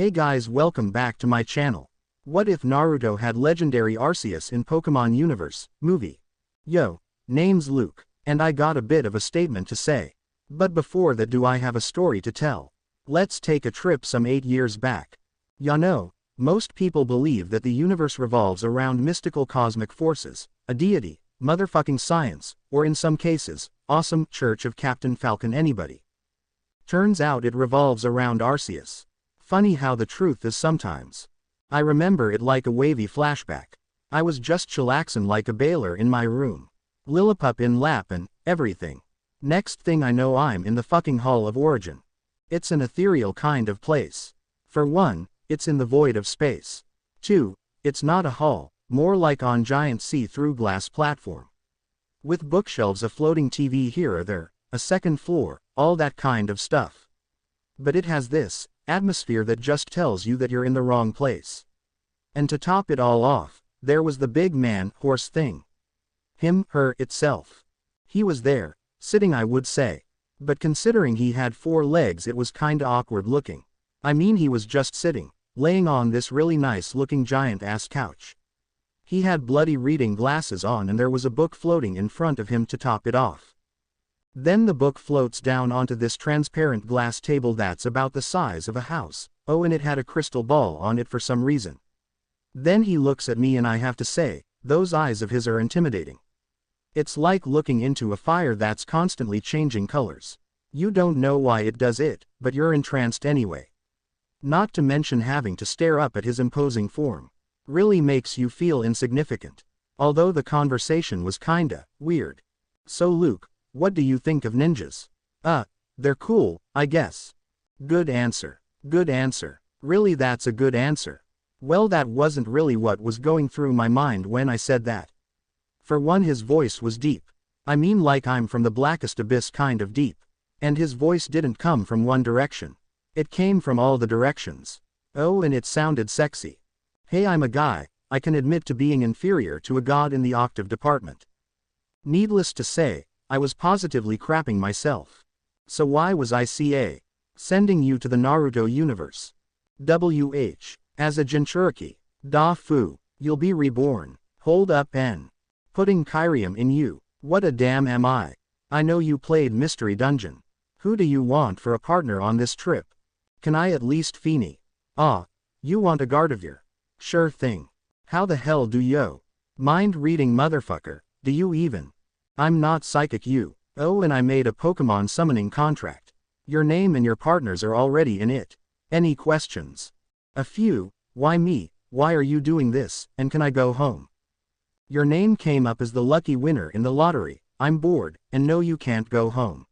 Hey guys, welcome back to my channel. What if Naruto had legendary Arceus in Pokemon Universe movie? Yo, name's Luke, and I got a bit of a statement to say. But before that, do I have a story to tell? Let's take a trip some 8 years back. Ya know, most people believe that the universe revolves around mystical cosmic forces, a deity, motherfucking science, or in some cases, awesome Church of Captain Falcon anybody. Turns out it revolves around Arceus. Funny how the truth is sometimes. I remember it like a wavy flashback. I was just chillaxin' like a baler in my room. Lillipup in lap and everything. Next thing I know, I'm in the fucking Hall of Origin. It's an ethereal kind of place. For one, it's in the void of space. 2, it's not a hall, more like on giant see-through glass platform. With bookshelves, a floating TV here or there, a second floor, all that kind of stuff. But it has this atmosphere that just tells you that you're in the wrong place. And to top it all off, there was the big man horse thing. Him, her, itself. He was there, sitting I would say. But considering he had 4 legs, it was kinda awkward looking. I mean, he was just sitting, laying on this really nice looking giant ass couch. He had bloody reading glasses on and there was a book floating in front of him to top it off. Then the book floats down onto this transparent glass table that's about the size of a house. Oh, and it had a crystal ball on it for some reason. Then he looks at me and I have to say, those eyes of his are intimidating. It's like looking into a fire that's constantly changing colors. You don't know why it does it, but you're entranced anyway. Not to mention having to stare up at his imposing form. Really makes you feel insignificant. Although the conversation was kinda weird. So Luke, what do you think of ninjas? They're cool, I guess. Good answer. Good answer. Really, that's a good answer. Well, that wasn't really what was going through my mind when I said that. For one, his voice was deep. I mean, like I'm from the blackest abyss kind of deep. And his voice didn't come from one direction. It came from all the directions. Oh, and it sounded sexy. Hey, I'm a guy, I can admit to being inferior to a god in the octave department. Needless to say, I was positively crapping myself. So why was I sending you to the Naruto universe? As a Jinchuriki. Da fu, you'll be reborn. Hold up N. Putting Kyrium in you. What a damn am I. I know you played Mystery Dungeon. Who do you want for a partner on this trip? Can I at least Feeny? You want a Gardevoir? Sure thing. How the hell do yo? Mind reading motherfucker, do you even? I'm not psychic you. Oh, and I made a Pokemon summoning contract. Your name and your partners are already in it. Any questions? A few. Why me? Why are you doing this, and can I go home? Your name came up as the lucky winner in the lottery. I'm bored, and no, you can't go home.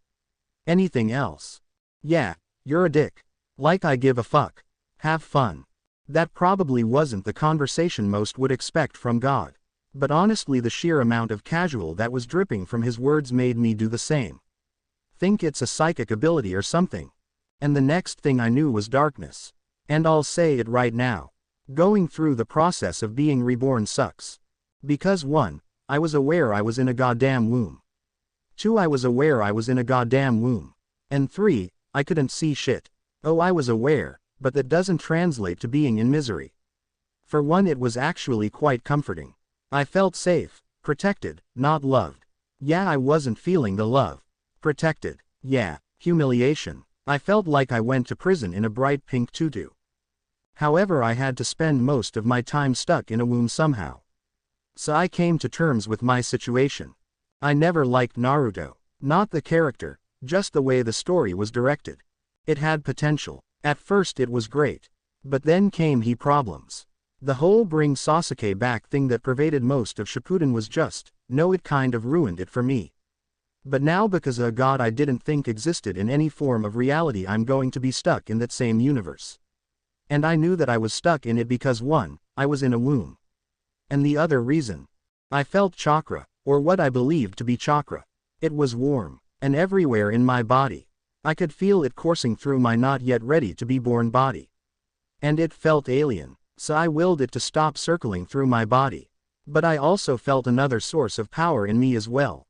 Anything else? Yeah, you're a dick. Like I give a fuck. Have fun. That probably wasn't the conversation most would expect from God. But honestly, the sheer amount of casual that was dripping from his words made me do the same. Think it's a psychic ability or something. And the next thing I knew was darkness. And I'll say it right now. Going through the process of being reborn sucks. Because 1, I was aware I was in a goddamn womb. 2, I was aware I was in a goddamn womb. And 3, I couldn't see shit. Oh, I was aware, but that doesn't translate to being in misery. For one, it was actually quite comforting. I felt safe, protected, not loved. Yeah, I wasn't feeling the love. Protected. Yeah, humiliation. I felt like I went to prison in a bright pink tutu. However, I had to spend most of my time stuck in a womb somehow. So I came to terms with my situation. I never liked Naruto. Not the character, just the way the story was directed. It had potential. At first it was great. But then came problems. The whole bring Sasuke back thing that pervaded most of Shippuden was just, no, it kind of ruined it for me. But now, because of a god I didn't think existed in any form of reality, I'm going to be stuck in that same universe. And I knew that I was stuck in it because 1, I was in a womb. And the other reason, I felt chakra, or what I believed to be chakra. It was warm, and everywhere in my body. I could feel it coursing through my not yet ready to be born body. And it felt alien. So I willed it to stop circling through my body. But I also felt another source of power in me as well.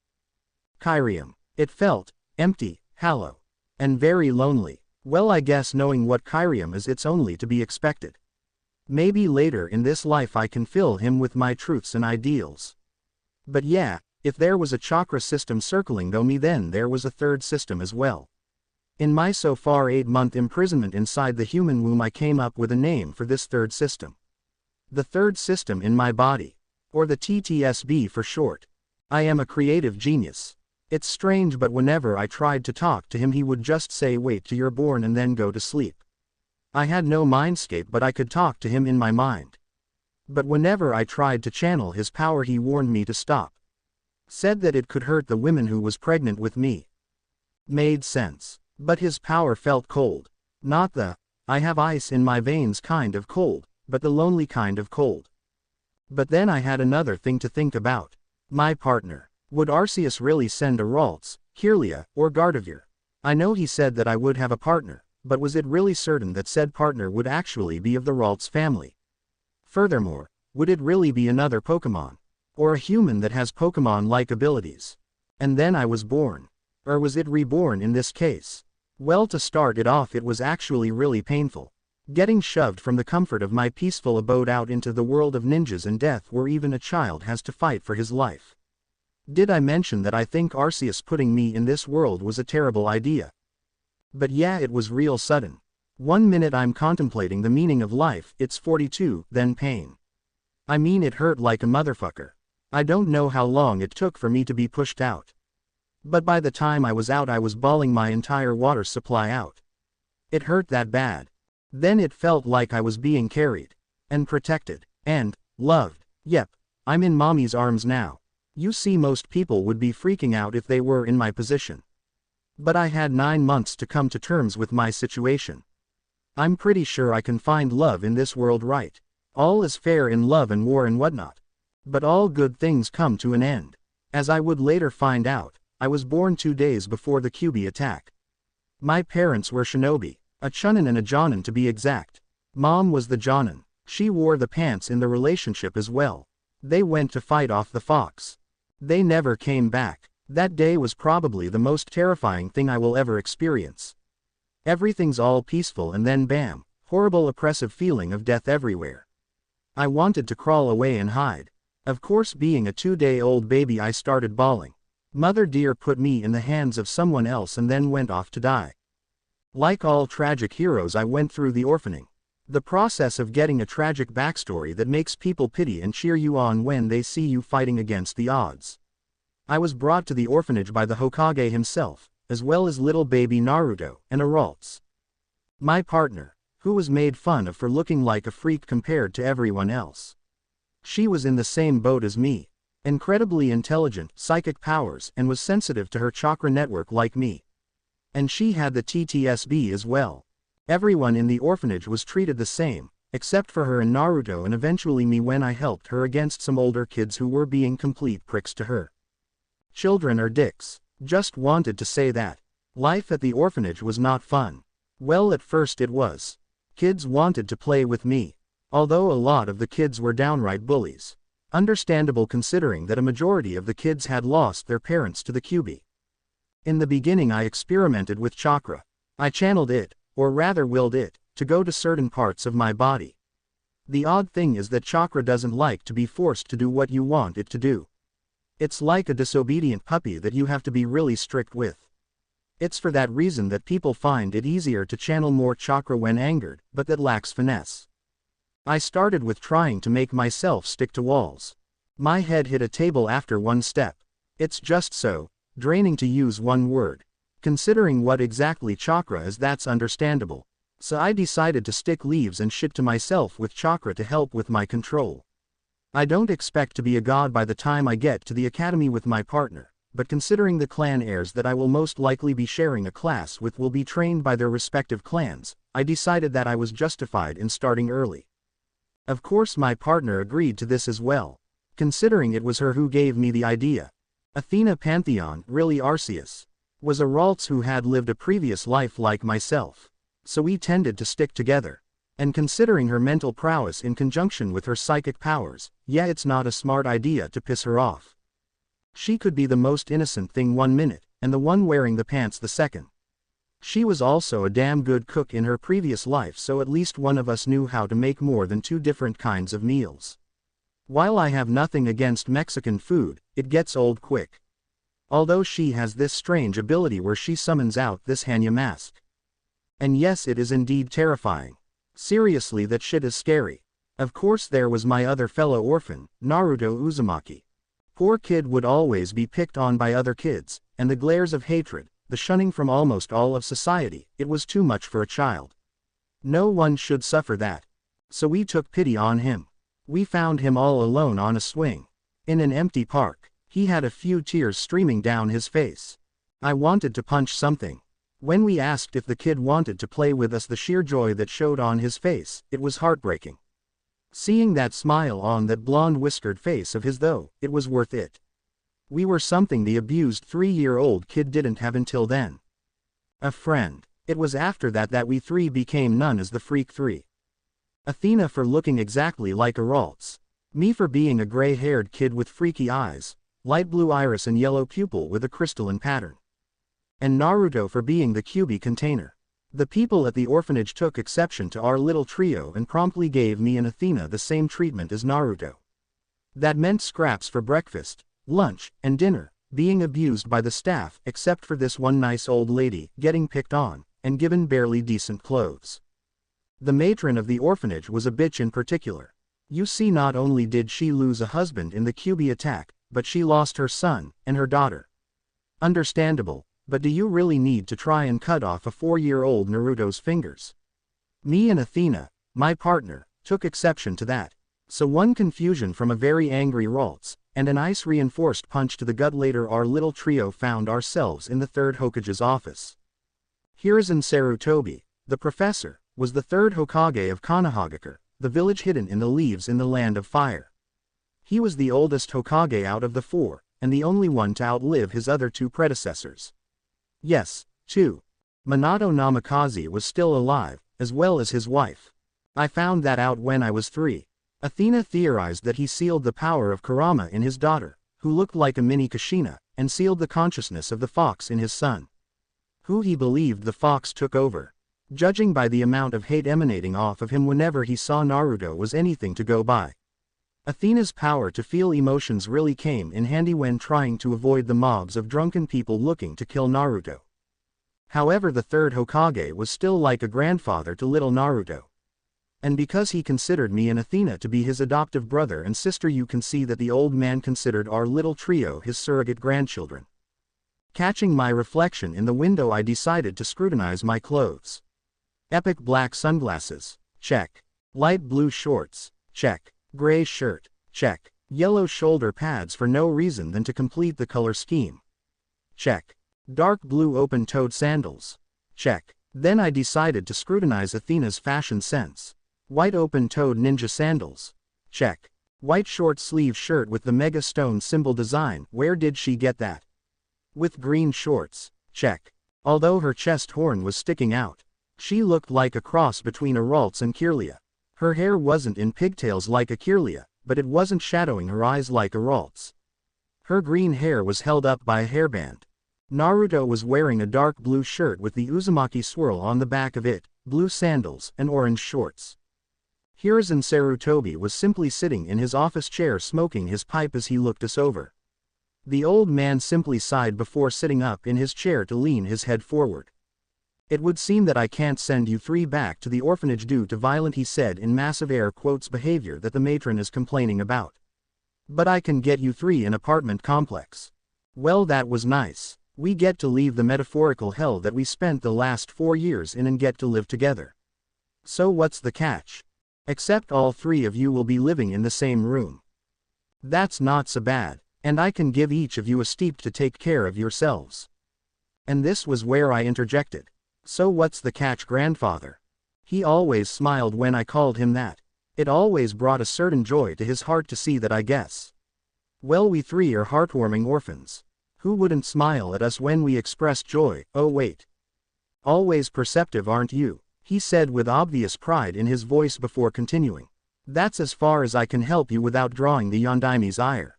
Kyrium. It felt empty, hollow, and very lonely. Well, I guess knowing what Kyrium is, it's only to be expected. Maybe later in this life I can fill him with my truths and ideals. But yeah, if there was a chakra system circling though me, then there was a third system as well. In my so far 8-month imprisonment inside the human womb, I came up with a name for this third system. The third system in my body. Or the TTSB for short. I am a creative genius. It's strange, but whenever I tried to talk to him, he would just say, "Wait till you're born and then go to sleep." I had no mindscape, but I could talk to him in my mind. But whenever I tried to channel his power, he warned me to stop. Said that it could hurt the woman who was pregnant with me. Made sense. But his power felt cold. Not the, "I have ice in my veins" kind of cold, but the lonely kind of cold. But then I had another thing to think about. My partner. Would Arceus really send a Ralts, Kirlia, or Gardevoir? I know he said that I would have a partner, but was it really certain that said partner would actually be of the Ralts family? Furthermore, would it really be another Pokemon? Or a human that has Pokemon-like abilities? And then I was born. Or was it reborn in this case? Well, to start it off, it was actually really painful. Getting shoved from the comfort of my peaceful abode out into the world of ninjas and death, where even a child has to fight for his life. Did I mention that I think Arceus putting me in this world was a terrible idea? But yeah, it was real sudden. 1 minute I'm contemplating the meaning of life, it's 42, then pain. I mean, it hurt like a motherfucker. I don't know how long it took for me to be pushed out. But by the time I was out, I was bawling my entire water supply out. It hurt that bad. Then it felt like I was being carried. And protected. And loved. Yep. I'm in mommy's arms now. You see, most people would be freaking out if they were in my position. But I had 9 months to come to terms with my situation. I'm pretty sure I can find love in this world, right? All is fair in love and war and whatnot. But all good things come to an end. As I would later find out, I was born 2 days before the QB attack. My parents were shinobi, a chunin and a jonin to be exact. Mom was the jonin. She wore the pants in the relationship as well. They went to fight off the fox. They never came back. That day was probably the most terrifying thing I will ever experience. Everything's all peaceful and then bam, horrible oppressive feeling of death everywhere. I wanted to crawl away and hide. Of course, being a 2-day-old baby, I started bawling. Mother dear put me in the hands of someone else and then went off to die. Like all tragic heroes, I went through the orphaning. The process of getting a tragic backstory that makes people pity and cheer you on when they see you fighting against the odds. I was brought to the orphanage by the Hokage himself, as well as little baby Naruto and a Ralts. My partner, who was made fun of for looking like a freak compared to everyone else. She was in the same boat as me. Incredibly intelligent, psychic powers, and was sensitive to her chakra network like me. And she had the TTSB as well. Everyone in the orphanage was treated the same, except for her and Naruto, and eventually me when I helped her against some older kids who were being complete pricks to her. Children are dicks. Just wanted to say that. Life at the orphanage was not fun. Well, at first it was. Kids wanted to play with me. Although a lot of the kids were downright bullies. Understandable considering that a majority of the kids had lost their parents to the QB. In the beginning I experimented with chakra. I channeled it, or rather willed it, to go to certain parts of my body. The odd thing is that chakra doesn't like to be forced to do what you want it to do. It's like a disobedient puppy that you have to be really strict with. It's for that reason that people find it easier to channel more chakra when angered, but that lacks finesse. I started with trying to make myself stick to walls. My head hit a table after one step. It's just so draining, to use one word. Considering what exactly chakra is, that's understandable. So I decided to stick leaves and shit to myself with chakra to help with my control. I don't expect to be a god by the time I get to the academy with my partner, but considering the clan heirs that I will most likely be sharing a class with will be trained by their respective clans, I decided that I was justified in starting early. Of course my partner agreed to this as well, considering it was her who gave me the idea. Athena Pantheon, really Arceus, was a Ralts who had lived a previous life like myself, so we tended to stick together. And considering her mental prowess in conjunction with her psychic powers, yeah, it's not a smart idea to piss her off. She could be the most innocent thing 1 minute, and the one wearing the pants the second. She was also a damn good cook in her previous life, so at least one of us knew how to make more than 2 different kinds of meals. While I have nothing against Mexican food, it gets old quick. Although she has this strange ability where she summons out this Hanya mask. And yes, it is indeed terrifying. Seriously, that shit is scary. Of course there was my other fellow orphan, Naruto Uzumaki. Poor kid would always be picked on by other kids, and the glares of hatred, the shunning from almost all of society, it was too much for a child. No one should suffer that. So we took pity on him. We found him all alone on a swing. In an empty park. He had a few tears streaming down his face. I wanted to punch something. When we asked if the kid wanted to play with us, the sheer joy that showed on his face, it was heartbreaking. Seeing that smile on that blonde whiskered face of his, though, it was worth it. We were something the abused 3-year-old kid didn't have until then. A friend. It was after that we 3 became known as the Freak 3. Athena for looking exactly like a Ralts. Me for being a gray-haired kid with freaky eyes, light blue iris and yellow pupil with a crystalline pattern. And Naruto for being the QB container. The people at the orphanage took exception to our little trio and promptly gave me and Athena the same treatment as Naruto. That meant scraps for breakfast, lunch, and dinner, being abused by the staff except for this one nice old lady, getting picked on, and given barely decent clothes. The matron of the orphanage was a bitch in particular. You see, not only did she lose a husband in the QB attack, but she lost her son, and her daughter. Understandable. But do you really need to try and cut off a 4-year-old Naruto's fingers? Me and Athena, my partner, took exception to that. So one confusion from a very angry Ralts, and an ice-reinforced punch to the gut later, our little trio found ourselves in the 3rd Hokage's office. Hiruzen Sarutobi, the professor, was the 3rd Hokage of Konohagakure, the village hidden in the leaves in the land of fire. He was the oldest Hokage out of the 4, and the only one to outlive his other 2 predecessors. Yes, 2. Minato Namikaze was still alive, as well as his wife. I found that out when I was 3. Athena theorized that he sealed the power of Kurama in his daughter, who looked like a mini Kushina, and sealed the consciousness of the fox in his son, who he believed the fox took over. Judging by the amount of hate emanating off of him whenever he saw Naruto was anything to go by. Athena's power to feel emotions really came in handy when trying to avoid the mobs of drunken people looking to kill Naruto. However, the 3rd Hokage was still like a grandfather to little Naruto. And because he considered me and Athena to be his adoptive brother and sister, you can see that the old man considered our little trio his surrogate grandchildren. Catching my reflection in the window, I decided to scrutinize my clothes. Epic black sunglasses, check. Light blue shorts, check. Gray shirt, check. Yellow shoulder pads for no reason than to complete the color scheme. Check. Dark blue open-toed sandals. Check. Then I decided to scrutinize Athena's fashion sense. White open-toed ninja sandals. Check. White short-sleeve shirt with the mega stone symbol design. Where did she get that? With green shorts. Check. Although her chest horn was sticking out, she looked like a cross between a Ralts and Kirlia. Her hair wasn't in pigtails like a Kirlia, but it wasn't shadowing her eyes like a Ralts. Her green hair was held up by a hairband. Naruto was wearing a dark blue shirt with the Uzumaki swirl on the back of it, blue sandals, and orange shorts. Hiruzen Sarutobi was simply sitting in his office chair smoking his pipe as he looked us over. The old man simply sighed before sitting up in his chair to lean his head forward. It would seem that I can't send you 3 back to the orphanage due to violent, he said in massive air quotes, behavior that the matron is complaining about. But I can get you 3 an apartment complex. Well, that was nice. We get to leave the metaphorical hell that we spent the last 4 years in and get to live together. So what's the catch? Except all 3 of you will be living in the same room. That's not so bad, and I can give each of you a steep to take care of yourselves. And this was where I interjected. So what's the catch, grandfather? He always smiled when I called him that. It always brought a certain joy to his heart to see that, I guess. Well, we 3 are heartwarming orphans. Who wouldn't smile at us when we expressed joy? Oh wait. Always perceptive, aren't you? He said with obvious pride in his voice before continuing. That's as far as I can help you without drawing the Yondaimi's ire.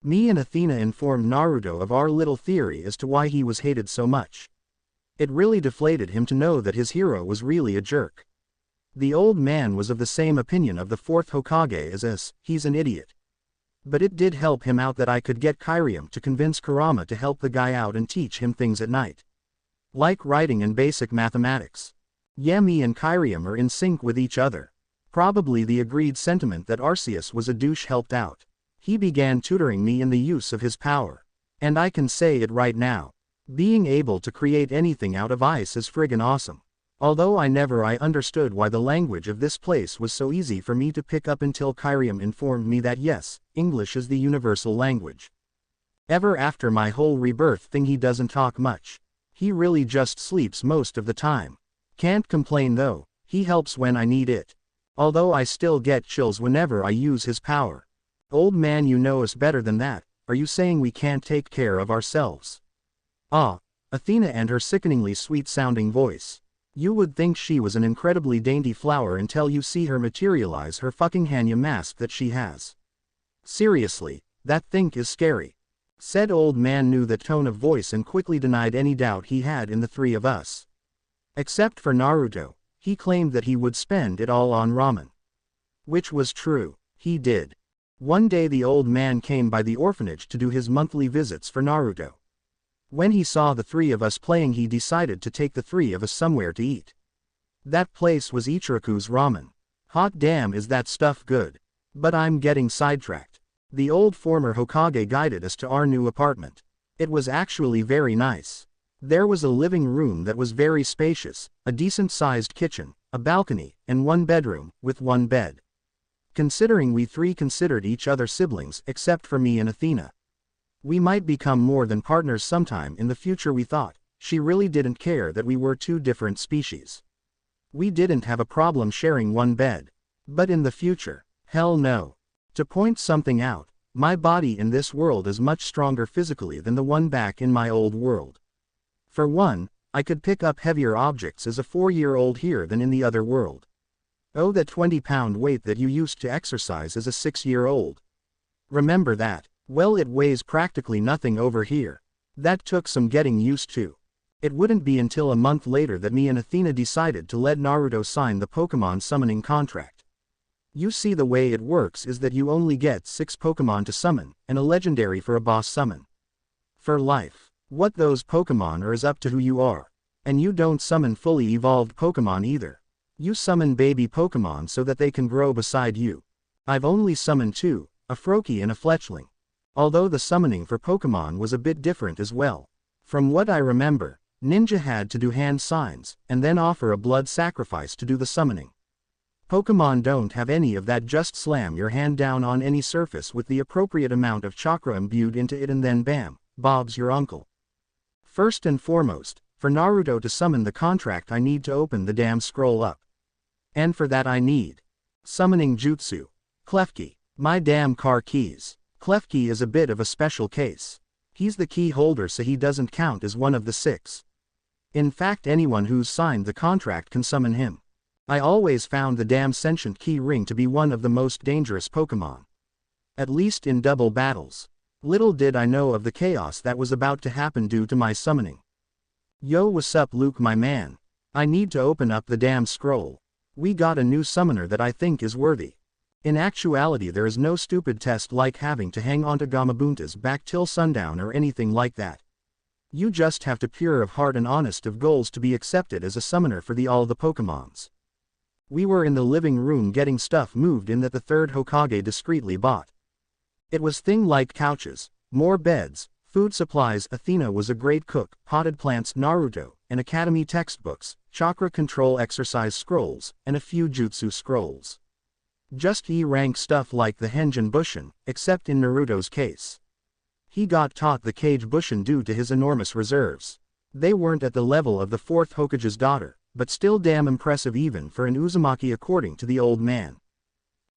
Me and Athena informed Naruto of our little theory as to why he was hated so much. It really deflated him to know that his hero was really a jerk. The old man was of the same opinion of the fourth Hokage as us, he's an idiot. But it did help him out that I could get Kyrium to convince Kurama to help the guy out and teach him things at night. Like writing and basic mathematics. Yeah, me and Kyrium are in sync with each other. Probably the agreed sentiment that Arceus was a douche helped out. He began tutoring me in the use of his power. And I can say it right now. Being able to create anything out of ice is friggin' awesome. Although I understood why the language of this place was so easy for me to pick up until Kyrium informed me that yes, English is the universal language. Ever after my whole rebirth thing he doesn't talk much. He really just sleeps most of the time. Can't complain though, he helps when I need it. Although I still get chills whenever I use his power. Old man, you know us better than that, are you saying we can't take care of ourselves? Ah, Athena and her sickeningly sweet-sounding voice. You would think she was an incredibly dainty flower until you see her materialize her fucking Hanya mask that she has. Seriously, that thing is scary. Said old man knew that tone of voice and quickly denied any doubt he had in the three of us. Except for Naruto, he claimed that he would spend it all on ramen. Which was true, he did. One day the old man came by the orphanage to do his monthly visits for Naruto. When he saw the three of us playing, he decided to take the three of us somewhere to eat. That place was Ichiraku's Ramen. Hot damn, is that stuff good. But I'm getting sidetracked. The old former Hokage guided us to our new apartment. It was actually very nice. There was a living room that was very spacious, a decent-sized kitchen, a balcony, and one bedroom, with one bed. Considering we three considered each other siblings except for me and Athena. We might become more than partners sometime in the future, we thought. She really didn't care that we were two different species. We didn't have a problem sharing one bed. But in the future, hell no. To point something out, my body in this world is much stronger physically than the one back in my old world. For one, I could pick up heavier objects as a 4-year-old here than in the other world. Oh, that 20-pound weight that you used to exercise as a 6-year-old. Remember that? Well, it weighs practically nothing over here. That took some getting used to. It wouldn't be until a month later that me and Athena decided to let Naruto sign the Pokemon summoning contract. You see, the way it works is that you only get 6 Pokemon to summon, and a legendary for a boss summon. For life. What those Pokemon are is up to who you are. And you don't summon fully evolved Pokemon either. You summon baby Pokemon so that they can grow beside you. I've only summoned 2, a Froakie and a Fletchling. Although the summoning for Pokemon was a bit different as well. From what I remember, Ninja had to do hand signs, and then offer a blood sacrifice to do the summoning. Pokemon don't have any of that, just slam your hand down on any surface with the appropriate amount of chakra imbued into it and then bam, Bob's your uncle. First and foremost, for Naruto to summon the contract I need to open the damn scroll up. And for that I need summoning jutsu. Klefki. My damn car keys. Klefki is a bit of a special case. He's the key holder, so he doesn't count as one of the 6. In fact, anyone who's signed the contract can summon him. I always found the damn sentient key ring to be one of the most dangerous Pokemon. At least in double battles. Little did I know of the chaos that was about to happen due to my summoning. Yo, what's up, Luke, my man? I need to open up the damn scroll. We got a new summoner that I think is worthy. In actuality, there is no stupid test like having to hang onto Gamabunta's back till sundown or anything like that. You just have to pure of heart and honest of goals to be accepted as a summoner for all the Pokemons. We were in the living room getting stuff moved in that the third Hokage discreetly bought. It was thing like couches, more beds, food supplies. Athena was a great cook, potted plants, Naruto, and academy textbooks, chakra control exercise scrolls, and a few jutsu scrolls. Just E-rank stuff like the Henjin Bushin, except in Naruto's case. He got taught the Kage Bushin due to his enormous reserves. They weren't at the level of the 4th Hokage's daughter, but still damn impressive even for an Uzumaki, according to the old man.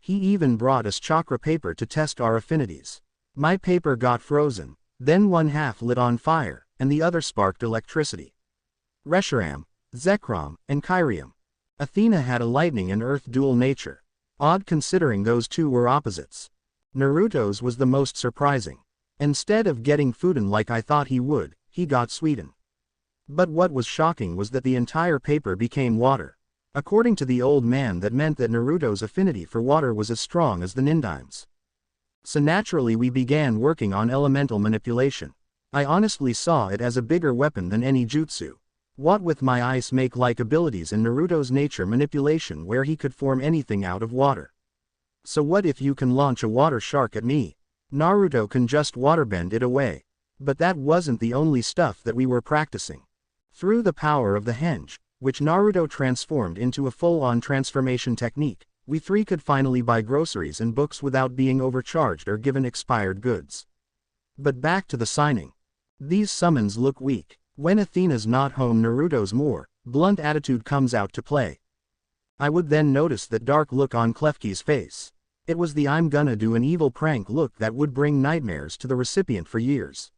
He even brought us chakra paper to test our affinities. My paper got frozen, then one half lit on fire, and the other sparked electricity. Reshiram, Zekrom, and Kyrium. Athena had a lightning and earth dual nature. Odd considering those two were opposites. Naruto's was the most surprising. Instead of getting Fuden like I thought he would, he got Suiden. But what was shocking was that the entire paper became water. According to the old man, that meant that Naruto's affinity for water was as strong as the nindime's. So naturally we began working on elemental manipulation. I honestly saw it as a bigger weapon than any jutsu. What with my ice-make-like abilities and Naruto's nature manipulation where he could form anything out of water. So what if you can launch a water shark at me? Naruto can just waterbend it away. But that wasn't the only stuff that we were practicing. Through the power of the henge, which Naruto transformed into a full-on transformation technique, we three could finally buy groceries and books without being overcharged or given expired goods. But back to the signing. These summons look weak. When Athena's not home, Naruto's more blunt attitude comes out to play. I would then notice that dark look on Klefki's face. It was the I'm gonna do an evil prank look that would bring nightmares to the recipient for years.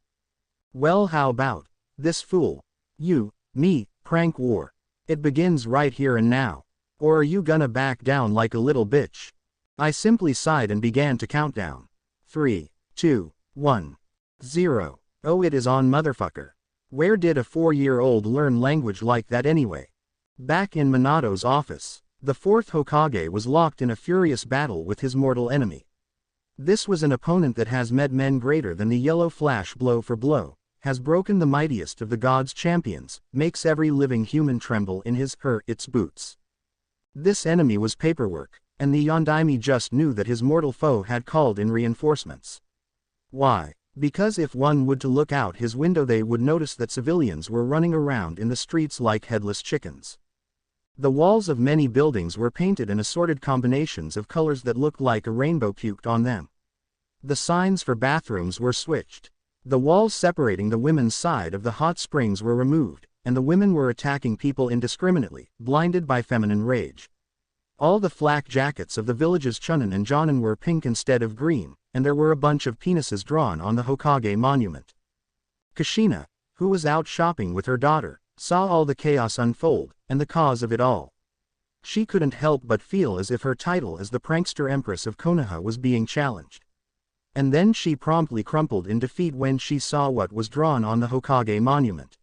Well, how about this fool? You, me, prank war. It begins right here and now. Or are you gonna back down like a little bitch? I simply sighed and began to count down. 3, 2, 1, 0. Oh, it is on, motherfucker. Where did a 4-year-old learn language like that anyway? Back in Minato's office, the fourth Hokage was locked in a furious battle with his mortal enemy. This was an opponent that has met men greater than the Yellow Flash blow for blow, has broken the mightiest of the gods' champions, makes every living human tremble in its boots. This enemy was paperwork, and the Yondaime just knew that his mortal foe had called in reinforcements. Why? Because if one would to look out his window, they would notice that civilians were running around in the streets like headless chickens. The walls of many buildings were painted in assorted combinations of colors that looked like a rainbow puked on them. The signs for bathrooms were switched. The walls separating the women's side of the hot springs were removed, and the women were attacking people indiscriminately, blinded by feminine rage. All the flak jackets of the village's Chunin and Jonin were pink instead of green, and there were a bunch of penises drawn on the Hokage monument. Kushina, who was out shopping with her daughter, saw all the chaos unfold, and the cause of it all. She couldn't help but feel as if her title as the prankster Empress of Konoha was being challenged. And then she promptly crumpled in defeat when she saw what was drawn on the Hokage monument.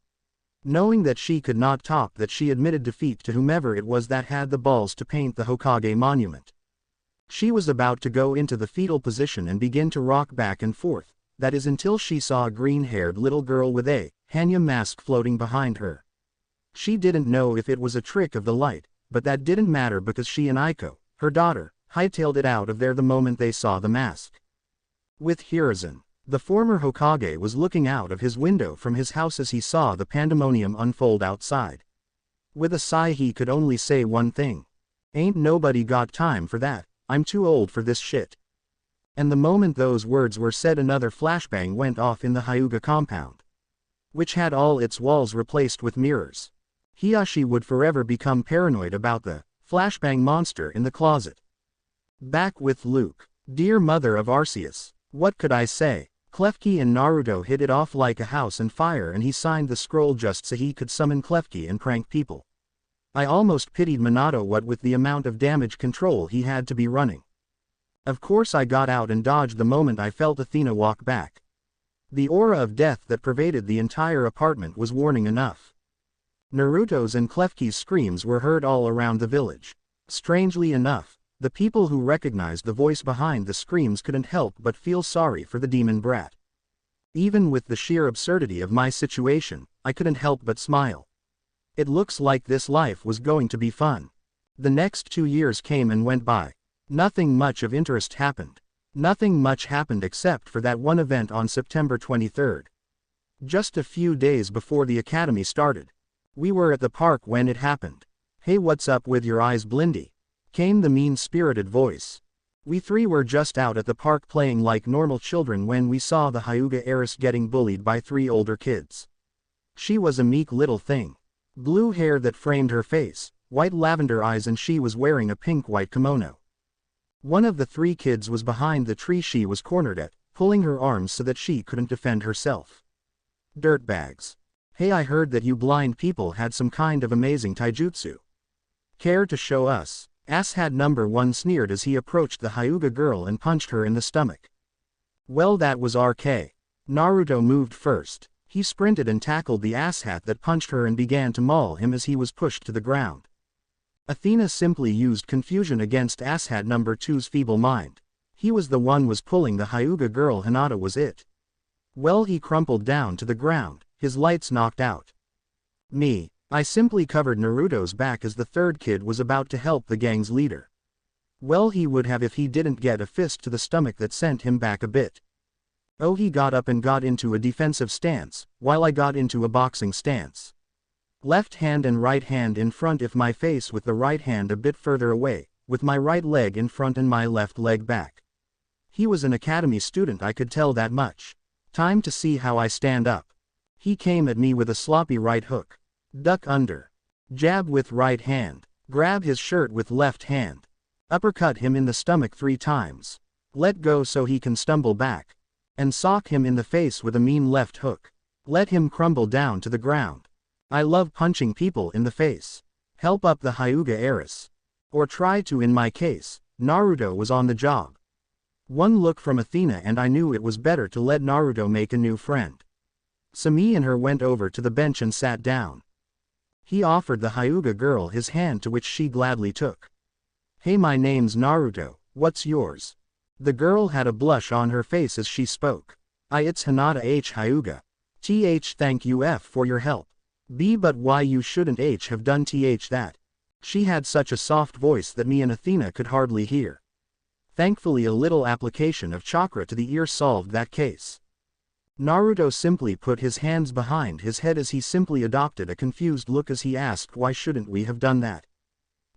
Knowing that she could not top that, she admitted defeat to whomever it was that had the balls to paint the Hokage monument. She was about to go into the fetal position and begin to rock back and forth, that is until she saw a green-haired little girl with a Hanya mask floating behind her. She didn't know if it was a trick of the light, but that didn't matter because she and Aiko, her daughter, hightailed it out of there the moment they saw the mask. With Hiruzen, the former Hokage was looking out of his window from his house as he saw the pandemonium unfold outside. With a sigh he could only say one thing. Ain't nobody got time for that, I'm too old for this shit. And the moment those words were said, another flashbang went off in the Hyuga compound, which had all its walls replaced with mirrors. Hiyashi would forever become paranoid about the flashbang monster in the closet. Back with Luke. Dear mother of Arceus, what could I say? Klefki and Naruto hit it off like a house on fire, and he signed the scroll just so he could summon Klefki and prank people. I almost pitied Minato, what with the amount of damage control he had to be running. Of course I got out and dodged the moment I felt Athena walk back. The aura of death that pervaded the entire apartment was warning enough. Naruto's and Klefki's screams were heard all around the village. Strangely enough, the people who recognized the voice behind the screams couldn't help but feel sorry for the demon brat. Even with the sheer absurdity of my situation, I couldn't help but smile. It looks like this life was going to be fun. The next 2 years came and went by. Nothing much of interest happened. Nothing much happened except for that one event on September 23rd. Just a few days before the academy started. We were at the park when it happened. Hey, what's up with your eyes, Blindy? Came the mean-spirited voice. We three were just out at the park playing like normal children when we saw the Hyuga heiress getting bullied by 3 older kids. She was a meek little thing. Blue hair that framed her face, white lavender eyes, and she was wearing a pink-white kimono. One of the 3 kids was behind the tree she was cornered at, pulling her arms so that she couldn't defend herself. Dirtbags. Hey, I heard that you blind people had some kind of amazing taijutsu. Care to show us? Asshat number 1 sneered as he approached the Hyuga girl and punched her in the stomach. Well, that was RK. Naruto moved first. He sprinted and tackled the asshat that punched her and began to maul him as he was pushed to the ground. Athena simply used confusion against asshat number 2's feeble mind. He was the one was pulling the Hyuga girl. Hinata was it. Well, he crumpled down to the ground, his lights knocked out. Me. I simply covered Naruto's back as the third kid was about to help the gang's leader. Well, he would have if he didn't get a fist to the stomach that sent him back a bit. Oh, he got up and got into a defensive stance, while I got into a boxing stance. Left hand and right hand in front, if my face with the right hand a bit further away, with my right leg in front and my left leg back. He was an academy student, I could tell that much. Time to see how I stand up. He came at me with a sloppy right hook. Duck under. Jab with right hand. Grab his shirt with left hand. Uppercut him in the stomach 3 times. Let go so he can stumble back. And sock him in the face with a mean left hook. Let him crumble down to the ground. I love punching people in the face. Help up the Hyuga heiress. Or try to. In my case, Naruto was on the job. One look from Athena and I knew it was better to let Naruto make a new friend. So me and her went over to the bench and sat down. He offered the Hyuga girl his hand, to which she gladly took. Hey, my name's Naruto, what's yours? The girl had a blush on her face as she spoke. It's Hinata H. Hyuga. Thank you F for your help. B. But why you shouldn't H have done that. She had such a soft voice that me and Athena could hardly hear. Thankfully a little application of chakra to the ear solved that case. Naruto simply put his hands behind his head as he simply adopted a confused look as he asked, why shouldn't we have done that?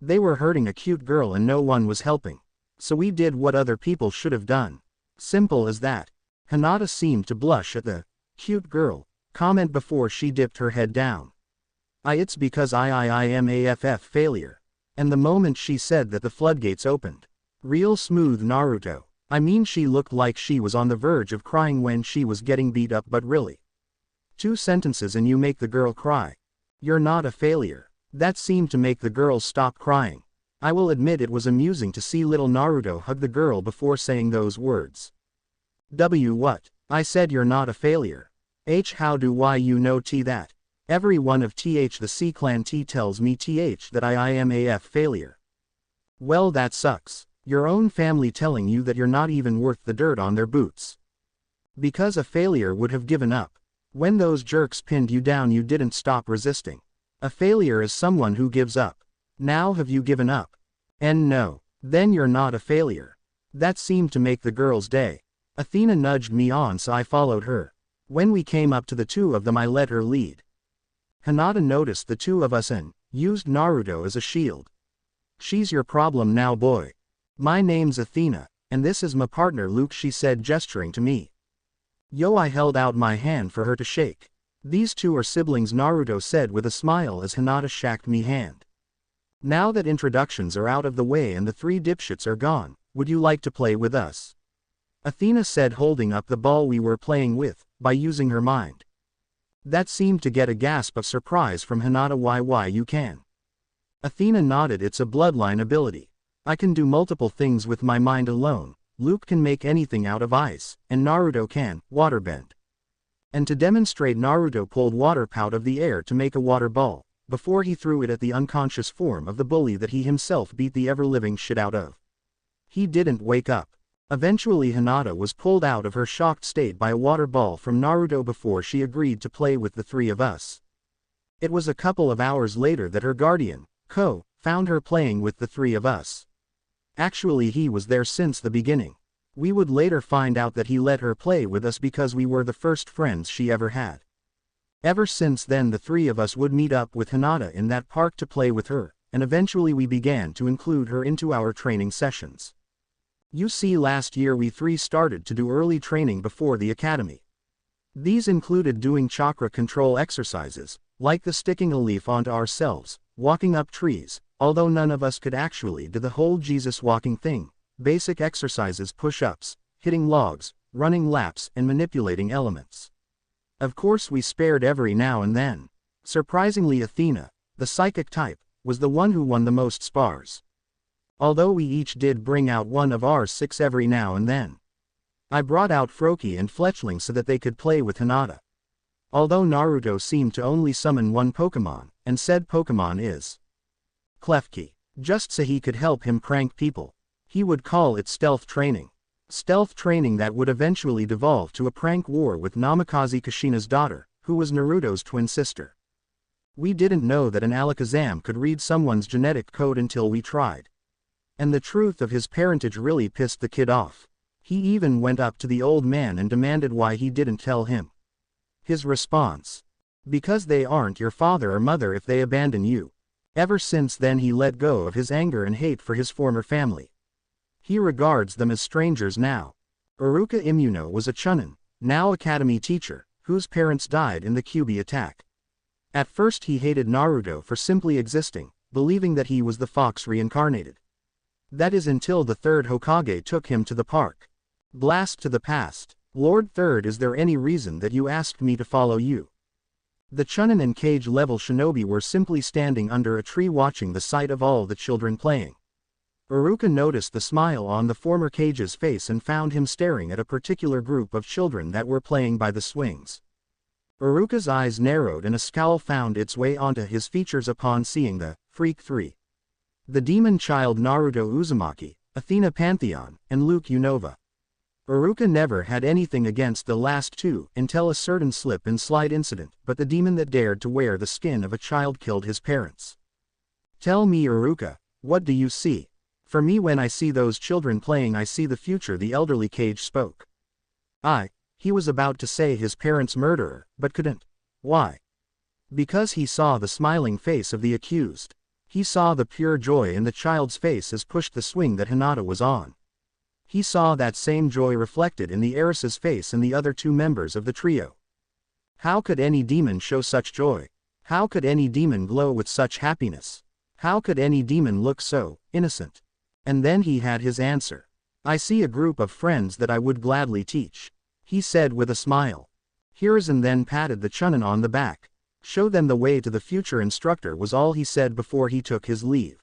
They were hurting a cute girl and no one was helping. So we did what other people should have done. Simple as that. Hinata seemed to blush at the cute girl comment before she dipped her head down. It's because I am AFF failure. And the moment she said that, the floodgates opened. Real smooth, Naruto. I mean, she looked like she was on the verge of crying when she was getting beat up, but really. 2 sentences and you make the girl cry. You're not a failure. That seemed to make the girl stop crying. I will admit it was amusing to see little Naruto hug the girl before saying those words. What? I said you're not a failure. H. How do why you know that? Every one of the C-Clan tells me that I am AF failure. Well, that sucks. Your own family telling you that you're not even worth the dirt on their boots. Because a failure would have given up. When those jerks pinned you down you didn't stop resisting. A failure is someone who gives up. Now have you given up? And no. Then you're not a failure. That seemed to make the girl's day. Athena nudged me on so I followed her. When we came up to the 2 of them I let her lead. Hinata noticed the 2 of us and used Naruto as a shield. She's your problem now, boy. My name's Athena, and this is my partner Luke, she said, gesturing to me. Yo, I held out my hand for her to shake. These 2 are siblings, Naruto said with a smile as Hinata shacked me hand. Now that introductions are out of the way and the 3 dipshits are gone, would you like to play with us? Athena said, holding up the ball we were playing with, by using her mind. That seemed to get a gasp of surprise from Hinata. Why you can? Athena nodded. It's a bloodline ability. I can do multiple things with my mind alone. Luke can make anything out of ice, and Naruto can waterbend. And to demonstrate, Naruto pulled water out of the air to make a water ball, before he threw it at the unconscious form of the bully that he himself beat the ever-living shit out of. He didn't wake up. Eventually Hinata was pulled out of her shocked state by a water ball from Naruto before she agreed to play with the 3 of us. It was a couple of hours later that her guardian, Ko, found her playing with the 3 of us. Actually, he was there since the beginning. We would later find out that he let her play with us because we were the first friends she ever had. Ever since then the 3 of us would meet up with Hinata in that park to play with her, and eventually we began to include her into our training sessions. You see, last year we 3 started to do early training before the academy. These included doing chakra control exercises, like the sticking a leaf onto ourselves, walking up trees, although none of us could actually do the whole Jesus walking thing, basic exercises, push-ups, hitting logs, running laps, and manipulating elements. Of course we spared every now and then. Surprisingly, Athena, the psychic type, was the one who won the most spars. Although we each did bring out one of our 6 every now and then. I brought out Froki and Fletchling so that they could play with Hinata. Although Naruto seemed to only summon one Pokemon, and said Pokemon is Klefki, just so he could help him prank people. He would call it stealth training. Stealth training that would eventually devolve to a prank war with Namikaze Kushina's daughter, who was Naruto's twin sister. We didn't know that an Alakazam could read someone's genetic code until we tried. And the truth of his parentage really pissed the kid off. He even went up to the old man and demanded why he didn't tell him. His response: because they aren't your father or mother if they abandon you. Ever since then he let go of his anger and hate for his former family. He regards them as strangers now. Iruka Immuno was a Chunin, now academy teacher, whose parents died in the Kyuubi attack. At first he hated Naruto for simply existing, believing that he was the fox reincarnated. That is until the third Hokage took him to the park. Blast to the past. Lord Third, is there any reason that you asked me to follow you? The Chunin and cage level shinobi were simply standing under a tree watching the sight of all the children playing. Iruka noticed the smile on the former cage's face and found him staring at a particular group of children that were playing by the swings. Iruka's eyes narrowed and a scowl found its way onto his features upon seeing the Freak 3. The demon child Naruto Uzumaki, Athena Pantheon, and Luke Unova. Iruka never had anything against the last two until a certain slip and slide incident, but the demon that dared to wear the skin of a child killed his parents. Tell me, Iruka, what do you see? For me, when I see those children playing, I see the future. The elderly cage spoke. He was about to say his parents' murderer, but couldn't. Why? Because he saw the smiling face of the accused. He saw the pure joy in the child's face as pushed the swing that Hinata was on. He saw that same joy reflected in the heiress's face and the other two members of the trio. How could any demon show such joy? How could any demon glow with such happiness? How could any demon look so innocent? And then he had his answer. I see a group of friends that I would gladly teach, he said with a smile. Hiruzen then patted the Chunin on the back. Show them the way to the future instructor was all he said before he took his leave.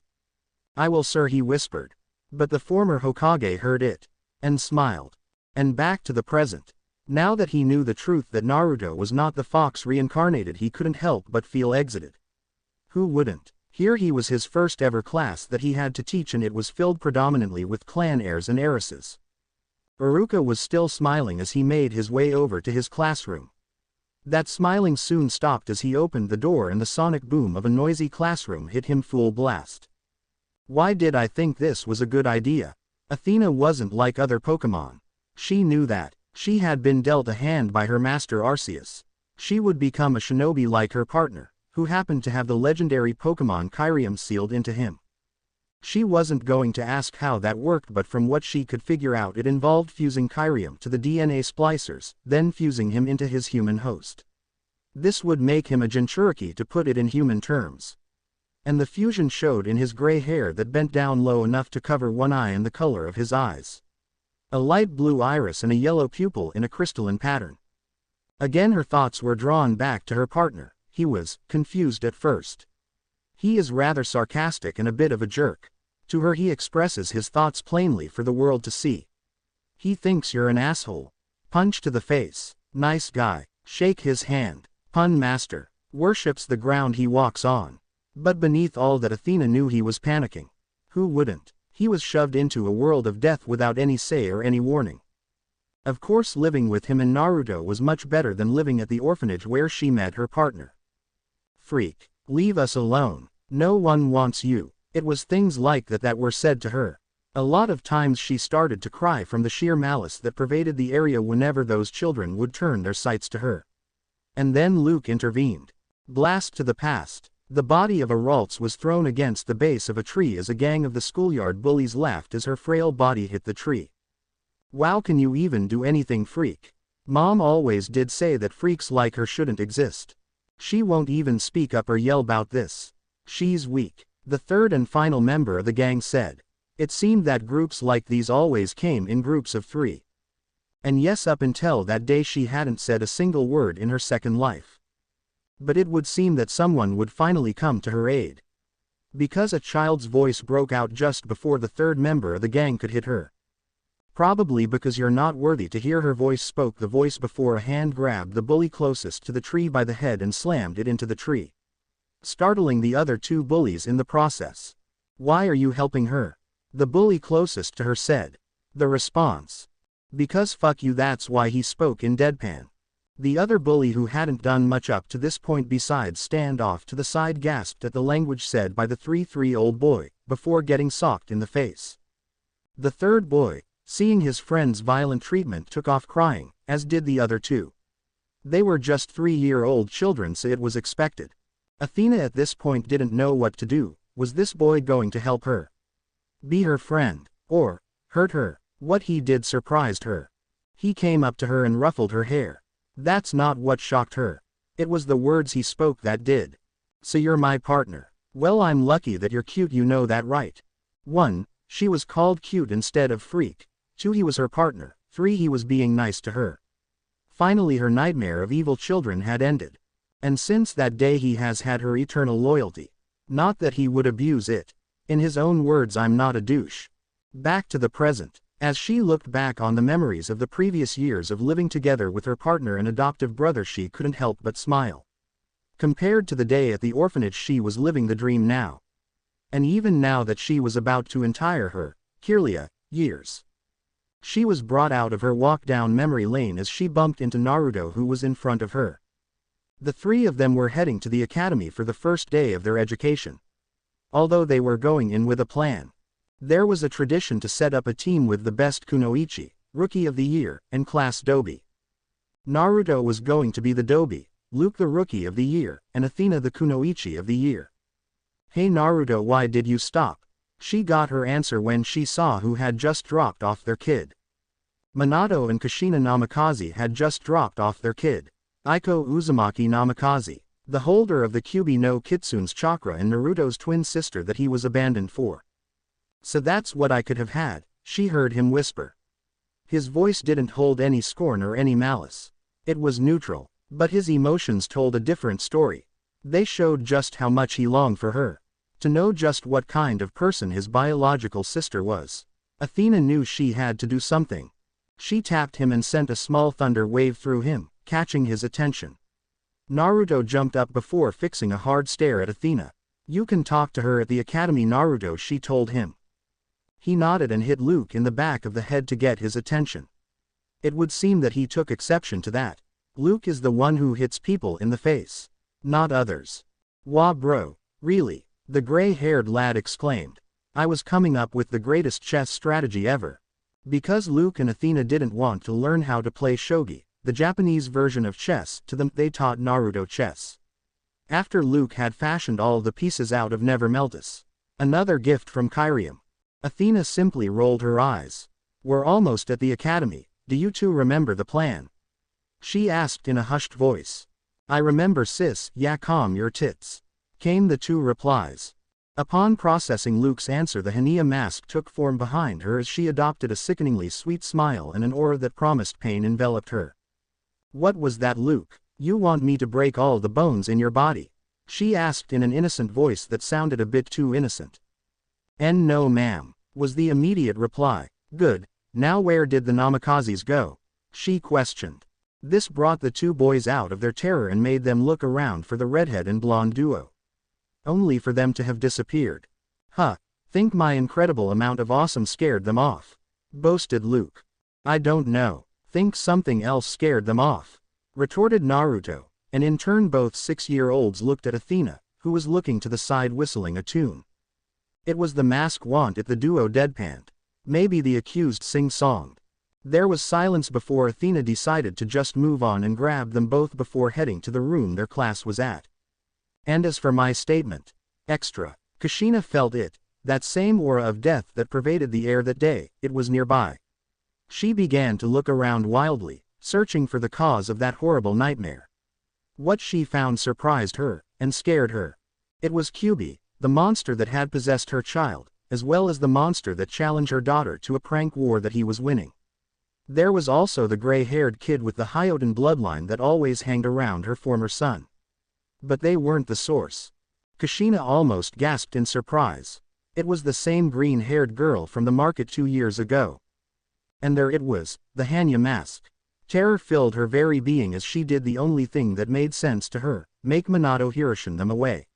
I will, sir, he whispered. But the former Hokage heard it, and smiled. And back to the present. Now that he knew the truth that Naruto was not the fox reincarnated, he couldn't help but feel exited. Who wouldn't? Here he was, his first ever class that he had to teach, and it was filled predominantly with clan heirs and heiresses. Iruka was still smiling as he made his way over to his classroom. That smiling soon stopped as he opened the door and the sonic boom of a noisy classroom hit him full blast. Why did I think this was a good idea? Athena wasn't like other Pokemon. She knew that. She had been dealt a hand by her master Arceus. She would become a shinobi like her partner, who happened to have the legendary Pokemon Kyrium sealed into him. She wasn't going to ask how that worked, but from what she could figure out, it involved fusing Kyrium to the DNA splicers, then fusing him into his human host. This would make him a Jinchuriki, to put it in human terms. And the fusion showed in his gray hair that bent down low enough to cover one eye and the color of his eyes. A light blue iris and a yellow pupil in a crystalline pattern. Again her thoughts were drawn back to her partner. He was confused at first. He is rather sarcastic and a bit of a jerk. To her he expresses his thoughts plainly for the world to see. He thinks you're an asshole. Punch to the face. Nice guy. Shake his hand. Pun master. Worships the ground he walks on. But beneath all that, Athena knew he was panicking. Who wouldn't? He was shoved into a world of death without any say or any warning. Of course, living with him and Naruto was much better than living at the orphanage where she met her partner. Freak. Leave us alone. No one wants you. It was things like that were said to her. A lot of times she started to cry from the sheer malice that pervaded the area whenever those children would turn their sights to her. And then Luke intervened. Blast to the past. The body of Araltz was thrown against the base of a tree as a gang of the schoolyard bullies laughed as her frail body hit the tree. Wow, can you even do anything, freak? Mom always did say that freaks like her shouldn't exist. She won't even speak up or yell about this. She's weak. The third and final member of the gang said. It seemed that groups like these always came in groups of 3. And yes, up until that day she hadn't said a single word in her second life. But it would seem that someone would finally come to her aid. Because a child's voice broke out just before the third member of the gang could hit her. Probably because you're not worthy to hear her voice, spoke the voice before a hand grabbed the bully closest to the tree by the head and slammed it into the tree, startling the other two bullies in the process. Why are you helping her? The bully closest to her said. The response. Because fuck you, that's why, he spoke in deadpan. The other bully, who hadn't done much up to this point besides stand off to the side, gasped at the language said by the 3-3-old boy, before getting socked in the face. The third boy, seeing his friend's violent treatment, took off crying, as did the other two. They were just 3-year-old children, so it was expected. Athena at this point didn't know what to do. Was this boy going to help her? Be her friend? Or hurt her? What he did surprised her. He came up to her and ruffled her hair. That's not what shocked her. It was the words he spoke that did. So you're my partner. Well, I'm lucky that you're cute, you know that, right? 1. She was called cute instead of freak. 2. He was her partner. 3. He was being nice to her. Finally, her nightmare of evil children had ended. And since that day he has had her eternal loyalty. Not that he would abuse it. In his own words, I'm not a douche. Back to the present. As she looked back on the memories of the previous years of living together with her partner and adoptive brother, she couldn't help but smile. Compared to the day at the orphanage, she was living the dream now. And even now that she was about to entire her, Kirlia, years. She was brought out of her walk down memory lane as she bumped into Naruto, who was in front of her. The three of them were heading to the academy for the first day of their education. Although they were going in with a plan. There was a tradition to set up a team with the best kunoichi, Rookie of the Year, and Class Dobi. Naruto was going to be the Dobi, Luke the Rookie of the Year, and Athena the kunoichi of the year. Hey Naruto, why did you stop? She got her answer when she saw who had just dropped off their kid. Minato and Kushina Namikaze had just dropped off their kid. Aiko Uzumaki Namikaze, the holder of the Kyuubi no Kitsune's chakra and Naruto's twin sister that he was abandoned for. So that's what I could have had, she heard him whisper. His voice didn't hold any scorn or any malice. It was neutral, but his emotions told a different story. They showed just how much he longed for her. To know just what kind of person his biological sister was. Athena knew she had to do something. She tapped him and sent a small thunder wave through him, catching his attention. Naruto jumped up before fixing a hard stare at Athena. You can talk to her at the academy, Naruto, she told him. He nodded and hit Luke in the back of the head to get his attention. It would seem that he took exception to that. Luke is the one who hits people in the face, not others. Wah bro, really? The gray-haired lad exclaimed. I was coming up with the greatest chess strategy ever. Because Luke and Athena didn't want to learn how to play shogi, the Japanese version of chess, to them, they taught Naruto chess. After Luke had fashioned all the pieces out of Nevermeltis, another gift from Kyrium, Athena simply rolled her eyes. We're almost at the academy, do you two remember the plan? She asked in a hushed voice. I remember sis, yeah, calm your tits, came the two replies. Upon processing Luke's answer, the Hania mask took form behind her as she adopted a sickeningly sweet smile, and an aura that promised pain enveloped her. What was that, Luke? You want me to break all the bones in your body? She asked in an innocent voice that sounded a bit too innocent. No ma'am, was the immediate reply. Good, now where did the Namikazes go? She questioned. This brought the two boys out of their terror and made them look around for the redhead and blonde duo. Only for them to have disappeared. Huh, think my incredible amount of awesome scared them off, boasted Luke. I don't know, think something else scared them off, retorted Naruto, and in turn both 6-year-olds looked at Athena, who was looking to the side whistling a tune. It was the mask want it, the duo deadpanned. Maybe the accused sing-songed. There was silence before Athena decided to just move on and grab them both before heading to the room their class was at. And as for my statement, extra, Kushina felt it, that same aura of death that pervaded the air that day, it was nearby. She began to look around wildly, searching for the cause of that horrible nightmare. What she found surprised her, and scared her. It was Kyuubi, the monster that had possessed her child, as well as the monster that challenged her daughter to a prank war that he was winning. There was also the gray-haired kid with the Hyoten bloodline that always hanged around her former son. But they weren't the source. Kushina almost gasped in surprise. It was the same green-haired girl from the market 2 years ago. And there it was, the Hanya mask. Terror filled her very being as she did the only thing that made sense to her, make Minato Hiroshine them away.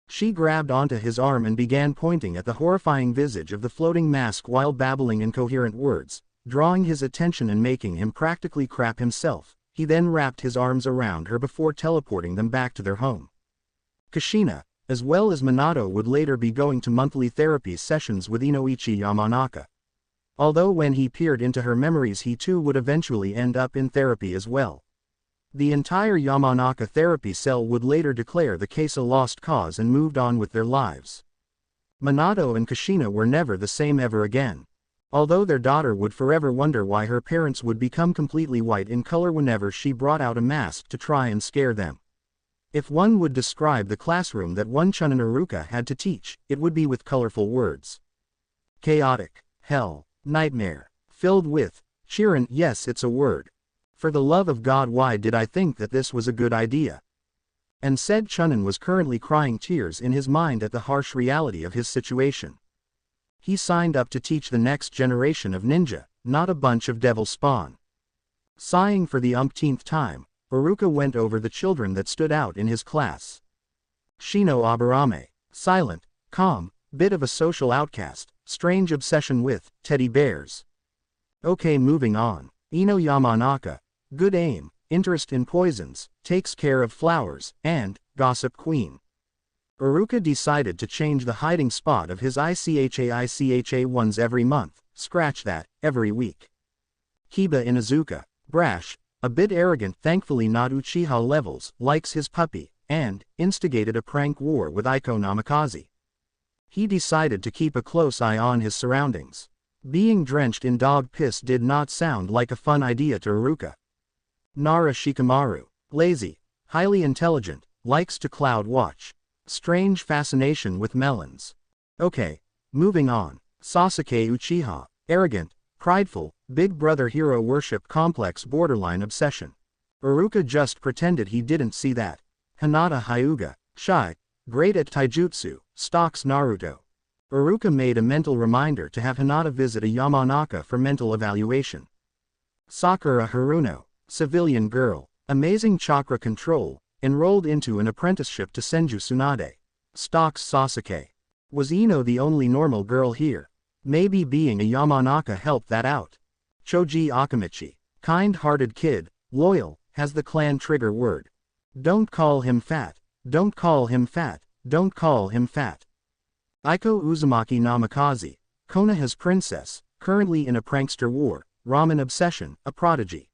She grabbed onto his arm and began pointing at the horrifying visage of the floating mask while babbling incoherent words, drawing his attention and making him practically crap himself. He then wrapped his arms around her before teleporting them back to their home. Kushina, as well as Minato, would later be going to monthly therapy sessions with Inoichi Yamanaka. Although when he peered into her memories he too would eventually end up in therapy as well. The entire Yamanaka therapy cell would later declare the case a lost cause and moved on with their lives. Minato and Kushina were never the same ever again. Although their daughter would forever wonder why her parents would become completely white in color whenever she brought out a mask to try and scare them. If one would describe the classroom that one Chun and Iruka had to teach, it would be with colorful words. Chaotic, hell, nightmare, filled with, Chirin, yes it's a word. For the love of God, why did I think that this was a good idea? And said Chunin was currently crying tears in his mind at the harsh reality of his situation. He signed up to teach the next generation of ninja, not a bunch of devil spawn. Sighing for the umpteenth time, Iruka went over the children that stood out in his class. Shino Aburame, silent, calm, bit of a social outcast, strange obsession with teddy bears. Okay, moving on. Ino Yamanaka, good aim, interest in poisons, takes care of flowers, and gossip queen. Iruka decided to change the hiding spot of his ICHA ones every month, scratch that, every week. Kiba Inuzuka, brash, a bit arrogant, thankfully not Uchiha levels, likes his puppy, and instigated a prank war with Aiko Namikaze. He decided to keep a close eye on his surroundings. Being drenched in dog piss did not sound like a fun idea to Iruka. Nara Shikamaru, lazy, highly intelligent, likes to cloud watch. Strange fascination with melons. Okay, moving on. Sasuke Uchiha, arrogant, prideful, big brother hero worship complex borderline obsession. Iruka just pretended he didn't see that. Hinata Hyuga, shy, great at taijutsu, stalks Naruto. Iruka made a mental reminder to have Hinata visit a Yamanaka for mental evaluation. Sakura Haruno, civilian girl, amazing chakra control, enrolled into an apprenticeship to Senju Tsunade. Stalks Sasuke. Was Ino the only normal girl here? Maybe being a Yamanaka helped that out. Choji Akamichi, kind-hearted kid, loyal, has the clan trigger word. Don't call him fat, don't call him fat, don't call him fat. Aiko Uzumaki Namikaze, Konoha's princess, currently in a prankster war, ramen obsession, a prodigy.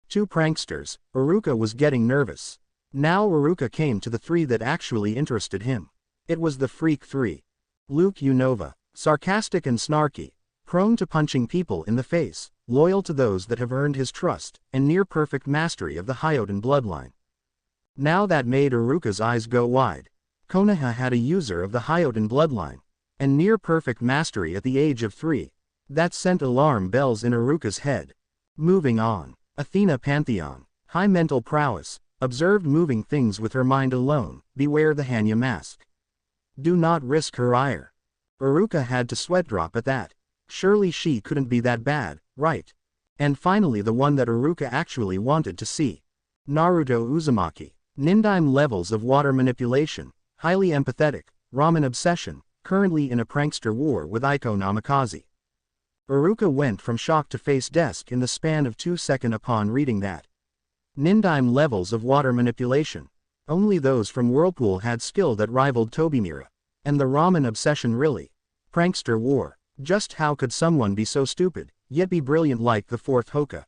Two pranksters, Iruka was getting nervous. Now Iruka came to the three that actually interested him. It was the Freak Three. Luke Unova, sarcastic and snarky, prone to punching people in the face, loyal to those that have earned his trust, and near-perfect mastery of the Hyoden bloodline. Now that made Iruka's eyes go wide. Konoha had a user of the Hyoden bloodline, and near-perfect mastery at the age of 3. That sent alarm bells in Iruka's head. Moving on. Athena Pantheon, high mental prowess, observed moving things with her mind alone, beware the Hanya mask. Do not risk her ire. Iruka had to sweat drop at that. Surely she couldn't be that bad, right? And finally the one that Iruka actually wanted to see. Naruto Uzumaki, Nindaime levels of water manipulation, highly empathetic, ramen obsession, currently in a prankster war with Aiko Namikaze. Iruka went from shock to face desk in the span of 2 seconds upon reading that. Nindaime levels of water manipulation. Only those from Whirlpool had skill that rivaled Tobimira. And the ramen obsession really. Prankster war. Just how could someone be so stupid, yet be brilliant like the fourth Hoka?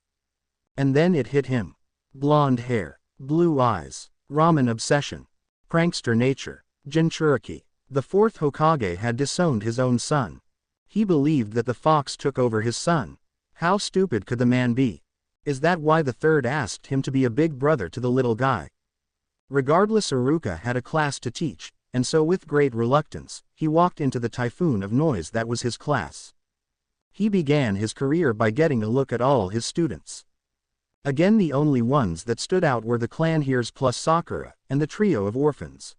And then it hit him. Blonde hair. Blue eyes. Ramen obsession. Prankster nature. Jinchuriki. The fourth Hokage had disowned his own son. He believed that the fox took over his son. How stupid could the man be? Is that why the third asked him to be a big brother to the little guy? Regardless, Iruka had a class to teach, and so with great reluctance, he walked into the typhoon of noise that was his class. He began his career by getting a look at all his students. Again, the only ones that stood out were the clan heroes plus Sakura, and the trio of orphans.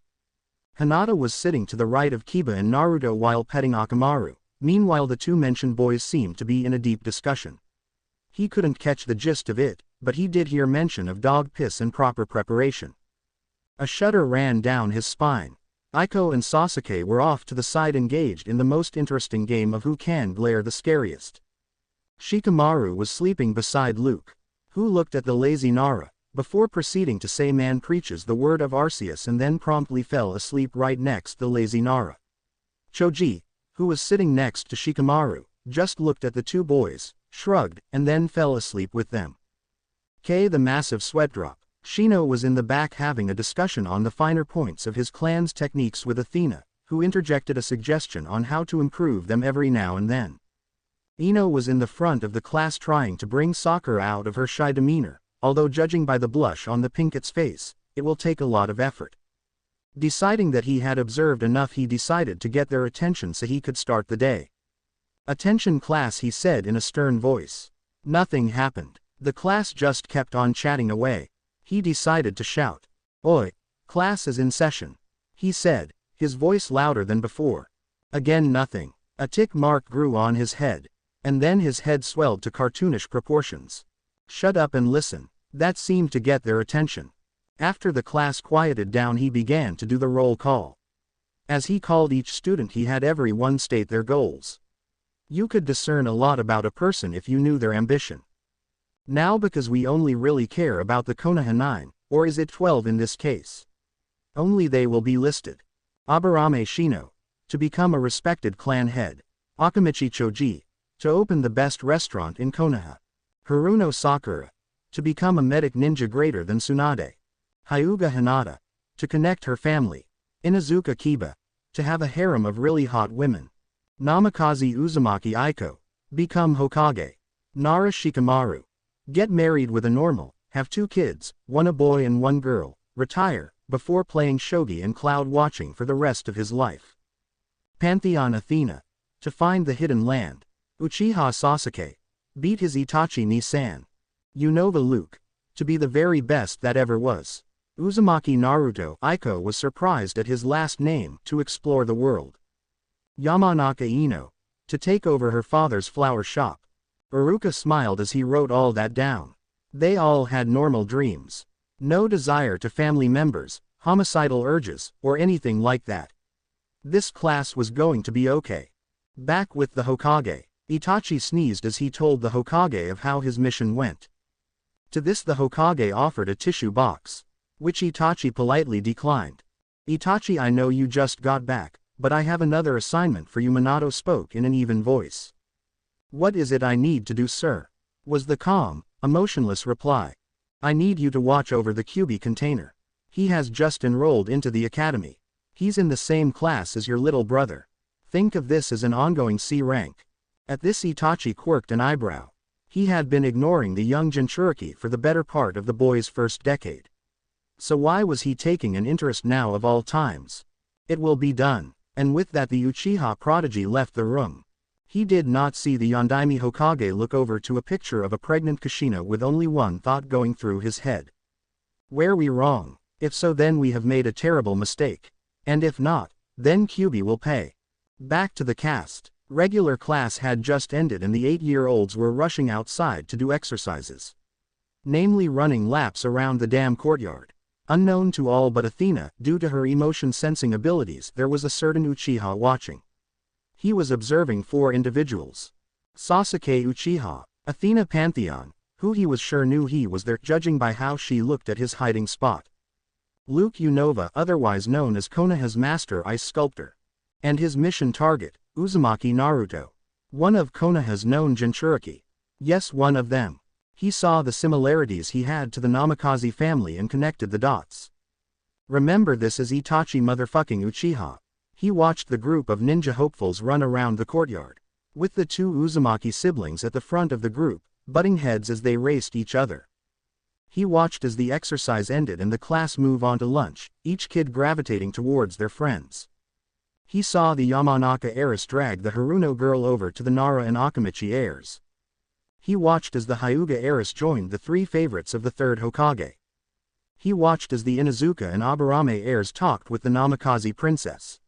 Hinata was sitting to the right of Kiba and Naruto while petting Akamaru, Meanwhile the two mentioned boys seemed to be in a deep discussion. He couldn't catch the gist of it, but he did hear mention of dog piss and proper preparation. A shudder ran down his spine. Aiko and Sasuke were off to the side engaged in the most interesting game of who can glare the scariest. Shikamaru was sleeping beside Luke, who looked at the lazy Nara, before proceeding to say man preaches the word of Arceus and then promptly fell asleep right next the lazy Nara. Choji, who was sitting next to Shikamaru, just looked at the two boys, shrugged, and then fell asleep with them. The massive sweat drop. Shino was in the back having a discussion on the finer points of his clan's techniques with Athena, who interjected a suggestion on how to improve them every now and then. Ino was in the front of the class trying to bring Sakura out of her shy demeanor, although judging by the blush on the Pinket's face, it will take a lot of effort. Deciding that he had observed enough, he decided to get their attention so he could start the day. "Attention class," he said in a stern voice. Nothing happened. The class just kept on chatting away. He decided to shout, "Oi! Class is in session," he said, his voice louder than before. Again nothing. A tick mark grew on his head, and then his head swelled to cartoonish proportions. "Shut up and listen." That seemed to get their attention. After the class quieted down, he began to do the roll call. As he called each student, he had everyone state their goals. You could discern a lot about a person if you knew their ambition. Now, because we only really care about the Konoha 9, or is it 12 in this case? Only they will be listed. Aburame Shino, to become a respected clan head. Akamichi Choji, to open the best restaurant in Konoha. Haruno Sakura, to become a medic ninja greater than Tsunade. Hyuga Hinata, to connect her family. Inazuka Kiba, to have a harem of really hot women. Namikaze Uzumaki Aiko, become Hokage. Nara Shikamaru, get married with a normal, have 2 kids, one a boy and one girl, retire, before playing shogi and cloud watching for the rest of his life. Pantheon Athena, to find the hidden land. Uchiha Sasuke, beat his Itachi Ni-san. Unova Luke, to be the very best that ever was. Uzumaki Naruto. Aiko was surprised at his last name, to explore the world. Yamanaka Ino, to take over her father's flower shop. Iruka smiled as he wrote all that down. They all had normal dreams. No desire to family members, homicidal urges, or anything like that. This class was going to be okay. Back with the Hokage. Itachi sneezed as he told the Hokage of how his mission went. To this the Hokage offered a tissue box, which Itachi politely declined. "Itachi, I know you just got back, but I have another assignment for you." Minato spoke in an even voice. "What is it I need to do, sir?" was the calm, emotionless reply. "I need you to watch over the Kyuubi container. He has just enrolled into the academy. He's in the same class as your little brother. Think of this as an ongoing C rank." At this Itachi quirked an eyebrow. He had been ignoring the young Jinchuriki for the better part of the boy's first decade. So why was he taking an interest now of all times? It will be done. And with that the Uchiha prodigy left the room. He did not see the Yondaime Hokage look over to a picture of a pregnant Kushina with only one thought going through his head. Were we wrong? If so, then we have made a terrible mistake. And if not, then Kyuubi will pay. Back to the cast. Regular class had just ended and the 8-year-olds were rushing outside to do exercises. Namely running laps around the damn courtyard. Unknown to all but Athena, due to her emotion-sensing abilities, there was a certain Uchiha watching. He was observing 4 individuals. Sasuke Uchiha, Athena Pantheon, who he was sure knew he was there judging by how she looked at his hiding spot. Luke Unova, otherwise known as Konoha's master ice sculptor. And his mission target, Uzumaki Naruto. One of Konoha's known Jinchuriki. Yes, one of them. He saw the similarities he had to the Namikaze family and connected the dots. Remember this as Itachi motherfucking Uchiha. He watched the group of ninja hopefuls run around the courtyard, with the 2 Uzumaki siblings at the front of the group, butting heads as they raced each other. He watched as the exercise ended and the class move on to lunch, each kid gravitating towards their friends. He saw the Yamanaka heiress drag the Haruno girl over to the Nara and Akamichi heirs. He watched as the Hyuga heiress joined the 3 favorites of the 3rd Hokage. He watched as the Inazuka and Aburame heirs talked with the Namikaze princess.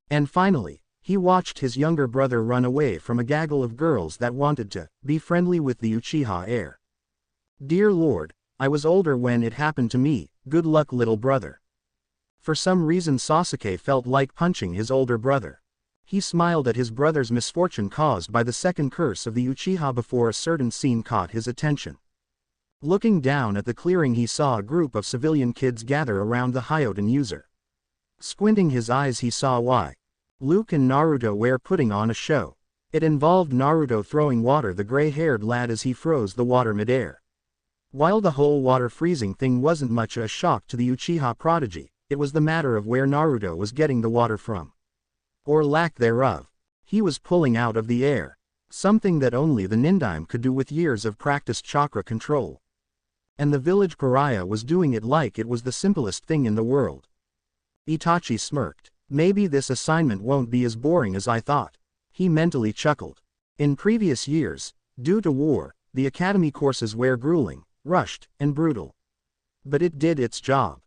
And finally, He watched his younger brother run away from a gaggle of girls that wanted to be friendly with the Uchiha heir. Dear Lord, I was older when it happened to me, good luck little brother. For some reason Sasuke felt like punching his older brother. He smiled at his brother's misfortune caused by the second curse of the Uchiha before a certain scene caught his attention. Looking down at the clearing he saw a group of civilian kids gather around the Hyoden user. Squinting his eyes he saw why. Luke and Naruto were putting on a show. It involved Naruto throwing water the gray-haired lad as he froze the water midair. While the whole water freezing thing wasn't much a shock to the Uchiha prodigy, it was the matter of where Naruto was getting the water from. Or lack thereof. He was pulling out of the air. Something that only the Nindaime could do with years of practiced chakra control. And the village pariah was doing it like it was the simplest thing in the world. Itachi smirked. Maybe this assignment won't be as boring as I thought. He mentally chuckled. In previous years, due to war, the academy courses were grueling, rushed, and brutal. But it did its job.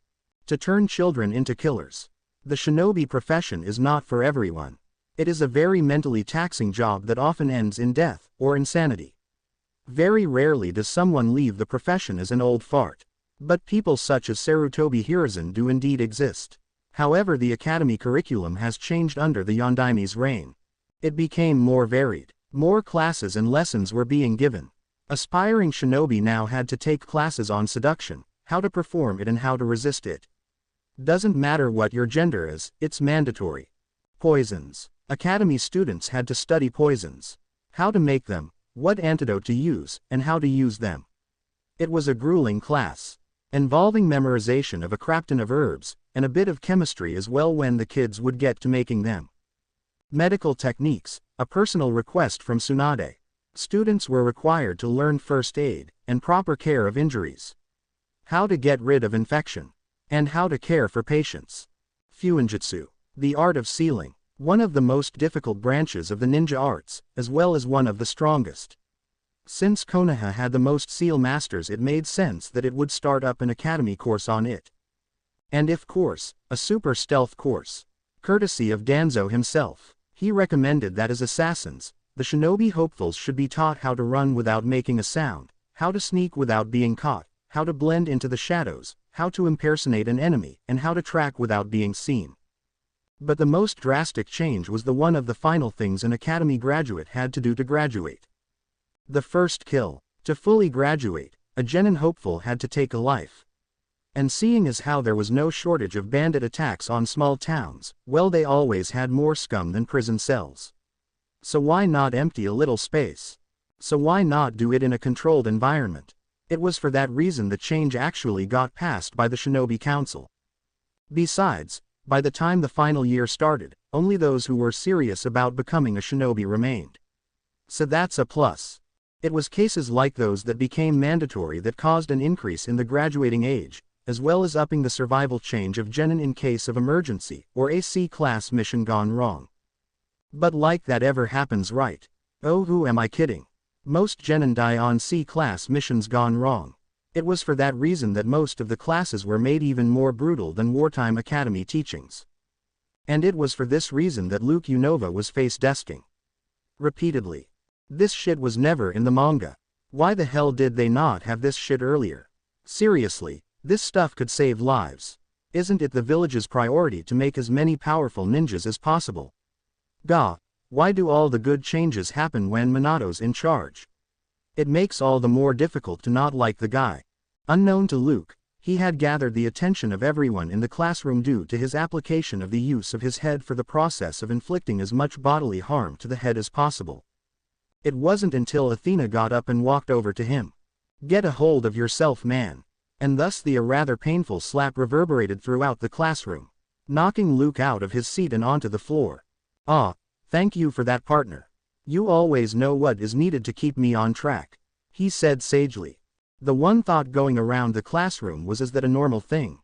To turn children into killers. The shinobi profession is not for everyone. It is a very mentally taxing job that often ends in death, or insanity. Very rarely does someone leave the profession as an old fart. But people such as Sarutobi Hiruzen do indeed exist. However, the academy curriculum has changed under the Yondaime's reign. It became more varied. More classes and lessons were being given. Aspiring shinobi now had to take classes on seduction, how to perform it and how to resist it. Doesn't matter what your gender is, it's mandatory. Poisons. Academy students had to study poisons. How to make them, what antidote to use, and how to use them. It was a grueling class. Involving memorization of a crapton of herbs, and a bit of chemistry as well when the kids would get to making them. Medical techniques, a personal request from Tsunade. Students were required to learn first aid, and proper care of injuries. How to get rid of infection. And how to care for patients. Fuinjutsu. The art of sealing. One of the most difficult branches of the ninja arts, as well as one of the strongest. Since Konoha had the most seal masters, it made sense that it would start up an academy course on it. And if course, a super stealth course. Courtesy of Danzo himself. He recommended that as assassins, the shinobi hopefuls should be taught how to run without making a sound, how to sneak without being caught, how to blend into the shadows, how to impersonate an enemy, and how to track without being seen. But the most drastic change was the one of the final things an academy graduate had to do to graduate. The first kill. To fully graduate, a genin hopeful had to take a life. And seeing as how there was no shortage of bandit attacks on small towns, well, they always had more scum than prison cells. So why not empty a little space? So why not do it in a controlled environment? It was for that reason the change actually got passed by the Shinobi Council. Besides, by the time the final year started, only those who were serious about becoming a shinobi remained. So that's a plus. It was cases like those that became mandatory that caused an increase in the graduating age, as well as upping the survival change of genin in case of emergency, or a C-class mission gone wrong. But like that ever happens, right? Oh, who am I kidding? Most genin die on C-class missions gone wrong. It was for that reason that most of the classes were made even more brutal than wartime academy teachings. And it was for this reason that Luke Unova was face desking. Repeatedly. This shit was never in the manga. Why the hell did they not have this shit earlier? Seriously, this stuff could save lives. Isn't it the village's priority to make as many powerful ninjas as possible? Gah, why do all the good changes happen when Minato's in charge? It makes all the more difficult to not like the guy. Unknown to Luke, he had gathered the attention of everyone in the classroom due to his application of the use of his head for the process of inflicting as much bodily harm to the head as possible. It wasn't until Athena got up and walked over to him. Get a hold of yourself, man. And thus the rather painful slap reverberated throughout the classroom, knocking Luke out of his seat and onto the floor. Ah, thank you for that, partner. You always know what is needed to keep me on track, he said sagely. The one thought going around the classroom was, is that a normal thing?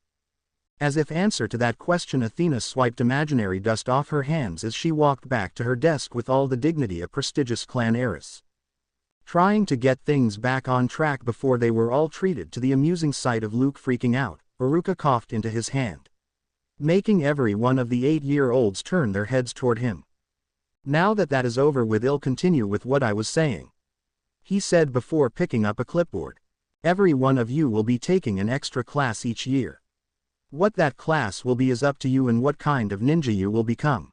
As if answer to that question, Athena swiped imaginary dust off her hands as she walked back to her desk with all the dignity a prestigious clan heiress. Trying to get things back on track before they were all treated to the amusing sight of Luke freaking out, Iruka coughed into his hand, making every one of the 8-year-olds turn their heads toward him. Now that that is over with, I'll continue with what I was saying. He said before picking up a clipboard. Every one of you will be taking an extra class each year. What that class will be is up to you and what kind of ninja you will become.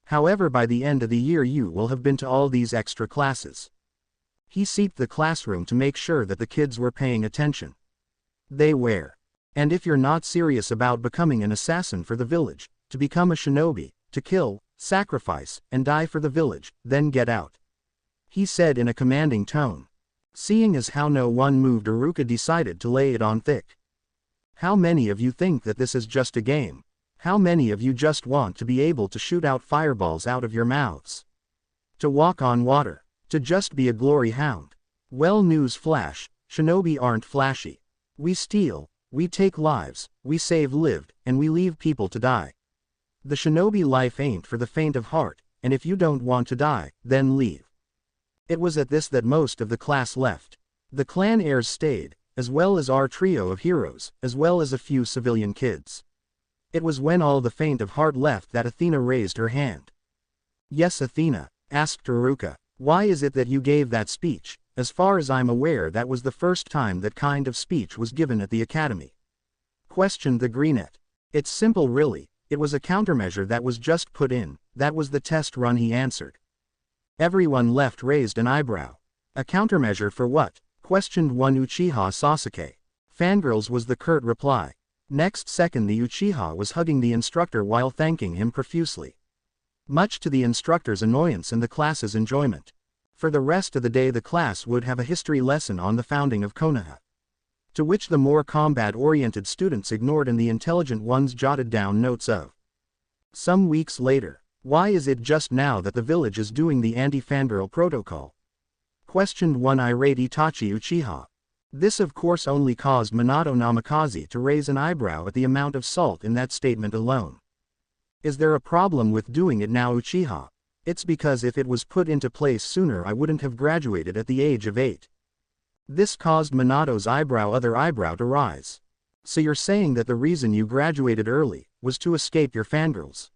However, by the end of the year you will have been to all these extra classes. He seeped the classroom to make sure that the kids were paying attention. They were. And if you're not serious about becoming an assassin for the village, to become a shinobi, to kill, sacrifice, and die for the village, then get out. He said in a commanding tone. Seeing as how no one moved, Iruka decided to lay it on thick. How many of you think that this is just a game? How many of you just want to be able to shoot out fireballs out of your mouths? To walk on water? To just be a glory hound? Well, news flash, shinobi aren't flashy. We steal, we take lives, we save lived, and we leave people to die. The shinobi life ain't for the faint of heart, and if you don't want to die, then leave. It was at this that most of the class left. The clan heirs stayed, as well as our trio of heroes, as well as a few civilian kids. It was when all the faint of heart left that Athena raised her hand. Yes, Athena, asked Iruka, why is it that you gave that speech? As far as I'm aware, that was the first time that kind of speech was given at the academy. Questioned the greenette. It's simple really, it was a countermeasure that was just put in, that was the test run, he answered. Everyone left raised an eyebrow. A countermeasure for what? Questioned one Uchiha Sasuke. Fangirls was the curt reply. Next second the Uchiha was hugging the instructor while thanking him profusely. Much to the instructor's annoyance and the class's enjoyment. For the rest of the day the class would have a history lesson on the founding of Konoha, to which the more combat-oriented students ignored and the intelligent ones jotted down notes of. Some weeks later. Why is it just now that the village is doing the anti-fangirl protocol? Questioned one irate Itachi Uchiha. This of course only caused Minato Namikaze to raise an eyebrow at the amount of salt in that statement alone. Is there a problem with doing it now, Uchiha? It's because if it was put into place sooner I wouldn't have graduated at the age of 8. This caused Minato's other eyebrow to rise. So you're saying that the reason you graduated early was to escape your fangirls?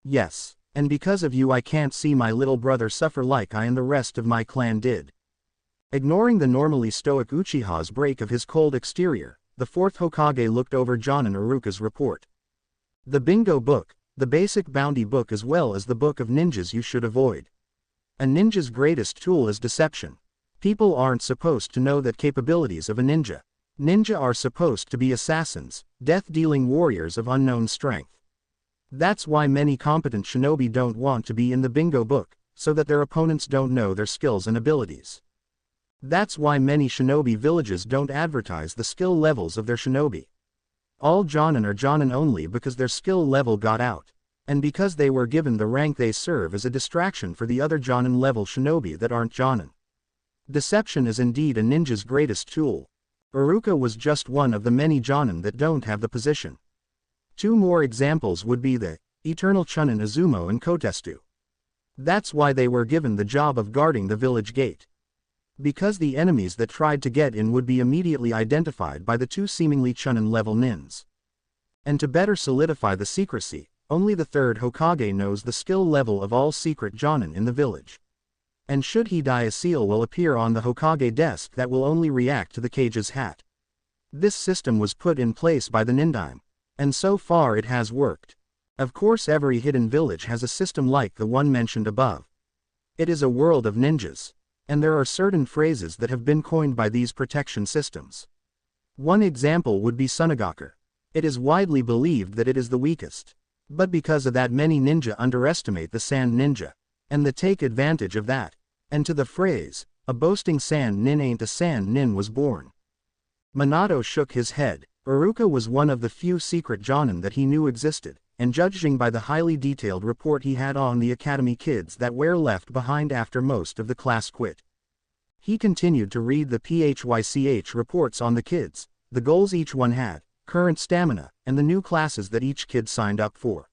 Yes, and because of you I can't see my little brother suffer like I and the rest of my clan did. Ignoring the normally stoic Uchiha's break of his cold exterior, the fourth Hokage looked over John and Iruka's report. The bingo book, the basic bounty book, as well as the book of ninjas you should avoid. A ninja's greatest tool is deception. People aren't supposed to know that capabilities of a ninja. Ninja are supposed to be assassins, death-dealing warriors of unknown strength. That's why many competent shinobi don't want to be in the bingo book, so that their opponents don't know their skills and abilities. That's why many shinobi villages don't advertise the skill levels of their shinobi. All jonin are jonin only because their skill level got out, and because they were given the rank they serve as a distraction for the other jonin level shinobi that aren't jonin. Deception is indeed a ninja's greatest tool. Iruka was just one of the many jonin that don't have the position. Two more examples would be the Eternal Chunin Izumo and Kotestu. That's why they were given the job of guarding the village gate. Because the enemies that tried to get in would be immediately identified by the two seemingly Chunin level nins. And to better solidify the secrecy, only the third Hokage knows the skill level of all secret jonin in the village. And should he die, a seal will appear on the Hokage desk that will only react to the Kage's hat. This system was put in place by the Nindaime. And so far it has worked. Of course every hidden village has a system like the one mentioned above. It is a world of ninjas. And there are certain phrases that have been coined by these protection systems. One example would be Sunagaku. It is widely believed that it is the weakest. But because of that many ninja underestimate the sand ninja. And they take advantage of that. And to the phrase, a boasting sand nin ain't a sand nin was born. Minato shook his head. Iruka was one of the few secret jonin that he knew existed, and judging by the highly detailed report he had on the academy kids that were left behind after most of the class quit. He continued to read the PHYCH reports on the kids, the goals each one had, current stamina, and the new classes that each kid signed up for.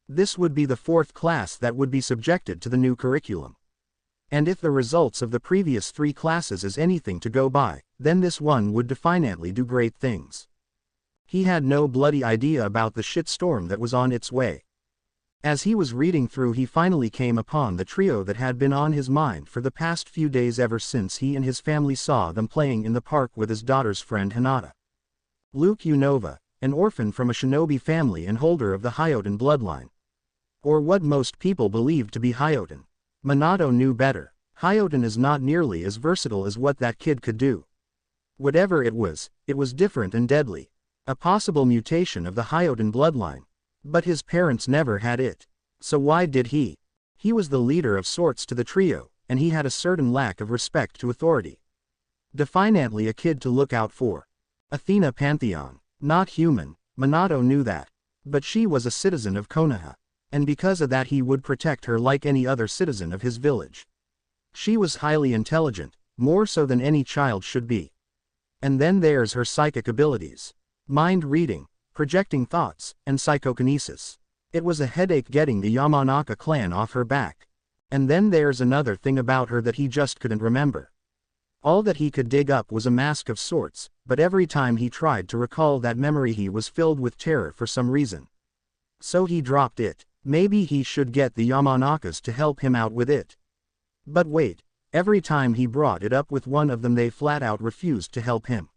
This would be the fourth class that would be subjected to the new curriculum. And if the results of the previous 3 classes is anything to go by, then this one would definitely do great things. He had no bloody idea about the shitstorm that was on its way. As he was reading through, he finally came upon the trio that had been on his mind for the past few days ever since he and his family saw them playing in the park with his daughter's friend Hinata. Luke Unova, an orphan from a shinobi family and holder of the Hyoten bloodline. Or what most people believed to be Hyoten. Minato knew better. Hyoten is not nearly as versatile as what that kid could do. Whatever it was different and deadly. A possible mutation of the Hyoten bloodline. But his parents never had it. So why did he? He was the leader of sorts to the trio, and he had a certain lack of respect to authority. Definitely a kid to look out for. Athena Pantheon. Not human, Minato knew that. But she was a citizen of Konoha. And because of that he would protect her like any other citizen of his village. She was highly intelligent, more so than any child should be. And then there's her psychic abilities. Mind reading, projecting thoughts, and psychokinesis. It was a headache getting the Yamanaka clan off her back. And then there's another thing about her that he just couldn't remember. All that he could dig up was a mask of sorts, but every time he tried to recall that memory he was filled with terror for some reason. So he dropped it. Maybe he should get the Yamanakas to help him out with it. But wait, every time he brought it up with one of them they flat out refused to help him.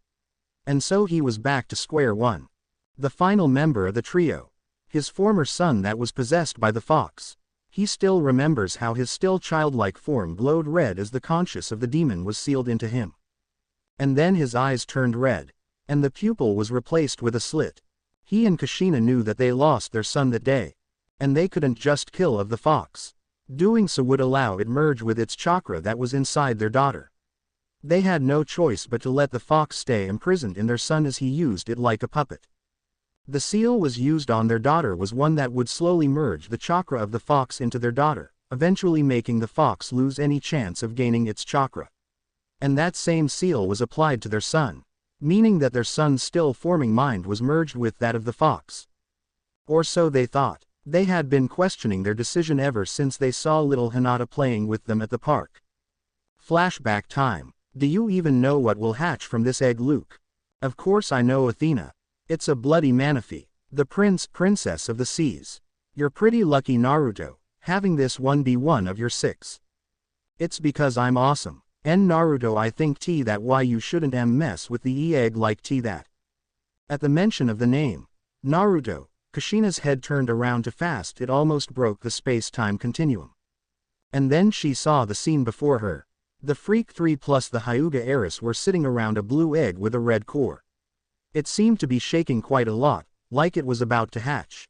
And so he was back to square one. The final member of the trio. His former son that was possessed by the fox. He still remembers how his still childlike form glowed red as the conscience of the demon was sealed into him. And then his eyes turned red. And the pupil was replaced with a slit. He and Kushina knew that they lost their son that day. And they couldn't just kill of the fox. Doing so would allow it merge with its chakra that was inside their daughter. They had no choice but to let the fox stay imprisoned in their son as he used it like a puppet. The seal was used on their daughter was one that would slowly merge the chakra of the fox into their daughter, eventually making the fox lose any chance of gaining its chakra. And that same seal was applied to their son, meaning that their son's still forming mind was merged with that of the fox. Or so they thought. They had been questioning their decision ever since they saw little Hinata playing with them at the park. Flashback time. Do you even know what will hatch from this egg, Luke? Of course I know, Athena. It's a bloody Manaphy, the princess of the seas. You're pretty lucky, Naruto, having this 1v1 of your 6. It's because I'm awesome. And Naruto, I think that why you shouldn't mess with the egg like that. At the mention of the name, Naruto, Kushina's head turned around too fast it almost broke the space-time continuum. And then she saw the scene before her. The Freak 3 plus the Hyuga heiress were sitting around a blue egg with a red core. It seemed to be shaking quite a lot, like it was about to hatch.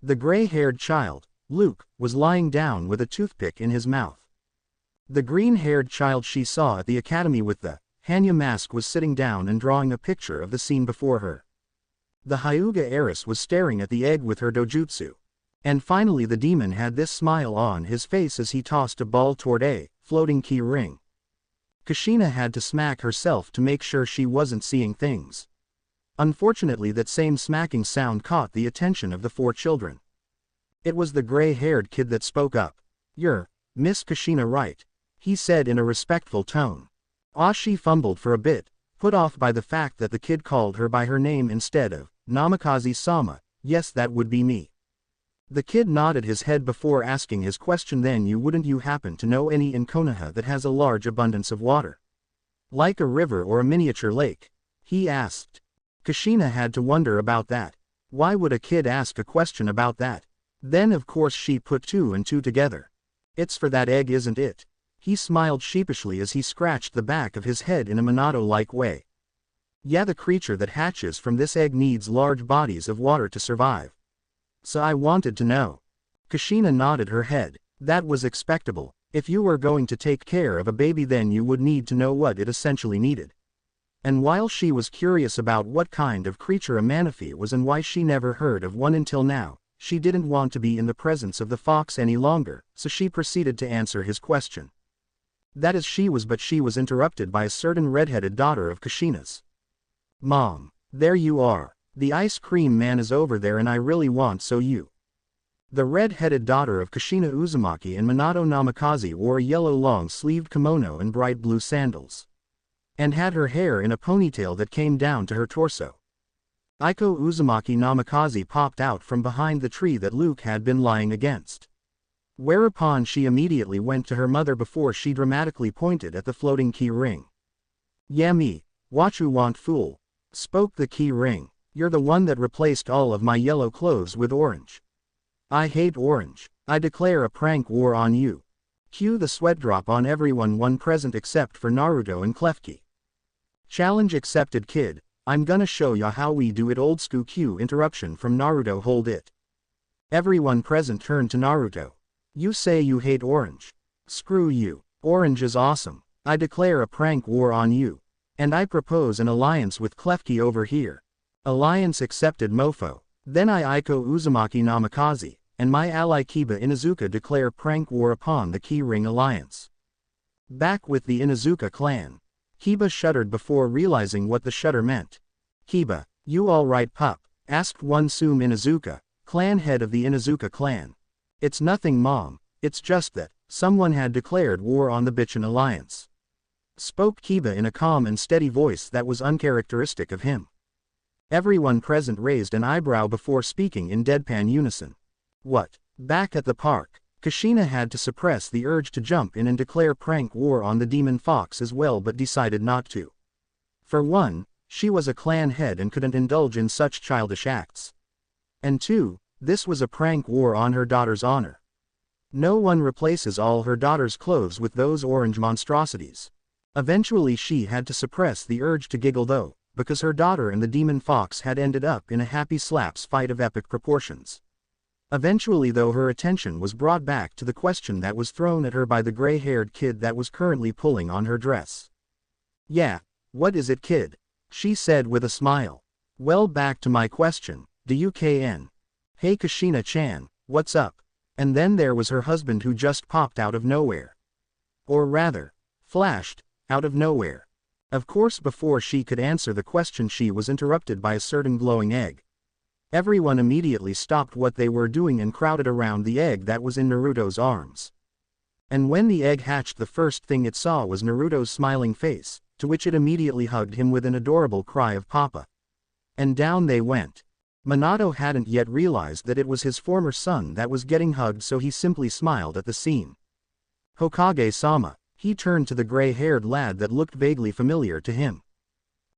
The gray-haired child, Luke, was lying down with a toothpick in his mouth. The green-haired child she saw at the academy with the Hanya mask was sitting down and drawing a picture of the scene before her. The Hyuga heiress was staring at the egg with her dojutsu. And finally the demon had this smile on his face as he tossed a ball toward a floating key ring. Kushina had to smack herself to make sure she wasn't seeing things. Unfortunately that same smacking sound caught the attention of the 4 children. It was the gray-haired kid that spoke up. "You're Miss Kushina, right?" he said in a respectful tone. She fumbled for a bit, put off by the fact that the kid called her by her name instead of Namikaze-sama. "Yes, that would be me." The kid nodded his head before asking his question. "Then wouldn't you happen to know any in Konoha that has a large abundance of water? Like a river or a miniature lake?" he asked. Kushina had to wonder about that. Why would a kid ask a question about that? Then of course she put 2 and 2 together. "It's for that egg, isn't it?" He smiled sheepishly as he scratched the back of his head in a Minato-like way. "Yeah, the creature that hatches from this egg needs large bodies of water to survive. So I wanted to know." Kushina nodded her head. That was expectable. If you were going to take care of a baby then you would need to know what it essentially needed. And while she was curious about what kind of creature a Manaphy was and why she never heard of one until now, she didn't want to be in the presence of the fox any longer, so she proceeded to answer his question. That is but she was interrupted by a certain red-headed daughter of Kushina's. "Mom, there you are. The ice cream man is over there and I really want so you." The red-headed daughter of Kushina Uzumaki and Minato Namikaze wore a yellow long-sleeved kimono and bright blue sandals. And had her hair in a ponytail that came down to her torso. Aiko Uzumaki Namikaze popped out from behind the tree that Luke had been lying against. Whereupon she immediately went to her mother before she dramatically pointed at the floating key ring. "Yeah me, what you want fool?" spoke the key ring. "You're the one that replaced all of my yellow clothes with orange. I hate orange. I declare a prank war on you." Cue the sweat drop on everyone, one present except for Naruto and Klefki. "Challenge accepted kid, I'm gonna show ya how we do it old school." Cue interruption from Naruto. "Hold it." Everyone present turned to Naruto. "You say you hate orange? Screw you. Orange is awesome. I declare a prank war on you. And I propose an alliance with Klefki over here." "Alliance accepted mofo. Then I Aiko Uzumaki Namikaze, and my ally Kiba Inuzuka declare prank war upon the Key Ring Alliance." Back with the Inuzuka clan. Kiba shuddered before realizing what the shudder meant. "Kiba, you alright pup?" asked one Sume Inuzuka, clan head of the Inuzuka clan. "It's nothing mom, it's just that someone had declared war on the Bitchin Alliance," spoke Kiba in a calm and steady voice that was uncharacteristic of him. Everyone present raised an eyebrow before speaking in deadpan unison. "What?" Back at the park, Kushina had to suppress the urge to jump in and declare prank war on the Demon Fox as well, but decided not to. For one, she was a clan head and couldn't indulge in such childish acts. And two, this was a prank war on her daughter's honor. No one replaces all her daughter's clothes with those orange monstrosities. Eventually she had to suppress the urge to giggle though, because her daughter and the Demon Fox had ended up in a happy slaps fight of epic proportions. Eventually though her attention was brought back to the question that was thrown at her by the gray-haired kid that was currently pulling on her dress. "Yeah, what is it kid?" she said with a smile. "Well, back to my question, do you kn? Hey Kushina-chan, what's up?" And then there was her husband who just popped out of nowhere. Or rather, flashed out of nowhere. Of course before she could answer the question she was interrupted by a certain glowing egg. Everyone immediately stopped what they were doing and crowded around the egg that was in Naruto's arms. And when the egg hatched, the first thing it saw was Naruto's smiling face, to which it immediately hugged him with an adorable cry of "Papa." And down they went. Minato hadn't yet realized that it was his former son that was getting hugged, so he simply smiled at the scene. "Hokage-sama," he turned to the gray-haired lad that looked vaguely familiar to him.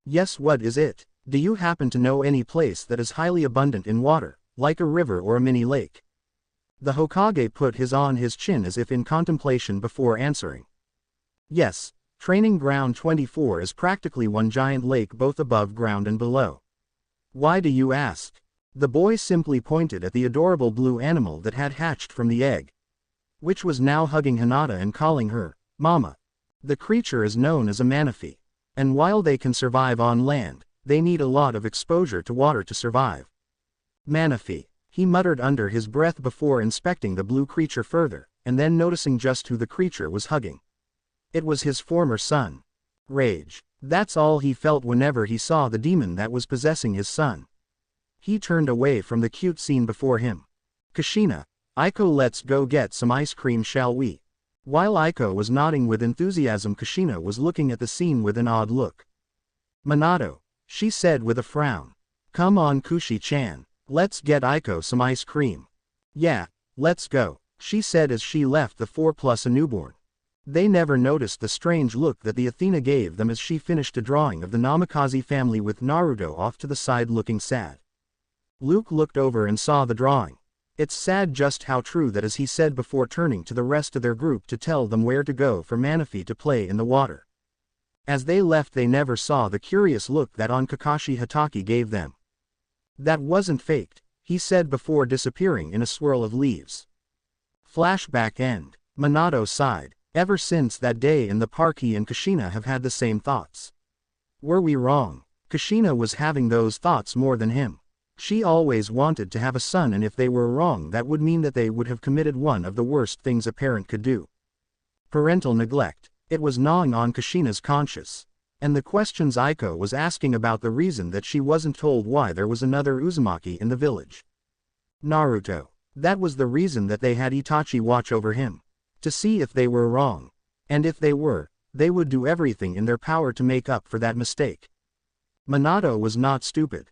"Yes, what is it? Do you happen to know any place that is highly abundant in water, like a river or a mini lake?" The Hokage put his on his chin as if in contemplation before answering. "Yes, Training Ground 24 is practically one giant lake both above ground and below." "Why do you ask?" The boy simply pointed at the adorable blue animal that had hatched from the egg, which was now hugging Hinata and calling her Mama. The creature is known as a manaphy, and while they can survive on land, they need a lot of exposure to water to survive. "Manaphy," he muttered under his breath before inspecting the blue creature further, and then noticing just who the creature was hugging. It was his former son. Rage. That's all he felt whenever he saw the demon that was possessing his son. He turned away from the cute scene before him. "Kushina, Aiko, let's go get some ice cream, shall we?" While Aiko was nodding with enthusiasm, Kushina was looking at the scene with an odd look. "Minato," she said with a frown. "Come on Kushi-chan, let's get Aiko some ice cream." "Yeah, let's go," she said as she left the 4+ a newborn. They never noticed the strange look that the Athena gave them as she finished a drawing of the Namikaze family with Naruto off to the side looking sad. Luke looked over and saw the drawing. It's sad just how true that is, he said before turning to the rest of their group to tell them where to go for Manaphy to play in the water. As they left they never saw the curious look that on Kakashi Hatake gave them. "That wasn't faked," he said before disappearing in a swirl of leaves. Flashback end. Minato sighed. Ever since that day in the park he and Kushina have had the same thoughts. Were we wrong? Kushina was having those thoughts more than him. She always wanted to have a son, and if they were wrong that would mean that they would have committed one of the worst things a parent could do. Parental neglect. It was gnawing on Kushina's conscience. And the questions Aiko was asking about the reason that she wasn't told why there was another Uzumaki in the village. Naruto. That was the reason that they had Itachi watch over him. To see if they were wrong. And if they were, they would do everything in their power to make up for that mistake. Minato was not stupid.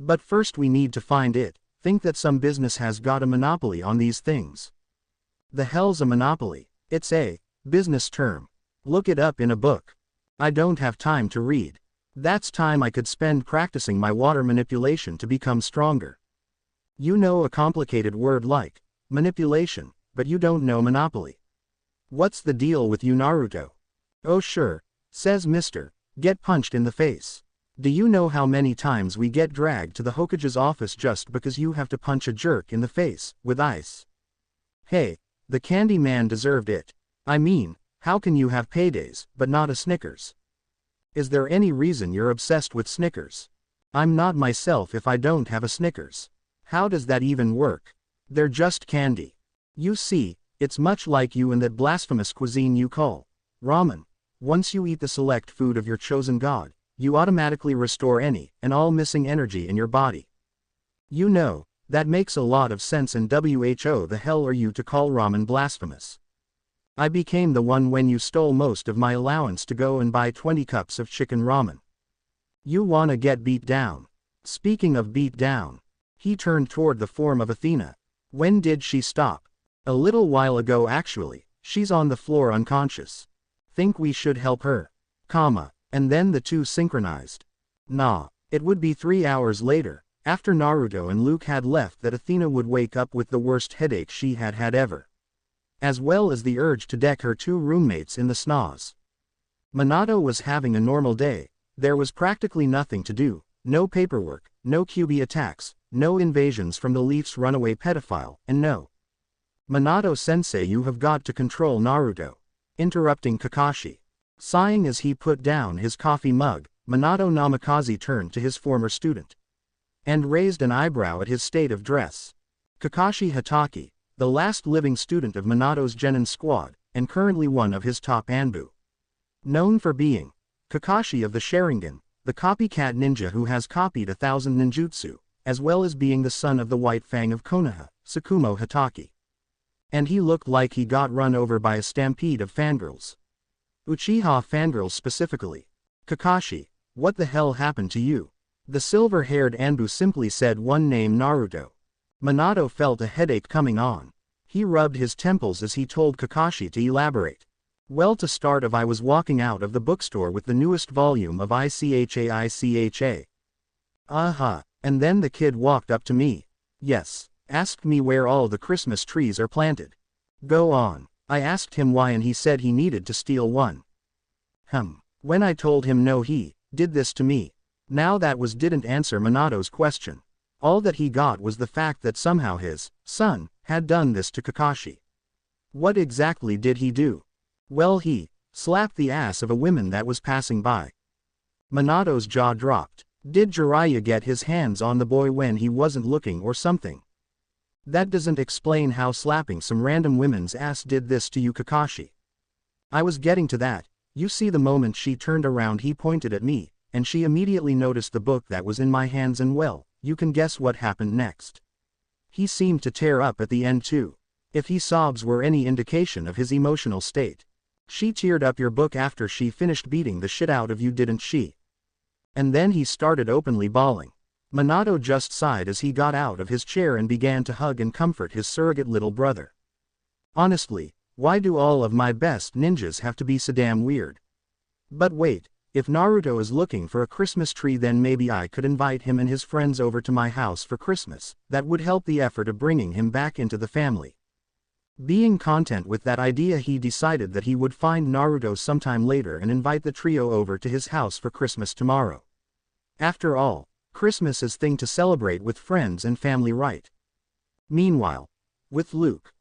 But first we need to find it. Think that some business has got a monopoly on these things. The hell's a monopoly? It's a business term. Look it up in a book. I don't have time to read. That's time I could spend practicing my water manipulation to become stronger. You know a complicated word like manipulation, but you don't know monopoly. What's the deal with you, Naruto? Oh sure, says Mr. Get punched in the face. Do you know how many times we get dragged to the Hokage's office just because you have to punch a jerk in the face with ice? Hey, the candy man deserved it. I mean, how can you have paydays, but not a Snickers? Is there any reason you're obsessed with Snickers? I'm not myself if I don't have a Snickers. How does that even work? They're just candy. You see, it's much like you and that blasphemous cuisine you call ramen. Once you eat the select food of your chosen god, you automatically restore any and all missing energy in your body. You know, that makes a lot of sense, and who the hell are you to call ramen blasphemous? I became the one when you stole most of my allowance to go and buy 20 cups of chicken ramen. You wanna get beat down? Speaking of beat down, he turned toward the form of Athena. When did she stop? A little while ago actually. She's on the floor unconscious. Think we should help her? And then the two synchronized. Nah, it would be 3 hours later, after Naruto and Luke had left, that Athena would wake up with the worst headache she had had ever. As well as the urge to deck her two roommates in the snaz. Minato was having a normal day. There was practically nothing to do, no paperwork, no QB attacks, no invasions from the Leaf's runaway pedophile, and no. Minato-sensei, you have got to control Naruto. Interrupting Kakashi. Sighing as he put down his coffee mug, Minato Namikaze turned to his former student. And raised an eyebrow at his state of dress. Kakashi Hatake, the last living student of Minato's Genin squad, and currently one of his top Anbu. Known for being Kakashi of the Sharingan, the copycat ninja who has copied 1,000 ninjutsu, as well as being the son of the White Fang of Konoha, Tsukumo Hatake. And he looked like he got run over by a stampede of fangirls. Uchiha fangirls specifically. Kakashi, what the hell happened to you? The silver-haired Anbu simply said one name: Naruto. Minato felt a headache coming on. He rubbed his temples as he told Kakashi to elaborate. Well, to start off, I was walking out of the bookstore with the newest volume of ICHA. And then the kid walked up to me. Yes. Asked me where all the Christmas trees are planted. Go on. I asked him why, and he said he needed to steal one. When I told him no, he did this to me. Now that didn't answer Minato's question. All that he got was the fact that somehow his son had done this to Kakashi. What exactly did he do? Well, he slapped the ass of a woman that was passing by. Minato's jaw dropped. Did Jiraiya get his hands on the boy when he wasn't looking or something? That doesn't explain how slapping some random woman's ass did this to you, Kakashi. I was getting to that. You see, the moment she turned around, he pointed at me, and she immediately noticed the book that was in my hands, and well, you can guess what happened next. He seemed to tear up at the end too. If his sobs were any indication of his emotional state. She teared up your book after she finished beating the shit out of you, didn't she? And then he started openly bawling. Minato just sighed as he got out of his chair and began to hug and comfort his surrogate little brother. Honestly, why do all of my best ninjas have to be so damn weird? But wait, if Naruto is looking for a Christmas tree, then maybe I could invite him and his friends over to my house for Christmas. That would help the effort of bringing him back into the family. Being content with that idea, he decided that he would find Naruto sometime later and invite the trio over to his house for Christmas tomorrow. After all, Christmas is thing to celebrate with friends and family, right? Meanwhile, with Luke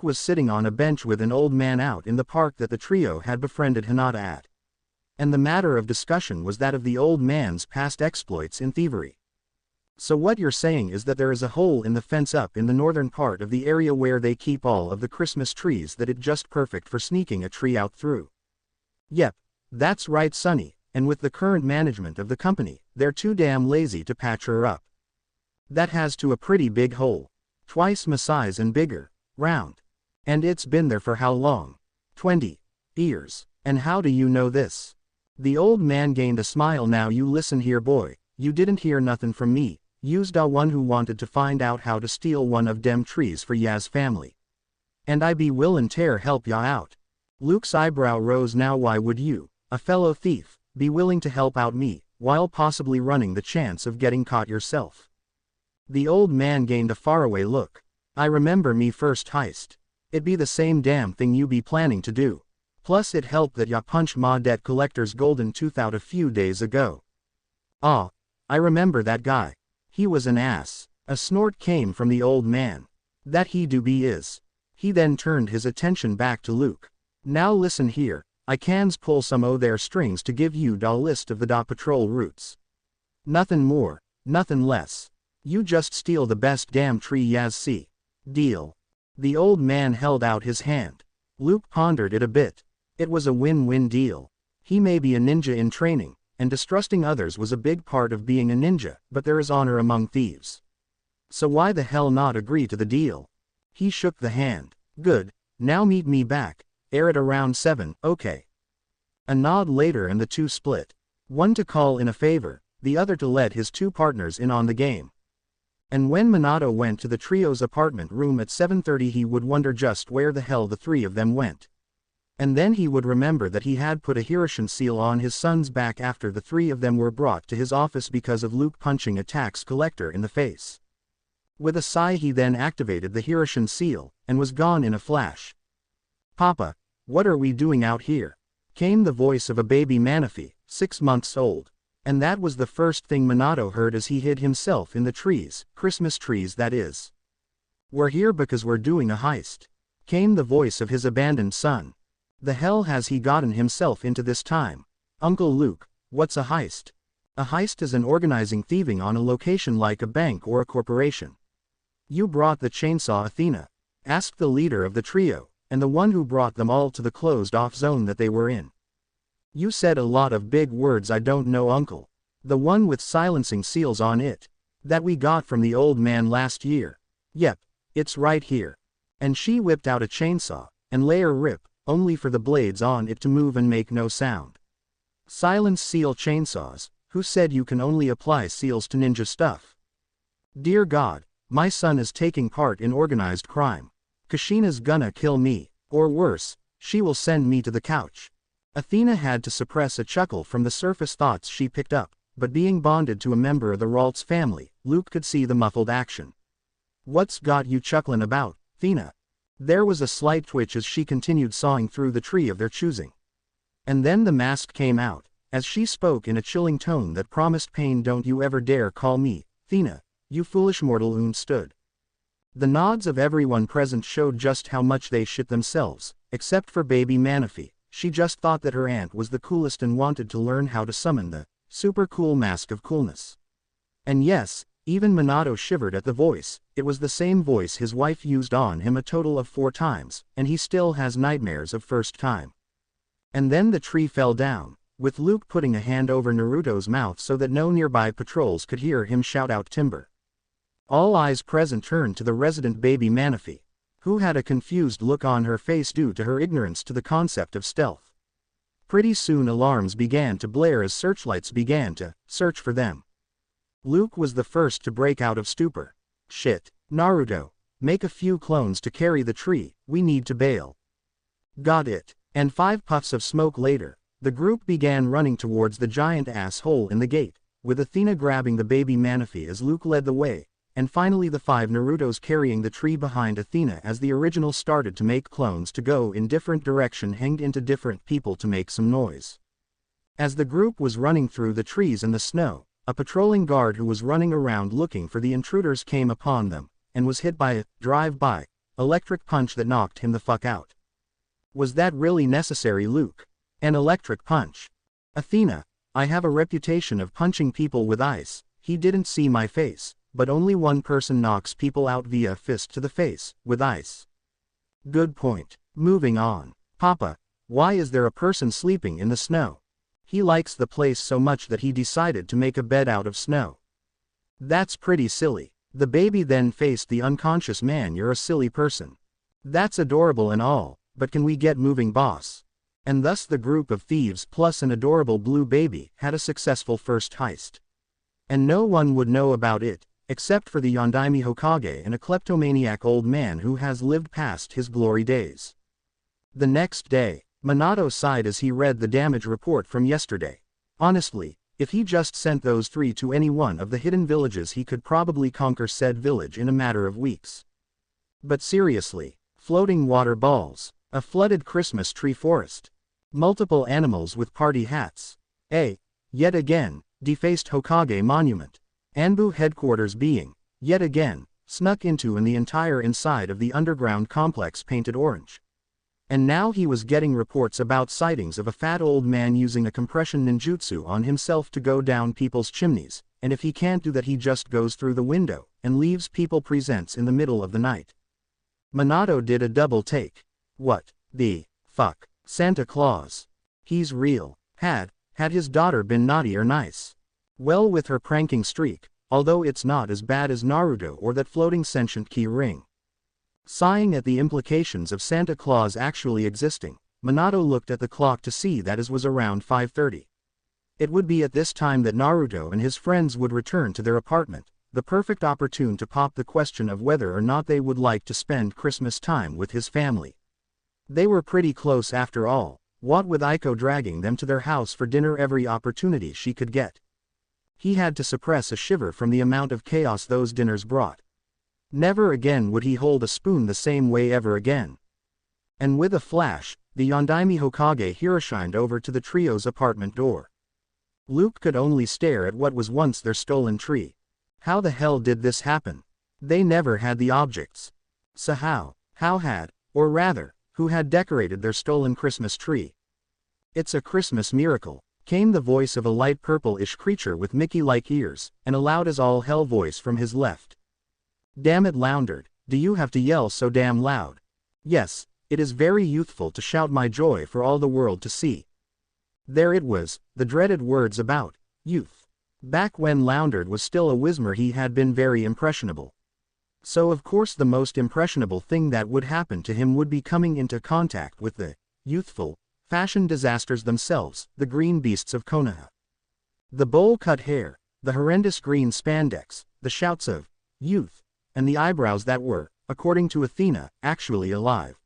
was sitting on a bench with an old man out in the park that the trio had befriended Hinata at. And the matter of discussion was that of the old man's past exploits in thievery. So what you're saying is that there is a hole in the fence up in the northern part of the area where they keep all of the Christmas trees, that it's just perfect for sneaking a tree out through. Yep, that's right, Sonny. And with the current management of the company, they're too damn lazy to patch her up. That has to a pretty big hole. Twice my size and bigger, round. And it's been there for how long? 20 years. And how do you know this? The old man gained a smile. Now you listen here, boy, you didn't hear nothing from me. You's da one who wanted to find out how to steal one of dem trees for ya's family. And I be willin' ter help ya out. Luke's eyebrow rose. Now why would you, a fellow thief, be willing to help out me, while possibly running the chance of getting caught yourself? The old man gained a faraway look. I remember me first heist. It be the same damn thing you be planning to do. Plus it helped that ya punch ma debt collector's golden tooth out a few days ago. Ah, I remember that guy. He was an ass. A snort came from the old man. That he do be is. He then turned his attention back to Luke. Now listen here, I cans pull some o' their strings to give you da list of the da patrol routes. Nothin' more, nothin' less. You just steal the best damn tree yas see. Deal. The old man held out his hand. Luke pondered it a bit. It was a win-win deal. He may be a ninja in training, and distrusting others was a big part of being a ninja, but there is honor among thieves. So why the hell not agree to the deal? He shook the hand. Good, now meet me back, at around 7, okay. A nod later and the two split. One to call in a favor, the other to let his two partners in on the game. And when Minato went to the trio's apartment room at 7:30 he would wonder just where the hell the three of them went. And then he would remember that he had put a Hiroshin seal on his son's back after the three of them were brought to his office because of Luke punching a tax collector in the face. With a sigh he then activated the Hiroshin seal, and was gone in a flash. Papa, what are we doing out here? Came the voice of a baby Manaphy, 6 months old. And that was the first thing Minato heard as he hid himself in the trees, Christmas trees that is. We're here because we're doing a heist. Came the voice of his abandoned son. The hell has he gotten himself into this time? Uncle Luke, what's a heist? A heist is an organizing thieving on a location like a bank or a corporation. You brought the chainsaw Athena? Asked the leader of the trio, and the one who brought them all to the closed-off zone that they were in. You said a lot of big words. I don't know, uncle. The one with silencing seals on it. That we got from the old man last year. Yep, it's right here. And she whipped out a chainsaw, and lay her rip, only for the blades on it to move and make no sound. Silence seal chainsaws. Who said you can only apply seals to ninja stuff? Dear God, my son is taking part in organized crime. Kushina's gonna kill me, or worse, she will send me to the couch. Athena had to suppress a chuckle from the surface thoughts she picked up, but being bonded to a member of the Ralts family, Luke could see the muffled action. What's got you chucklin' about, Athena? There was a slight twitch as she continued sawing through the tree of their choosing. And then the mask came out, as she spoke in a chilling tone that promised pain. Don't you ever dare call me, Athena, you foolish mortal. Stood. The nods of everyone present showed just how much they shit themselves, except for baby Manaphy. She just thought that her aunt was the coolest and wanted to learn how to summon the super cool mask of coolness. And yes, even Minato shivered at the voice. It was the same voice his wife used on him a total of 4 times, and he still has nightmares of first time. And then the tree fell down, with Luke putting a hand over Naruto's mouth so that no nearby patrols could hear him shout out timber. All eyes present turned to the resident baby Manaphy, who had a confused look on her face due to her ignorance to the concept of stealth. Pretty soon alarms began to blare as searchlights began to search for them. Luke was the first to break out of stupor. Shit, Naruto, make a few clones to carry the tree, we need to bail. Got it. And 5 puffs of smoke later, the group began running towards the giant asshole in the gate, with Athena grabbing the baby Manaphy as Luke led the way. And finally the 5 Narutos carrying the tree behind Athena as the original started to make clones to go in different direction, hanged into different people to make some noise. As the group was running through the trees and the snow, a patrolling guard who was running around looking for the intruders came upon them, and was hit by a drive-by electric punch that knocked him the fuck out. Was that really necessary, Luke? An electric punch? Athena, I have a reputation of punching people with ice. He didn't see my face. But only one person knocks people out via a fist to the face, with ice. Good point. Moving on. Papa, why is there a person sleeping in the snow? He likes the place so much that he decided to make a bed out of snow. That's pretty silly. The baby then faced the unconscious man. You're a silly person. That's adorable and all, but can we get moving, boss? And thus the group of thieves plus an adorable blue baby had a successful first heist. And no one would know about it, except for the Yondaime Hokage and a kleptomaniac old man who has lived past his glory days. The next day, Minato sighed as he read the damage report from yesterday. Honestly, if he just sent those 3 to any one of the hidden villages, he could probably conquer said village in a matter of weeks. But seriously, floating water balls, a flooded Christmas tree forest, multiple animals with party hats, yet again, defaced Hokage monument, Anbu headquarters being, yet again, snuck into and the entire inside of the underground complex painted orange. And now he was getting reports about sightings of a fat old man using a compression ninjutsu on himself to go down people's chimneys, and if he can't do that he just goes through the window, and leaves people presents in the middle of the night. Minato did a double take. What the fuck? Santa Claus. He's real. Had his daughter been naughty or nice? Well, with her pranking streak, although it's not as bad as Naruto or that floating sentient key ring. Sighing at the implications of Santa Claus actually existing, Minato looked at the clock to see that it was around 5:30. It would be at this time that Naruto and his friends would return to their apartment, the perfect opportune to pop the question of whether or not they would like to spend Christmas time with his family. They were pretty close after all, what with Aiko dragging them to their house for dinner every opportunity she could get. He had to suppress a shiver from the amount of chaos those dinners brought. Never again would he hold a spoon the same way ever again. And with a flash, the Yondaime Hokage hiroshined over to the trio's apartment door. Luke could only stare at what was once their stolen tree. How the hell did this happen? They never had the objects. So how had, or rather, who had decorated their stolen Christmas tree? It's a Christmas miracle, came the voice of a light purple-ish creature with Mickey-like ears, and a loud as all hell voice from his left. Damn it, Loundard, do you have to yell so damn loud? Yes, it is very youthful to shout my joy for all the world to see. There it was, the dreaded words about youth. Back when Loundard was still a Whismer he had been very impressionable. So of course the most impressionable thing that would happen to him would be coming into contact with the youthful, fashion disasters themselves, the green beasts of Konoha. The bowl-cut hair, the horrendous green spandex, the shouts of youth, and the eyebrows that were, according to Athena, actually alive.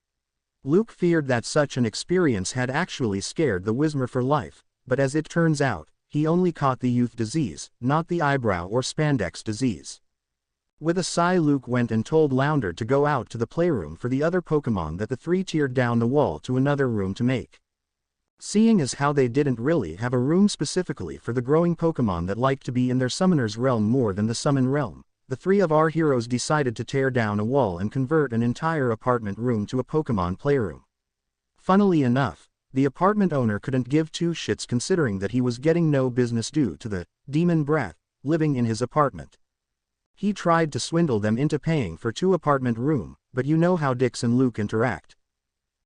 Luke feared that such an experience had actually scared the Whismer for life, but as it turns out, he only caught the youth disease, not the eyebrow or spandex disease. With a sigh, Luke went and told Loundard to go out to the playroom for the other Pokemon that the 3 tiered down the wall to another room to make. Seeing as how they didn't really have a room specifically for the growing Pokemon that liked to be in their summoner's realm more than the summon realm, the 3 of our heroes decided to tear down a wall and convert an entire apartment room to a Pokemon playroom. Funnily enough, the apartment owner couldn't give 2 shits considering that he was getting no business due to the demon brat living in his apartment. He tried to swindle them into paying for 2 apartment room, but you know how dicks and Luke interact.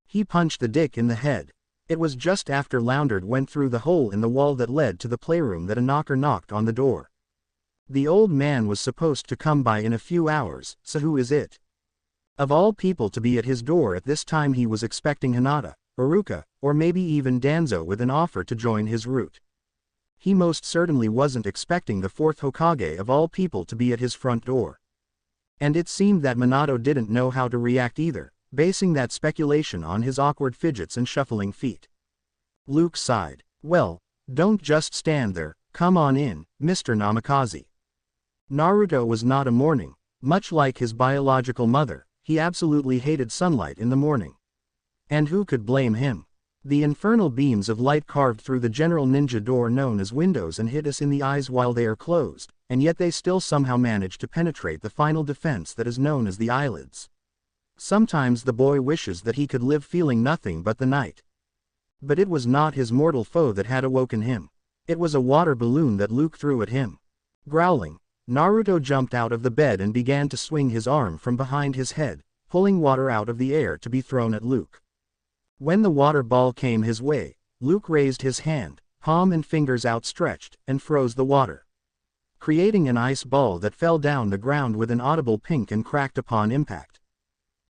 He punched the dick in the head. It was just after Loundard went through the hole in the wall that led to the playroom that a knocker knocked on the door. The old man was supposed to come by in a few hours, so who is it? Of all people to be at his door at this time, he was expecting Hinata, Iruka, or maybe even Danzo with an offer to join his route. He most certainly wasn't expecting the 4th Hokage of all people to be at his front door. And it seemed that Minato didn't know how to react either, basing that speculation on his awkward fidgets and shuffling feet. Luke sighed. Well, don't just stand there, come on in, Mr. Namikaze. Naruto was not a morning. Much like his biological mother, he absolutely hated sunlight in the morning. And who could blame him? The infernal beams of light carved through the general ninja door known as windows and hit us in the eyes while they are closed, and yet they still somehow manage to penetrate the final defense that is known as the eyelids. Sometimes the boy wishes that he could live feeling nothing but the night. But it was not his mortal foe that had awoken him. It was a water balloon that Luke threw at him. Growling, Naruto jumped out of the bed and began to swing his arm from behind his head, pulling water out of the air to be thrown at Luke. When the water ball came his way, Luke raised his hand, palm and fingers outstretched, and froze the water, creating an ice ball that fell down the ground with an audible pink and cracked upon impact.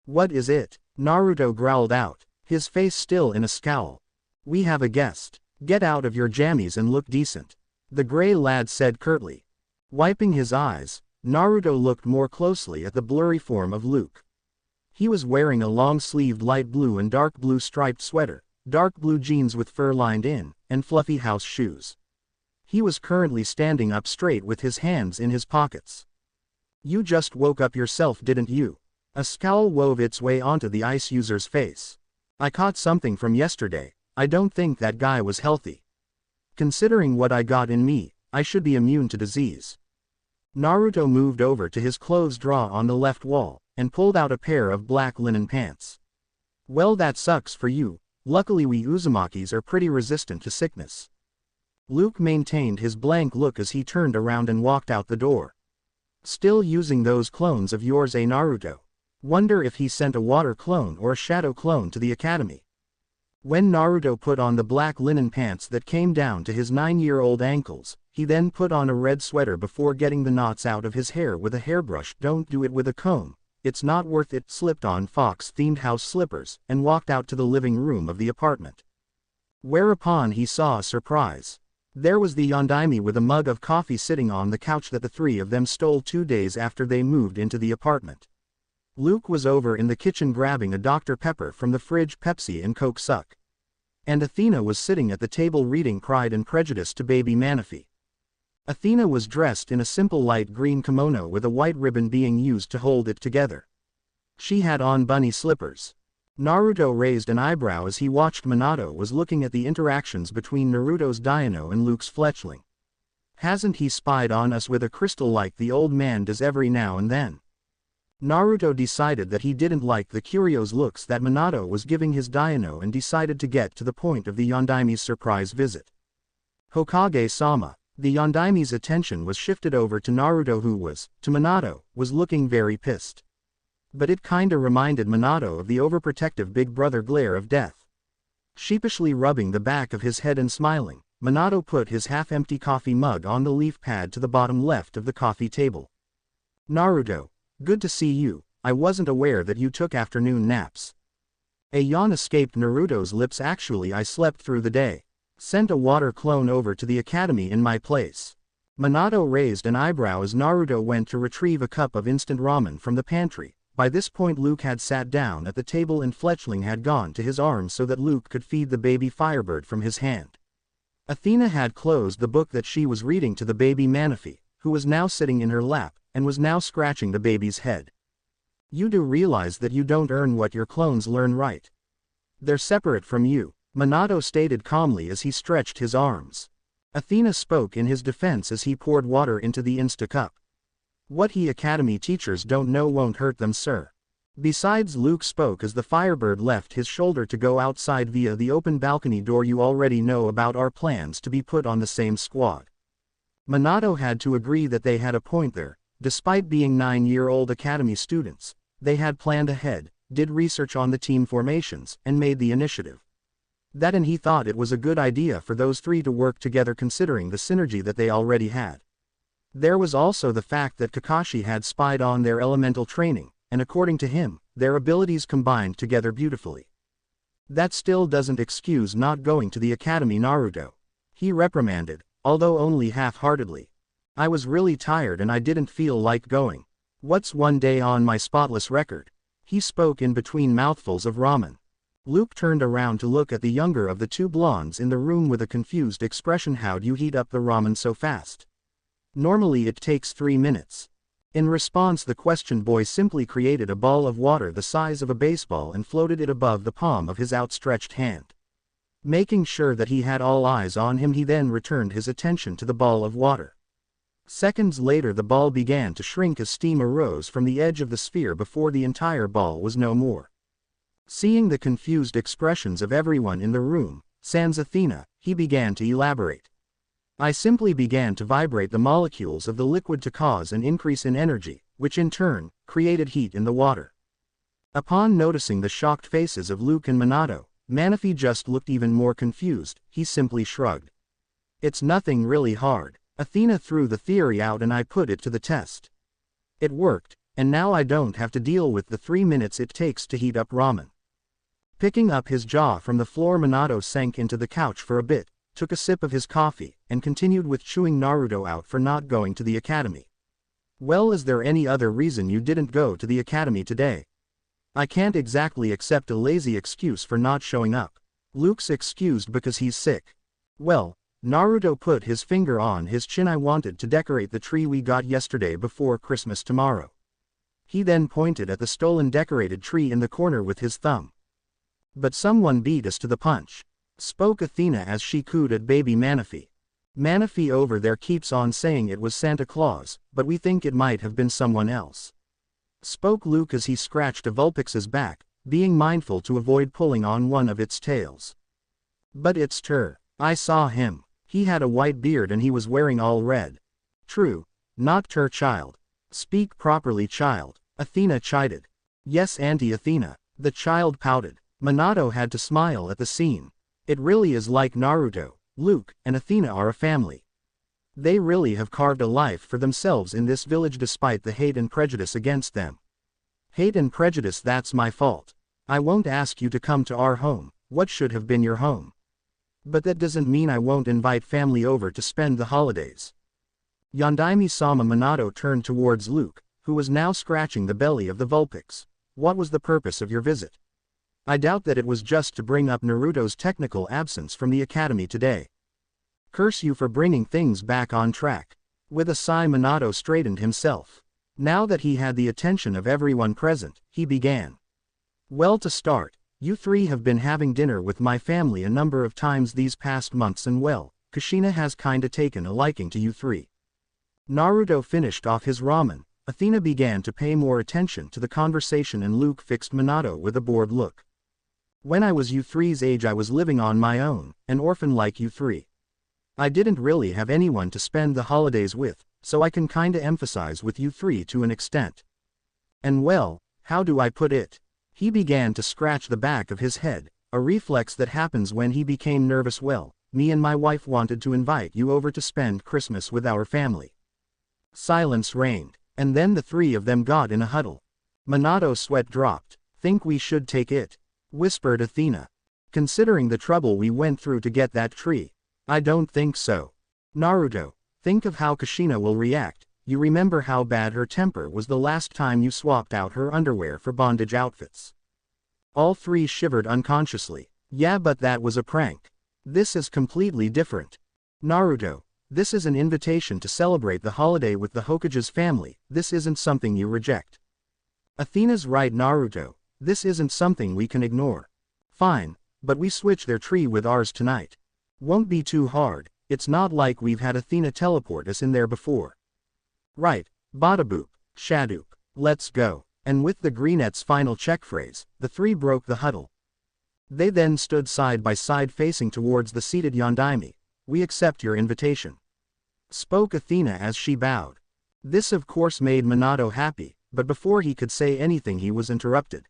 What is it? Naruto growled out, his face still in a scowl. We have a guest. Get out of your jammies and look decent, the gray lad said curtly. Wiping his eyes, Naruto looked more closely at the blurry form of Luke. He was wearing a long-sleeved light blue and dark blue striped sweater, dark blue jeans with fur lined in, and fluffy house shoes. He was currently standing up straight with his hands in his pockets. "You just woke up yourself, didn't you?" A scowl wove its way onto the ice user's face. "I caught something from yesterday. I don't think that guy was healthy. Considering what I got in me, I should be immune to disease." Naruto moved over to his clothes drawer on the left wall, and pulled out a pair of black linen pants. "Well, that sucks for you. Luckily we Uzumakis are pretty resistant to sickness." Luke maintained his blank look as he turned around and walked out the door. "Still using those clones of yours, Naruto? Wonder if he sent a water clone or a shadow clone to the academy." When Naruto put on the black linen pants that came down to his 9-year-old ankles, he then put on a red sweater before getting the knots out of his hair with a hairbrush. "Don't do it with a comb. It's not worth it." Slipped on fox-themed house slippers, and walked out to the living room of the apartment. Whereupon he saw a surprise. There was the Yondaime with a mug of coffee sitting on the couch that the three of them stole 2 days after they moved into the apartment. Luke was over in the kitchen grabbing a Dr. Pepper from the fridge, Pepsi and Coke Suck. And Athena was sitting at the table reading Pride and Prejudice to baby Manaphy. Athena was dressed in a simple light green kimono with a white ribbon being used to hold it together. She had on bunny slippers. Naruto raised an eyebrow as he watched. Minato was looking at the interactions between Naruto's Dino and Luke's fletchling. "Hasn't he spied on us with a crystal like the old man does every now and then?" Naruto decided that he didn't like the curious looks that Minato was giving his Dino and decided to get to the point of the Yondaime's surprise visit. "Hokage-sama." The Yondaime's attention was shifted over to Naruto, who was, to Minato, was looking very pissed. But it kinda reminded Minato of the overprotective big brother glare of death. Sheepishly rubbing the back of his head and smiling, Minato put his half-empty coffee mug on the leaf pad to the bottom left of the coffee table. "Naruto, good to see you. I wasn't aware that you took afternoon naps." A yawn escaped Naruto's lips. "Actually, I slept through the day. Sent a water clone over to the academy in my place." Minato raised an eyebrow as Naruto went to retrieve a cup of instant ramen from the pantry. By this point Luke had sat down at the table and fletchling had gone to his arms so that Luke could feed the baby Firebird from his hand. Athena had closed the book that she was reading to the baby Manaphy, who was now sitting in her lap, and was now scratching the baby's head. "You do realize that you don't earn what your clones learn, right? They're separate from you," Minato stated calmly as he stretched his arms. Athena spoke in his defense as he poured water into the Insta-cup. "What he academy teachers don't know won't hurt them, sir." Besides, Luke spoke as the Firebird left his shoulder to go outside via the open balcony door. "You already know about our plans to be put on the same squad." Minato had to agree that they had a point there. Despite being 9-year-old academy students, they had planned ahead, did research on the team formations, and made the initiative. And he thought it was a good idea for those three to work together considering the synergy that they already had. There was also the fact that Kakashi had spied on their elemental training, and according to him, their abilities combined together beautifully. "That still doesn't excuse not going to the academy, Naruto," he reprimanded, although only half-heartedly. "I was really tired and I didn't feel like going. What's one day on my spotless record?" He spoke in between mouthfuls of ramen. Luke turned around to look at the younger of the two blondes in the room with a confused expression. "How'd you heat up the ramen so fast? Normally it takes 3 minutes. In response, the question boy simply created a ball of water the size of a baseball and floated it above the palm of his outstretched hand. Making sure that he had all eyes on him, he then returned his attention to the ball of water. Seconds later the ball began to shrink as steam arose from the edge of the sphere before the entire ball was no more. Seeing the confused expressions of everyone in the room, sans Athena, he began to elaborate. "I simply began to vibrate the molecules of the liquid to cause an increase in energy, which in turn, created heat in the water." Upon noticing the shocked faces of Luke and Minato, Manaphy just looked even more confused. He simply shrugged. "It's nothing really hard. Athena threw the theory out and I put it to the test. It worked, and now I don't have to deal with the 3 minutes it takes to heat up ramen." Picking up his jaw from the floor, Minato sank into the couch for a bit, took a sip of his coffee, and continued with chewing Naruto out for not going to the academy. Well, is there any other reason you didn't go to the academy today? I can't exactly accept a lazy excuse for not showing up. Luke's excused because he's sick. Well, Naruto put his finger on his chin. I wanted to decorate the tree we got yesterday before Christmas tomorrow. He then pointed at the stolen decorated tree in the corner with his thumb. But someone beat us to the punch, spoke Athena as she cooed at baby Manaphy. Manaphy over there keeps on saying it was Santa Claus, but we think it might have been someone else, spoke Luke as he scratched a Vulpix's back, being mindful to avoid pulling on one of its tails. But it's Tur. I saw him. He had a white beard and he was wearing all red. True. Not Tur, child. Speak properly, child, Athena chided. Yes, Auntie Athena, the child pouted. Minato had to smile at the scene. It really is like Naruto, Luke, and Athena are a family. They really have carved a life for themselves in this village despite the hate and prejudice against them. Hate and prejudice, that's my fault. I won't ask you to come to our home, what should have been your home. But that doesn't mean I won't invite family over to spend the holidays. Yondaime-sama. Minato turned towards Luke, who was now scratching the belly of the Vulpix. What was the purpose of your visit? I doubt that it was just to bring up Naruto's technical absence from the academy today. Curse you for bringing things back on track. With a sigh, Minato straightened himself. Now that he had the attention of everyone present, he began. Well, to start, you three have been having dinner with my family a number of times these past months, and well, Kushina has kinda taken a liking to you three. Naruto finished off his ramen. Athena began to pay more attention to the conversation and Luke fixed Minato with a bored look. When I was you three's age I was living on my own, an orphan like you three. I didn't really have anyone to spend the holidays with, so I can kinda emphasize with you three to an extent. And well, how do I put it? He began to scratch the back of his head, a reflex that happens when he became nervous. Well, me and my wife wanted to invite you over to spend Christmas with our family. Silence reigned, and then the three of them got in a huddle. Minato's sweat dropped. Think we should take it? Whispered Athena. Considering the trouble we went through to get that tree, I don't think so. Naruto, think of how Kushina will react. You remember how bad her temper was the last time you swapped out her underwear for bondage outfits. All three shivered unconsciously. Yeah, but that was a prank. This is completely different. Naruto, this is an invitation to celebrate the holiday with the Hokage's family. This isn't something you reject. Athena's right, Naruto. This isn't something we can ignore. Fine, but we switch their tree with ours tonight. Won't be too hard. It's not like we've had Athena teleport us in there before. Right, Badaboop, Shadoop, let's go. And with the Greenette's final check phrase, the three broke the huddle. They then stood side by side facing towards the seated Yondaime. We accept your invitation, spoke Athena as she bowed. This of course made Minato happy, but before he could say anything he was interrupted.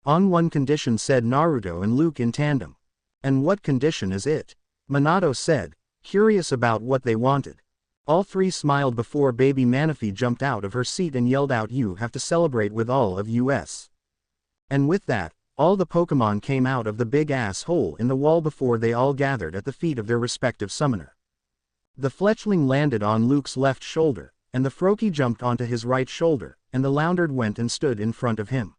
On one condition, said Naruto and Luke in tandem. And what condition is it? Minato said, curious about what they wanted. All three smiled before baby Manaphy jumped out of her seat and yelled out, you have to celebrate with all of us. And with that, all the Pokemon came out of the big ass hole in the wall before they all gathered at the feet of their respective summoner. The fletchling landed on Luke's left shoulder, and the Froakie jumped onto his right shoulder, and the Loundard went and stood in front of him.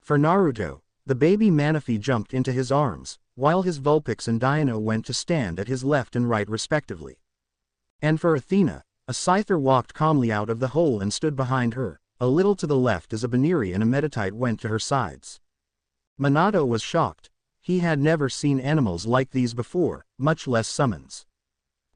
For Naruto, the baby Manaphy jumped into his arms, while his Vulpix and Dino went to stand at his left and right respectively. And for Athena, a Scyther walked calmly out of the hole and stood behind her, a little to the left as a Baneri and a Meditite went to her sides. Minato was shocked. He had never seen animals like these before, much less summons.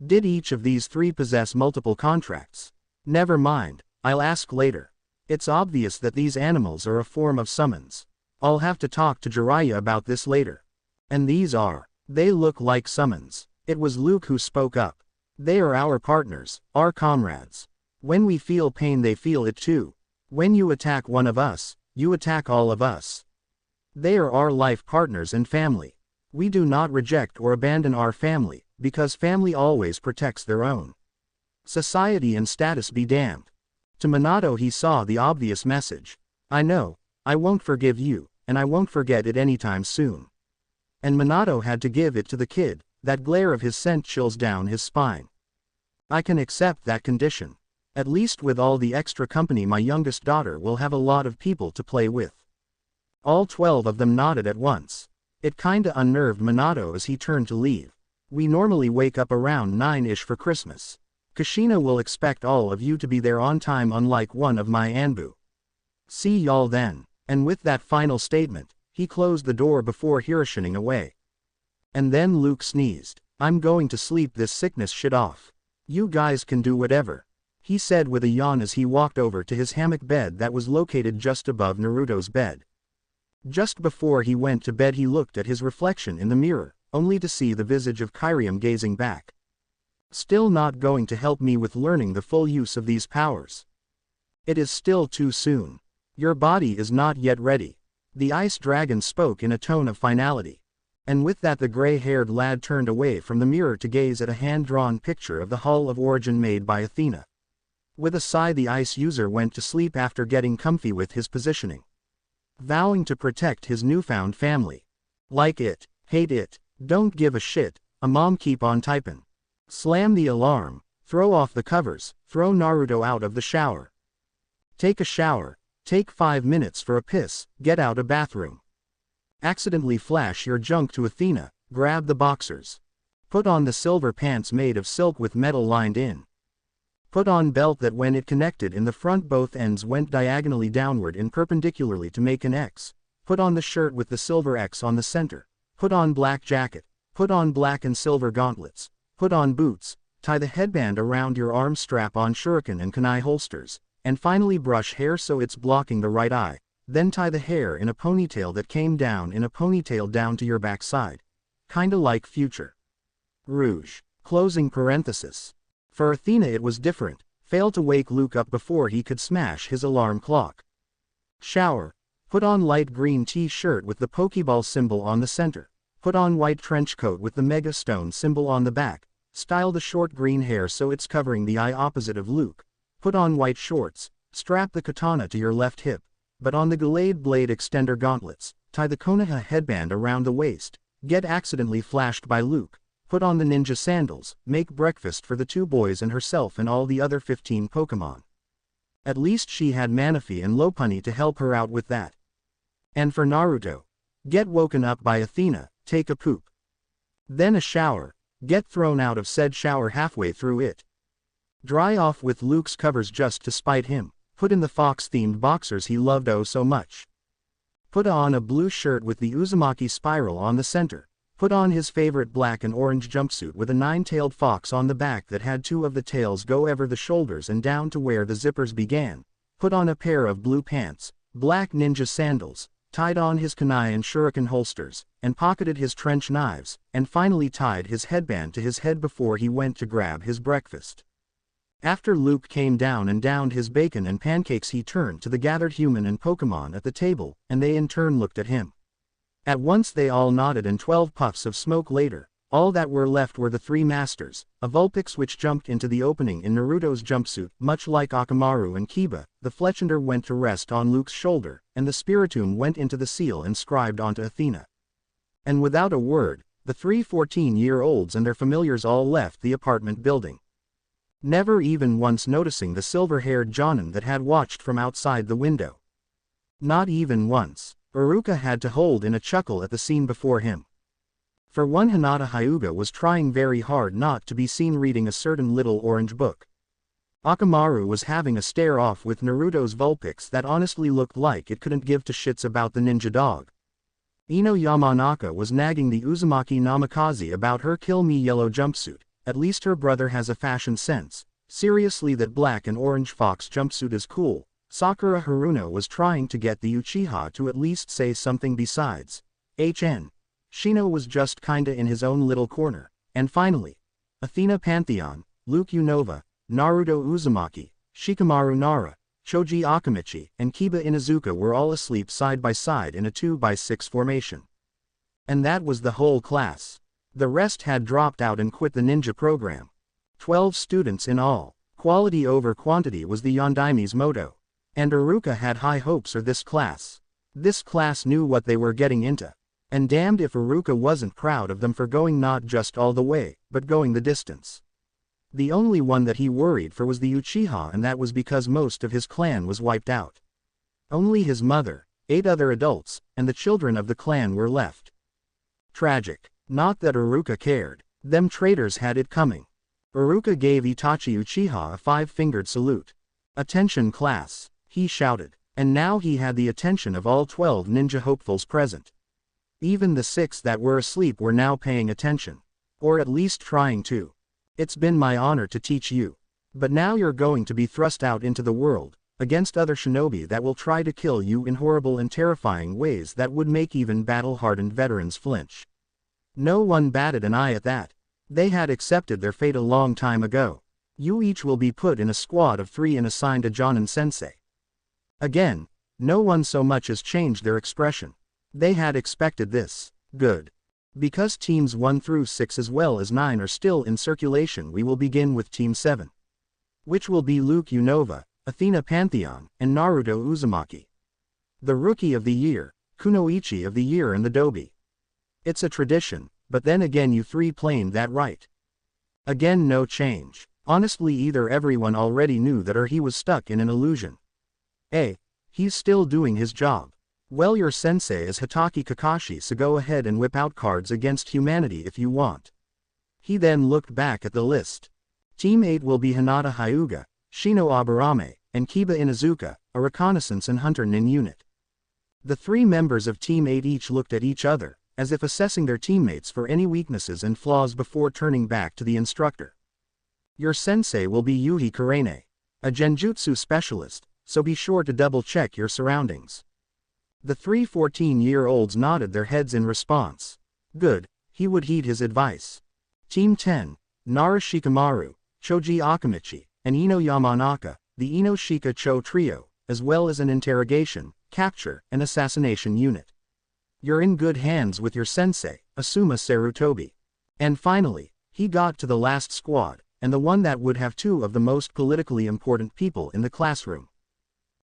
Did each of these three possess multiple contracts? Never mind, I'll ask later. It's obvious that these animals are a form of summons. I'll have to talk to Jiraiya about this later. And these are. They look like summons. It was Luke who spoke up. They are our partners, our comrades. When we feel pain they feel it too. When you attack one of us, you attack all of us. They are our life partners and family. We do not reject or abandon our family, because family always protects their own. Society and status be damned. To Minato he saw the obvious message. I know, I won't forgive you, and I won't forget it anytime soon. And Minato had to give it to the kid, that glare of his sent chills down his spine. I can accept that condition. At least with all the extra company my youngest daughter will have a lot of people to play with. All 12 of them nodded at once. It kinda unnerved Minato as he turned to leave. We normally wake up around 9-ish for Christmas. Kushina will expect all of you to be there on time, unlike one of my Anbu. See y'all then. And with that final statement, he closed the door before Hiroshining away. And then Luke sneezed. I'm going to sleep this sickness shit off. You guys can do whatever, he said with a yawn as he walked over to his hammock bed that was located just above Naruto's bed. Just before he went to bed he looked at his reflection in the mirror, only to see the visage of Kyrium gazing back. Still not going to help me with learning the full use of these powers. It is still too soon. Your body is not yet ready. The ice dragon spoke in a tone of finality. And with that the gray-haired lad turned away from the mirror to gaze at a hand-drawn picture of the Hall of Origin made by Athena. With a sigh the ice user went to sleep after getting comfy with his positioning. Vowing to protect his newfound family. Like it, hate it, don't give a shit, a mom keep on typin'. Slam the alarm, throw off the covers, throw Naruto out of the shower. Take a shower, take 5 minutes for a piss, get out a bathroom. Accidentally flash your junk to Athena, grab the boxers. Put on the silver pants made of silk with metal lined in. Put on belt that when it connected in the front both ends went diagonally downward and perpendicularly to make an X. Put on the shirt with the silver X on the center. Put on black jacket. Put on black and silver gauntlets. Put on boots. Tie the headband around your arm, strap on shuriken and kunai holsters. And finally brush hair so it's blocking the right eye. Then tie the hair in a ponytail that came down in a ponytail down to your backside. Kinda like Future Rouge. Closing parenthesis. For Athena it was different. Fail to wake Luke up before he could smash his alarm clock. Shower. Put on light green t-shirt with the Pokeball symbol on the center. Put on white trench coat with the Mega Stone symbol on the back. Style the short green hair so it's covering the eye opposite of Luke. Put on white shorts. Strap the katana to your left hip. But on the Gallade blade extender gauntlets. Tie the Konoha headband around the waist. Get accidentally flashed by Luke. Put on the ninja sandals. Make breakfast for the 2 boys and herself and all the other 15 Pokemon. At least she had Manaphy and Lopunny to help her out with that. And for Naruto. Get woken up by Athena, take a poop. Then a shower. Get thrown out of said shower halfway through it. Dry off with Luke's covers just to spite him. Put in the fox-themed boxers he loved oh so much. Put on a blue shirt with the Uzumaki spiral on the center. Put on his favorite black and orange jumpsuit with a 9-tailed fox on the back that had 2 of the tails go over the shoulders and down to where the zippers began. Put on a pair of blue pants, black ninja sandals, tied on his kunai and shuriken holsters, and pocketed his trench knives, and finally tied his headband to his head before he went to grab his breakfast. After Luke came down and downed his bacon and pancakes he turned to the gathered human and Pokemon at the table, and they in turn looked at him. At once they all nodded, and 12 puffs of smoke later, all that were left were the 3 masters, a Vulpix which jumped into the opening in Naruto's jumpsuit, much like Akamaru and Kiba. The Fletchender went to rest on Luke's shoulder, and the Spiritomb went into the seal inscribed onto Athena. And without a word, the 3 14-year-olds and their familiars all left the apartment building. Never even once noticing the silver-haired Jonin that had watched from outside the window. Not even once. Iruka had to hold in a chuckle at the scene before him. For one, Hinata Hyuga was trying very hard not to be seen reading a certain little orange book. Akamaru was having a stare-off with Naruto's Vulpix that honestly looked like it couldn't give 2 shits about the ninja dog. Ino Yamanaka was nagging the Uzumaki Namikaze about her kill me yellow jumpsuit. At least her brother has a fashion sense. Seriously, that black and orange fox jumpsuit is cool. Sakura Haruno was trying to get the Uchiha to at least say something besides HN. Shino was just kinda in his own little corner. And finally, Athena Pantheon, Luke Unova, Naruto Uzumaki, Shikamaru Nara, Choji Akamichi, and Kiba Inuzuka were all asleep side by side in a 2x6 formation. And that was the whole class. The rest had dropped out and quit the ninja program. 12 students in all. Quality over quantity was the Yondaime's motto. And Iruka had high hopes for this class. This class knew what they were getting into. And damned if Iruka wasn't proud of them for going not just all the way, but going the distance. The only one that he worried for was the Uchiha, and that was because most of his clan was wiped out. Only his mother, 8 other adults, and the children of the clan were left. Tragic. Not that Iruka cared. Them traitors had it coming. Iruka gave Itachi Uchiha a 5-fingered salute. "Attention class," he shouted. And now he had the attention of all 12 ninja hopefuls present. Even the 6 that were asleep were now paying attention. Or at least trying to. "It's been my honor to teach you. But now you're going to be thrust out into the world, against other shinobi that will try to kill you in horrible and terrifying ways that would make even battle-hardened veterans flinch." No one batted an eye at that. They had accepted their fate a long time ago. You each will be put in a squad of 3 and assigned a Jonin sensei. Again, no one so much as changed their expression. They had expected this. Good. Because teams 1 through 6 as well as 9 are still in circulation, we will begin with Team 7. Which will be Luke Unova, Athena Pantheon, and Naruto Uzumaki. The Rookie of the Year, Kunoichi of the Year and the Dobi. It's a tradition, but then again you 3 played that right. Again no change. Honestly, either everyone already knew that or he was stuck in an illusion. He's still doing his job. Well, your sensei is Hitaki Kakashi, so go ahead and whip out cards against humanity if you want. He then looked back at the list. Team 8 will be Hinata Hyuga, Shino Aburame, and Kiba Inuzuka, a reconnaissance and hunter nin unit. The 3 members of Team 8 each looked at each other, as if assessing their teammates for any weaknesses and flaws before turning back to the instructor. Your sensei will be Yuhi Kurene, a genjutsu specialist, so be sure to double-check your surroundings. The 3 14-year-olds nodded their heads in response. Good, he would heed his advice. Team 10, Nara Shikamaru, Choji Akamichi, and Ino Yamanaka, the Ino Shika Cho trio, as well as an interrogation, capture, and assassination unit. You're in good hands with your sensei, Asuma Sarutobi. And finally, he got to the last squad, and the one that would have 2 of the most politically important people in the classroom.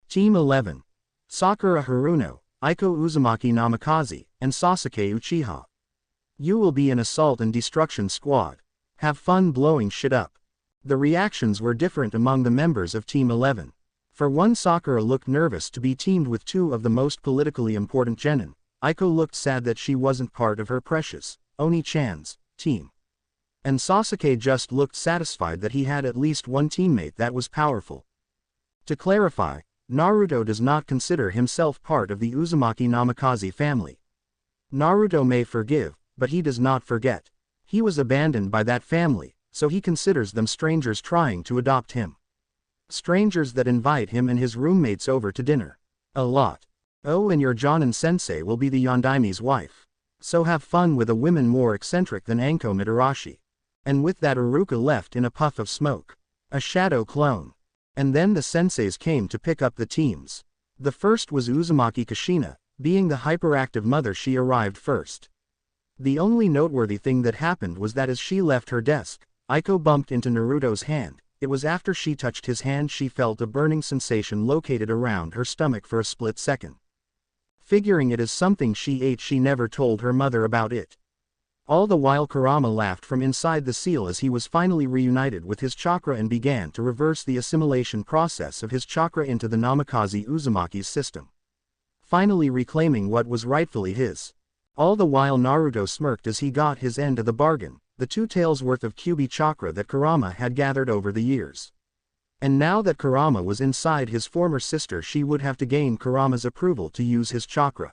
Team 11. Sakura Haruno, Aiko Uzumaki Namikaze, and Sasuke Uchiha. You will be an assault and destruction squad. Have fun blowing shit up. The reactions were different among the members of Team 11. For one, Sakura looked nervous to be teamed with 2 of the most politically important genin. Aiko looked sad that she wasn't part of her precious, Oni-chan's, team. And Sasuke just looked satisfied that he had at least one teammate that was powerful. To clarify, Naruto does not consider himself part of the Uzumaki Namikaze family. Naruto may forgive, but he does not forget. He was abandoned by that family, so he considers them strangers trying to adopt him. Strangers that invite him and his roommates over to dinner. A lot. Oh, and your Jonin sensei will be the Yondaime's wife. So have fun with a woman more eccentric than Anko Mitarashi. And with that, Iruka left in a puff of smoke. A shadow clone. And then the senseis came to pick up the teams. The first was Uzumaki Kushina, being the hyperactive mother. She arrived first. The only noteworthy thing that happened was that as she left her desk, Aiko bumped into Naruto's hand. It was after she touched his hand she felt a burning sensation located around her stomach for a split second. Figuring it as something she ate, she never told her mother about it. All the while Kurama laughed from inside the seal as he was finally reunited with his chakra and began to reverse the assimilation process of his chakra into the Namikaze Uzumaki's system. Finally reclaiming what was rightfully his. All the while Naruto smirked as he got his end of the bargain, the 2 taels worth of Kyuubi chakra that Kurama had gathered over the years. And now that Kurama was inside his former sister, she would have to gain Kurama's approval to use his chakra.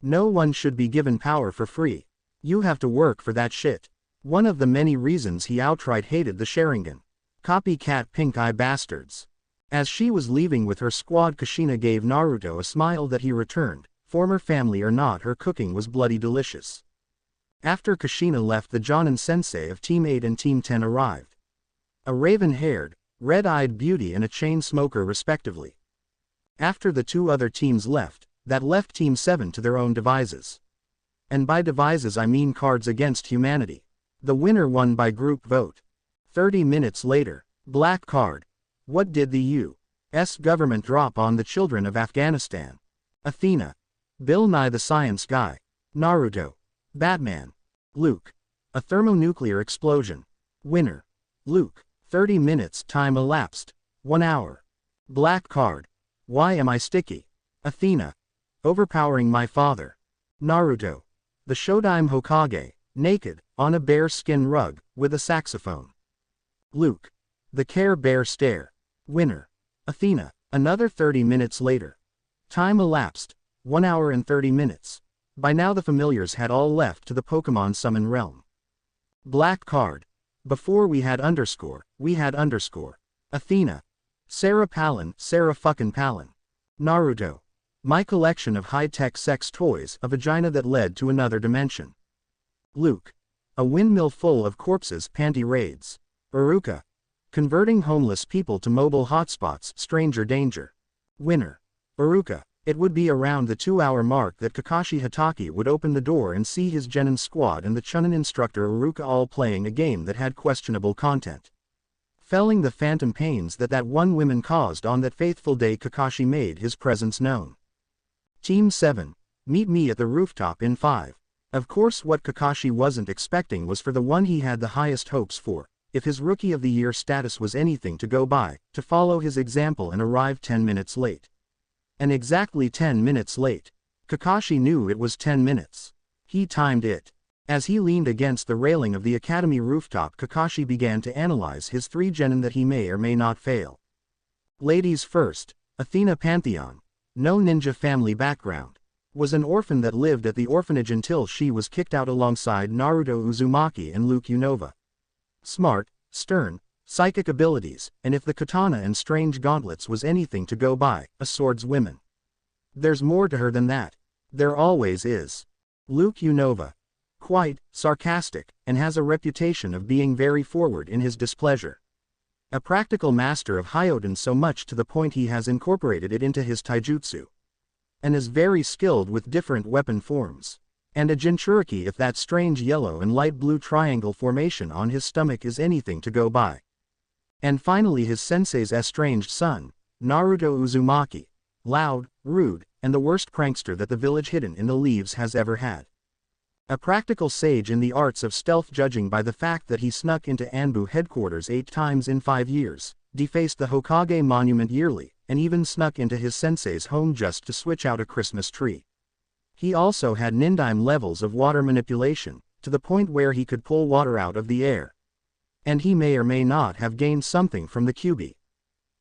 No one should be given power for free. You have to work for that shit. One of the many reasons he outright hated the Sharingan. Copycat pink-eye bastards. As she was leaving with her squad, Kushina gave Naruto a smile that he returned. Former family or not, her cooking was bloody delicious. After Kushina left, the Jonin sensei of Team 8 and Team 10 arrived. A raven-haired, red-eyed beauty and a chain smoker respectively. After the 2 other teams left, that left Team 7 to their own devices. And by devices I mean cards against humanity. The winner won by group vote. 30 minutes later. Black card. What did the U.S. government drop on the children of Afghanistan? Athena. Bill Nye the Science Guy. Naruto. Batman. Luke. A thermonuclear explosion. Winner. Luke. 30 minutes time elapsed. 1 hour. Black card. Why am I sticky? Athena. Overpowering my father. Naruto. The Shodaime Hokage, naked, on a bear skin rug, with a saxophone. Luke. The Care Bear stare. Winner. Athena. Another 30 minutes later. Time elapsed. 1 hour and 30 minutes. By now the familiars had all left to the Pokemon Summon realm. Black card. Before we had underscore. Athena. Sarah Palin, Sarah fucking Palin. Naruto. My collection of high-tech sex toys, a vagina that led to another dimension. Luke. A windmill full of corpses, panty raids. Iruka. Converting homeless people to mobile hotspots, stranger danger. Winner. Iruka. It would be around the 2-hour mark that Kakashi Hatake would open the door and see his Genin squad and the Chunin instructor Iruka all playing a game that had questionable content. Felling the phantom pains that one woman caused on that faithful day Kakashi made his presence known. Team 7. Meet me at the rooftop in 5. Of course what Kakashi wasn't expecting was for the one he had the highest hopes for, if his Rookie of the Year status was anything to go by, to follow his example and arrive 10 minutes late. And exactly 10 minutes late. Kakashi knew it was 10 minutes. He timed it. As he leaned against the railing of the academy rooftop Kakashi began to analyze his 3 genin that he may or may not fail. Ladies first, Athena Pantheon. No ninja family background. Was an orphan that lived at the orphanage until she was kicked out alongside Naruto Uzumaki and Luke Unova. Smart, stern, psychic abilities, and if the katana and strange gauntlets was anything to go by, a swordswoman. There's more to her than that. There always is. Luke Unova. Quite sarcastic, and has a reputation of being very forward in his displeasure. A practical master of Hyoden so much to the point he has incorporated it into his taijutsu. And is very skilled with different weapon forms. And a Jinchuriki if that strange yellow and light blue triangle formation on his stomach is anything to go by. And finally his sensei's estranged son, Naruto Uzumaki. Loud, rude, and the worst prankster that the village hidden in the leaves has ever had. A practical sage in the arts of stealth judging by the fact that he snuck into Anbu headquarters 8 times in 5 years, defaced the Hokage monument yearly, and even snuck into his sensei's home just to switch out a Christmas tree. He also had nindaime levels of water manipulation, to the point where he could pull water out of the air. And he may or may not have gained something from the QB.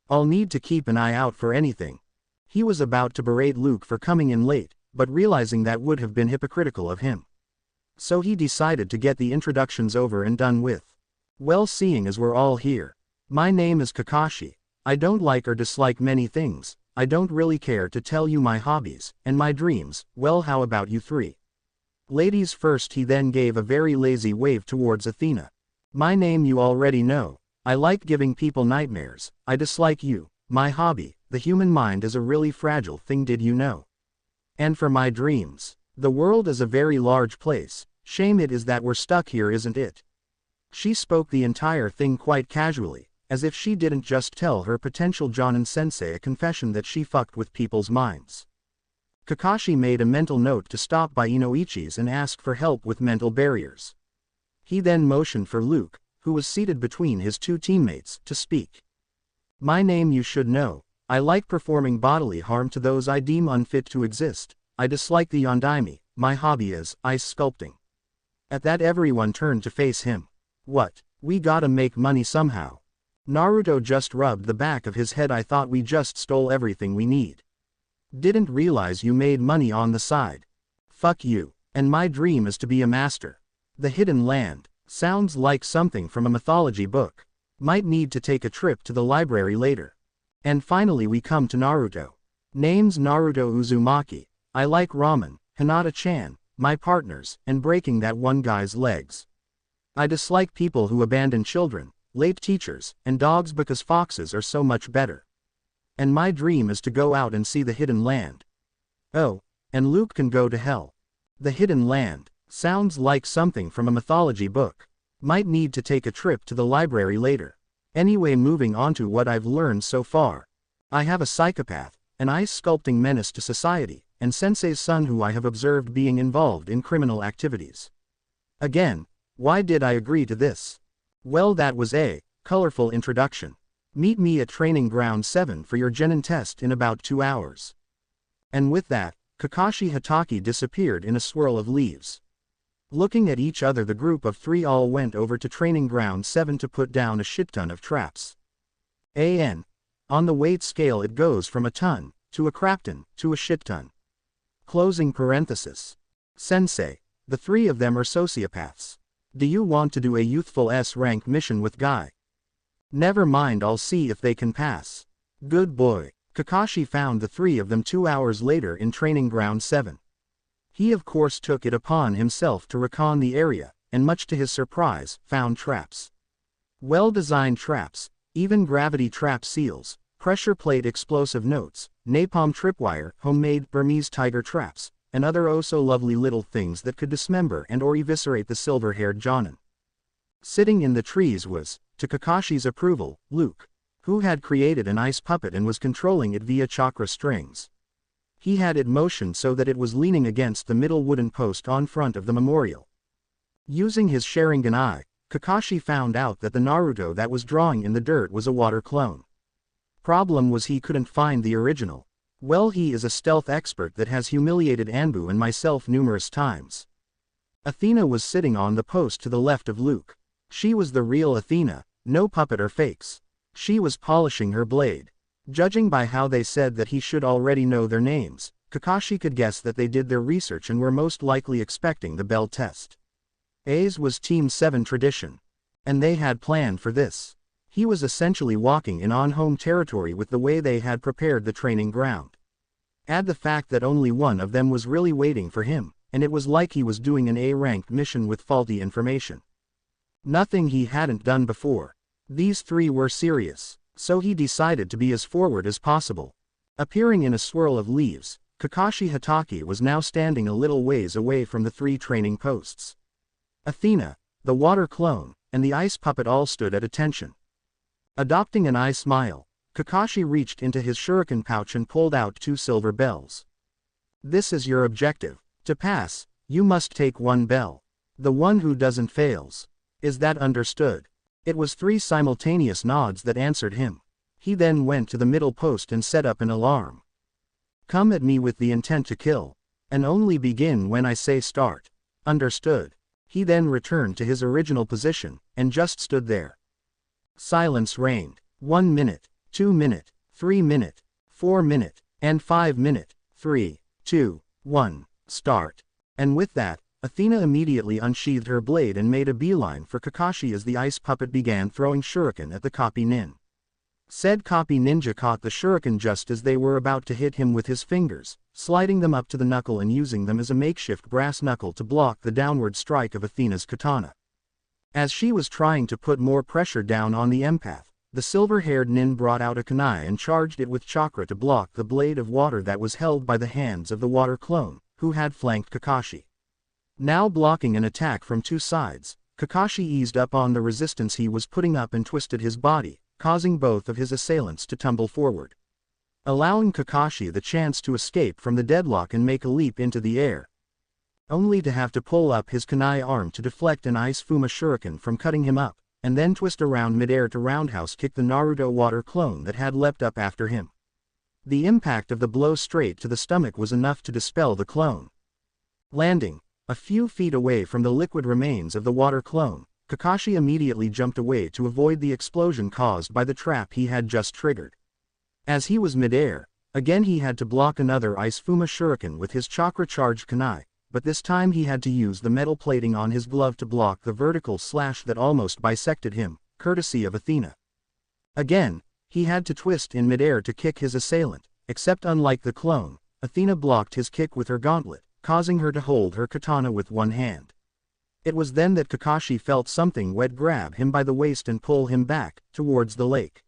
I'll need to keep an eye out for anything. He was about to berate Luke for coming in late, but realizing that would have been hypocritical of him. So he decided to get the introductions over and done with. Well, seeing as we're all here. My name is Kakashi. I don't like or dislike many things. I don't really care to tell you my hobbies, and my dreams. Well, how about you 3? Ladies first. He then gave a very lazy wave towards Athena. My name you already know. I like giving people nightmares. I dislike you. My hobby, the human mind is a really fragile thing, did you know? And for my dreams. The world is a very large place. Shame it is that we're stuck here, isn't it? She spoke the entire thing quite casually, as if she didn't just tell her potential Jonin sensei a confession that she fucked with people's minds. Kakashi made a mental note to stop by Inoichi's and ask for help with mental barriers. He then motioned for Luke, who was seated between his 2 teammates, to speak. My name you should know. I like performing bodily harm to those I deem unfit to exist. I dislike the Yondaime. My hobby is ice sculpting. At that everyone turned to face him. What? We gotta make money somehow. Naruto just rubbed the back of his head. I thought we just stole everything we need. Didn't realize you made money on the side. Fuck you. And my dream is to be a master. The Hidden Land. Sounds like something from a mythology book. Might need to take a trip to the library later. And finally we come to Naruto. Name's Naruto Uzumaki. I like ramen, Hinata-chan, my partners, and breaking that one guy's legs. I dislike people who abandon children, late teachers, and dogs because foxes are so much better. And my dream is to go out and see the Hidden Land. Oh, and Luke can go to hell. The Hidden Land. Sounds like something from a mythology book. Might need to take a trip to the library later. Anyway, moving on to what I've learned so far. I have a psychopath, an ice sculpting menace to society, and Sensei's son who I have observed being involved in criminal activities. Again, why did I agree to this? Well, that was colorful introduction. Meet me at Training Ground 7 for your genin test in about 2 hours. And with that, Kakashi Hatake disappeared in a swirl of leaves. Looking at each other, the group of 3 all went over to Training Ground 7 to put down a shitton of traps. On the weight scale it goes from a ton, to a crapton, to a shitton. Closing parenthesis. Sensei, the 3 of them are sociopaths. Do you want to do a youthful S-rank mission with Guy? Never mind, I'll see if they can pass. Good boy. Kakashi found the 3 of them 2 hours later in Training Ground 7. He of course took it upon himself to recon the area, and much to his surprise, found traps. Well-designed traps, even gravity trap seals, pressure plate explosive notes, napalm tripwire, homemade Burmese tiger traps, and other oh-so-lovely little things that could dismember and or eviscerate the silver-haired Jonin. Sitting in the trees was, to Kakashi's approval, Luke, who had created an ice puppet and was controlling it via chakra strings. He had it motioned so that it was leaning against the middle wooden post on front of the memorial. Using his Sharingan eye, Kakashi found out that the Naruto that was drawing in the dirt was a water clone. Problem was he couldn't find the original. Well, he is a stealth expert that has humiliated Anbu and myself numerous times. Athena was sitting on the post to the left of Luke. She was the real Athena, no puppet or fakes. She was polishing her blade. Judging by how they said that he should already know their names, Kakashi could guess that they did their research and were most likely expecting the bell test. A's was Team 7 tradition. And they had planned for this. He was essentially walking in on home territory with the way they had prepared the training ground. Add the fact that only one of them was really waiting for him, and it was like he was doing an A-ranked mission with faulty information. Nothing he hadn't done before. These 3 were serious, so he decided to be as forward as possible. Appearing in a swirl of leaves, Kakashi Hatake was now standing a little ways away from the 3 training posts. Athena, the water clone, and the ice puppet all stood at attention. Adopting an eye smile, Kakashi reached into his shuriken pouch and pulled out 2 silver bells. This is your objective. To pass, you must take 1 bell. The one who doesn't fails. Is that understood? It was 3 simultaneous nods that answered him. He then went to the middle post and set up an alarm. Come at me with the intent to kill. And only begin when I say start. Understood. He then returned to his original position, and just stood there. Silence reigned. 1 minute, 2 minute, 3 minute, 4 minute, and 5 minute. 3, 2, 1, start. And with that, Athena immediately unsheathed her blade and made a beeline for Kakashi as the ice puppet began throwing shuriken at the copy nin. Said copy ninja caught the shuriken just as they were about to hit him with his fingers, sliding them up to the knuckle and using them as a makeshift brass knuckle to block the downward strike of Athena's katana. As she was trying to put more pressure down on the empath, the silver-haired nin brought out a kunai and charged it with chakra to block the blade of water that was held by the hands of the water clone, who had flanked Kakashi. Now blocking an attack from 2 sides, Kakashi eased up on the resistance he was putting up and twisted his body, causing both of his assailants to tumble forward. Allowing Kakashi the chance to escape from the deadlock and make a leap into the air. Only to have to pull up his kunai arm to deflect an ice Fuma shuriken from cutting him up, and then twist around midair to roundhouse kick the Naruto water clone that had leapt up after him. The impact of the blow straight to the stomach was enough to dispel the clone. Landing a few feet away from the liquid remains of the water clone, Kakashi immediately jumped away to avoid the explosion caused by the trap he had just triggered. As he was midair, again he had to block another ice Fuma shuriken with his chakra-charged kunai, but this time he had to use the metal plating on his glove to block the vertical slash that almost bisected him, courtesy of Athena. Again, he had to twist in midair to kick his assailant, except unlike the clone, Athena blocked his kick with her gauntlet, causing her to hold her katana with 1 hand. It was then that Kakashi felt something wet grab him by the waist and pull him back, towards the lake.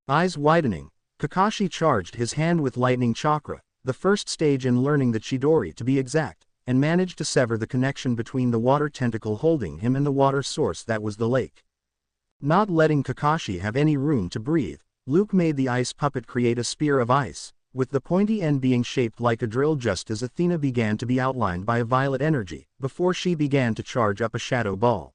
Eyes widening, Kakashi charged his hand with lightning chakra, the first stage in learning the Chidori to be exact, and managed to sever the connection between the water tentacle holding him and the water source that was the lake. Not letting Kakashi have any room to breathe, Luke made the ice puppet create a spear of ice, with the pointy end being shaped like a drill just as Athena began to be outlined by a violet energy, before she began to charge up a shadow ball.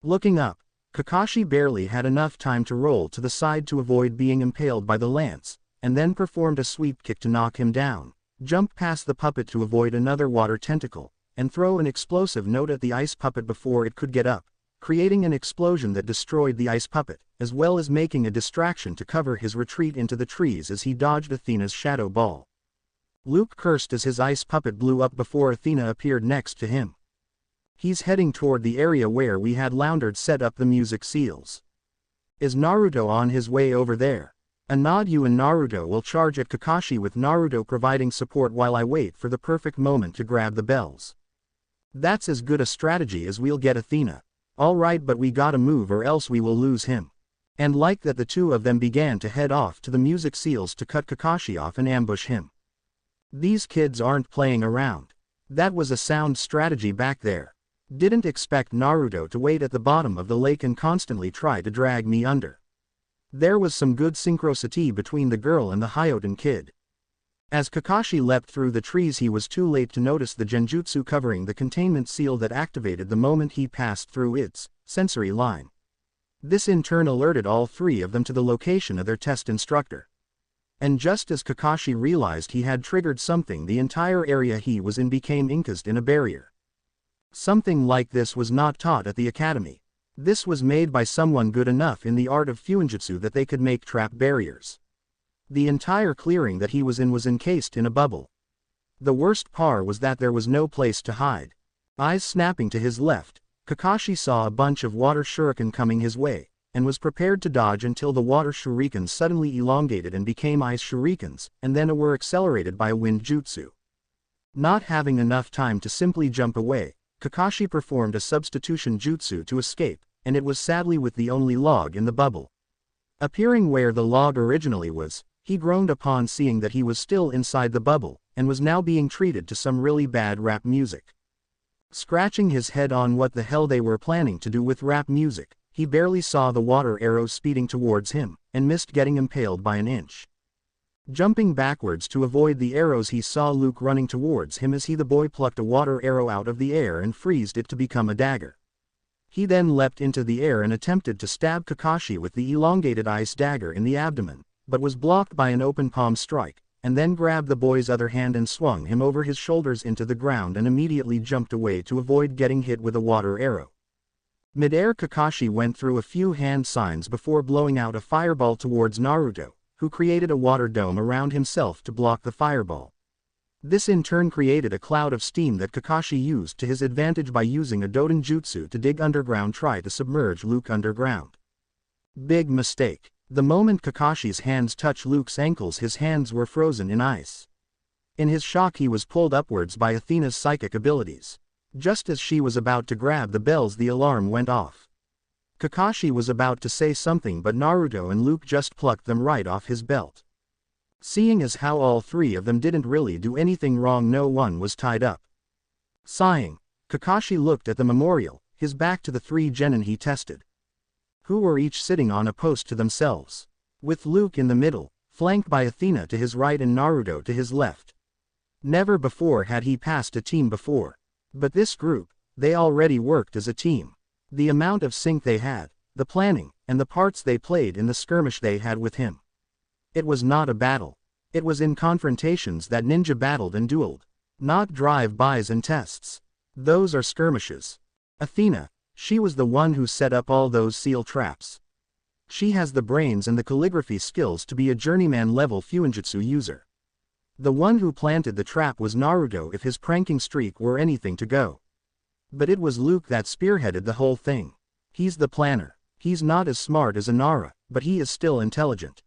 Looking up, Kakashi barely had enough time to roll to the side to avoid being impaled by the lance, and then performed a sweep kick to knock him down, jump past the puppet to avoid another water tentacle, and throw an explosive note at the ice puppet before it could get up, creating an explosion that destroyed the ice puppet, as well as making a distraction to cover his retreat into the trees as he dodged Athena's shadow ball. Luke cursed as his ice puppet blew up before Athena appeared next to him. He's heading toward the area where we had Loundered set up the music seals. Is Naruto on his way over there? A nod. You and Naruto will charge at Kakashi with Naruto providing support while I wait for the perfect moment to grab the bells. That's as good a strategy as we'll get Athena. Alright, but we gotta move or else we will lose him. And like that, the two of them began to head off to the music seals to cut Kakashi off and ambush him. These kids aren't playing around. That was a sound strategy back there. Didn't expect Naruto to wait at the bottom of the lake and constantly try to drag me under. There was some good synchronicity between the girl and the Hyoten kid. As Kakashi leapt through the trees, he was too late to notice the genjutsu covering the containment seal that activated the moment he passed through its sensory line. This in turn alerted all three of them to the location of their test instructor. And just as Kakashi realized he had triggered something, the entire area he was in became encased in a barrier. Something like this was not taught at the academy. This was made by someone good enough in the art of fuinjutsu that they could make trap barriers. The entire clearing that he was in was encased in a bubble. The worst part was that there was no place to hide. Eyes snapping to his left, Kakashi saw a bunch of water shuriken coming his way, and was prepared to dodge until the water shurikens suddenly elongated and became ice shurikens, and then were accelerated by a wind jutsu. Not having enough time to simply jump away, Kakashi performed a substitution jutsu to escape, and it was sadly with the only log in the bubble. Appearing where the log originally was, he groaned upon seeing that he was still inside the bubble, and was now being treated to some really bad rap music. Scratching his head on what the hell they were planning to do with rap music, he barely saw the water arrows speeding towards him, and missed getting impaled by an inch. Jumping backwards to avoid the arrows, he saw Luke running towards him as the boy plucked a water arrow out of the air and freezed it to become a dagger. He then leapt into the air and attempted to stab Kakashi with the elongated ice dagger in the abdomen, but was blocked by an open palm strike, and then grabbed the boy's other hand and swung him over his shoulders into the ground and immediately jumped away to avoid getting hit with a water arrow. Mid-air, Kakashi went through a few hand signs before blowing out a fireball towards Naruto, who created a water dome around himself to block the fireball. This in turn created a cloud of steam that Kakashi used to his advantage by using a Doden jutsu to dig underground, try to submerge Luke underground. Big mistake. The moment Kakashi's hands touched Luke's ankles, his hands were frozen in ice. In his shock, he was pulled upwards by Athena's psychic abilities. Just as she was about to grab the bells, the alarm went off. Kakashi was about to say something, but Naruto and Luke just plucked them right off his belt. Seeing as how all three of them didn't really do anything wrong, no one was tied up. Sighing, Kakashi looked at the memorial, his back to the three genin he tested, who were each sitting on a post to themselves, with Luke in the middle, flanked by Athena to his right and Naruto to his left. Never before had he passed a team before. But this group, they already worked as a team. The amount of sync they had, the planning, and the parts they played in the skirmish they had with him. It was not a battle. It was in confrontations that ninja battled and dueled. Not drive-bys and tests. Those are skirmishes. Athena, she was the one who set up all those seal traps. She has the brains and the calligraphy skills to be a journeyman-level fuinjutsu user. The one who planted the trap was Naruto if his pranking streak were anything to go. But it was Luke that spearheaded the whole thing. He's the planner. He's not as smart as Inara, but he is still intelligent.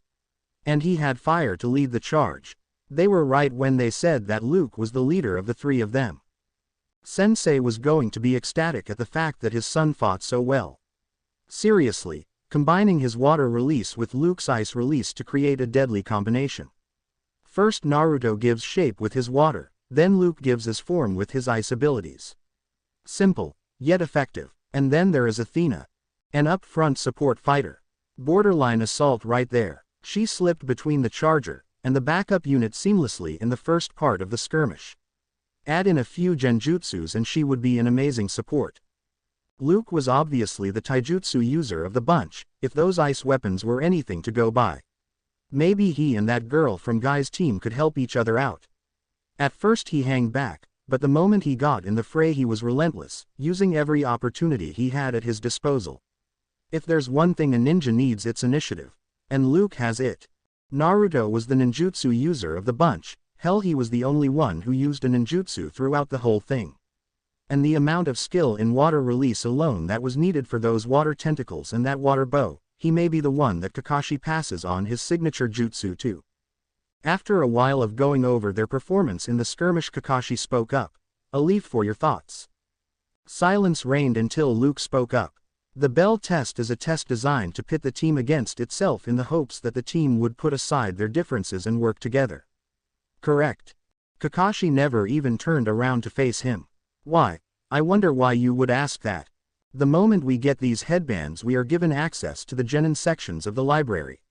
And he had fire to lead the charge. They were right when they said that Luke was the leader of the three of them. Sensei was going to be ecstatic at the fact that his son fought so well. Seriously, combining his water release with Luke's ice release to create a deadly combination. First Naruto gives shape with his water, then Luke gives his form with his ice abilities. Simple, yet effective. And then there is Athena. An up-front support fighter. Borderline assault right there. She slipped between the charger and the backup unit seamlessly in the first part of the skirmish. Add in a few genjutsus and she would be an amazing support. Luke was obviously the taijutsu user of the bunch, if those ice weapons were anything to go by. Maybe he and that girl from Guy's team could help each other out. At first he hung back, but the moment he got in the fray he was relentless, using every opportunity he had at his disposal. If there's one thing a ninja needs, it's initiative. And Luke has it. Naruto was the ninjutsu user of the bunch, hell, he was the only one who used a ninjutsu throughout the whole thing. And the amount of skill in water release alone that was needed for those water tentacles and that water bow, he may be the one that Kakashi passes on his signature jutsu to. After a while of going over their performance in the skirmish, Kakashi spoke up. "A leaf for your thoughts." Silence reigned until Luke spoke up. The bell test is a test designed to pit the team against itself in the hopes that the team would put aside their differences and work together. Correct. Kakashi never even turned around to face him. Why? I wonder why you would ask that. The moment we get these headbands we are given access to the genin sections of the library.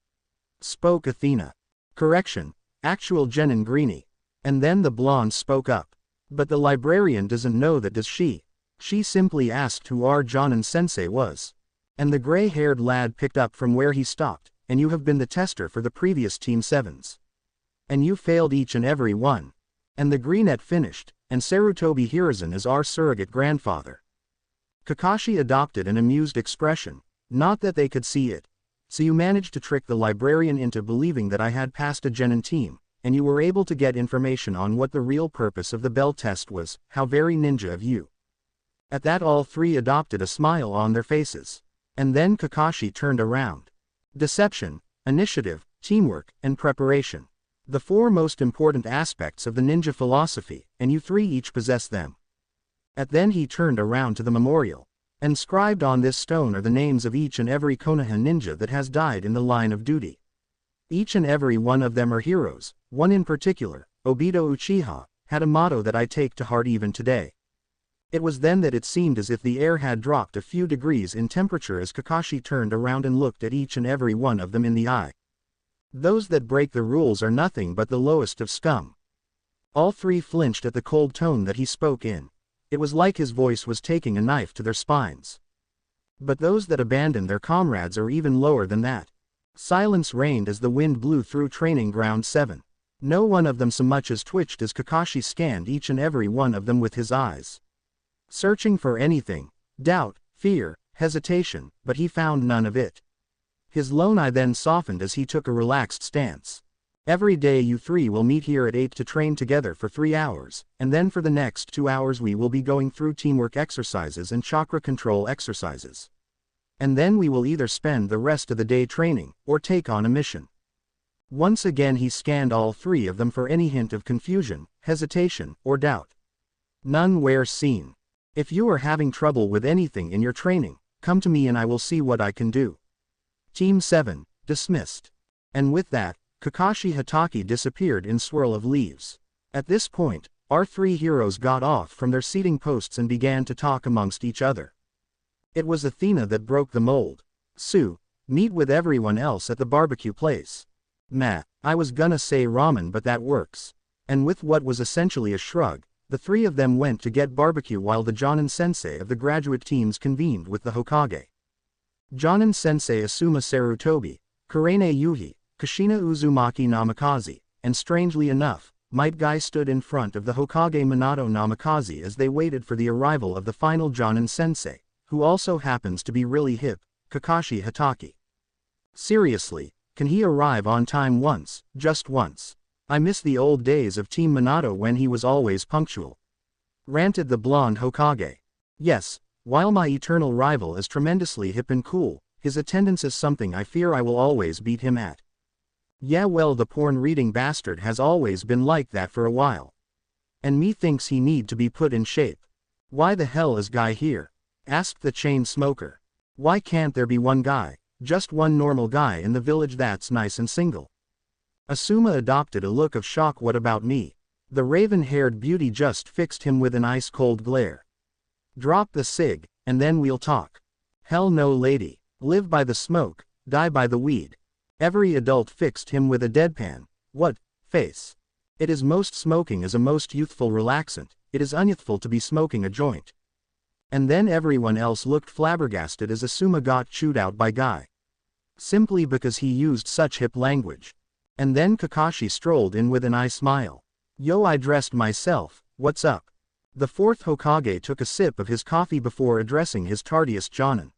Spoke Athena. Correction. Actual genin greenie. And then the blonde spoke up. But the librarian doesn't know that, does she? She simply asked who our Jonin sensei was. And the gray-haired lad picked up from where he stopped, and you have been the tester for the previous Team 7s. And you failed each and every one. And the greenette finished, and Sarutobi Hiruzen is our surrogate grandfather. Kakashi adopted an amused expression, not that they could see it. So you managed to trick the librarian into believing that I had passed a genin team, and you were able to get information on what the real purpose of the bell test was. How very ninja of you. At that all three adopted a smile on their faces. And then Kakashi turned around. Deception, initiative, teamwork, and preparation. The four most important aspects of the ninja philosophy, and you three each possess them. And then he turned around to the memorial. Inscribed on this stone are the names of each and every Konoha ninja that has died in the line of duty. Each and every one of them are heroes. One in particular, Obito Uchiha, had a motto that I take to heart even today. It was then that it seemed as if the air had dropped a few degrees in temperature as Kakashi turned around and looked at each and every one of them in the eye. Those that break the rules are nothing but the lowest of scum. All three flinched at the cold tone that he spoke in. It was like his voice was taking a knife to their spines. But those that abandon their comrades are even lower than that. Silence reigned as the wind blew through Training Ground 7. No one of them so much as twitched as Kakashi scanned each and every one of them with his eyes. Searching for anything, doubt, fear, hesitation, but he found none of it. His lone eye then softened as he took a relaxed stance. Every day you three will meet here at 8 to train together for 3 hours, and then for the next 2 hours we will be going through teamwork exercises and chakra control exercises. And then we will either spend the rest of the day training, or take on a mission. Once again he scanned all three of them for any hint of confusion, hesitation, or doubt. None were seen. If you are having trouble with anything in your training, come to me and I will see what I can do. Team 7, dismissed. And with that, Kakashi Hatake disappeared in swirl of leaves. At this point, our three heroes got off from their seating posts and began to talk amongst each other. It was Athena that broke the mold. "Sue, meet with everyone else at the barbecue place." "Meh, I was gonna say ramen but that works." And with what was essentially a shrug, the three of them went to get barbecue while the Jonin sensei of the graduate teams convened with the Hokage. Jonin sensei Asuma Sarutobi, Kurene Yuhi, Kushina Uzumaki Namikaze, and strangely enough, Might Guy stood in front of the Hokage Minato Namikaze as they waited for the arrival of the final Jonin sensei, who also happens to be really hip, Kakashi Hatake. Seriously, can he arrive on time once, just once? I miss the old days of Team Minato when he was always punctual. Ranted the blonde Hokage. Yes, while my eternal rival is tremendously hip and cool, his attendance is something I fear I will always beat him at. Yeah, well, the porn-reading bastard has always been like that for a while. And me thinks he need to be put in shape. Why the hell is Guy here? Asked the chain smoker. Why can't there be one guy, just one normal guy in the village that's nice and single? Asuma adopted a look of shock. What about me? The raven-haired beauty just fixed him with an ice-cold glare. Drop the cig, and then we'll talk. Hell no, lady. Live by the smoke, die by the weed. Every adult fixed him with a deadpan, what, face? It is most smoking is a most youthful relaxant, it is unyouthful to be smoking a joint. And then everyone else looked flabbergasted as Asuma got chewed out by Guy. Simply because he used such hip language. And then Kakashi strolled in with an eye smile. Yo, I dressed myself, what's up? The fourth Hokage took a sip of his coffee before addressing his tardiest Jonin.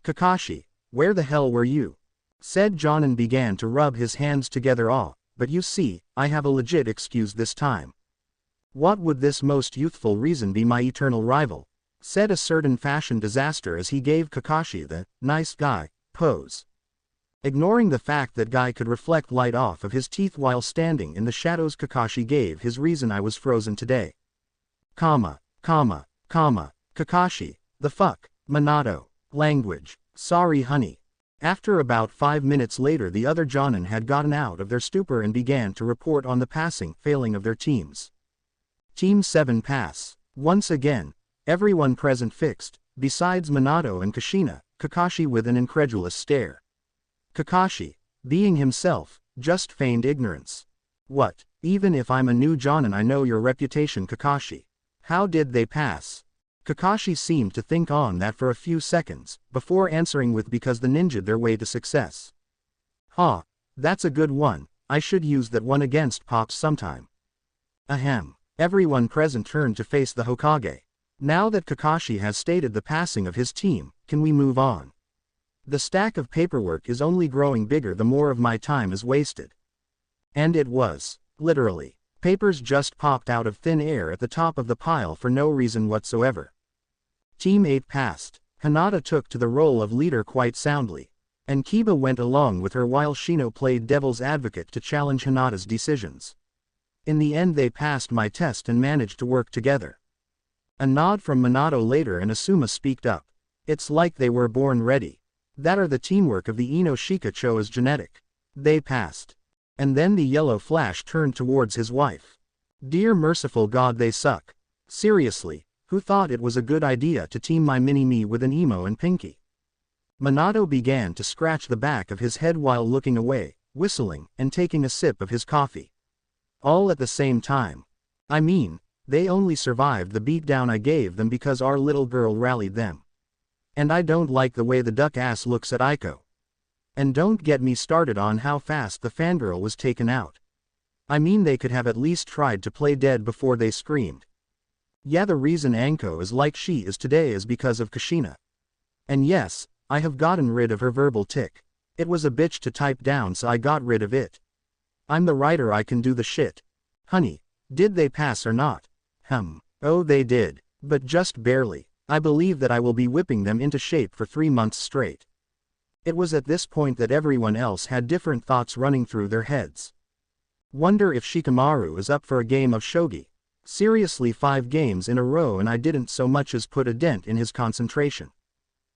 Kakashi, where the hell were you? Said Jonin began to rub his hands together. But you see, I have a legit excuse this time. What would this most youthful reason be? My eternal rival, said a certain fashion disaster as he gave Kakashi the nice guy pose. Ignoring the fact that Guy could reflect light off of his teeth while standing in the shadows, Kakashi gave his reason. I was frozen today. Kakashi, the fuck, Minato, language, sorry honey. After about 5 minutes later, the other Jonin had gotten out of their stupor and began to report on the passing failing of their teams. Team 7 pass. Once again, everyone present fixed, besides Minato and Kushina, Kakashi with an incredulous stare. Kakashi, being himself, just feigned ignorance. What, even if I'm a new Jonin, I know your reputation, Kakashi. How did they pass? Kakashi seemed to think on that for a few seconds, before answering with because the ninja their way to success. That's a good one, I should use that one against Pops sometime. Ahem. Everyone present turned to face the Hokage. Now that Kakashi has stated the passing of his team, can we move on? The stack of paperwork is only growing bigger the more of my time is wasted. And it was, literally. Papers just popped out of thin air at the top of the pile for no reason whatsoever. Team 8 passed. Hinata took to the role of leader quite soundly. And Kiba went along with her while Shino played devil's advocate to challenge Hinata's decisions. In the end they passed my test and managed to work together. A nod from Minato later and Asuma speaked up. It's like they were born ready. That or the teamwork of the Ino Shikacho is genetic. They passed. And then the yellow flash turned towards his wife. Dear merciful God, they suck. Seriously, who thought it was a good idea to team my mini-me with an emo and Pinky? Minato began to scratch the back of his head while looking away, whistling, and taking a sip of his coffee. All at the same time. I mean, they only survived the beatdown I gave them because our little girl rallied them. And I don't like the way the duck ass looks at Aiko. And don't get me started on how fast the fangirl was taken out. I mean, they could have at least tried to play dead before they screamed. Yeah, the reason Anko is like she is today is because of Kushina. And yes, I have gotten rid of her verbal tick. It was a bitch to type down, so I got rid of it. I'm the writer, I can do the shit. Honey, did they pass or not? Oh, they did. But just barely. I believe that I will be whipping them into shape for 3 months straight. It was at this point that everyone else had different thoughts running through their heads. Wonder if Shikamaru is up for a game of shogi. Seriously, 5 games in a row and I didn't so much as put a dent in his concentration.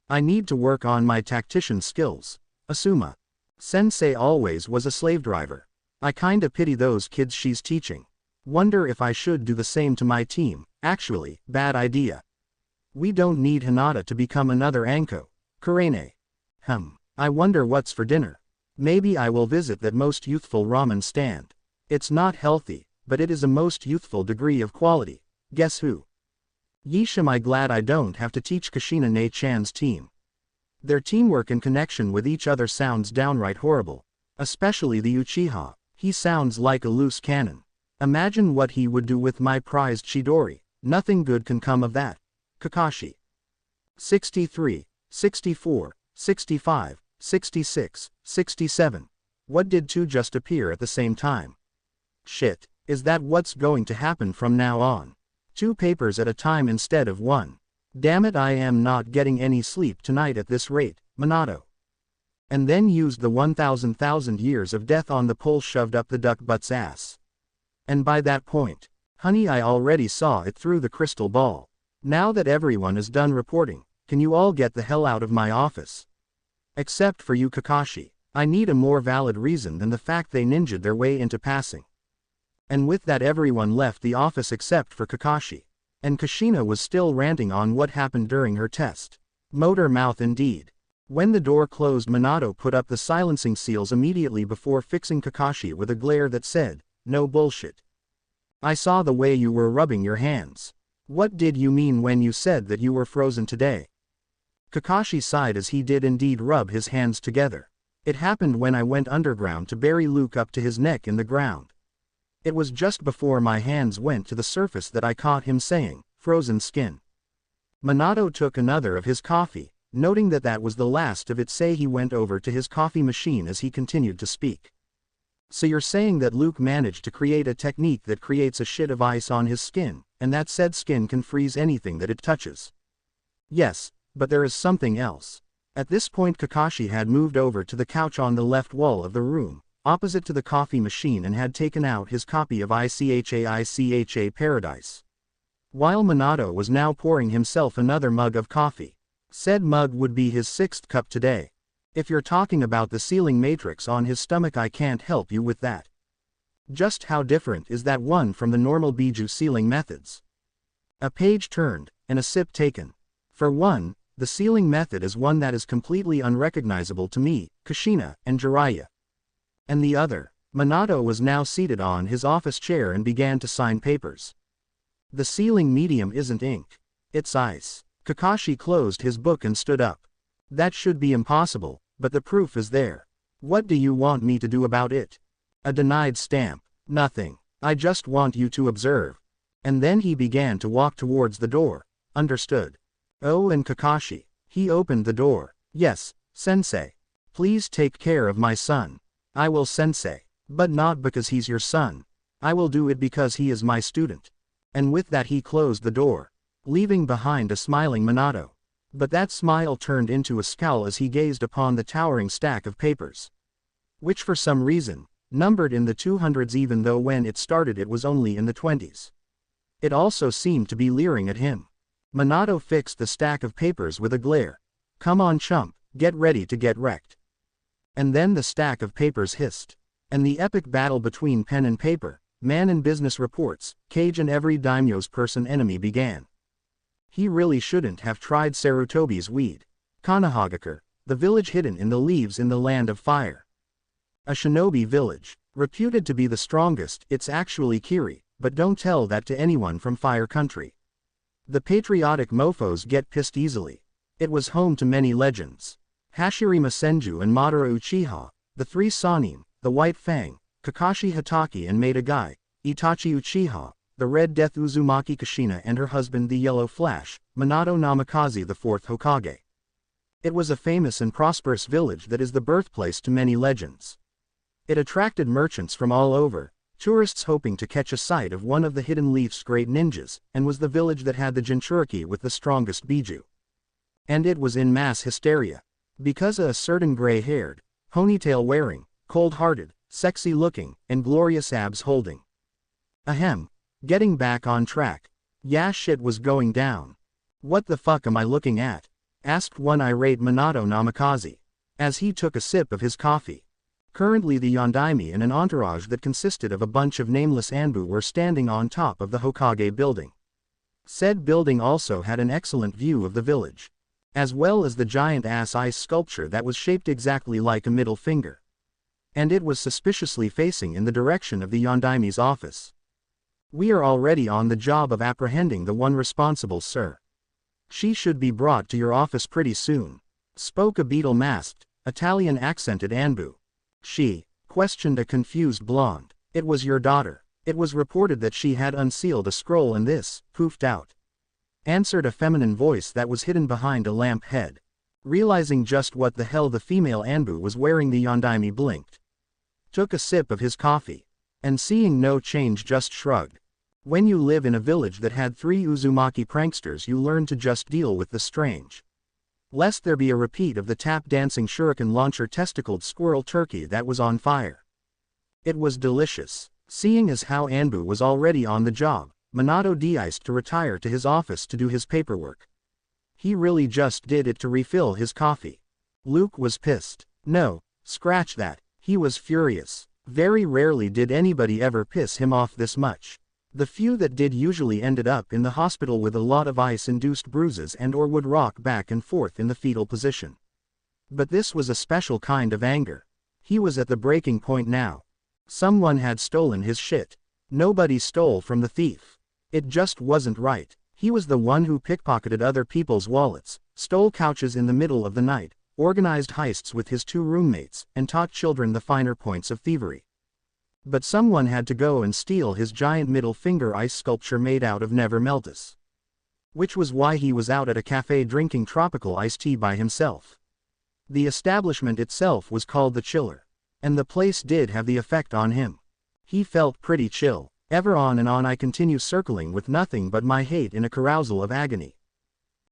I need to work on my tactician skills. Asuma Sensei always was a slave driver. I kinda pity those kids she's teaching. Wonder if I should do the same to my team. Actually, bad idea. We don't need Hinata to become another Anko. Kurene. I wonder what's for dinner. Maybe I will visit that most youthful ramen stand. It's not healthy, but it is a most youthful degree of quality. Guess who? Yeesh, am I glad I don't have to teach Kushina Ne-chan's team. Their teamwork and connection with each other sounds downright horrible. Especially the Uchiha, he sounds like a loose cannon. Imagine what he would do with my prized Chidori. Nothing good can come of that. Kakashi. 63, 64, 65, 66, 67. What did 2 just appear at the same time? Shit, is that what's going to happen from now on? 2 papers at a time instead of 1. Damn it, I am not getting any sleep tonight at this rate, Minato. And then used the 1,000 years of death on the pole shoved up the duck butt's ass. And by that point, honey, I already saw it through the crystal ball. Now that everyone is done reporting, can you all get the hell out of my office? Except for you, Kakashi. I need a more valid reason than the fact they ninja'd their way into passing. And with that everyone left the office except for Kakashi. And Kushina was still ranting on what happened during her test. Motor mouth indeed. When the door closed, Minato put up the silencing seals immediately before fixing Kakashi with a glare that said, "No bullshit. I saw the way you were rubbing your hands. What did you mean when you said that you were frozen today? Kakashi sighed as he did indeed rub his hands together. It happened when I went underground to bury Luke up to his neck in the ground. It was just before my hands went to the surface that I caught him saying, "Frozen skin." Minato took another of his coffee, noting that that was the last of it. He went over to his coffee machine as he continued to speak. So you're saying that Luke managed to create a technique that creates a shit of ice on his skin, and that said skin can freeze anything that it touches? Yes, but there is something else. At this point Kakashi had moved over to the couch on the left wall of the room, opposite to the coffee machine, and had taken out his copy of ICHA Paradise. While Minato was now pouring himself another mug of coffee. Said mug would be his 6th cup today. If you're talking about the sealing matrix on his stomach, I can't help you with that. Just how different is that one from the normal Biju sealing methods? A page turned, and a sip taken. For one, the sealing method is one that is completely unrecognizable to me, Kushina, and Jiraiya. And the other, Minato was now seated on his office chair and began to sign papers. The sealing medium isn't ink. It's ice. Kakashi closed his book and stood up. That should be impossible, but the proof is there. What do you want me to do about it? A denied stamp. Nothing. I just want you to observe. And then he began to walk towards the door. Understood. Oh, and Kakashi. He opened the door. Yes, sensei. Please take care of my son. I will, sensei. But not because he's your son. I will do it because he is my student. And with that he closed the door, leaving behind a smiling Minato. But that smile turned into a scowl as he gazed upon the towering stack of papers, which for some reason, numbered in the 200s even though when it started it was only in the 20s. It also seemed to be leering at him. Minato fixed the stack of papers with a glare. Come on chump, get ready to get wrecked. And then the stack of papers hissed. And the epic battle between pen and paper, man and business reports, Kage and every daimyo's person enemy began. He really shouldn't have tried Sarutobi's weed. Konohagakure, the village hidden in the leaves in the land of fire. A shinobi village, reputed to be the strongest. It's actually Kiri, but don't tell that to anyone from Fire Country. The patriotic mofos get pissed easily. It was home to many legends. Hashirama Senju and Madara Uchiha, the 3 Sannin, the White Fang, Kakashi Hatake and Maida Guy, Itachi Uchiha, the Red Death Uzumaki Kushina and her husband the Yellow Flash, Minato Namikaze the 4th Hokage. It was a famous and prosperous village that is the birthplace to many legends. It attracted merchants from all over, tourists hoping to catch a sight of one of the Hidden Leaf's great ninjas, and was the village that had the Jinchuriki with the strongest Biju. And it was in mass hysteria. Because a certain gray-haired, ponytail-wearing, cold-hearted, sexy-looking, and glorious abs holding. Ahem. Getting back on track. Yeah, shit was going down. What the fuck am I looking at? Asked one irate Minato Namikaze, as he took a sip of his coffee. Currently the Yondaime and an entourage that consisted of a bunch of nameless Anbu were standing on top of the Hokage building. Said building also had an excellent view of the village, as well as the giant-ass ice sculpture that was shaped exactly like a middle finger. And it was suspiciously facing in the direction of the Yondaime's office. We are already on the job of apprehending the one responsible, sir. She should be brought to your office pretty soon, spoke a beetle-masked, Italian-accented Anbu. She questioned a confused blonde. It was your daughter. It was reported that she had unsealed a scroll and this, poofed out. Answered a feminine voice that was hidden behind a lamp head. Realizing just what the hell the female Anbu was wearing, the Yondaime blinked. Took a sip of his coffee. And seeing no change just shrugged. When you live in a village that had 3 Uzumaki pranksters, you learn to just deal with the strange. Lest there be a repeat of the tap-dancing shuriken launcher testicled squirrel turkey that was on fire. It was delicious. Seeing as how Anbu was already on the job, Minato de-iced to retire to his office to do his paperwork. He really just did it to refill his coffee. Luke was pissed. No, scratch that, he was furious. Very rarely did anybody ever piss him off this much. The few that did usually ended up in the hospital with a lot of ice-induced bruises and or would rock back and forth in the fetal position. But this was a special kind of anger. He was at the breaking point now. Someone had stolen his shit. Nobody stole from the thief. It just wasn't right. He was the one who pickpocketed other people's wallets, stole couches in the middle of the night, organized heists with his 2 roommates, and taught children the finer points of thievery. But someone had to go and steal his giant middle finger ice sculpture made out of never meltus. Which was why he was out at a cafe drinking tropical iced tea by himself. The establishment itself was called the Chiller. And the place did have the effect on him. He felt pretty chill. Ever on and on I continue circling with nothing but my hate in a carousal of agony.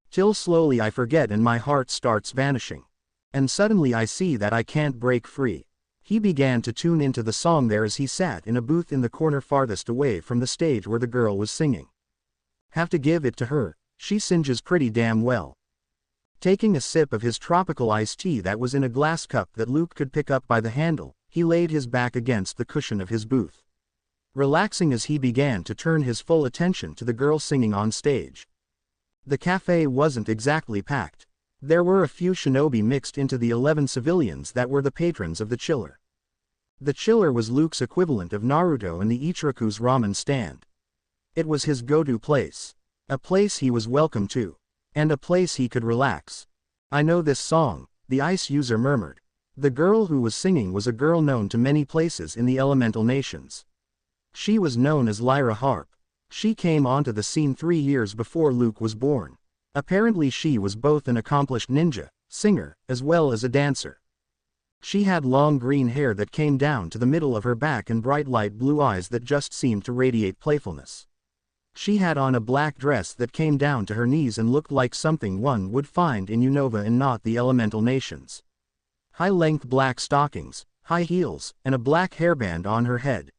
Till slowly I forget and my heart starts vanishing. And suddenly I see that I can't break free. He began to tune into the song there as he sat in a booth in the corner farthest away from the stage where the girl was singing. Have to give it to her, she singes pretty damn well. Taking a sip of his tropical iced tea that was in a glass cup that Luke could pick up by the handle, he laid his back against the cushion of his booth, relaxing as he began to turn his full attention to the girl singing on stage. The cafe wasn't exactly packed. There were a few shinobi mixed into the 11 civilians that were the patrons of the Chiller. The Chiller was Luke's equivalent of Naruto and the Ichiraku's ramen stand. It was his go-to place. A place he was welcome to. And a place he could relax. I know this song, the ice user murmured. The girl who was singing was a girl known to many places in the elemental nations. She was known as Lyra Harp. She came onto the scene 3 years before Luke was born. Apparently she was both an accomplished ninja, singer, as well as a dancer. She had long green hair that came down to the middle of her back and bright light blue eyes that just seemed to radiate playfulness. She had on a black dress that came down to her knees and looked like something one would find in Unova and not the elemental nations. High-length black stockings, high heels, and a black hairband on her head.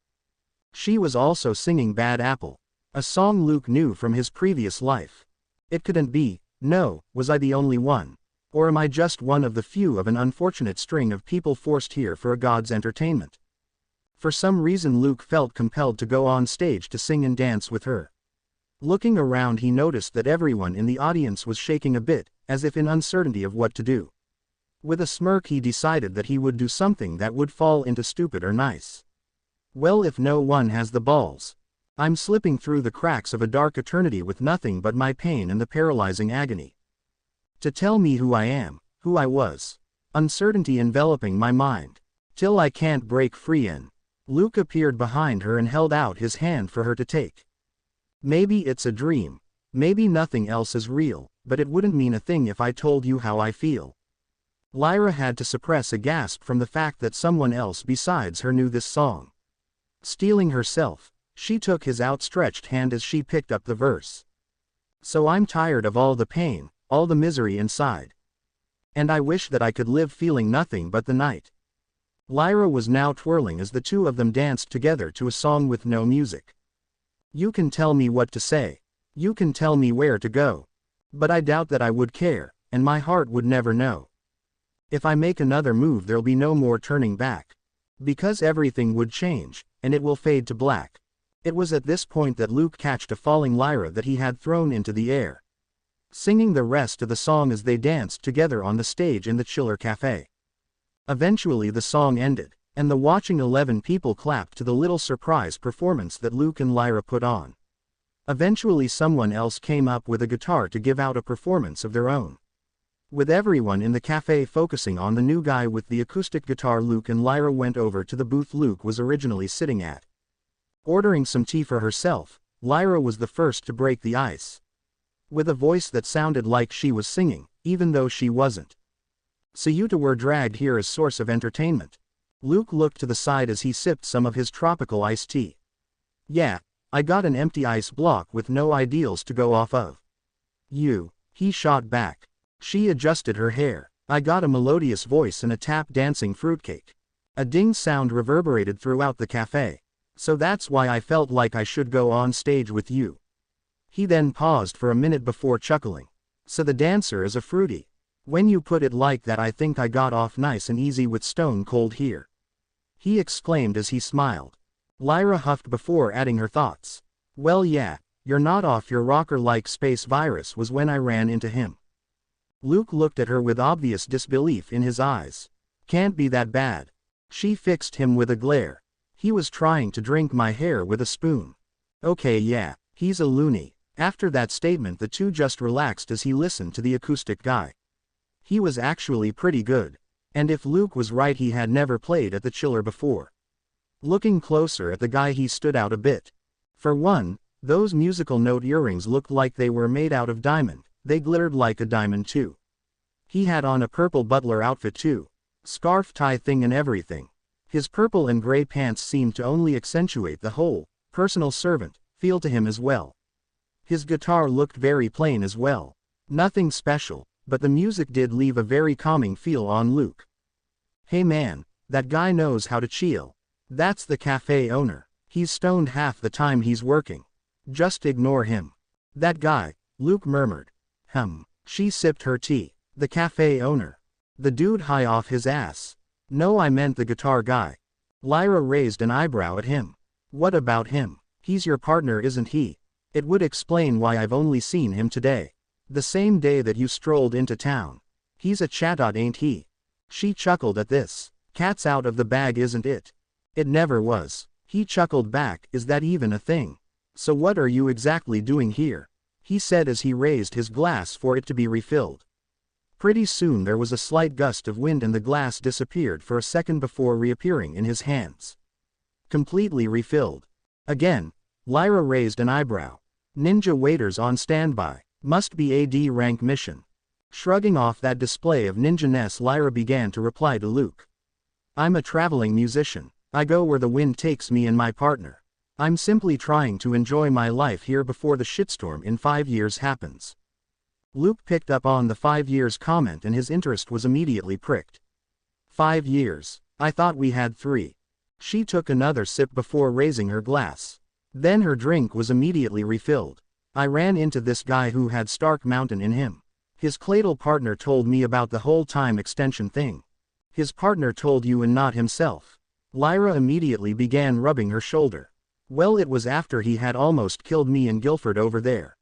She was also singing Bad Apple, a song Luke knew from his previous life. It couldn't be, no, was I the only one? Or am I just one of the few of an unfortunate string of people forced here for a god's entertainment? For some reason Luke felt compelled to go on stage to sing and dance with her. Looking around he noticed that everyone in the audience was shaking a bit, as if in uncertainty of what to do. With a smirk he decided that he would do something that would fall into stupid or nice. Well, if no one has the balls. I'm slipping through the cracks of a dark eternity with nothing but my pain and the paralyzing agony. To tell me who I am, who I was. Uncertainty enveloping my mind. Till I can't break free in. Luke appeared behind her and held out his hand for her to take. Maybe it's a dream. Maybe nothing else is real, but it wouldn't mean a thing if I told you how I feel. Lyra had to suppress a gasp from the fact that someone else besides her knew this song. Steeling herself, she took his outstretched hand as she picked up the verse. So I'm tired of all the pain, all the misery inside. And I wish that I could live feeling nothing but the night. Lyra was now twirling as the two of them danced together to a song with no music. You can tell me what to say. You can tell me where to go. But I doubt that I would care, and my heart would never know. If I make another move there'll be no more turning back. Because everything would change, and it will fade to black. It was at this point that Luke catched a falling Lyra that he had thrown into the air, singing the rest of the song as they danced together on the stage in the Chiller Cafe. Eventually the song ended, and the watching 11 people clapped to the little surprise performance that Luke and Lyra put on. Eventually someone else came up with a guitar to give out a performance of their own. With everyone in the cafe focusing on the new guy with the acoustic guitar, Luke and Lyra went over to the booth Luke was originally sitting at. Ordering some tea for herself, Lyra was the first to break the ice. With a voice that sounded like she was singing, even though she wasn't. So you two were dragged here as source of entertainment. Luke looked to the side as he sipped some of his tropical iced tea. Yeah, I got an empty ice block with no ideals to go off of. You, he shot back. She adjusted her hair. I got a melodious voice and a tap dancing fruitcake. A ding sound reverberated throughout the cafe. So that's why I felt like I should go on stage with you. He then paused for a minute before chuckling. So the dancer is a fruity. When you put it like that I think I got off nice and easy with Stone Cold here. He exclaimed as he smiled. Lyra huffed before adding her thoughts. Well yeah, you're not off your rocker like Space Virus was when I ran into him. Luke looked at her with obvious disbelief in his eyes. Can't be that bad. She fixed him with a glare. He was trying to drink my hair with a spoon. Okay yeah, he's a loony. After that statement the two just relaxed as he listened to the acoustic guy. He was actually pretty good. And if Luke was right, he had never played at the chiller before. Looking closer at the guy, he stood out a bit. For one, those musical note earrings looked like they were made out of diamond. They glittered like a diamond too. He had on a purple butler outfit too. Scarf, tie thing and everything. His purple and gray pants seemed to only accentuate the whole personal servant feel to him as well. His guitar looked very plain as well. Nothing special, but the music did leave a very calming feel on Luke. Hey man, that guy knows how to chill. That's the cafe owner. He's stoned half the time he's working. Just ignore him. That guy, Luke murmured. She sipped her tea. The cafe owner. The dude high off his ass. No, I meant the guitar guy. Lyra raised an eyebrow at him. What about him? He's your partner, isn't he? It would explain why I've only seen him today. The same day that you strolled into town. He's a chatbot, ain't he? She chuckled at this. Cat's out of the bag, isn't it? It never was. He chuckled back. Is that even a thing? So what are you exactly doing here? He said as he raised his glass for it to be refilled. Pretty soon there was a slight gust of wind and the glass disappeared for a second before reappearing in his hands. Completely refilled. Again, Lyra raised an eyebrow. Ninja waiters on standby. Must be AD rank mission. Shrugging off that display of ninja-ness, Lyra began to reply to Luke. I'm a traveling musician. I go where the wind takes me and my partner. I'm simply trying to enjoy my life here before the shitstorm in 5 years happens. Luke picked up on the 5 years comment and his interest was immediately pricked. 5 years. I thought we had 3. She took another sip before raising her glass. Then her drink was immediately refilled. I ran into this guy who had Stark Mountain in him. His Cladle partner told me about the whole time extension thing. His partner told you and not himself. Lyra immediately began rubbing her shoulder. Well, it was after he had almost killed me in Guilford over there.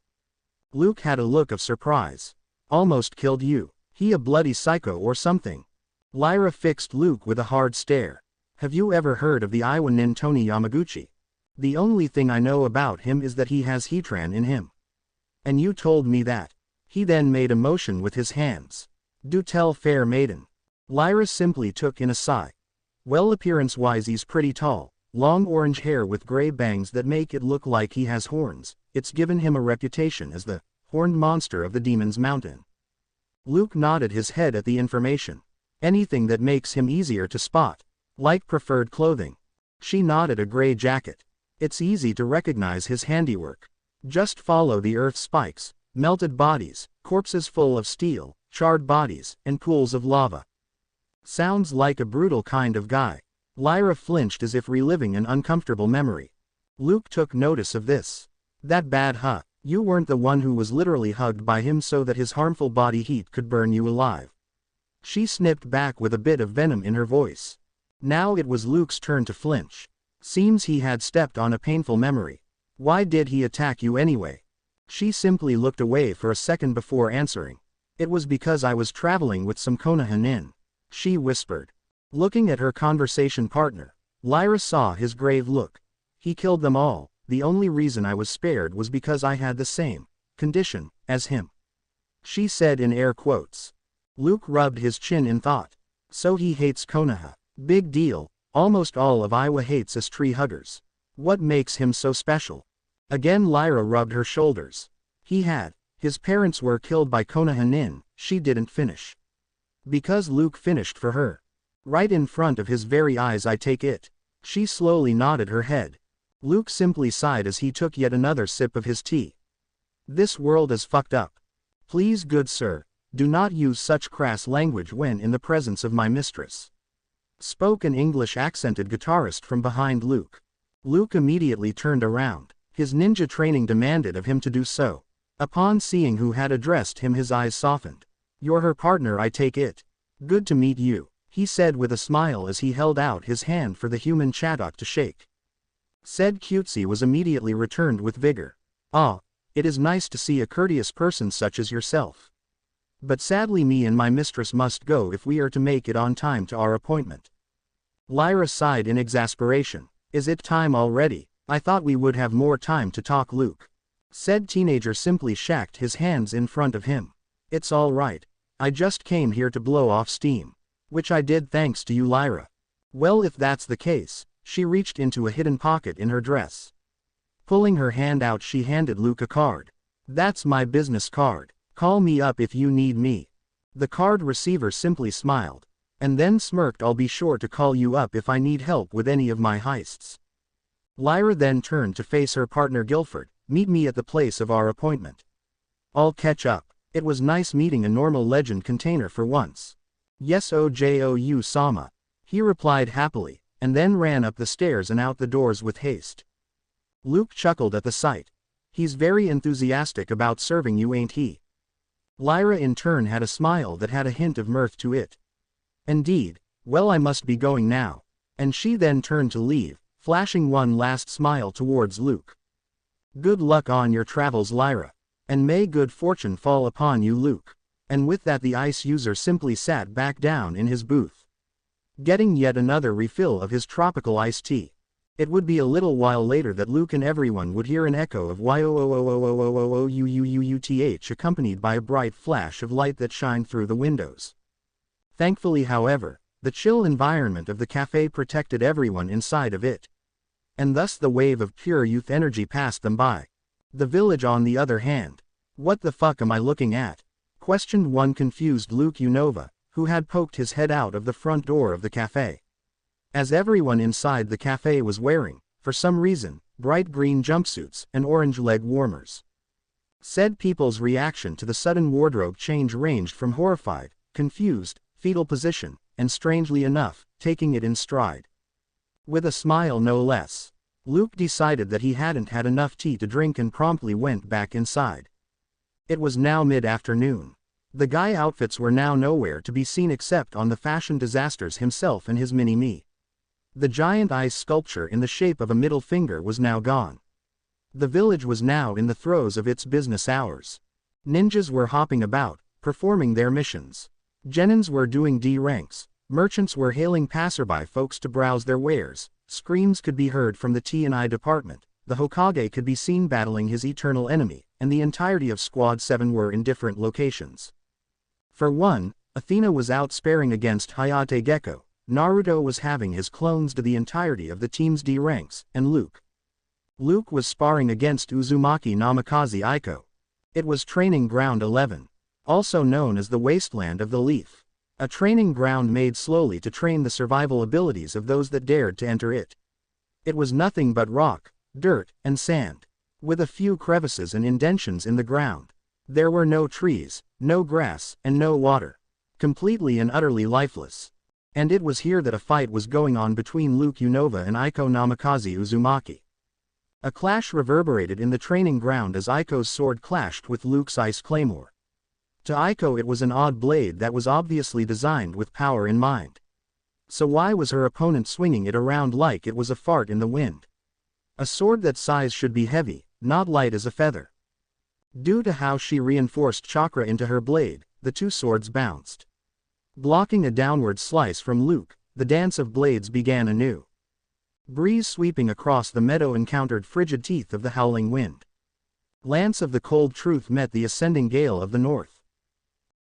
Luke had a look of surprise. Almost killed you? He a bloody psycho or something? Lyra fixed Luke with a hard stare. Have you ever heard of the Iwanin Tony Yamaguchi? The only thing I know about him is that he has Heatran in him. And you told me that. He then made a motion with his hands. Do tell, fair maiden. Lyra simply took in a sigh. Well, appearance-wise he's pretty tall. Long orange hair with gray bangs that make it look like he has horns. It's given him a reputation as the horned monster of the Demon's Mountain. Luke nodded his head at the information. Anything that makes him easier to spot. Like preferred clothing. She nodded. A gray jacket. It's easy to recognize his handiwork. Just follow the earth spikes, melted bodies, corpses full of steel, charred bodies, and pools of lava. Sounds like a brutal kind of guy. Lyra flinched as if reliving an uncomfortable memory. Luke took notice of this. That bad, huh? You weren't the one who was literally hugged by him so that his harmful body heat could burn you alive. She snipped back with a bit of venom in her voice. Now it was Luke's turn to flinch. Seems he had stepped on a painful memory. Why did he attack you anyway? She simply looked away for a second before answering. It was because I was traveling with some Konohanin. She whispered. Looking at her conversation partner, Lyra saw his grave look. He killed them all. The only reason I was spared was because I had the same condition as him. She said in air quotes. Luke rubbed his chin in thought. So he hates Konoha. Big deal. Almost all of Iowa hates us tree huggers. What makes him so special? Again Lyra rubbed her shoulders. His parents were killed by Konohanin. She didn't finish. Because Luke finished for her. Right in front of his very eyes, I take it. She slowly nodded her head. Luke simply sighed as he took yet another sip of his tea. This world is fucked up. Please, good sir, do not use such crass language when in the presence of my mistress. Spoke an English accented guitarist from behind Luke. Luke immediately turned around. His ninja training demanded of him to do so. Upon seeing who had addressed him, his eyes softened. You're her partner, I take it. Good to meet you, he said with a smile as he held out his hand for the human Chadok to shake. Said cutesy was immediately returned with vigor. Ah, it is nice to see a courteous person such as yourself. But sadly me and my mistress must go if we are to make it on time to our appointment. Lyra sighed in exasperation. Is it time already? I thought we would have more time to talk, Luke. Said teenager simply shacked his hands in front of him. It's all right. I just came here to blow off steam. Which I did thanks to you, Lyra. Well, if that's the case, she reached into a hidden pocket in her dress. Pulling her hand out, she handed Luke a card. That's my business card. Call me up if you need me. The card receiver simply smiled. And then smirked. I'll be sure to call you up if I need help with any of my heists. Lyra then turned to face her partner Guilford. Meet me at the place of our appointment. I'll catch up. It was nice meeting a normal legend container for once. Yes, Ojou Sama. He replied happily, and then ran up the stairs and out the doors with haste. Luke chuckled at the sight. He's very enthusiastic about serving you, ain't he? Lyra in turn had a smile that had a hint of mirth to it. Indeed. Well, I must be going now. And she then turned to leave, flashing one last smile towards Luke. Good luck on your travels, Lyra. And may good fortune fall upon you, Luke. And with that, the ice user simply sat back down in his booth, getting yet another refill of his tropical iced tea. It would be a little while later that Luke and everyone would hear an echo of yoououth accompanied by a bright flash of light that shined through the windows. Thankfully, however, the chill environment of the cafe protected everyone inside of it. And thus the wave of pure youth energy passed them by. The village, on the other hand. What the fuck am I looking at? Questioned one confused Luke Unova, who had poked his head out of the front door of the cafe. As everyone inside the cafe was wearing, for some reason, bright green jumpsuits and orange leg warmers. Said people's reaction to the sudden wardrobe change ranged from horrified, confused, fetal position, and strangely enough, taking it in stride. With a smile no less, Luke decided that he hadn't had enough tea to drink and promptly went back inside. It was now mid-afternoon. The guy outfits were now nowhere to be seen except on the fashion disasters himself and his mini-me. The giant ice sculpture in the shape of a middle finger was now gone. The village was now in the throes of its business hours. Ninjas were hopping about, performing their missions. Genins were doing D-ranks. Merchants were hailing passerby folks to browse their wares. Screams could be heard from the T&I department. The Hokage could be seen battling his eternal enemy, and the entirety of Squad 7 were in different locations. For one, Athena was out sparring against Hayate Gecko. Naruto was having his clones to the entirety of the team's D ranks, and Luke was sparring against Uzumaki Namikaze Aiko. It was Training Ground 11, also known as the Wasteland of the Leaf. A training ground made slowly to train the survival abilities of those that dared to enter it. It was nothing but rock, dirt, and sand, with a few crevices and indentions in the ground. There were no trees, no grass, and no water. Completely and utterly lifeless. And it was here that a fight was going on between Luke Unova and Aiko Namikaze Uzumaki. A clash reverberated in the training ground as Aiko's sword clashed with Luke's ice claymore. To Aiko it was an odd blade that was obviously designed with power in mind. So why was her opponent swinging it around like it was a fart in the wind? A sword that size should be heavy, not light as a feather. Due to how she reinforced chakra into her blade, the two swords bounced. Blocking a downward slice from Luke, the dance of blades began anew. Breeze sweeping across the meadow encountered frigid teeth of the howling wind. Lance of the cold truth met the ascending gale of the north.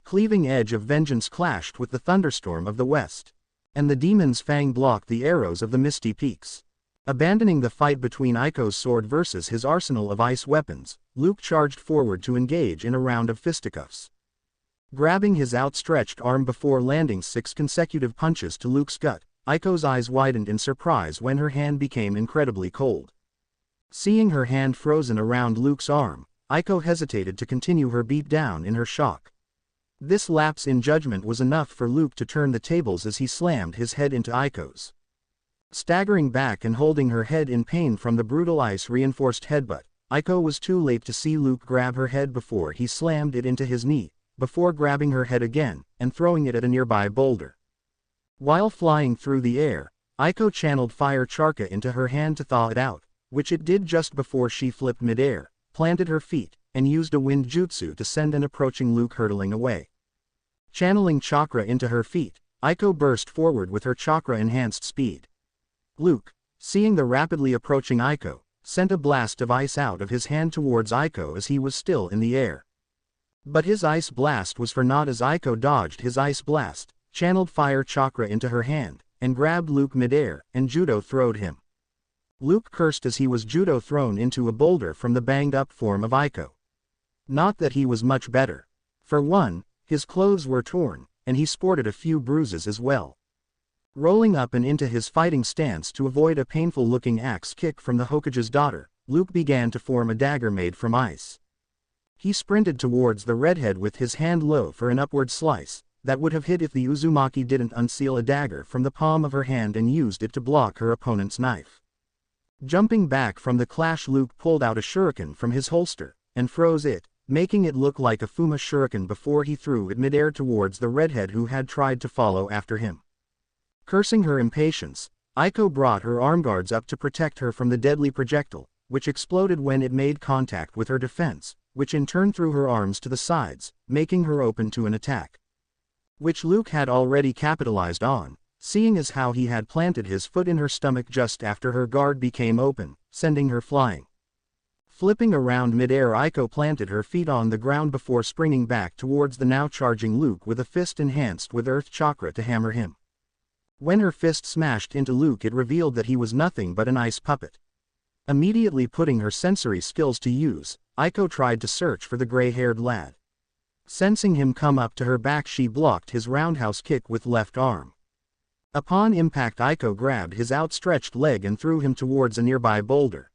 Cleaving edge of vengeance clashed with the thunderstorm of the west. And the demon's fang blocked the arrows of the misty peaks. Abandoning the fight between Aiko's sword versus his arsenal of ice weapons, Luke charged forward to engage in a round of fisticuffs. Grabbing his outstretched arm before landing 6 consecutive punches to Luke's gut, Aiko's eyes widened in surprise when her hand became incredibly cold. Seeing her hand frozen around Luke's arm, Aiko hesitated to continue her beatdown in her shock. This lapse in judgment was enough for Luke to turn the tables as he slammed his head into Aiko's. Staggering back and holding her head in pain from the brutal ice-reinforced headbutt, Aiko was too late to see Luke grab her head before he slammed it into his knee, before grabbing her head again, and throwing it at a nearby boulder. While flying through the air, Aiko channeled fire chakra into her hand to thaw it out, which it did just before she flipped midair, planted her feet, and used a wind jutsu to send an approaching Luke hurtling away. Channeling chakra into her feet, Aiko burst forward with her chakra-enhanced speed. Luke, seeing the rapidly approaching Aiko, sent a blast of ice out of his hand towards Aiko as he was still in the air. But his ice blast was for naught as Aiko dodged his ice blast, channeled fire chakra into her hand, and grabbed Luke midair, and judo throwed him. Luke cursed as he was judo thrown into a boulder from the banged-up form of Aiko. Not that he was much better. For one, his clothes were torn, and he sported a few bruises as well. Rolling up and into his fighting stance to avoid a painful-looking axe kick from the Hokage's daughter, Luke began to form a dagger made from ice. He sprinted towards the redhead with his hand low for an upward slice, that would have hit if the Uzumaki didn't unseal a dagger from the palm of her hand and used it to block her opponent's knife. Jumping back from the clash, Luke pulled out a shuriken from his holster, and froze it, making it look like a Fuma shuriken before he threw it midair towards the redhead who had tried to follow after him. Cursing her impatience, Aiko brought her arm guards up to protect her from the deadly projectile, which exploded when it made contact with her defense, which in turn threw her arms to the sides, making her open to an attack. Which Luke had already capitalized on, seeing as how he had planted his foot in her stomach just after her guard became open, sending her flying. Flipping around midair, Aiko planted her feet on the ground before springing back towards the now charging Luke with a fist enhanced with earth chakra to hammer him. When her fist smashed into Luke, it revealed that he was nothing but an ice puppet. Immediately putting her sensory skills to use, Aiko tried to search for the gray-haired lad. Sensing him come up to her back, she blocked his roundhouse kick with left arm. Upon impact, Aiko grabbed his outstretched leg and threw him towards a nearby boulder.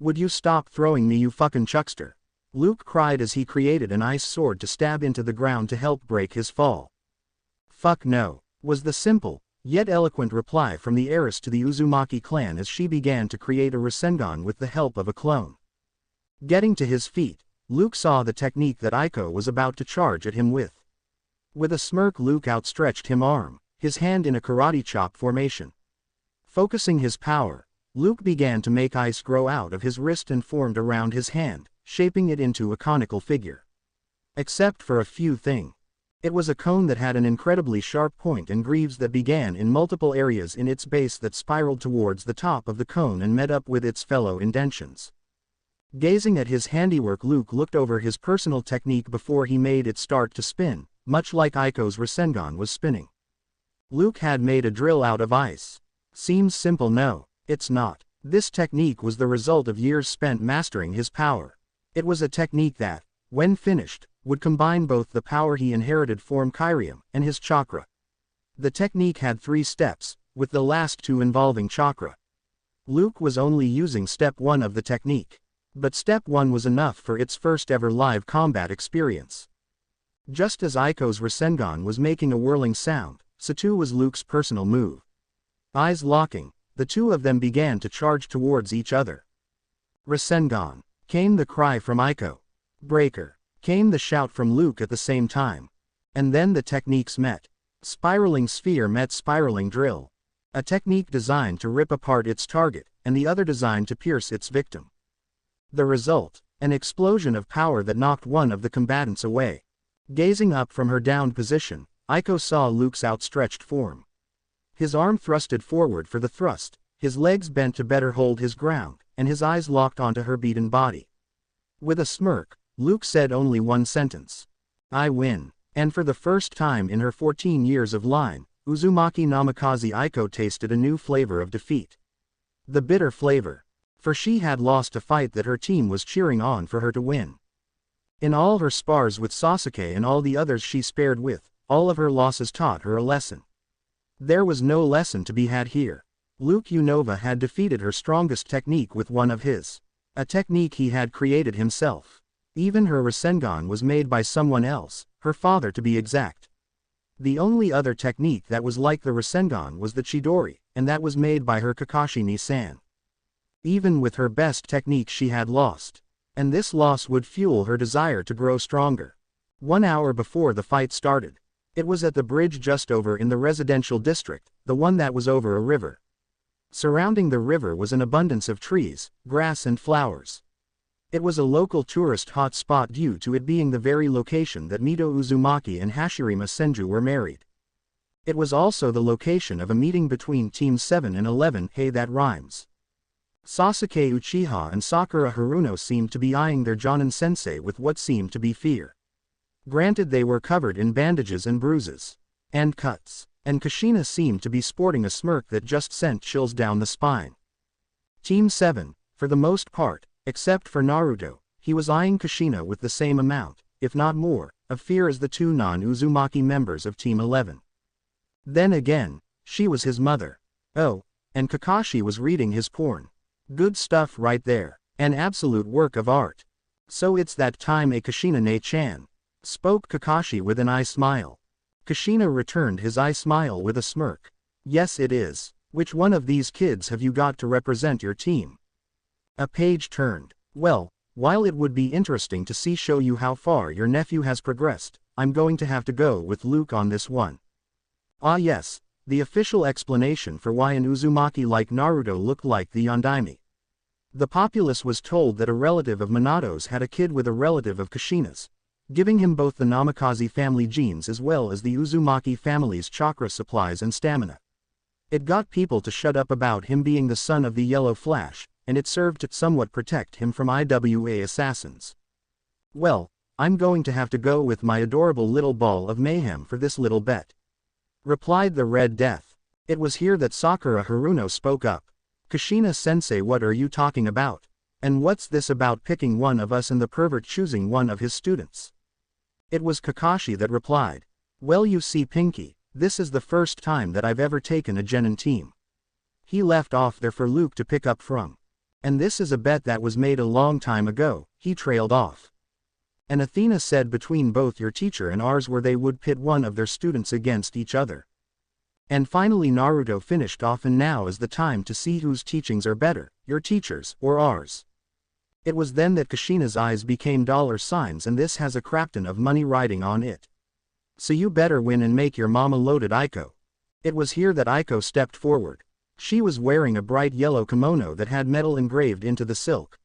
"Would you stop throwing me, you fucking chuckster?" Luke cried as he created an ice sword to stab into the ground to help break his fall. "Fuck no," was the simple, yet eloquent reply from the heiress to the Uzumaki clan as she began to create a Rasengan with the help of a clone. Getting to his feet, Luke saw the technique that Aiko was about to charge at him with. With a smirk, Luke outstretched his arm, his hand in a karate chop formation. Focusing his power, Luke began to make ice grow out of his wrist and formed around his hand, shaping it into a conical figure. Except for a few things. It was a cone that had an incredibly sharp point and greaves that began in multiple areas in its base that spiraled towards the top of the cone and met up with its fellow indentions. Gazing at his handiwork, Luke looked over his personal technique before he made it start to spin, much like Aiko's Rasengan was spinning. Luke had made a drill out of ice. Seems simple? No, it's not. This technique was the result of years spent mastering his power. It was a technique that, when finished, would combine both the power he inherited from Kyrium and his chakra. The technique had 3 steps, with the last 2 involving chakra. Luke was only using step 1 of the technique. But step 1 was enough for its first ever live combat experience. Just as Aiko's Rasengan was making a whirling sound, so too was Luke's personal move. Eyes locking, the two of them began to charge towards each other. Rasengan, came the cry from Aiko. Breaker, came the shout from Luke at the same time. And then the techniques met. Spiraling sphere met spiraling drill. A technique designed to rip apart its target, and the other designed to pierce its victim. The result, an explosion of power that knocked one of the combatants away. Gazing up from her downed position, Aiko saw Luke's outstretched form. His arm thrusted forward for the thrust, his legs bent to better hold his ground, and his eyes locked onto her beaten body. With a smirk, Luke said only one sentence. "I win." And for the first time in her 14 years of line, Uzumaki Namikaze Aiko tasted a new flavor of defeat. The bitter flavor. For she had lost a fight that her team was cheering on for her to win. In all her spars with Sasuke and all the others she spared with, all of her losses taught her a lesson. There was no lesson to be had here. Luke Unova had defeated her strongest technique with one of his. A technique he had created himself. Even her Rasengan was made by someone else, her father to be exact. The only other technique that was like the Rasengan was the Chidori, and that was made by her Kakashi Ni-san. Even with her best technique she had lost. And this loss would fuel her desire to grow stronger. 1 hour before the fight started. It was at the bridge just over in the residential district, the one that was over a river. Surrounding the river was an abundance of trees, grass and flowers. It was a local tourist hot spot due to it being the very location that Mito Uzumaki and Hashirima Senju were married. It was also the location of a meeting between Teams 7 and 11. Hey, that rhymes. Sasuke Uchiha and Sakura Haruno seemed to be eyeing their Jonin-sensei with what seemed to be fear. Granted, they were covered in bandages and bruises. And cuts. And Kushina seemed to be sporting a smirk that just sent chills down the spine. Team 7, for the most part, except for Naruto, he was eyeing Kushina with the same amount, if not more, of fear as the two non-Uzumaki members of Team 11. Then again, she was his mother. Oh, and Kakashi was reading his porn. Good stuff right there. An absolute work of art. So it's that time, Kushina-ne-chan. Spoke Kakashi with an eye smile. Kushina returned his eye smile with a smirk. Yes, it is. Which one of these kids have you got to represent your team? A page turned. Well, while it would be interesting to show you how far your nephew has progressed, I'm going to have to go with Luke on this one. Ah yes, the official explanation for why an Uzumaki like Naruto looked like the Yondaime. The populace was told that a relative of Minato's had a kid with a relative of Kushina's, giving him both the Namikaze family genes as well as the Uzumaki family's chakra supplies and stamina. It got people to shut up about him being the son of the Yellow Flash, and it served to somewhat protect him from IWA assassins. Well, I'm going to have to go with my adorable little ball of mayhem for this little bet. Replied the Red Death. It was here that Sakura Haruno spoke up. Kushina-sensei, what are you talking about? And what's this about picking one of us and the pervert choosing one of his students? It was Kakashi that replied. Well, you see, Pinky, this is the first time that I've ever taken a genin team. He left off there for Luke to pick up from. And this is a bet that was made a long time ago, he trailed off. And Athena said between both your teacher and ours where they would pit one of their students against each other. And finally Naruto finished off, and now is the time to see whose teachings are better, your teachers or ours. It was then that Kushina's eyes became dollar signs, and this has a crapton of money riding on it. So you better win and make your mama loaded, Aiko. It was here that Aiko stepped forward. She was wearing a bright yellow kimono that had metal engraved into the silk.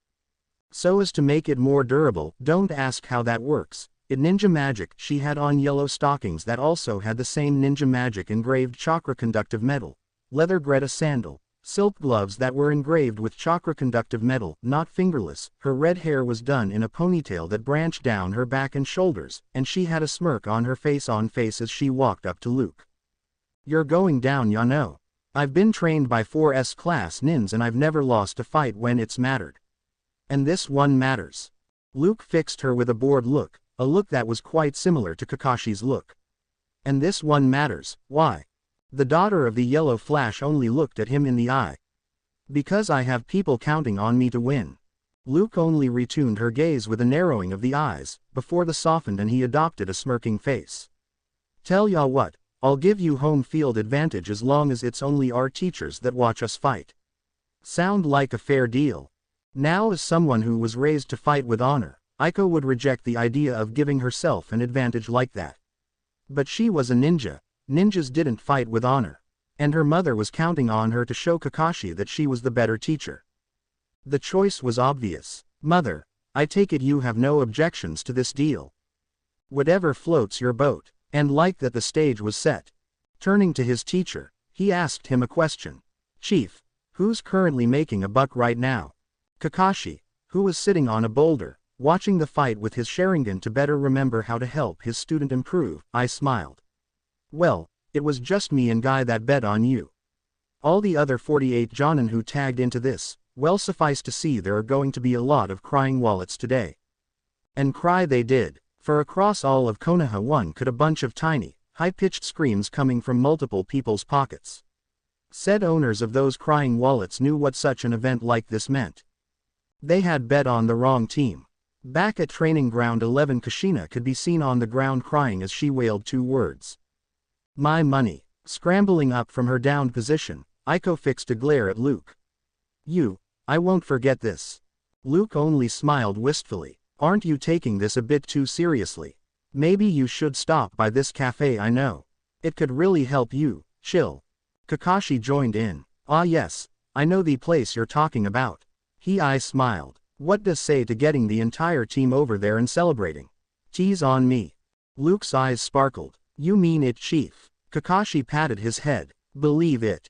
So as to make it more durable, don't ask how that works. It ninja magic. She had on yellow stockings that also had the same ninja magic engraved chakra conductive metal, leather Greta sandal, silk gloves that were engraved with chakra conductive metal, not fingerless. Her red hair was done in a ponytail that branched down her back and shoulders, and she had a smirk on her face as she walked up to Luke. You're going down, ya know. I've been trained by 4S class nins and I've never lost a fight when it's mattered. And this one matters. Luke fixed her with a bored look, a look that was quite similar to Kakashi's look. And this one matters, why? The daughter of the Yellow Flash only looked at him in the eye. Because I have people counting on me to win. Luke only retuned her gaze with a narrowing of the eyes, before the softened, and he adopted a smirking face. Tell ya what, I'll give you home field advantage as long as it's only our teachers that watch us fight. Sound like a fair deal? Now, as someone who was raised to fight with honor, Aiko would reject the idea of giving herself an advantage like that. But she was a ninja. Ninjas didn't fight with honor. And her mother was counting on her to show Kakashi that she was the better teacher. The choice was obvious. Mother, I take it you have no objections to this deal. Whatever floats your boat. And like that the stage was set. Turning to his teacher, he asked him a question. Chief, who's currently making a buck right now? Kakashi, who was sitting on a boulder, watching the fight with his Sharingan to better remember how to help his student improve. I smiled. Well, it was just me and Guy that bet on you. All the other 48 Jonin who tagged into this, well, suffice to see there are going to be a lot of crying wallets today. And cry they did, for across all of Konoha one could a bunch of tiny, high-pitched screams coming from multiple people's pockets. Said owners of those crying wallets knew what such an event like this meant. They had bet on the wrong team. Back at training ground 11, Kushina could be seen on the ground crying as she wailed two words. My money. Scrambling up from her downed position, Aiko fixed a glare at Luke. I won't forget this. Luke only smiled wistfully. Aren't you taking this a bit too seriously? Maybe you should stop by this cafe. I know. It could really help you. Chill. Kakashi joined in. Ah yes, I know the place you're talking about. I smiled. What does say to getting the entire team over there and celebrating? Tease on me. Luke's eyes sparkled. You mean it, Chief? Kakashi patted his head. Believe it.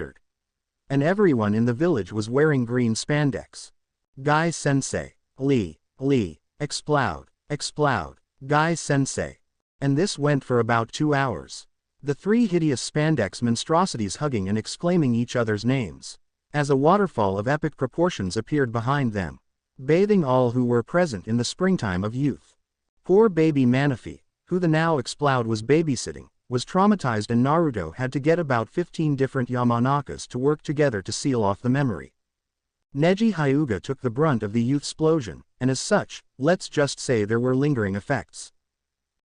wondered. And everyone in the village was wearing green spandex. Guy sensei, explode, Guy sensei. And this went for about 2 hours. The three hideous spandex monstrosities hugging and exclaiming each other's names. As a waterfall of epic proportions appeared behind them, bathing all who were present in the springtime of youth. Poor baby Manaphy, who the now explode was babysitting, was traumatized, and Naruto had to get about 15 different Yamanakas to work together to seal off the memory. Neji Hyuga took the brunt of the youth-splosion, and as such, let's just say there were lingering effects.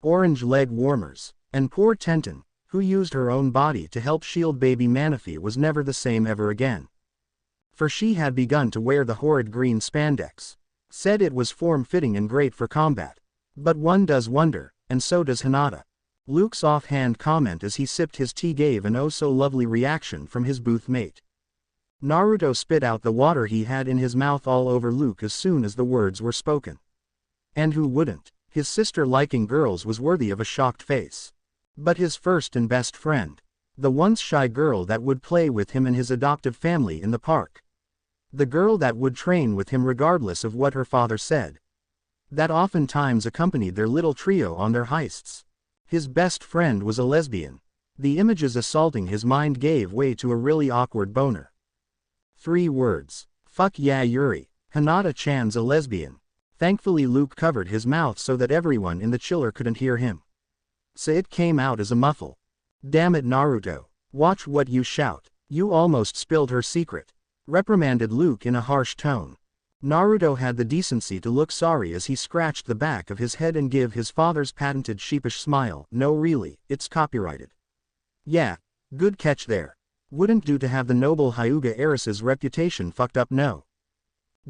Orange leg warmers. And poor Tenten, who used her own body to help shield baby Manaphy, was never the same ever again. For she had begun to wear the horrid green spandex. Said it was form-fitting and great for combat. But one does wonder, and so does Hinata. Luke's offhand comment as he sipped his tea gave an oh-so-lovely reaction from his booth mate. Naruto spit out the water he had in his mouth all over Luke as soon as the words were spoken. And who wouldn't? His sister liking girls was worthy of a shocked face. But his first and best friend. The once shy girl that would play with him and his adoptive family in the park. The girl that would train with him regardless of what her father said. That oftentimes accompanied their little trio on their heists. His best friend was a lesbian. The images assaulting his mind gave way to a really awkward boner. 3 words. Fuck yeah Yuri. Hinata-chan's a lesbian. Thankfully Luke covered his mouth so that everyone in the chiller couldn't hear him. So it came out as a muffle. Damn it Naruto. Watch what you shout. You almost spilled her secret. Reprimanded Luke in a harsh tone. Naruto had the decency to look sorry as he scratched the back of his head and give his father's patented sheepish smile. No really, it's copyrighted. Yeah, good catch there. Wouldn't do to have the noble Hyuga heiress's reputation fucked up no.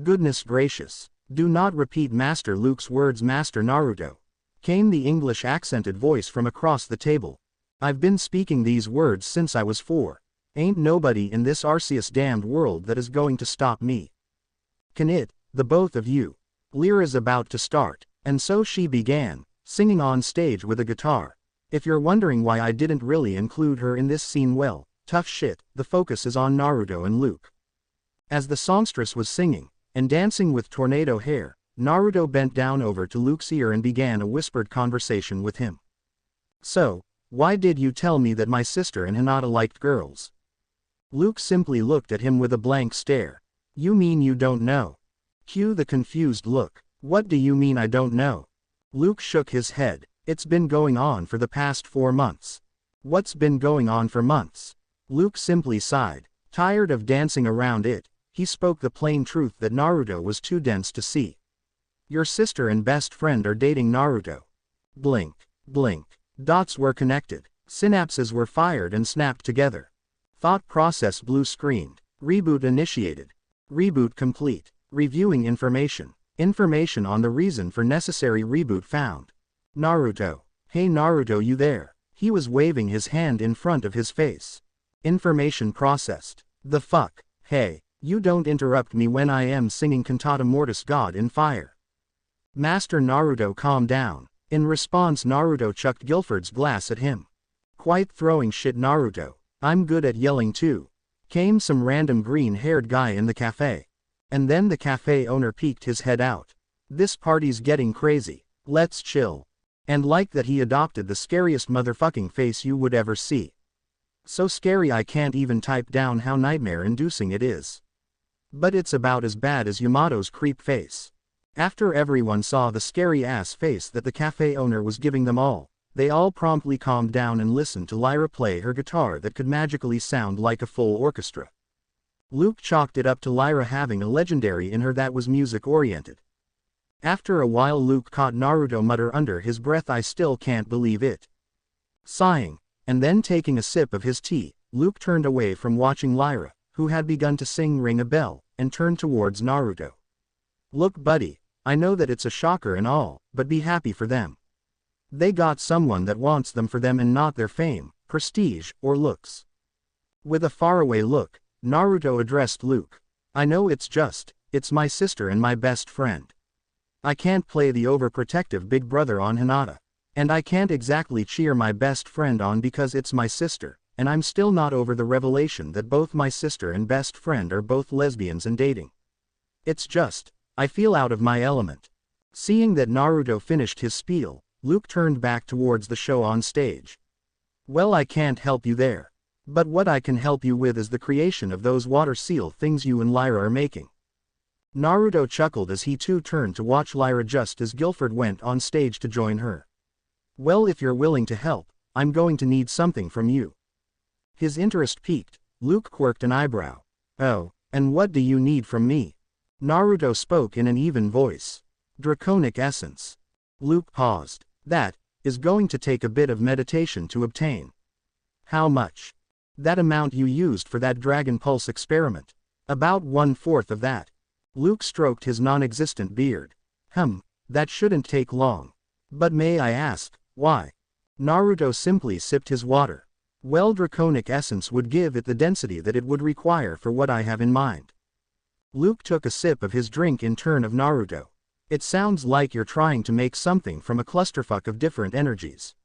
Goodness gracious. Do not repeat Master Luke's words Master Naruto. Came the English accented voice from across the table. I've been speaking these words since I was 4. Ain't nobody in this Arceus damned world that is going to stop me. Can it, the both of you? Lyra's about to start, and so she began, singing on stage with a guitar. If you're wondering why I didn't really include her in this scene, well, tough shit, the focus is on Naruto and Luke. As the songstress was singing, and dancing with tornado hair, Naruto bent down over to Luke's ear and began a whispered conversation with him. So, why did you tell me that my sister and Hinata liked girls? Luke simply looked at him with a blank stare. You mean you don't know? Cue the confused look. What do you mean I don't know? Luke shook his head. It's been going on for the past 4 months. What's been going on for months? Luke simply sighed. Tired of dancing around it, he spoke the plain truth that Naruto was too dense to see. Your sister and best friend are dating Naruto. Blink, blink. Dots were connected. Synapses were fired and snapped together. Thought process blue screened. Reboot initiated. Reboot complete. Reviewing information. Information on the reason for necessary reboot found. Naruto. Hey Naruto, you there? He was waving his hand in front of his face. Information processed. The fuck? Hey, you don't interrupt me when I am singing Cantata Mortis God in Fire. Master Naruto, calm down. In response Naruto chucked Guilford's glass at him. Quite throwing shit Naruto. I'm good at yelling too. Came some random green-haired guy in the cafe. And then the cafe owner peeked his head out. This party's getting crazy. Let's chill. And like that he adopted the scariest motherfucking face you would ever see. So scary I can't even type down how nightmare-inducing it is. But it's about as bad as Yamato's creep face. After everyone saw the scary-ass face that the cafe owner was giving them all, they all promptly calmed down and listened to Lyra play her guitar that could magically sound like a full orchestra. Luke chalked it up to Lyra having a legendary in her that was music-oriented. After a while Luke caught Naruto mutter under his breath, I still can't believe it. Sighing, and then taking a sip of his tea, Luke turned away from watching Lyra, who had begun to sing Ring a Bell, and turned towards Naruto. Look buddy, I know that it's a shocker and all, but be happy for them. They got someone that wants them for them and not their fame, prestige, or looks. With a faraway look, Naruto addressed Luke. I know it's my sister and my best friend. I can't play the overprotective big brother on Hinata. And I can't exactly cheer my best friend on because it's my sister, and I'm still not over the revelation that both my sister and best friend are both lesbians and dating. It's just, I feel out of my element. Seeing that Naruto finished his spiel, Luke turned back towards the show on stage. Well, I can't help you there. But what I can help you with is the creation of those water seal things you and Lyra are making. Naruto chuckled as he too turned to watch Lyra just as Guilford went on stage to join her. Well, if you're willing to help, I'm going to need something from you. His interest piqued, Luke quirked an eyebrow. Oh, and what do you need from me? Naruto spoke in an even voice. Draconic essence. Luke paused. That is going to take a bit of meditation to obtain. How much? That amount you used for that Dragon Pulse experiment. About 1/4 of that. Luke stroked his non-existent beard. That shouldn't take long. But may I ask, why? Naruto simply sipped his water. Well, draconic essence would give it the density that it would require for what I have in mind. Luke took a sip of his drink in turn of Naruto. It sounds like you're trying to make something from a clusterfuck of different energies.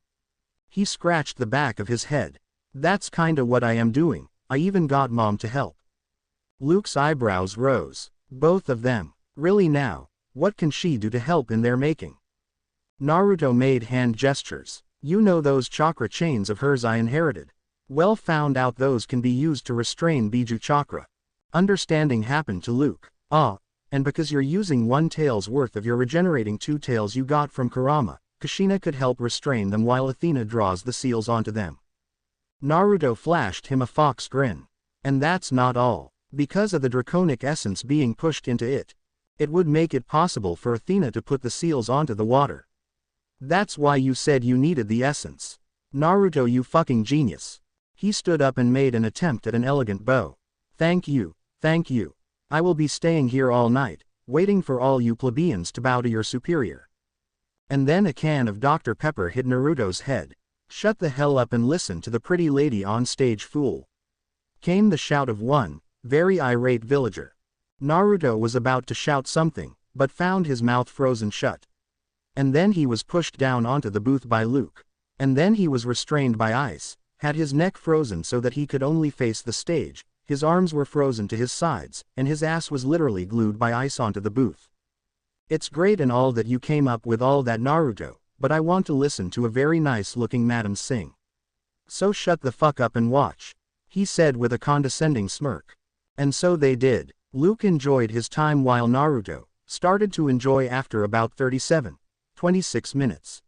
He scratched the back of his head. That's kinda what I am doing, I even got mom to help. Luke's eyebrows rose. Both of them. Really now, what can she do to help in their making? Naruto made hand gestures. You know those chakra chains of hers I inherited. Well, found out those can be used to restrain Biju chakra. Understanding happened to Luke. Ah, and because you're using 1 tail's worth of your regenerating 2 tails you got from Kurama, Kushina could help restrain them while Athena draws the seals onto them. Naruto flashed him a fox grin. And that's not all. Because of the draconic essence being pushed into it, it would make it possible for Athena to put the seals onto the water. That's why you said you needed the essence. Naruto, you fucking genius. He stood up and made an attempt at an elegant bow. Thank you, thank you. I will be staying here all night, waiting for all you plebeians to bow to your superior. And then a can of Dr. Pepper hit Naruto's head. Shut the hell up and listen to the pretty lady on stage, fool. Came the shout of one very irate villager. Naruto was about to shout something, but found his mouth frozen shut. And then he was pushed down onto the booth by Luke. And then he was restrained by ice, had his neck frozen so that he could only face the stage, his arms were frozen to his sides, and his ass was literally glued by ice onto the booth. It's great and all that you came up with all that, Naruto, but I want to listen to a very nice looking madam sing. So shut the fuck up and watch, he said with a condescending smirk. And so they did. Luke enjoyed his time while Naruto started to enjoy after about 26 minutes.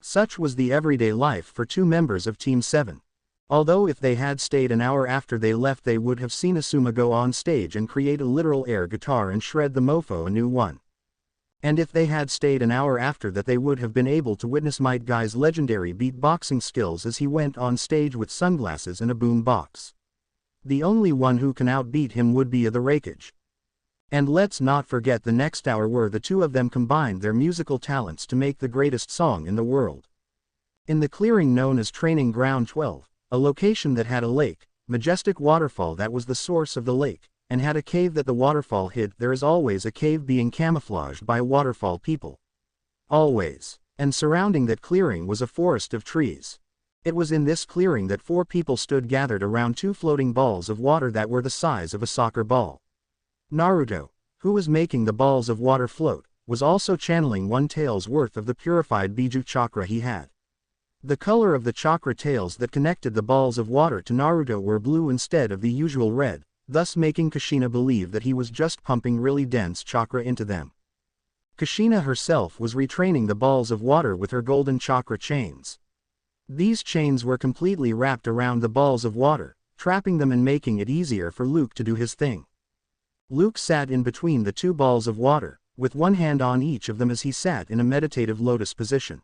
Such was the everyday life for 2 members of Team 7. Although if they had stayed an hour after they left they would have seen Asuma go on stage and create a literal air guitar and shred the mofo a new one. And if they had stayed an hour after that they would have been able to witness Might Guy's legendary beatboxing skills as he went on stage with sunglasses and a boom box. The only one who can outbeat him would be the Raikage. And let's not forget the next hour where the 2 of them combined their musical talents to make the greatest song in the world. In the clearing known as Training Ground 12, a location that had a lake, majestic waterfall that was the source of the lake, and had a cave that the waterfall hid, there is always a cave being camouflaged by waterfall people. Always. And surrounding that clearing was a forest of trees. It was in this clearing that 4 people stood gathered around 2 floating balls of water that were the size of a soccer ball. Naruto, who was making the balls of water float, was also channeling 1 tail's worth of the purified Biju chakra he had. The color of the chakra tails that connected the balls of water to Naruto were blue instead of the usual red, thus making Kushina believe that he was just pumping really dense chakra into them. Kushina herself was retraining the balls of water with her golden chakra chains. These chains were completely wrapped around the balls of water, trapping them and making it easier for Luke to do his thing. Luke sat in between the 2 balls of water, with 1 hand on each of them as he sat in a meditative lotus position,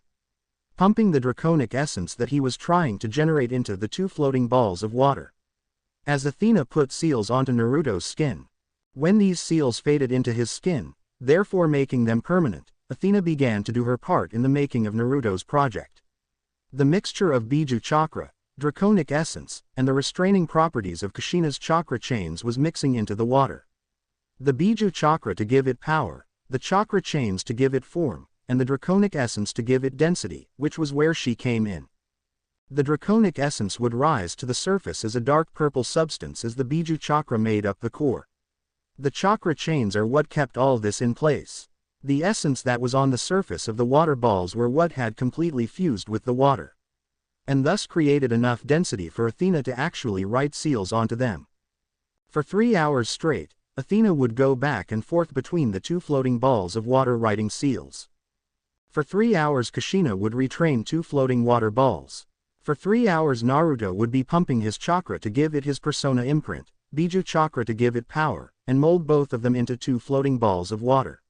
pumping the draconic essence that he was trying to generate into the 2 floating balls of water. As Athena put seals onto Naruto's skin, when these seals faded into his skin, therefore making them permanent, Athena began to do her part in the making of Naruto's project. The mixture of Biju chakra, draconic essence, and the restraining properties of Kushina's chakra chains was mixing into the water. The Biju chakra to give it power, the chakra chains to give it form, and the draconic essence to give it density, which was where she came in. The draconic essence would rise to the surface as a dark purple substance as the Biju chakra made up the core. The chakra chains are what kept all this in place. The essence that was on the surface of the water balls were what had completely fused with the water, and thus created enough density for Athena to actually write seals onto them. For 3 hours straight, Athena would go back and forth between the 2 floating balls of water writing seals. For 3 hours Kushina would retrain 2 floating water balls. For 3 hours Naruto would be pumping his chakra to give it his persona imprint, Biju chakra to give it power, and mold both of them into 2 floating balls of water.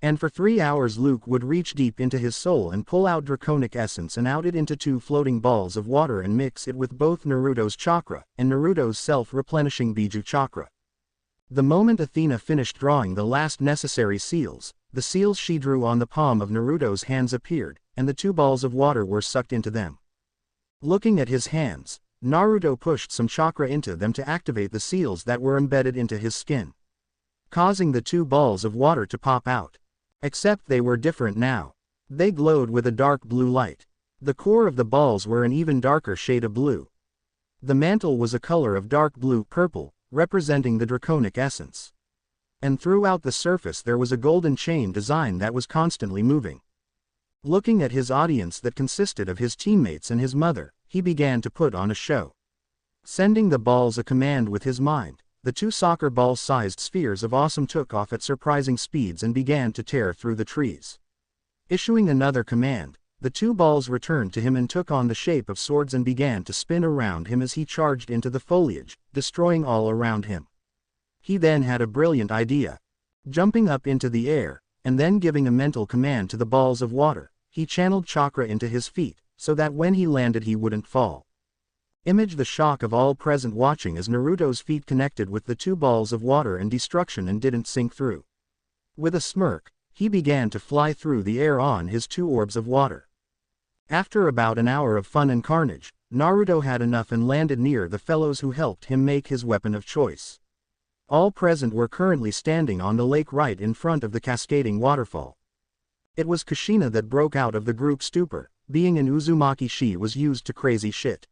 And for 3 hours Luke would reach deep into his soul and pull out draconic essence and out it into 2 floating balls of water and mix it with both Naruto's chakra and Naruto's self-replenishing Biju chakra. The moment Athena finished drawing the last necessary seals, the seals she drew on the palm of Naruto's hands appeared, and the 2 balls of water were sucked into them. Looking at his hands, Naruto pushed some chakra into them to activate the seals that were embedded into his skin, causing the 2 balls of water to pop out. Except they were different now. They glowed with a dark blue light. The core of the balls were an even darker shade of blue. The mantle was a color of dark blue-purple, representing the draconic essence. And throughout the surface there was a golden chain design that was constantly moving. Looking at his audience that consisted of his teammates and his mother, he began to put on a show. Sending the balls a command with his mind, the two soccer ball-sized spheres of awesome took off at surprising speeds and began to tear through the trees. Issuing another command, the two balls returned to him and took on the shape of swords and began to spin around him as he charged into the foliage, destroying all around him. He then had a brilliant idea. Jumping up into the air, and then giving a mental command to the balls of water, he channeled chakra into his feet, so that when he landed he wouldn't fall. Image the shock of all present watching as Naruto's feet connected with the two balls of water and destruction and didn't sink through. With a smirk, he began to fly through the air on his two orbs of water. After about an hour of fun and carnage, Naruto had enough and landed near the fellows who helped him make his weapon of choice. All present were currently standing on the lake right in front of the cascading waterfall. It was Kushina that broke out of the group stupor. Being an Uzumaki, she was used to crazy shit.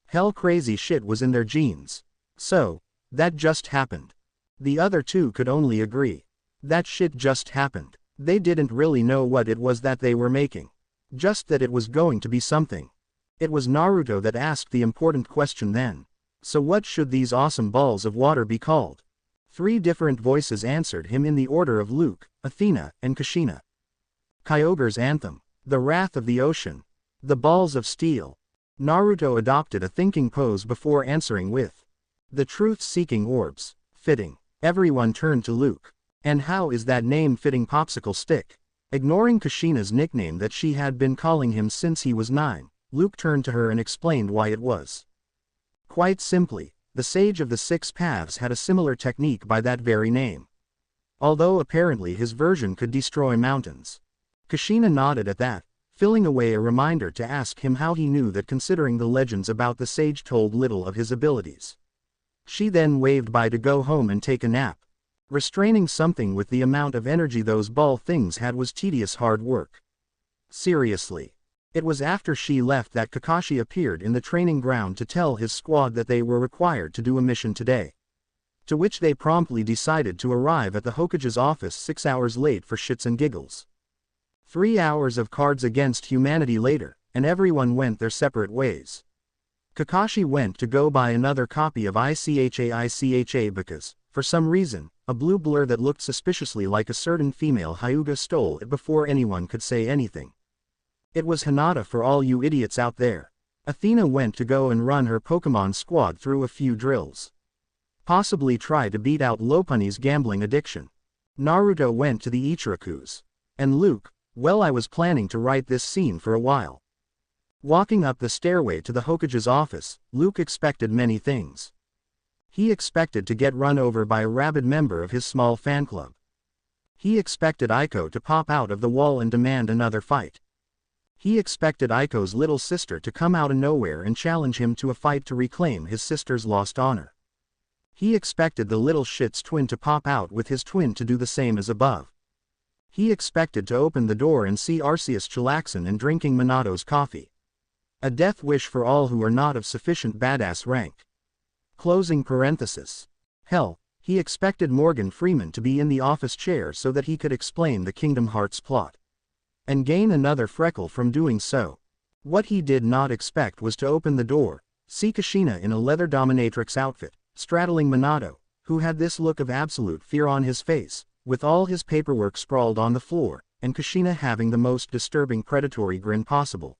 Hell, crazy shit was in their genes. So, that just happened. The other two could only agree. That shit just happened. They didn't really know what it was that they were making. Just that it was going to be something. It was Naruto that asked the important question then. So what should these awesome balls of water be called? 3 different voices answered him in the order of Luke, Athena, and Kushina. Kyogre's Anthem. The Wrath of the Ocean. The Balls of Steel. Naruto adopted a thinking pose before answering with the Truth-Seeking Orbs. Fitting. Everyone turned to Luke. And how is that name fitting, Popsicle Stick? Ignoring Kushina's nickname that she had been calling him since he was 9, Luke turned to her and explained why it was. Quite simply, the Sage of the Six Paths had a similar technique by that very name. Although apparently his version could destroy mountains. Kushina nodded at that, filling away a reminder to ask him how he knew that, considering the legends about the sage told little of his abilities. She then waved bye to go home and take a nap. Restraining something with the amount of energy those ball things had was tedious hard work. Seriously. It was after she left that Kakashi appeared in the training ground to tell his squad that they were required to do a mission today. To which they promptly decided to arrive at the Hokage's office 6 hours late for shits and giggles. 3 hours of Cards Against Humanity later, and everyone went their separate ways. Kakashi went to go buy another copy of ICHA because, for some reason, a blue blur that looked suspiciously like a certain female Hyuga stole it before anyone could say anything. It was Hinata for all you idiots out there. Athena went to go and run her Pokemon squad through a few drills. Possibly try to beat out Lopunny's gambling addiction. Naruto went to the Ichirakus. And Luke, well, I was planning to write this scene for a while. Walking up the stairway to the Hokage's office, Luke expected many things. He expected to get run over by a rabid member of his small fan club. He expected Aiko to pop out of the wall and demand another fight. He expected Aiko's little sister to come out of nowhere and challenge him to a fight to reclaim his sister's lost honor. He expected the little shit's twin to pop out with his twin to do the same as above. He expected to open the door and see Arceus chillaxing and drinking Minato's coffee. A death wish for all who are not of sufficient badass rank. Closing parenthesis. Hell, he expected Morgan Freeman to be in the office chair so that he could explain the Kingdom Hearts plot. And gain another freckle from doing so. What he did not expect was to open the door, see Kushina in a leather dominatrix outfit, straddling Minato, who had this look of absolute fear on his face, with all his paperwork sprawled on the floor, and Kushina having the most disturbing predatory grin possible.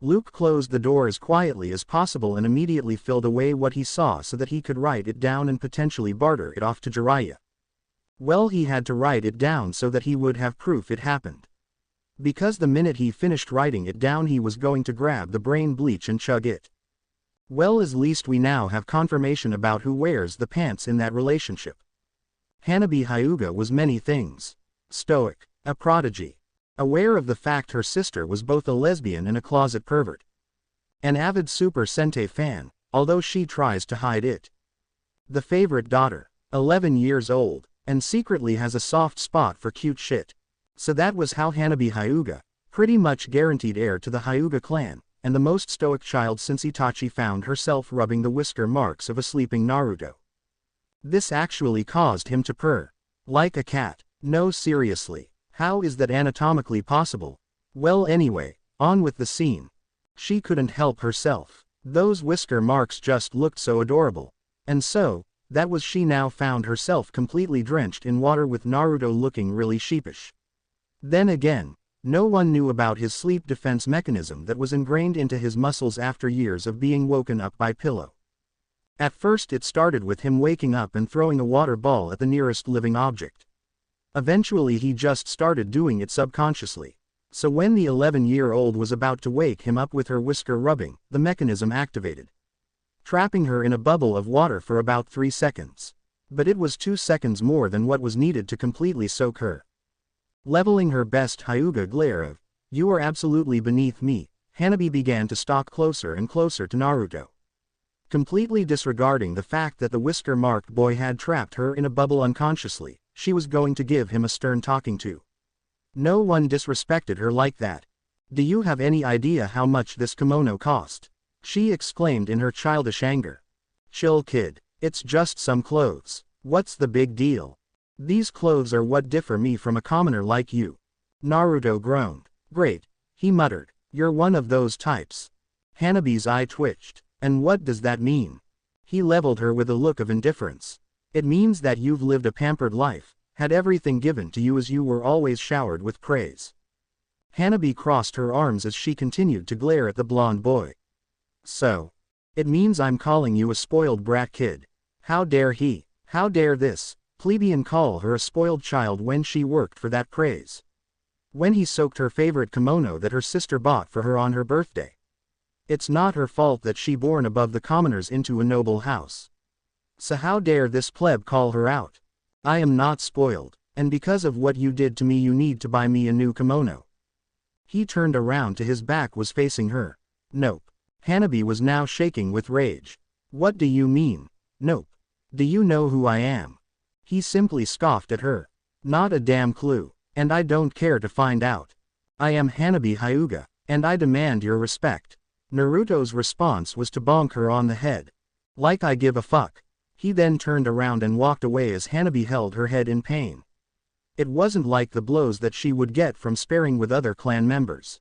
Luke closed the door as quietly as possible and immediately filled away what he saw so that he could write it down and potentially barter it off to Jiraiya. Well, he had to write it down so that he would have proof it happened. Because the minute he finished writing it down he was going to grab the brain bleach and chug it. Well, at least we now have confirmation about who wears the pants in that relationship. Hanabi Hyuga was many things. Stoic, a prodigy. Aware of the fact her sister was both a lesbian and a closet pervert. An avid Super Sentai fan, although she tries to hide it. The favorite daughter, 11 years old, and secretly has a soft spot for cute shit. So that was how Hanabi Hyuga, pretty much guaranteed heir to the Hyuga clan, and the most stoic child since Itachi found herself rubbing the whisker marks of a sleeping Naruto. This actually caused him to purr. Like a cat. No, seriously. How is that anatomically possible? Well, anyway, on with the scene. She couldn't help herself. Those whisker marks just looked so adorable. And so, that was she now found herself completely drenched in water with Naruto looking really sheepish. Then again, no one knew about his sleep defense mechanism that was ingrained into his muscles after years of being woken up by pillow. At first it started with him waking up and throwing a water ball at the nearest living object. Eventually he just started doing it subconsciously. So when the 11-year-old was about to wake him up with her whisker rubbing, the mechanism activated, trapping her in a bubble of water for about 3 seconds. But it was 2 seconds more than what was needed to completely soak her. Leveling her best Hyuga glare of, "You are absolutely beneath me," Hanabi began to stalk closer and closer to Naruto. Completely disregarding the fact that the whisker-marked boy had trapped her in a bubble unconsciously, she was going to give him a stern talking to. No one disrespected her like that. "Do you have any idea how much this kimono cost?" she exclaimed in her childish anger. "Chill, kid. It's just some clothes. What's the big deal? These clothes are what differ me from a commoner like you." Naruto groaned. "Great," he muttered. "You're one of those types." Hanabi's eye twitched. "And what does that mean?" He leveled her with a look of indifference. "It means that you've lived a pampered life, had everything given to you as you were always showered with praise." Hanabi crossed her arms as she continued to glare at the blonde boy. "So, it means I'm calling you a spoiled brat kid. How dare he? How dare this plebeian call her a spoiled child when she worked for that praise? When he soaked her favorite kimono that her sister bought for her on her birthday? It's not her fault that she born above the commoners into a noble house. So how dare this pleb call her out? I am not spoiled, and because of what you did to me you need to buy me a new kimono." He turned around to his back was facing her. "Nope." Hanabi was now shaking with rage. "What do you mean? Nope. Do you know who I am?" He simply scoffed at her. "Not a damn clue, and I don't care to find out. I am Hanabi Hyuga, and I demand your respect." Naruto's response was to bonk her on the head. "Like I give a fuck." He then turned around and walked away as Hanabi held her head in pain. It wasn't like the blows that she would get from sparring with other clan members,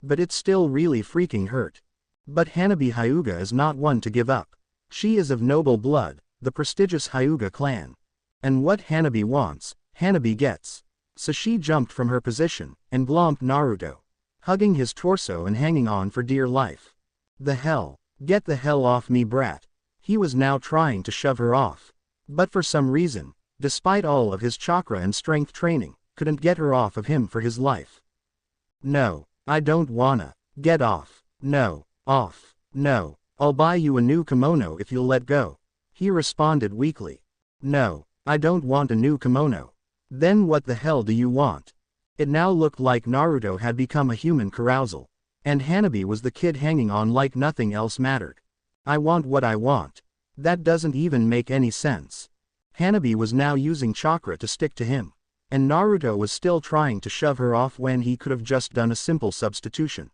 but it still really freaking hurt. But Hanabi Hyuga is not one to give up. She is of noble blood, the prestigious Hyuga clan. And what Hanabi wants, Hanabi gets. So she jumped from her position, and glomped Naruto, hugging his torso and hanging on for dear life. "The hell? Get the hell off me, brat." He was now trying to shove her off. But for some reason, despite all of his chakra and strength training, couldn't get her off of him for his life. "No, I don't wanna. Get off. No, off. No, I'll buy you a new kimono if you'll let go." He responded weakly. "No, I don't want a new kimono." "Then what the hell do you want?" It now looked like Naruto had become a human carousal, and Hanabi was the kid hanging on like nothing else mattered. "I want what I want. That doesn't even make any sense." Hanabi was now using chakra to stick to him, and Naruto was still trying to shove her off when he could have just done a simple substitution.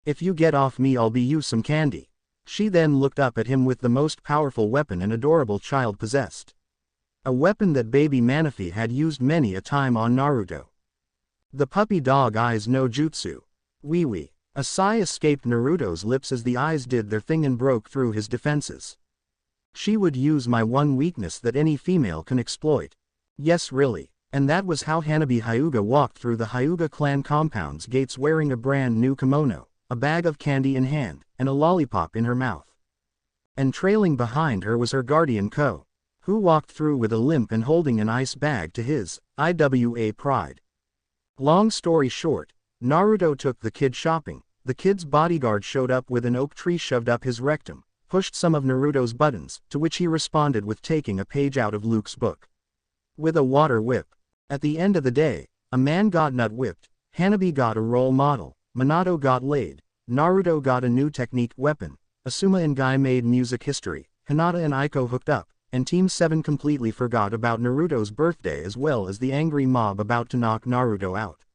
"If you get off me I'll be you some candy." She then looked up at him with the most powerful weapon an adorable child possessed. A weapon that baby Manaphy had used many a time on Naruto. The puppy dog eyes no jutsu. Wee wee. A sigh escaped Naruto's lips as the eyes did their thing and broke through his defenses. "She would use my one weakness that any female can exploit." Yes, really. And that was how Hanabi Hyuga walked through the Hyuga clan compound's gates wearing a brand new kimono, a bag of candy in hand, and a lollipop in her mouth. And trailing behind her was her guardian Ko, who walked through with a limp and holding an ice bag to his IWA pride. Long story short, Naruto took the kid shopping. The kid's bodyguard showed up with an oak tree shoved up his rectum, pushed some of Naruto's buttons, to which he responded with taking a page out of Luke's book. With a water whip. At the end of the day, a man got nut whipped, Hanabi got a role model, Minato got laid, Naruto got a new technique weapon, Asuma and Guy made music history, Hinata and Aiko hooked up, and Team 7 completely forgot about Naruto's birthday as well as the angry mob about to knock Naruto out.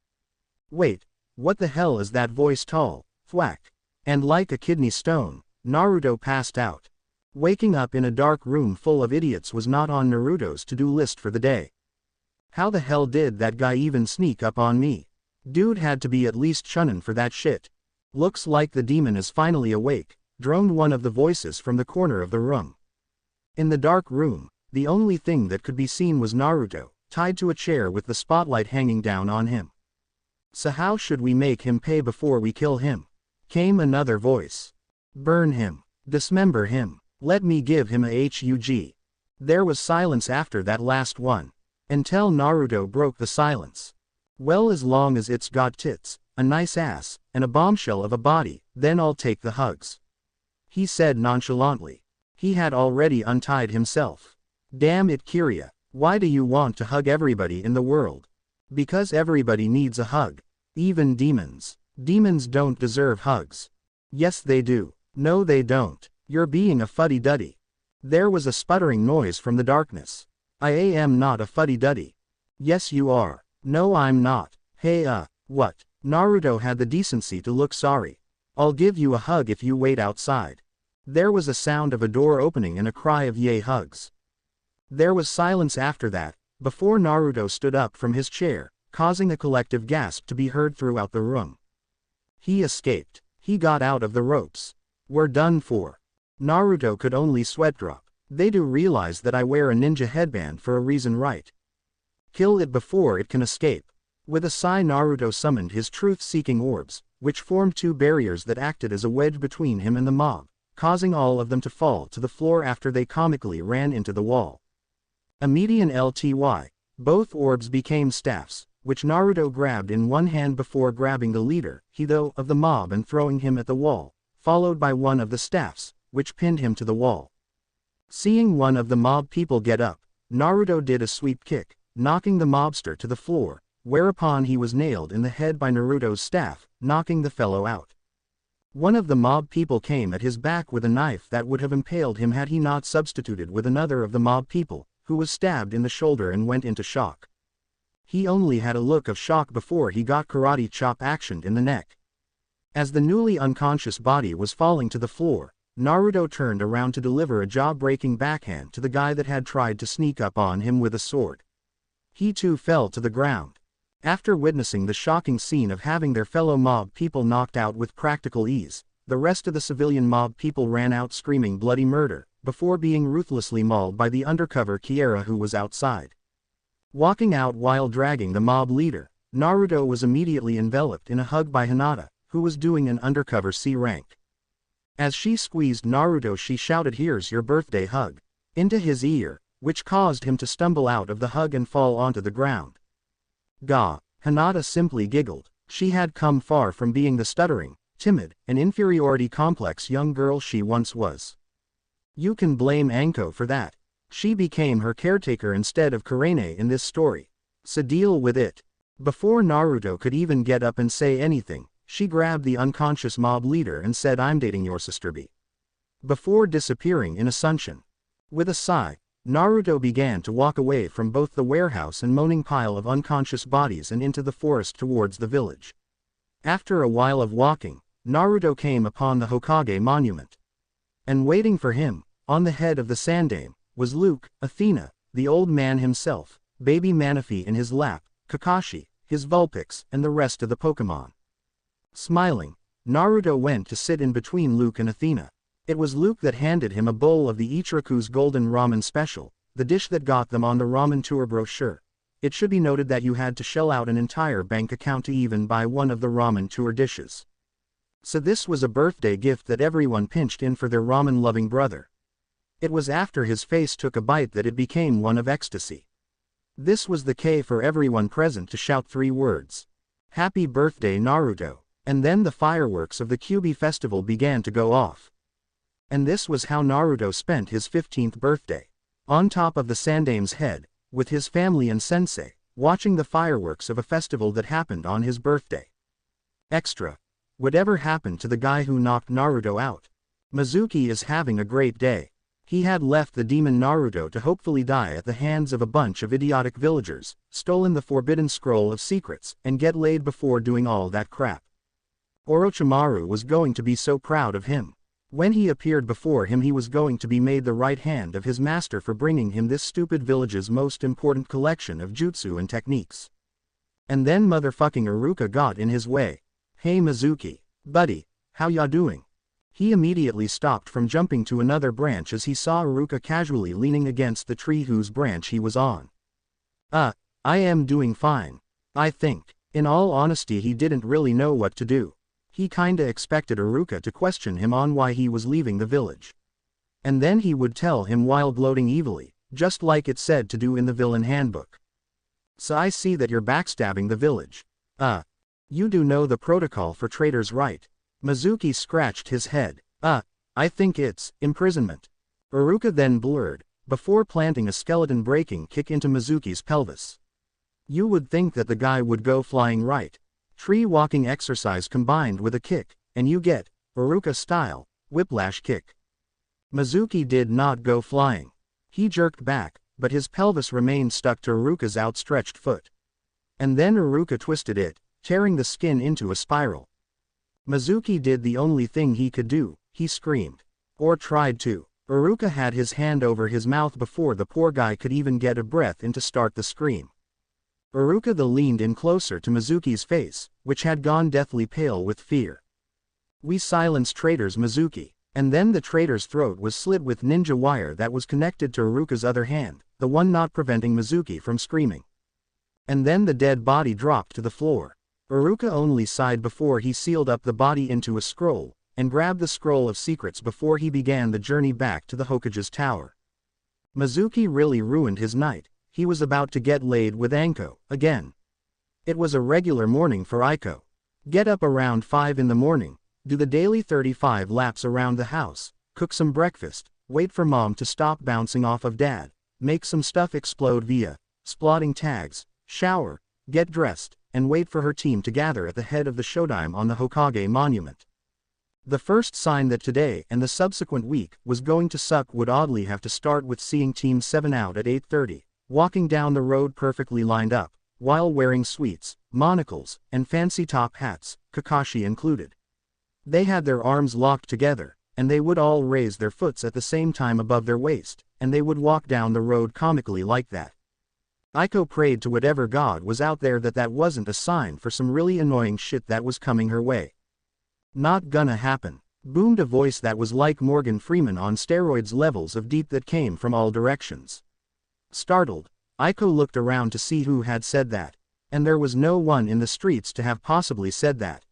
Wait, what the hell is that voice tall? Thwack. And like a kidney stone, Naruto passed out. Waking up in a dark room full of idiots was not on Naruto's to-do list for the day. How the hell did that guy even sneak up on me? Dude had to be at least shunnin' for that shit. Looks like the demon is finally awake, droned one of the voices from the corner of the room. In the dark room, the only thing that could be seen was Naruto, tied to a chair with the spotlight hanging down on him. So how should we make him pay before we kill him? Came another voice. Burn him. Dismember him. Let me give him a hug. There was silence after that last one. Until Naruto broke the silence. Well, as long as it's got tits, a nice ass, and a bombshell of a body, then I'll take the hugs. He said nonchalantly. He had already untied himself. Damn it, Kirya, why do you want to hug everybody in the world? Because everybody needs a hug. Even demons. Demons don't deserve hugs. Yes they do. No they don't. You're being a fuddy-duddy. There was a sputtering noise from the darkness. I am not a fuddy-duddy. Yes you are. No I'm not. Hey what? Naruto had the decency to look sorry. I'll give you a hug if you wait outside. There was a sound of a door opening and a cry of yay hugs. There was silence after that, before Naruto stood up from his chair, causing a collective gasp to be heard throughout the room. He escaped. He got out of the ropes. We're done for. Naruto could only sweat drop. They do realize that I wear a ninja headband for a reason, right? Kill it before it can escape. With a sigh, Naruto summoned his truth-seeking orbs, which formed two barriers that acted as a wedge between him and the mob, causing all of them to fall to the floor after they comically ran into the wall. Immediate LTY. Both orbs became staffs, which Naruto grabbed in one hand before grabbing the leader, Hido, of the mob and throwing him at the wall, followed by one of the staffs, which pinned him to the wall. Seeing one of the mob people get up, Naruto did a sweep kick, knocking the mobster to the floor, whereupon he was nailed in the head by Naruto's staff, knocking the fellow out. One of the mob people came at his back with a knife that would have impaled him had he not substituted with another of the mob people, who was stabbed in the shoulder and went into shock. He only had a look of shock before he got karate chop actioned in the neck. As the newly unconscious body was falling to the floor, Naruto turned around to deliver a jaw-breaking backhand to the guy that had tried to sneak up on him with a sword. He too fell to the ground. After witnessing the shocking scene of having their fellow mob people knocked out with practical ease, the rest of the civilian mob people ran out screaming bloody murder, before being ruthlessly mauled by the undercover Kiera who was outside. Walking out while dragging the mob leader, Naruto was immediately enveloped in a hug by Hinata, who was doing an undercover C rank. As she squeezed Naruto, she shouted, "Here's your birthday hug," into his ear, which caused him to stumble out of the hug and fall onto the ground. Gah! Hinata simply giggled. She had come far from being the stuttering, timid, and inferiority complex young girl she once was. You can blame Anko for that. She became her caretaker instead of Kurene in this story. So deal with it. Before Naruto could even get up and say anything, she grabbed the unconscious mob leader and said, "I'm dating your sister B." Before disappearing in a sunshine. With a sigh, Naruto began to walk away from both the warehouse and moaning pile of unconscious bodies and into the forest towards the village. After a while of walking, Naruto came upon the Hokage monument. And waiting for him, on the head of the Sandaime, was Luke, Athena, the old man himself, baby Manaphy in his lap, Kakashi, his Vulpix, and the rest of the Pokemon. Smiling, Naruto went to sit in between Luke and Athena. It was Luke that handed him a bowl of the Ichiraku's Golden Ramen Special, the dish that got them on the ramen tour brochure. It should be noted that you had to shell out an entire bank account to even buy one of the ramen tour dishes. So this was a birthday gift that everyone pinched in for their ramen-loving brother. It was after his face took a bite that it became one of ecstasy. This was the K for everyone present to shout 3 words. "Happy birthday, Naruto," and then the fireworks of the Kyuubi festival began to go off. And this was how Naruto spent his 15th birthday. On top of the Sandaime's head, with his family and sensei, watching the fireworks of a festival that happened on his birthday. Extra. Whatever happened to the guy who knocked Naruto out? Mizuki is having a great day. He had left the demon Naruto to hopefully die at the hands of a bunch of idiotic villagers, stolen the forbidden scroll of secrets, and get laid before doing all that crap. Orochimaru was going to be so proud of him. When he appeared before him, he was going to be made the right hand of his master for bringing him this stupid village's most important collection of jutsu and techniques. And then motherfucking Iruka got in his way. "Hey Mizuki, buddy, how ya doing?" He immediately stopped from jumping to another branch as he saw Iruka casually leaning against the tree whose branch he was on. I am doing fine. I think." In all honesty, he didn't really know what to do. He kinda expected Iruka to question him on why he was leaving the village. And then he would tell him while gloating evilly, just like it said to do in the villain handbook. "So I see that you're backstabbing the village. You do know the protocol for traitors, right?" Mizuki scratched his head. I think it's imprisonment." Iruka then blurred, before planting a skeleton breaking kick into Mizuki's pelvis. You would think that the guy would go flying, right? Tree walking exercise combined with a kick, and you get, Iruka style, whiplash kick. Mizuki did not go flying. He jerked back, but his pelvis remained stuck to Iruka's outstretched foot. And then Iruka twisted it, tearing the skin into a spiral. Mizuki did the only thing he could do, he screamed. Or tried to. Iruka had his hand over his mouth before the poor guy could even get a breath in to start the scream. Iruka leaned in closer to Mizuki's face, which had gone deathly pale with fear. "We silenced traitors, Mizuki." And then the traitor's throat was slit with ninja wire that was connected to Iruka's other hand, the one not preventing Mizuki from screaming. And then the dead body dropped to the floor. Iruka only sighed before he sealed up the body into a scroll, and grabbed the scroll of secrets before he began the journey back to the Hokage's tower. Mizuki really ruined his night. He was about to get laid with Anko, again. It was a regular morning for Aiko. Get up around 5 in the morning, do the daily 35 laps around the house, cook some breakfast, wait for mom to stop bouncing off of dad, make some stuff explode via splotting tags, shower, get dressed, and wait for her team to gather at the head of the Shodime on the Hokage monument. The first sign that today and the subsequent week was going to suck would oddly have to start with seeing Team 7 out at 8:30. Walking down the road perfectly lined up, while wearing sweets, monocles, and fancy top hats, Kakashi included. They had their arms locked together, and they would all raise their foots at the same time above their waist, and they would walk down the road comically like that. Aiko prayed to whatever god was out there that wasn't a sign for some really annoying shit that was coming her way. "Not gonna happen," boomed a voice that was like Morgan Freeman on steroids, levels of deep that came from all directions. Startled, Aiko looked around to see who had said that, and there was no one in the streets to have possibly said that.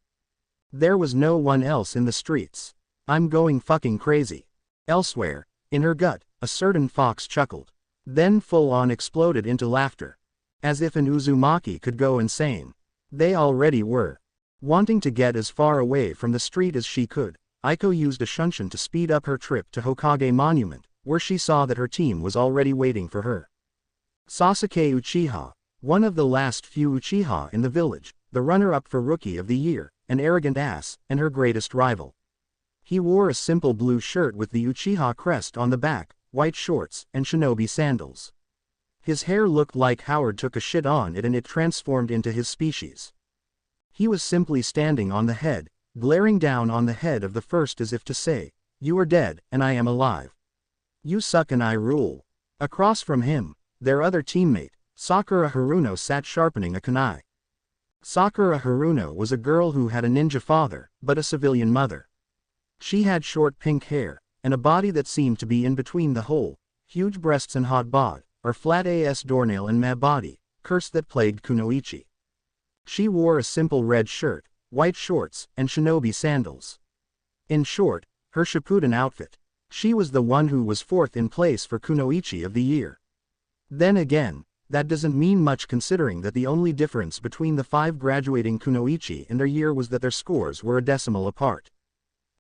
There was no one else in the streets. "I'm going fucking crazy." Elsewhere, in her gut, a certain fox chuckled. Then full-on exploded into laughter. As if an Uzumaki could go insane. They already were. Wanting to get as far away from the street as she could, Aiko used a shunshin to speed up her trip to Hokage Monument, where she saw that her team was already waiting for her. Sasuke Uchiha, one of the last few Uchiha in the village, the runner-up for Rookie of the Year, an arrogant ass, and her greatest rival. He wore a simple blue shirt with the Uchiha crest on the back, white shorts, and shinobi sandals. His hair looked like Howard took a shit on it and it transformed into his species. He was simply standing on the head, glaring down on the head of the first as if to say, "You are dead, and I am alive. You suck and I rule." Across from him, their other teammate, Sakura Haruno, sat sharpening a kunai. Sakura Haruno was a girl who had a ninja father, but a civilian mother. She had short pink hair, and a body that seemed to be in between the whole, huge breasts and hot bod, or flat ass doornail and meh body, curse that plagued Kunoichi. She wore a simple red shirt, white shorts, and shinobi sandals. In short, her Shippuden outfit. She was the one who was fourth in place for Kunoichi of the Year. Then again, that doesn't mean much considering that the only difference between the 5 graduating Kunoichi in their year was that their scores were a decimal apart.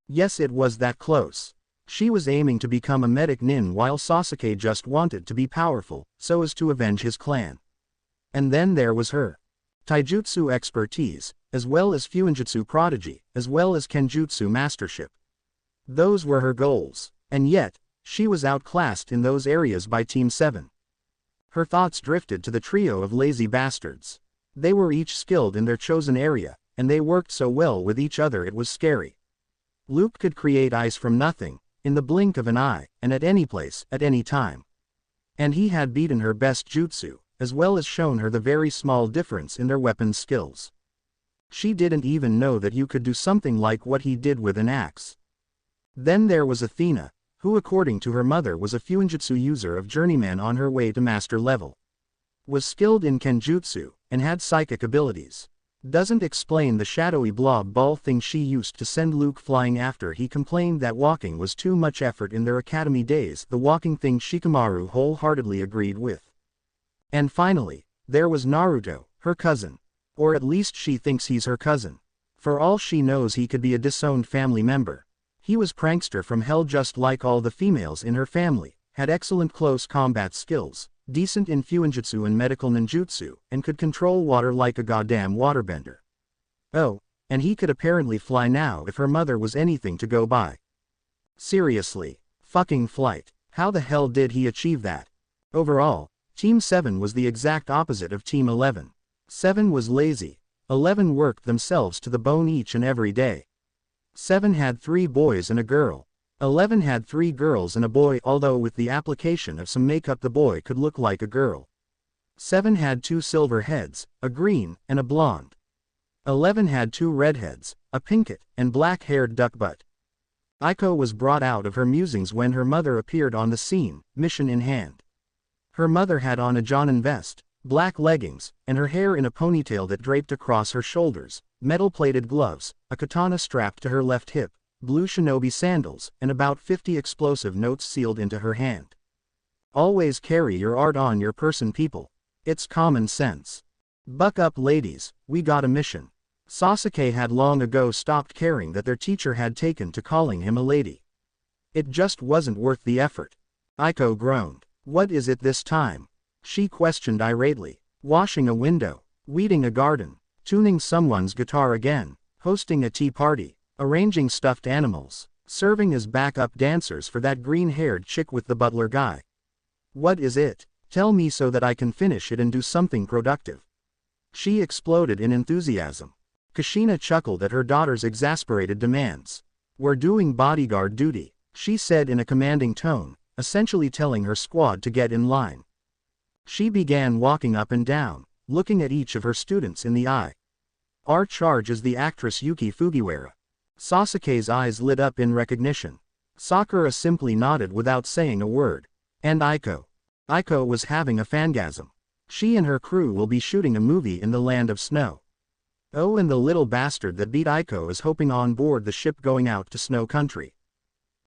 Yes, it was that close. She was aiming to become a medic nin while Sasuke just wanted to be powerful, so as to avenge his clan. And then there was her taijutsu expertise, as well as fuinjutsu prodigy, as well as kenjutsu mastership. Those were her goals, and yet, she was outclassed in those areas by Team 7. Her thoughts drifted to the trio of lazy bastards. They were each skilled in their chosen area, and they worked so well with each other it was scary. Luke could create ice from nothing, in the blink of an eye, and at any place, at any time. And he had beaten her best jutsu, as well as shown her the very small difference in their weapons skills. She didn't even know that you could do something like what he did with an axe. Then there was Athena, who according to her mother was a fuinjutsu user of journeyman on her way to master level. Was skilled in kenjutsu, and had psychic abilities. Doesn't explain the shadowy blob ball thing she used to send Luke flying after he complained that walking was too much effort in their academy days, the walking thing Shikamaru wholeheartedly agreed with. And finally, there was Naruto, her cousin. Or at least she thinks he's her cousin. For all she knows he could be a disowned family member. He was prankster from hell just like all the females in her family, had excellent close combat skills, decent in fuinjutsu and medical ninjutsu, and could control water like a goddamn waterbender. Oh, and he could apparently fly now if her mother was anything to go by. Seriously, fucking flight. How the hell did he achieve that? Overall, Team 7 was the exact opposite of Team 11. 7 was lazy, 11 worked themselves to the bone each and every day. 7 had 3 boys and a girl. 11 had 3 girls and a boy, although with the application of some makeup the boy could look like a girl. 7 had 2 silver heads, a green, and a blonde. 11 had 2 redheads, a pinkett, and black-haired duck butt. Aiko was brought out of her musings when her mother appeared on the scene, mission in hand. Her mother had on a Jonin vest, black leggings, and her hair in a ponytail that draped across her shoulders, metal-plated gloves, a katana strapped to her left hip, blue shinobi sandals, and about 50 explosive notes sealed into her hand. Always carry your art on your person, people. It's common sense. Buck up, ladies, we got a mission. Sasuke had long ago stopped caring that their teacher had taken to calling him a lady. It just wasn't worth the effort. Aiko groaned. What is it this time? She questioned irately. Washing a window, weeding a garden, tuning someone's guitar again, hosting a tea party, arranging stuffed animals, serving as backup dancers for that green-haired chick with the butler guy. What is it? Tell me so that I can finish it and do something productive. She exploded in enthusiasm. Kushina chuckled at her daughter's exasperated demands. We're doing bodyguard duty, she said in a commanding tone, essentially telling her squad to get in line. She began walking up and down, looking at each of her students in the eye. Our charge is the actress Yuki Fujiwara. Sasuke's eyes lit up in recognition. Sakura simply nodded without saying a word. And Aiko. Aiko was having a fangasm. She and her crew will be shooting a movie in the land of snow. Oh, and the little bastard that beat Aiko is hoping on board the ship going out to snow country.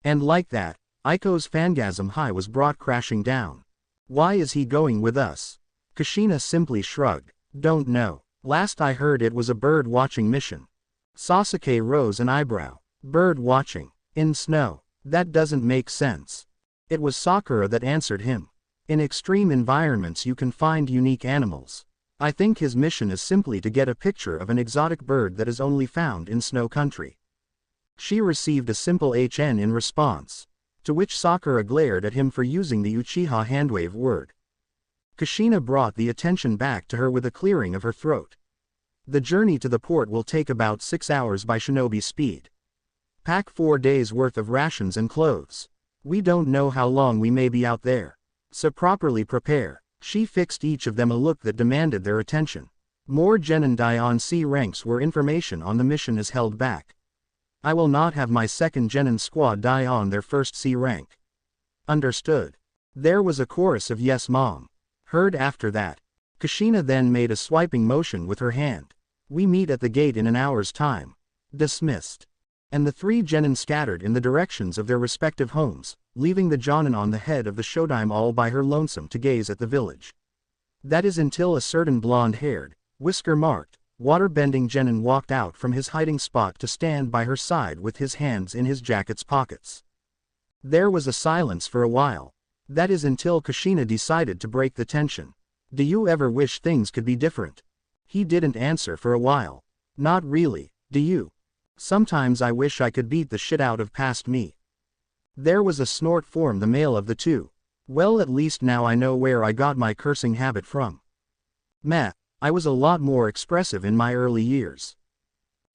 And like that, Aiko's fangasm high was brought crashing down. Why is he going with us? Kushina simply shrugged. Don't know. Last I heard it was a bird-watching mission. Sasuke rose an eyebrow. Bird-watching? In snow? That doesn't make sense. It was Sakura that answered him. In extreme environments you can find unique animals. I think his mission is simply to get a picture of an exotic bird that is only found in snow country. She received a simple HN in response, to which Sakura glared at him for using the Uchiha handwave word. Kushina brought the attention back to her with a clearing of her throat. The journey to the port will take about 6 hours by shinobi speed. Pack 4 days worth of rations and clothes. We don't know how long we may be out there. So properly prepare. She fixed each of them a look that demanded their attention. More Genin Dion C ranks where information on the mission is held back. I will not have my second Genin squad die on their first C rank. Understood. There was a chorus of yes mom. Heard after that. Kushina then made a swiping motion with her hand. We meet at the gate in an hour's time. Dismissed. And the 3 Genin scattered in the directions of their respective homes, leaving the Jonin on the head of the Shodaime all by her lonesome to gaze at the village. That is until a certain blonde-haired, whisker-marked, water-bending Genin walked out from his hiding spot to stand by her side with his hands in his jacket's pockets. There was a silence for a while. That is until Kushina decided to break the tension. Do you ever wish things could be different? He didn't answer for a while. Not really, do you? Sometimes I wish I could beat the shit out of past me. There was a snort from the male of the two. Well, at least now I know where I got my cursing habit from. Meh, I was a lot more expressive in my early years.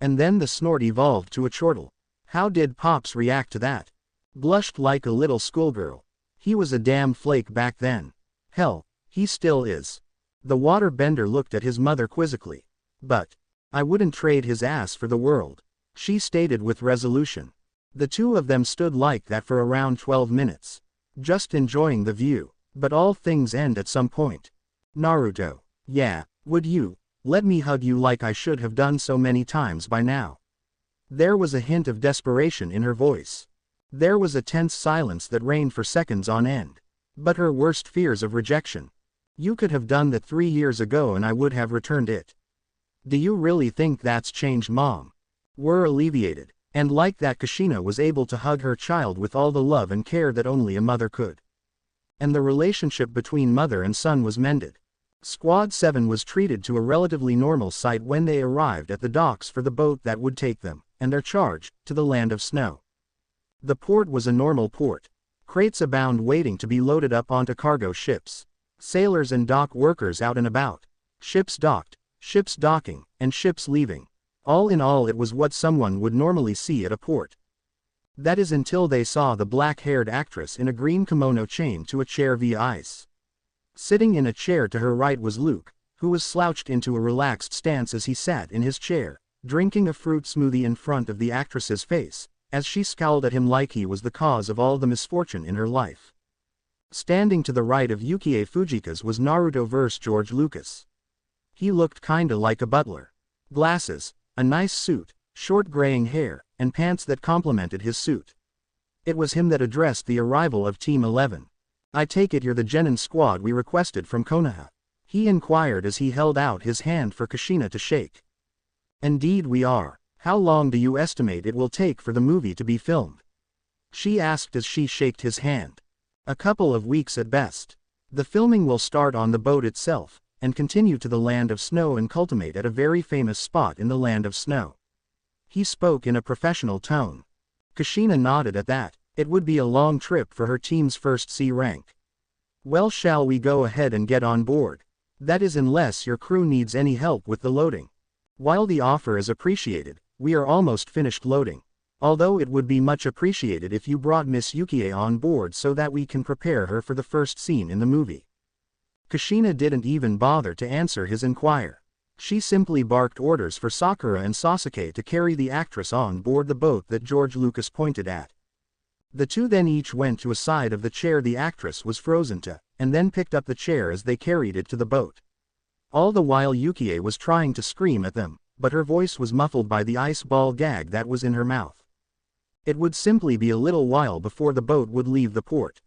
And then the snort evolved to a chortle. How did Pops react to that? Blushed like a little schoolgirl. He was a damn flake back then. Hell, he still is. The waterbender looked at his mother quizzically. But I wouldn't trade his ass for the world, she stated with resolution. The two of them stood like that for around 12 minutes. Just enjoying the view. But all things end at some point. Naruto. Yeah, would you let me hug you like I should have done so many times by now? There was a hint of desperation in her voice. There was a tense silence that reigned for seconds on end. But her worst fears of rejection. You could have done that 3 years ago and I would have returned it. Do you really think that's changed, Mom? We're alleviated. And like that, Kushina was able to hug her child with all the love and care that only a mother could. And the relationship between mother and son was mended. Squad 7 was treated to a relatively normal sight when they arrived at the docks for the boat that would take them, and their charge, to the land of snow. The port was a normal port. Crates abound waiting to be loaded up onto cargo ships. Sailors and dock workers out and about. Ships docked, ships docking, and ships leaving. All in all, it was what someone would normally see at a port. That is until they saw the black-haired actress in a green kimono chained to a chair via ice. Sitting in a chair to her right was Luke, who was slouched into a relaxed stance as he sat in his chair, drinking a fruit smoothie in front of the actress's face, as she scowled at him like he was the cause of all the misfortune in her life. Standing to the right of Yukie Fujika's was Naruto vs. George Lucas. He looked kinda like a butler. Glasses, a nice suit, short graying hair, and pants that complemented his suit. It was him that addressed the arrival of Team 11. I take it you're the Genin squad we requested from Konoha? He inquired as he held out his hand for Kushina to shake. Indeed we are. How long do you estimate it will take for the movie to be filmed? She asked as she shook his hand. A couple of weeks at best. The filming will start on the boat itself, and continue to the land of snow and culminate at a very famous spot in the land of snow. He spoke in a professional tone. Kushina nodded at that. It would be a long trip for her team's first C rank. Well, shall we go ahead and get on board? That is, unless your crew needs any help with the loading. While the offer is appreciated, we are almost finished loading. Although it would be much appreciated if you brought Miss Yukie on board so that we can prepare her for the first scene in the movie. Kushina didn't even bother to answer his inquiry. She simply barked orders for Sakura and Sasuke to carry the actress on board the boat that George Lucas pointed at. The two then each went to a side of the chair the actress was frozen to, and then picked up the chair as they carried it to the boat. All the while Yukie was trying to scream at them, but her voice was muffled by the ice ball gag that was in her mouth. It would simply be a little while before the boat would leave the port.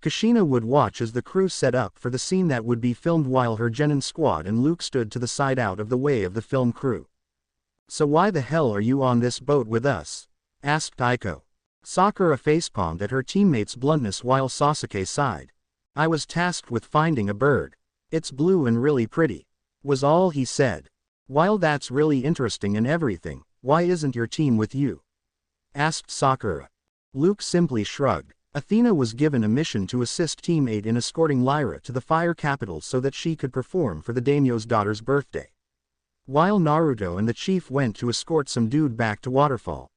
Kushina would watch as the crew set up for the scene that would be filmed while her Genin squad and Luke stood to the side out of the way of the film crew. So why the hell are you on this boat with us? Asked Aiko. Sakura facepalmed at her teammate's bluntness while Sasuke sighed. I was tasked with finding a bird. It's blue and really pretty, was all he said. While that's really interesting and everything, why isn't your team with you? Asked Sakura. Luke simply shrugged. Athena was given a mission to assist Team 8 in escorting Lyra to the fire capital so that she could perform for the daimyo's daughter's birthday. While Naruto and the chief went to escort some dude back to Waterfall.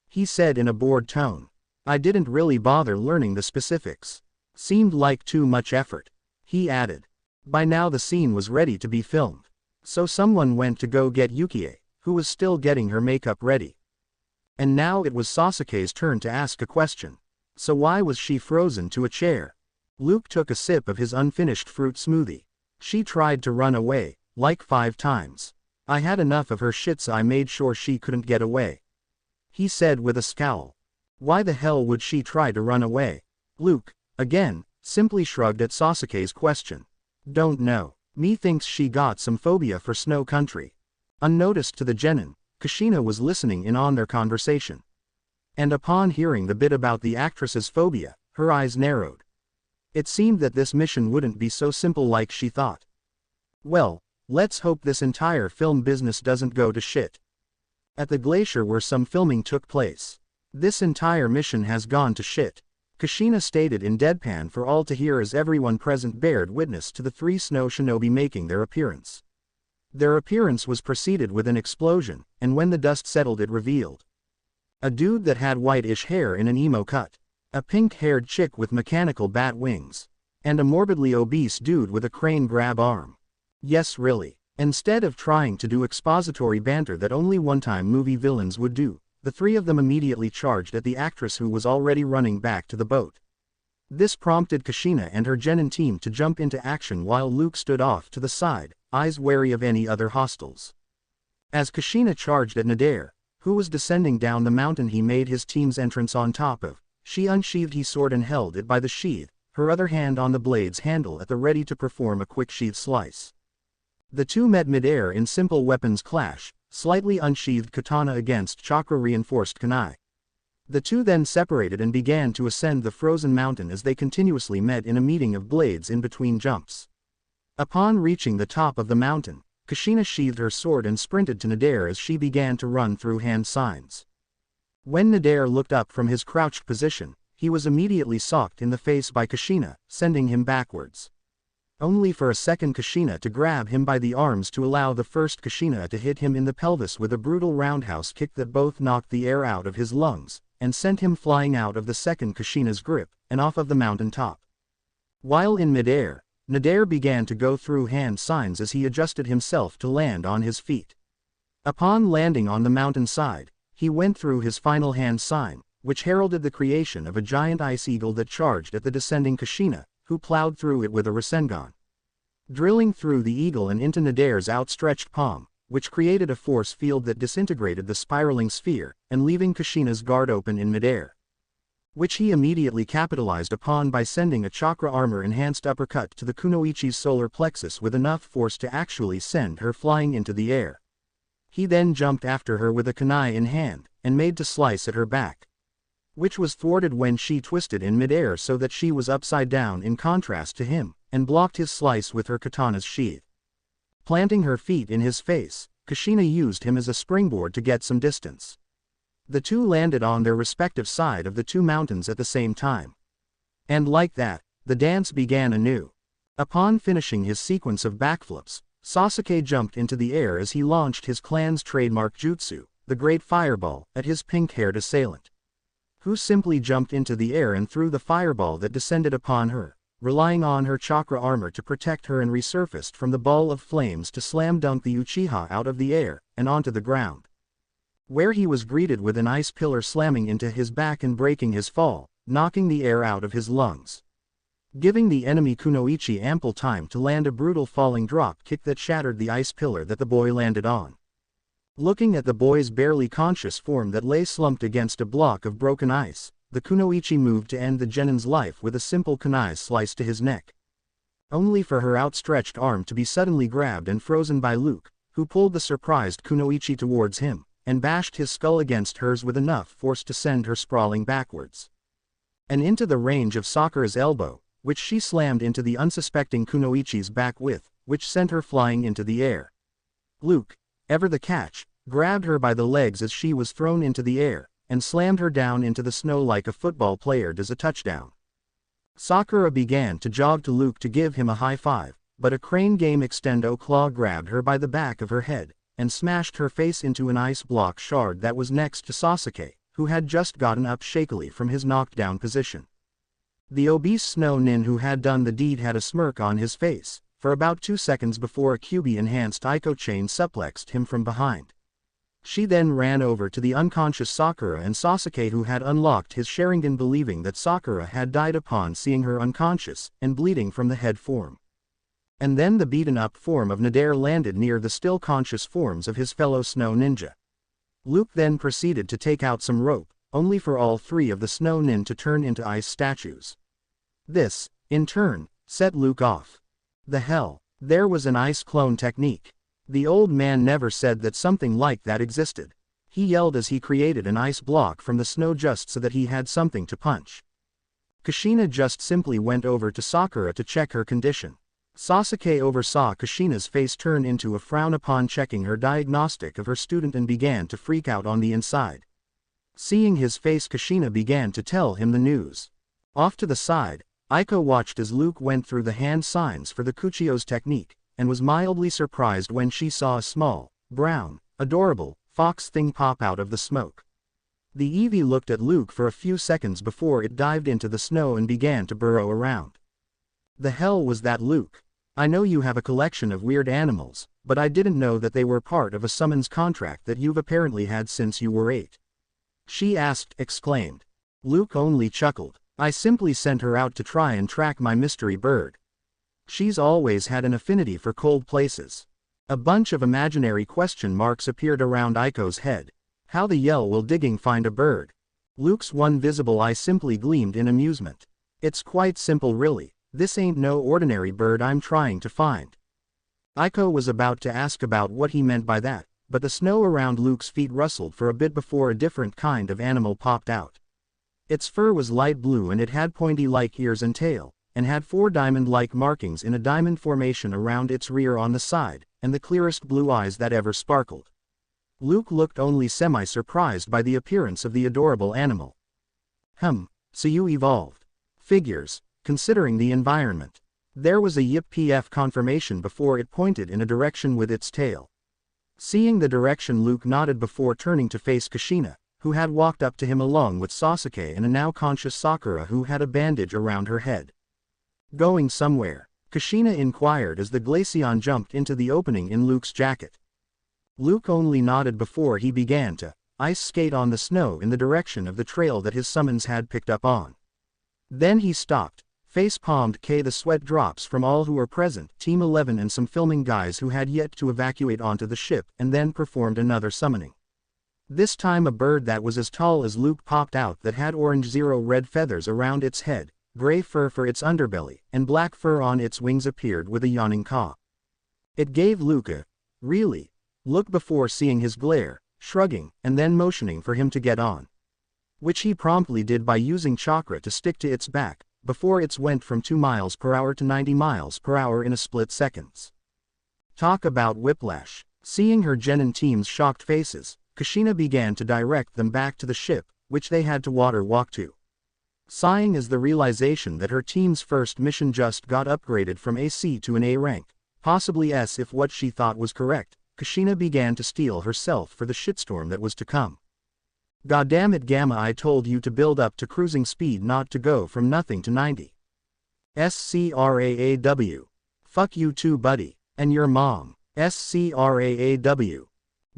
He said in a bored tone. I didn't really bother learning the specifics. Seemed like too much effort. He added. By now the scene was ready to be filmed. So someone went to go get Yukie, who was still getting her makeup ready. And now it was Sasuke's turn to ask a question. So why was she frozen to a chair? Luke took a sip of his unfinished fruit smoothie. She tried to run away, like 5 times. I had enough of her shit so I made sure she couldn't get away. He said with a scowl. Why the hell would she try to run away? Luke, again, simply shrugged at Sasuke's question. Don't know. Me thinks she got some phobia for snow country. Unnoticed to the Genin, Kushina was listening in on their conversation. And upon hearing the bit about the actress's phobia, her eyes narrowed. It seemed that this mission wouldn't be so simple like she thought. Well, let's hope this entire film business doesn't go to shit. At the glacier where some filming took place. This entire mission has gone to shit. Kushina stated in deadpan for all to hear as everyone present bared witness to the 3 snow shinobi making their appearance. Their appearance was preceded with an explosion, and when the dust settled it revealed a dude that had whitish hair in an emo cut, a pink-haired chick with mechanical bat wings, and a morbidly obese dude with a crane grab arm. Yes, really. Instead of trying to do expository banter that only one-time movie villains would do, the three of them immediately charged at the actress who was already running back to the boat. This prompted Kushina and her genin team to jump into action while Luke stood off to the side, eyes wary of any other hostiles. As Kushina charged at Nadir, who was descending down the mountain he made his team's entrance on top of, she unsheathed his sword and held it by the sheath, her other hand on the blade's handle at the ready to perform a quick sheath slice. The two met midair in simple weapons clash, slightly unsheathed katana against chakra-reinforced kunai. The two then separated and began to ascend the frozen mountain as they continuously met in a meeting of blades in between jumps. Upon reaching the top of the mountain, Kushina sheathed her sword and sprinted to Nadir as she began to run through hand signs. When Nadir looked up from his crouched position, he was immediately socked in the face by Kushina, sending him backwards. Only for a second Kushina to grab him by the arms to allow the first Kushina to hit him in the pelvis with a brutal roundhouse kick that both knocked the air out of his lungs, and sent him flying out of the second Kushina's grip, and off of the mountain top. While in midair, Nadir began to go through hand signs as he adjusted himself to land on his feet. Upon landing on the mountain side, he went through his final hand sign, which heralded the creation of a giant ice eagle that charged at the descending Kushina, who plowed through it with a Rasengan, drilling through the eagle and into Nadir's outstretched palm, which created a force field that disintegrated the spiraling sphere, and leaving Kushina's guard open in midair, which he immediately capitalized upon by sending a chakra armor-enhanced uppercut to the kunoichi's solar plexus with enough force to actually send her flying into the air. He then jumped after her with a kunai in hand, and made to slice at her back, which was thwarted when she twisted in midair so that she was upside down in contrast to him, and blocked his slice with her katana's sheath. Planting her feet in his face, Kushina used him as a springboard to get some distance. The two landed on their respective side of the two mountains at the same time. And like that, the dance began anew. Upon finishing his sequence of backflips, Sasuke jumped into the air as he launched his clan's trademark jutsu, the Great Fireball, at his pink-haired assailant, who simply jumped into the air and threw the fireball that descended upon her, relying on her chakra armor to protect her, and resurfaced from the ball of flames to slam dunk the Uchiha out of the air, and onto the ground, where he was greeted with an ice pillar slamming into his back and breaking his fall, knocking the air out of his lungs, giving the enemy kunoichi ample time to land a brutal falling drop kick that shattered the ice pillar that the boy landed on. Looking at the boy's barely conscious form that lay slumped against a block of broken ice, the kunoichi moved to end the genin's life with a simple kunai slice to his neck, only for her outstretched arm to be suddenly grabbed and frozen by Luke, who pulled the surprised kunoichi towards him, and bashed his skull against hers with enough force to send her sprawling backwards, and into the range of Sakura's elbow, which she slammed into the unsuspecting kunoichi's back with, which sent her flying into the air. Luke, ever the catch, grabbed her by the legs as she was thrown into the air, and slammed her down into the snow like a football player does a touchdown. Sakura began to jog to Luke to give him a high five, but a crane game extendo claw grabbed her by the back of her head, and smashed her face into an ice block shard that was next to Sasuke, who had just gotten up shakily from his knocked down position. The obese snow nin who had done the deed had a smirk on his face, for about 2 seconds before a QB-enhanced Ico chain suplexed him from behind. She then ran over to the unconscious Sakura and Sasuke, who had unlocked his Sharingan, believing that Sakura had died upon seeing her unconscious and bleeding from the head form. And then the beaten-up form of Nadir landed near the still conscious forms of his fellow snow ninja. Luke then proceeded to take out some rope, only for all three of the snow nin to turn into ice statues. This, in turn, set Luke off. The hell, there was an ice clone technique. The old man never said that something like that existed. He yelled as he created an ice block from the snow just so that he had something to punch. Kushina just simply went over to Sakura to check her condition. Sasuke oversaw Kushina's face turn into a frown upon checking her diagnostic of her student and began to freak out on the inside. Seeing his face, Kushina began to tell him the news. Off to the side, Aiko watched as Luke went through the hand signs for the Kuchio's technique, and was mildly surprised when she saw a small, brown, adorable, fox thing pop out of the smoke. The Eevee looked at Luke for a few seconds before it dived into the snow and began to burrow around. The hell was that, Luke? I know you have a collection of weird animals, but I didn't know that they were part of a summons contract that you've apparently had since you were 8. She exclaimed. Luke only chuckled. I simply sent her out to try and track my mystery bird. She's always had an affinity for cold places. A bunch of imaginary question marks appeared around Aiko's head. How the yell will digging find a bird? Luke's one visible eye simply gleamed in amusement. It's quite simple really. This ain't no ordinary bird I'm trying to find. Aiko was about to ask about what he meant by that, but the snow around Luke's feet rustled for a bit before a different kind of animal popped out. Its fur was light blue and it had pointy-like ears and tail, and had 4 diamond-like markings in a diamond formation around its rear on the side, and the clearest blue eyes that ever sparkled. Luke looked only semi-surprised by the appearance of the adorable animal. So you evolved. Figures. Considering the environment. There was a yip-pf confirmation before it pointed in a direction with its tail. Seeing the direction, Luke nodded before turning to face Kushina, who had walked up to him along with Sasuke and a now conscious Sakura who had a bandage around her head. Going somewhere? Kushina inquired as the Glaceon jumped into the opening in Luke's jacket. Luke only nodded before he began to ice skate on the snow in the direction of the trail that his summons had picked up on. Then he stopped. Face-palmed the sweat drops from all who were present, Team 11 and some filming guys who had yet to evacuate onto the ship, and then performed another summoning. This time a bird that was as tall as Luke popped out that had orange 0 red feathers around its head, gray fur for its underbelly, and black fur on its wings appeared with a yawning caw. It gave Luke a really look before seeing his glare, shrugging, and then motioning for him to get on. Which he promptly did by using chakra to stick to its back, before it went from 2 miles per hour to 90 miles per hour in a split seconds. Talk about whiplash. Seeing her genin team's shocked faces, Kushina began to direct them back to the ship, which they had to water walk to. Sighing as the realization that her team's first mission just got upgraded from AC to an A rank, possibly S if what she thought was correct, Kushina began to steel herself for the shitstorm that was to come. Goddamn Gamma, I told you to build up to cruising speed, not to go from nothing to 90. SCRAAW. Fuck you too, buddy. And your mom. SCRAAW.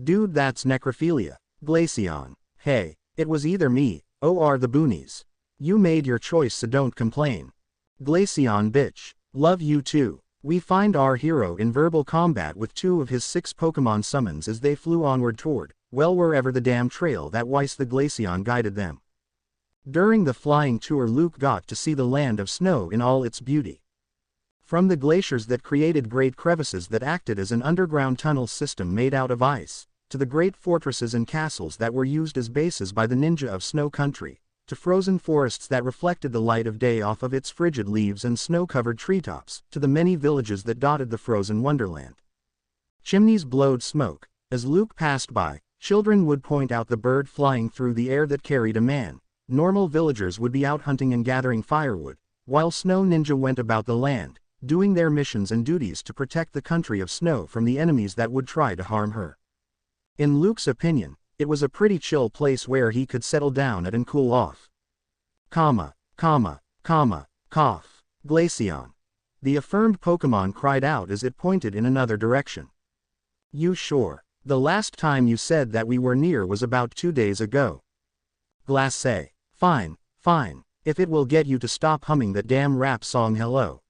Dude, that's necrophilia. Glaceon. Hey, it was either me, or the boonies. You made your choice, so don't complain. Glaceon, bitch. Love you too. We find our hero in verbal combat with 2 of his 6 Pokemon summons as they flew onward toward, well, wherever the damn trail that Weiss the Glaceon guided them. During the flying tour, Luke got to see the land of snow in all its beauty. From the glaciers that created great crevices that acted as an underground tunnel system made out of ice, to the great fortresses and castles that were used as bases by the ninja of Snow Country, to frozen forests that reflected the light of day off of its frigid leaves and snow-covered treetops, to the many villages that dotted the frozen wonderland. Chimneys blowed smoke. As Luke passed by, children would point out the bird flying through the air that carried a man. Normal villagers would be out hunting and gathering firewood, while Snow Ninja went about the land, doing their missions and duties to protect the country of snow from the enemies that would try to harm her. In Luke's opinion, it was a pretty chill place where he could settle down at and cool off. Cough. Glaceon. The affirmed Pokemon cried out as it pointed in another direction. You sure? The last time you said that we were near was about 2 days ago. Glace. Fine. If it will get you to stop humming that damn rap song hello.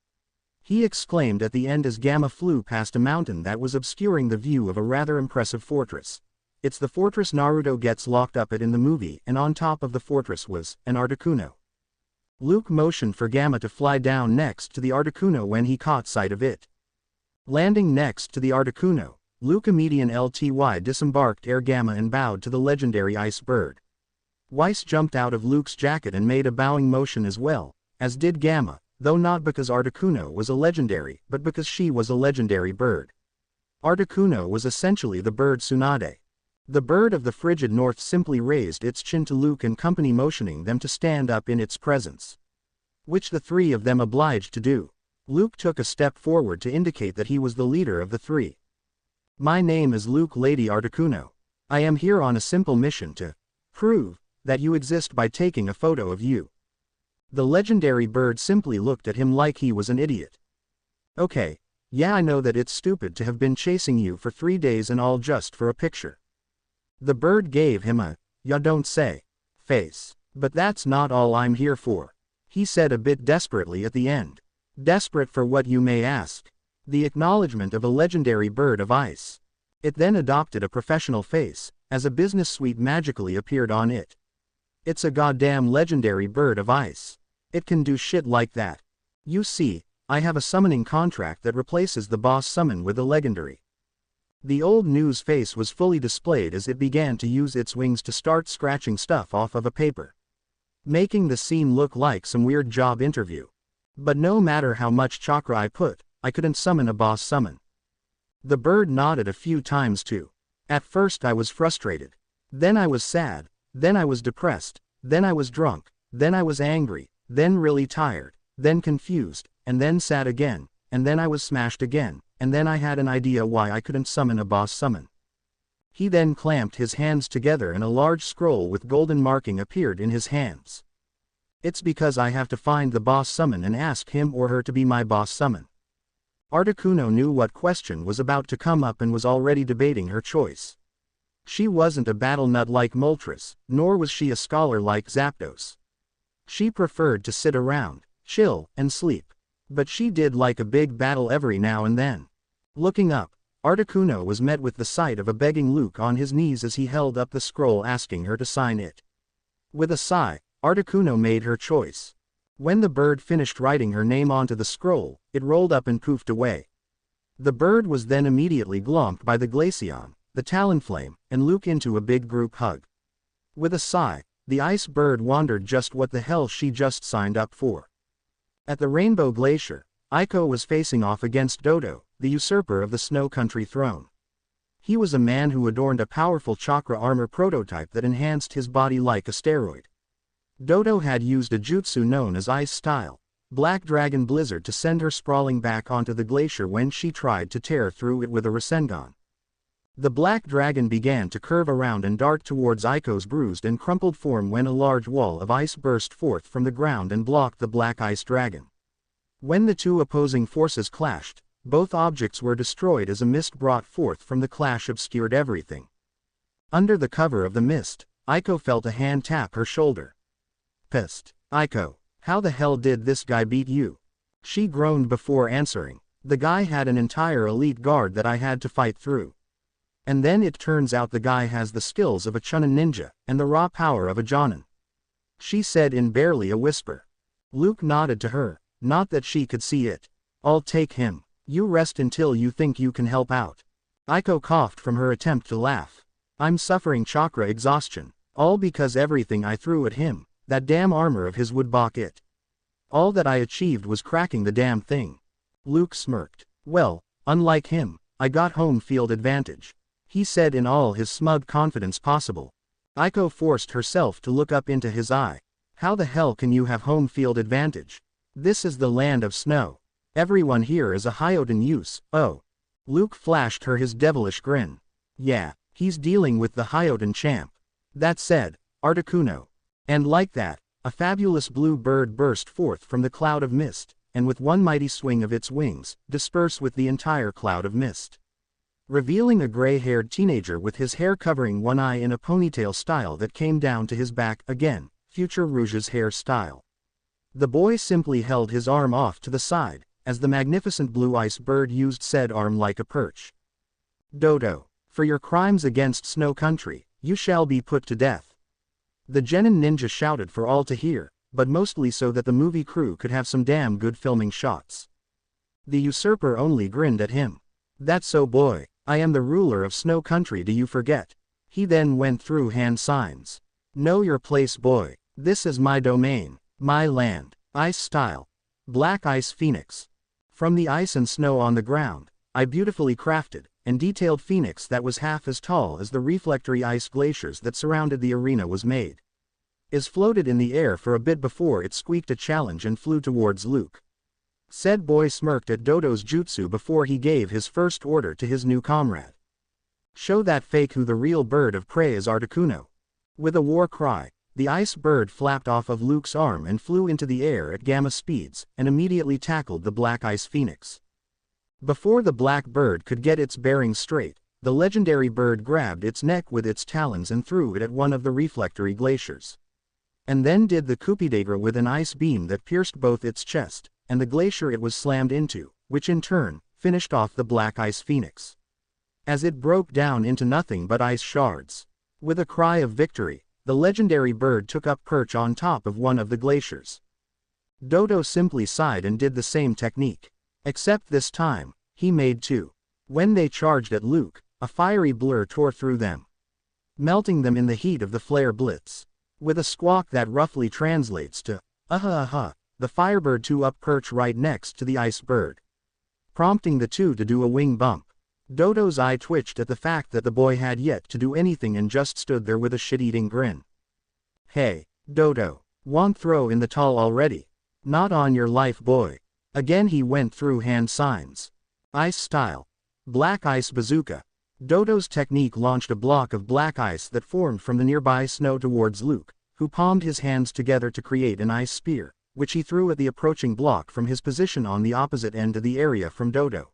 He exclaimed at the end as Gamma flew past a mountain that was obscuring the view of a rather impressive fortress. It's the fortress Naruto gets locked up at in the movie, and on top of the fortress was an Articuno. Luke motioned for Gamma to fly down next to the Articuno when he caught sight of it. Landing next to the Articuno, Luke immediately disembarked Air Gamma and bowed to the legendary ice bird. Weiss jumped out of Luke's jacket and made a bowing motion as well, as did Gamma, though not because Articuno was a legendary, but because she was a legendary bird. Articuno was essentially the bird Tsunade. The bird of the frigid north simply raised its chin to Luke and company, motioning them to stand up in its presence. Which the 3 of them obliged to do. Luke took a step forward to indicate that he was the leader of the three. My name is Luke, Lady Articuno. I am here on a simple mission to prove that you exist by taking a photo of you. The legendary bird simply looked at him like he was an idiot. Okay, yeah, I know that it's stupid to have been chasing you for 3 days and all just for a picture. The bird gave him a, "ya don't say," face. But that's not all I'm here for, he said a bit desperately at the end. Desperate for what, you may ask? The acknowledgement of a legendary bird of ice. It then adopted a professional face, as a business suite magically appeared on it. It's a goddamn legendary bird of ice. It can do shit like that. You see, I have a summoning contract that replaces the boss summon with a legendary. The old news face was fully displayed as it began to use its wings to start scratching stuff off of a paper, making the scene look like some weird job interview. But no matter how much chakra I put, I couldn't summon a boss summon. The bird nodded a few times too. At first I was frustrated. Then I was sad. Then I was depressed. Then I was drunk. Then I was angry. Then really tired. Then confused. And then sad again. And then I was smashed again. And then I had an idea why I couldn't summon a boss summon. He then clamped his hands together and a large scroll with golden marking appeared in his hands. It's because I have to find the boss summon and ask him or her to be my boss summon. Articuno knew what question was about to come up and was already debating her choice. She wasn't a battle nut like Moltres, nor was she a scholar like Zapdos. She preferred to sit around, chill, and sleep. But she did like a big battle every now and then. Looking up, Articuno was met with the sight of a begging Luke on his knees as he held up the scroll asking her to sign it. With a sigh, Articuno made her choice. When the bird finished writing her name onto the scroll, it rolled up and poofed away. The bird was then immediately glomped by the Glaceon, the Talonflame, and Luke into a big group hug. With a sigh, the ice bird wondered just what the hell she just signed up for. At the Rainbow Glacier, Aiko was facing off against Dodo, the usurper of the Snow Country throne. He was a man who adorned a powerful chakra armor prototype that enhanced his body like a steroid. Dodo had used a jutsu known as Ice Style, Black Dragon Blizzard, to send her sprawling back onto the glacier when she tried to tear through it with a Rasengan. The Black Dragon began to curve around and dart towards Aiko's bruised and crumpled form when a large wall of ice burst forth from the ground and blocked the Black Ice Dragon. When the two opposing forces clashed, both objects were destroyed as a mist brought forth from the clash obscured everything. Under the cover of the mist, Aiko felt a hand tap her shoulder. Pissed. Aiko, how the hell did this guy beat you? She groaned before answering. The guy had an entire elite guard that I had to fight through. And then it turns out the guy has the skills of a Chunin ninja, and the raw power of a Jonin. She said in barely a whisper. Luke nodded to her, not that she could see it. I'll take him. You rest until you think you can help out. Aiko coughed from her attempt to laugh. I'm suffering chakra exhaustion, all because everything I threw at him, that damn armor of his, would balk it. All that I achieved was cracking the damn thing. Luke smirked. Well, unlike him, I got home field advantage, he said in all his smug confidence possible. Aiko forced herself to look up into his eye. How the hell can you have home field advantage? This is the land of snow. Everyone here is a Hyoden use. Oh. Luke flashed her his devilish grin. Yeah, he's dealing with the Hyoden champ. That said, Articuno. And like that, a fabulous blue bird burst forth from the cloud of mist, and with one mighty swing of its wings, disperse with the entire cloud of mist, revealing a gray-haired teenager with his hair covering one eye in a ponytail style that came down to his back. Again, future Rouge's hair style. The boy simply held his arm off to the side, as the magnificent blue ice bird used said arm like a perch. Dodo, for your crimes against Snow Country, you shall be put to death. The Genin ninja shouted for all to hear, but mostly so that the movie crew could have some damn good filming shots. The usurper only grinned at him. That's so, boy, I am the ruler of Snow Country, do you forget? He then went through hand signs. Know your place, boy. This is my domain, my land. Ice Style. Black Ice Phoenix. From the ice and snow on the ground, I beautifully crafted and detailed phoenix that was half as tall as the reflectory ice glaciers that surrounded the arena was made. Is floated in the air for a bit before it squeaked a challenge and flew towards Luke. Said boy smirked at Dodo's jutsu before he gave his first order to his new comrade. Show that fake who the real bird of prey is. Articuno. With a war cry, the ice bird flapped off of Luke's arm and flew into the air at gamma speeds, and immediately tackled the black ice phoenix. Before the black bird could get its bearings straight, the legendary bird grabbed its neck with its talons and threw it at one of the reflectory glaciers. And then did the Cupidagra with an ice beam that pierced both its chest and the glacier it was slammed into, which in turn finished off the black ice phoenix, as it broke down into nothing but ice shards. With a cry of victory, the legendary bird took up perch on top of one of the glaciers. Dodo simply sighed and did the same technique. Except this time, he made two. When they charged at Luke, a fiery blur tore through them, melting them in the heat of the flare blitz. With a squawk that roughly translates to, aha aha, the firebird took up perch right next to the ice bird, prompting the two to do a wing bump. Dodo's eye twitched at the fact that the boy had yet to do anything and just stood there with a shit-eating grin. Hey, Dodo, want throw in the towel already? Not on your life, boy. Again he went through hand signs. Ice style. Black ice bazooka. Dodo's technique launched a block of black ice that formed from the nearby snow towards Luke, who palmed his hands together to create an ice spear, which he threw at the approaching block from his position on the opposite end of the area from Dodo.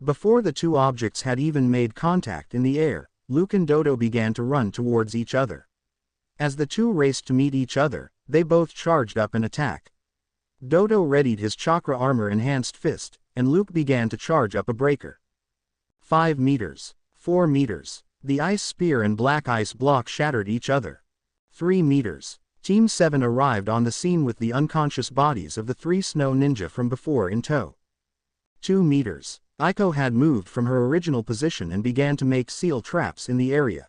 Before the two objects had even made contact in the air, Luke and Dodo began to run towards each other. As the two raced to meet each other, they both charged up an attack. Dodo readied his chakra armor enhanced fist, and Luke began to charge up a breaker. 5 meters. 4 meters. The ice spear and black ice block shattered each other. 3 meters. Team 7 arrived on the scene with the unconscious bodies of the 3 snow ninja from before in tow. 2 meters. Aiko had moved from her original position and began to make seal traps in the area.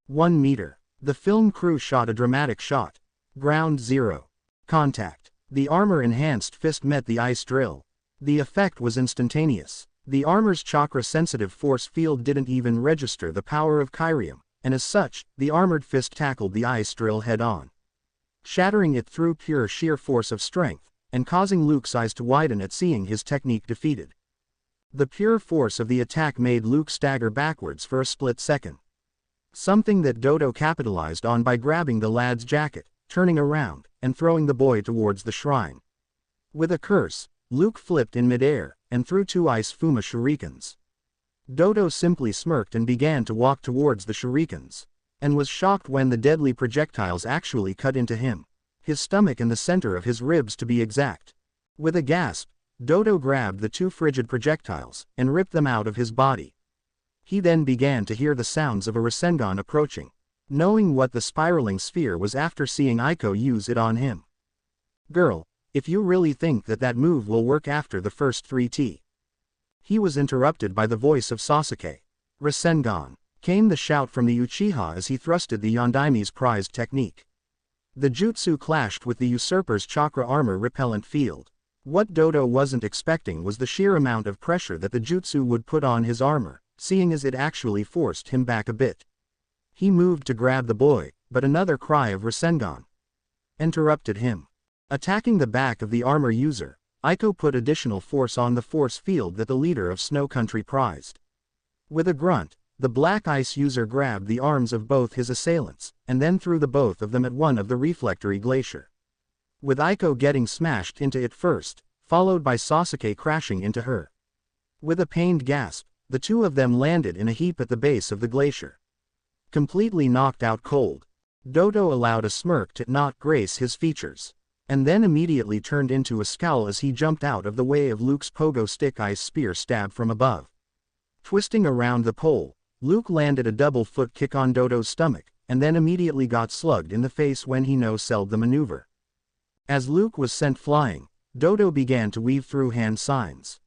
1 meter. The film crew shot a dramatic shot. Ground zero. Contact. The armor-enhanced fist met the ice drill. The effect was instantaneous. The armor's chakra-sensitive force field didn't even register the power of Kyrium, and as such, the armored fist tackled the ice drill head-on, shattering it through pure sheer force of strength, and causing Luke's eyes to widen at seeing his technique defeated. The pure force of the attack made Luke stagger backwards for a split second, something that Dodo capitalized on by grabbing the lad's jacket, turning around, and throwing the boy towards the shrine. With a curse, Luke flipped in midair, and threw 2 ice Fuma shurikens. Dodo simply smirked and began to walk towards the shurikens, and was shocked when the deadly projectiles actually cut into him, his stomach and the center of his ribs to be exact. With a gasp, Dodo grabbed the 2 frigid projectiles, and ripped them out of his body. He then began to hear the sounds of a Rasengan approaching, knowing what the spiraling sphere was after seeing Aiko use it on him. Girl, if you really think that that move will work after the first 3T. He was interrupted by the voice of Sasuke. Rasengan. Came the shout from the Uchiha as he thrusted the Yondaimi's prized technique. The jutsu clashed with the usurper's chakra armor repellent field. What Dodo wasn't expecting was the sheer amount of pressure that the jutsu would put on his armor, seeing as it actually forced him back a bit. He moved to grab the boy, but another cry of Rasengan interrupted him. Attacking the back of the armor user, Aiko put additional force on the force field that the leader of Snow Country prized. With a grunt, the black ice user grabbed the arms of both his assailants, and then threw the both of them at one of the reflectory glacier, with Aiko getting smashed into it first, followed by Sasuke crashing into her. With a pained gasp, the two of them landed in a heap at the base of the glacier. Completely knocked out cold, Dodo allowed a smirk to not grace his features, and then immediately turned into a scowl as he jumped out of the way of Luke's pogo stick ice spear stab from above. Twisting around the pole, Luke landed a double foot kick on Dodo's stomach, and then immediately got slugged in the face when he no-selled the maneuver. As Luke was sent flying, Dodo began to weave through hand signs.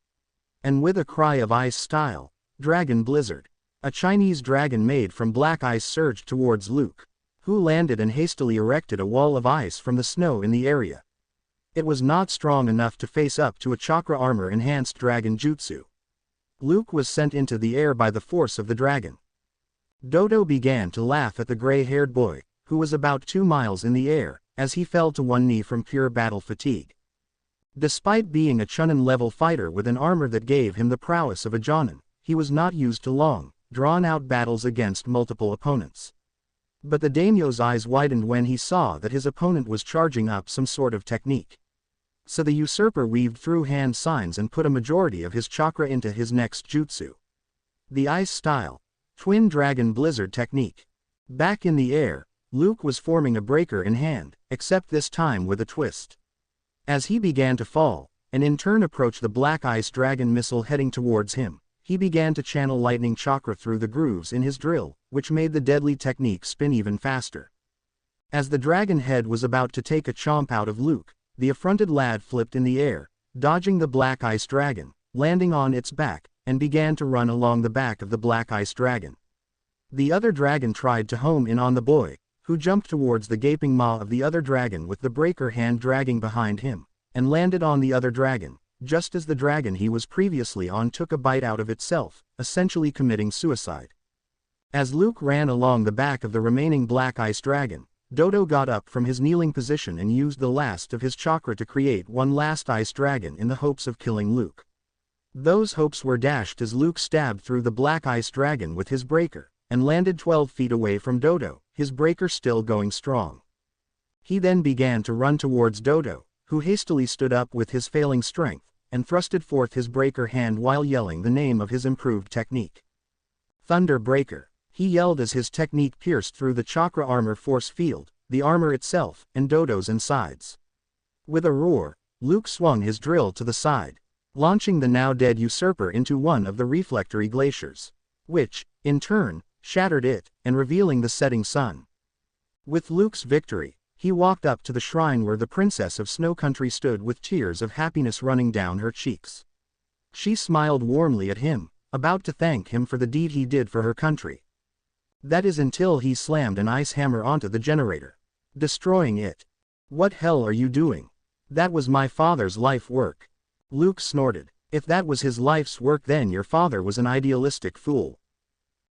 And with a cry of ice style, Dragon Blizzard, a Chinese dragon made from black ice surged towards Luke, who landed and hastily erected a wall of ice from the snow in the area. It was not strong enough to face up to a chakra armor enhanced dragon jutsu. Luke was sent into the air by the force of the dragon. Dodo began to laugh at the gray-haired boy, who was about 2 miles in the air, as he fell to one knee from pure battle fatigue. Despite being a Chunin-level fighter with an armor that gave him the prowess of a Jonin, he was not used to long, drawn-out battles against multiple opponents. But the daimyo's eyes widened when he saw that his opponent was charging up some sort of technique. So the usurper weaved through hand signs and put a majority of his chakra into his next jutsu. The Ice Style. Twin Dragon Blizzard Technique. Back in the air, Luke was forming a breaker in hand, except this time with a twist. As he began to fall, and in turn approach the Black Ice Dragon missile heading towards him, he began to channel lightning chakra through the grooves in his drill, which made the deadly technique spin even faster. As the dragon head was about to take a chomp out of Luke, the affronted lad flipped in the air, dodging the Black Ice Dragon, landing on its back, and began to run along the back of the Black Ice Dragon. The other dragon tried to home in on the boy, who jumped towards the gaping maw of the other dragon with the breaker hand dragging behind him, and landed on the other dragon, just as the dragon he was previously on took a bite out of itself, essentially committing suicide. As Luke ran along the back of the remaining Black Ice Dragon, Dodo got up from his kneeling position and used the last of his chakra to create one last ice dragon in the hopes of killing Luke. Those hopes were dashed as Luke stabbed through the Black Ice Dragon with his breaker, and landed 12 feet away from Dodo, his breaker still going strong. He then began to run towards Dodo, who hastily stood up with his failing strength, and thrusted forth his breaker hand while yelling the name of his improved technique. Thunder Breaker, he yelled as his technique pierced through the chakra armor force field, the armor itself, and Dodo's insides. With a roar, Luke swung his drill to the side, launching the now-dead usurper into one of the reflectory glaciers, which, in turn, shattered it, and revealing the setting sun. With Luke's victory, he walked up to the shrine where the Princess of Snow Country stood with tears of happiness running down her cheeks. She smiled warmly at him, about to thank him for the deed he did for her country. That is until he slammed an ice hammer onto the generator, destroying it. "What hell are you doing? That was my father's life work." Luke snorted. "If that was his life's work, then your father was an idealistic fool."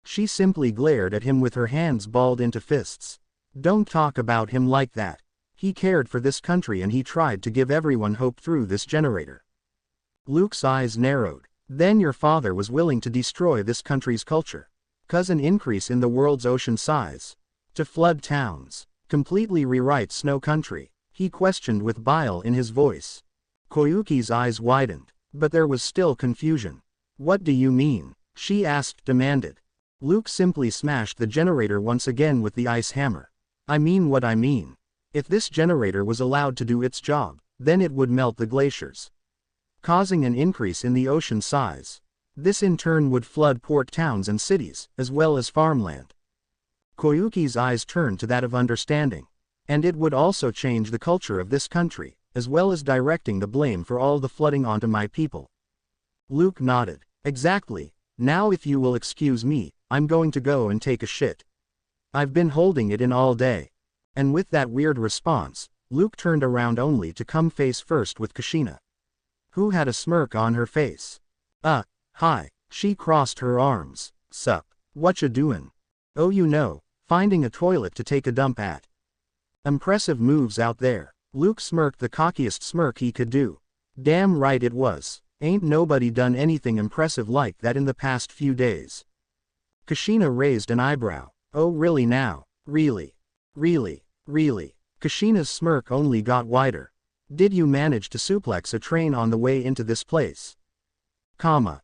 She simply glared at him with her hands balled into fists. "Don't talk about him like that. He cared for this country and he tried to give everyone hope through this generator." Luke's eyes narrowed. "Then your father was willing to destroy this country's culture, cause an increase in the world's ocean size, to flood towns, completely rewrite Snow Country?" he questioned with bile in his voice. Koyuki's eyes widened, but there was still confusion. "What do you mean?" she demanded. Luke simply smashed the generator once again with the ice hammer. "I mean what I mean. If this generator was allowed to do its job, then it would melt the glaciers, causing an increase in the ocean size. This in turn would flood port towns and cities, as well as farmland." Koyuki's eyes turned to that of understanding. "And it would also change the culture of this country, as well as directing the blame for all the flooding onto my people." Luke nodded. "Exactly. Now if you will excuse me, I'm going to go and take a shit. I've been holding it in all day." And with that weird response, Luke turned around only to come face first with Kushina, who had a smirk on her face. Hi." She crossed her arms. "Sup? Whatcha doin'?" "Oh, you know, finding a toilet to take a dump at." "Impressive moves out there." Luke smirked the cockiest smirk he could do. "Damn right it was. Ain't nobody done anything impressive like that in the past few days." Kushina raised an eyebrow. "Oh really now? Really? Really? Really?" Kushina's smirk only got wider. "Did you manage to suplex a train on the way into this place? Gamma,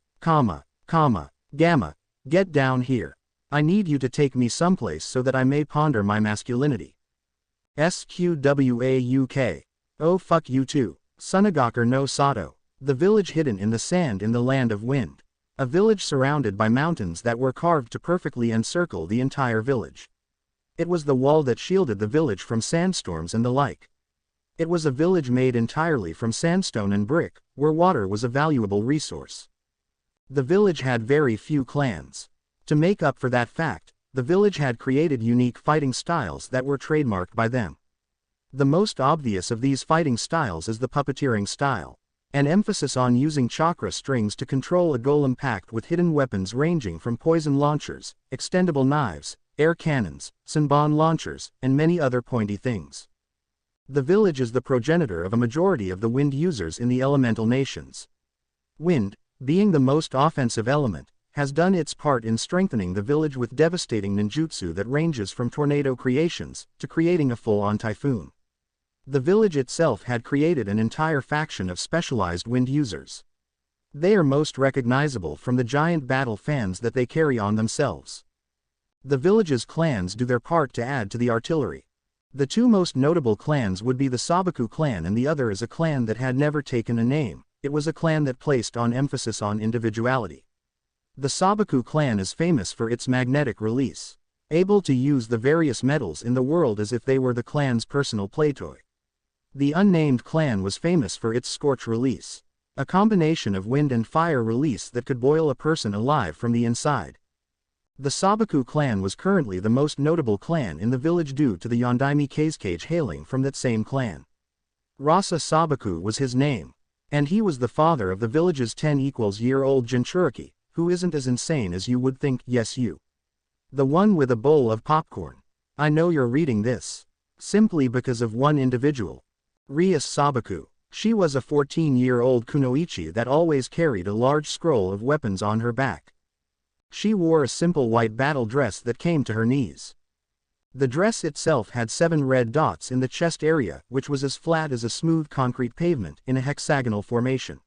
get down here. I need you to take me someplace so that I may ponder my masculinity." "SQWAUK. Oh fuck you too. Sunagaker no Sato." The village hidden in the sand in the land of wind. A village surrounded by mountains that were carved to perfectly encircle the entire village. It was the wall that shielded the village from sandstorms and the like. It was a village made entirely from sandstone and brick, where water was a valuable resource. The village had very few clans. To make up for that fact, the village had created unique fighting styles that were trademarked by them. The most obvious of these fighting styles is the puppeteering style, an emphasis on using chakra strings to control a golem packed with hidden weapons ranging from poison launchers, extendable knives, air cannons, Senbon launchers, and many other pointy things. The village is the progenitor of a majority of the wind users in the elemental nations. Wind, being the most offensive element, has done its part in strengthening the village with devastating ninjutsu that ranges from tornado creations to creating a full-on typhoon. The village itself had created an entire faction of specialized wind users. They are most recognizable from the giant battle fans that they carry on themselves. The village's clans do their part to add to the artillery. The two most notable clans would be the Sabaku clan, and the other is a clan that had never taken a name. It was a clan that placed on emphasis on individuality. The Sabaku clan is famous for its magnetic release, able to use the various metals in the world as if they were the clan's personal playtoy. The unnamed clan was famous for its scorch release, a combination of wind and fire release that could boil a person alive from the inside. The Sabaku clan was currently the most notable clan in the village due to the Yondaime Kazekage hailing from that same clan. Rasa Sabaku was his name, and he was the father of the village's 10-year-old Jinchuriki, who isn't as insane as you would think. Yes, you. The one with a bowl of popcorn. I know you're reading this. Simply because of one individual. Rias Sabaku. She was a 14-year-old kunoichi that always carried a large scroll of weapons on her back. She wore a simple white battle dress that came to her knees. The dress itself had 7 red dots in the chest area, which was as flat as a smooth concrete pavement in a hexagonal formation.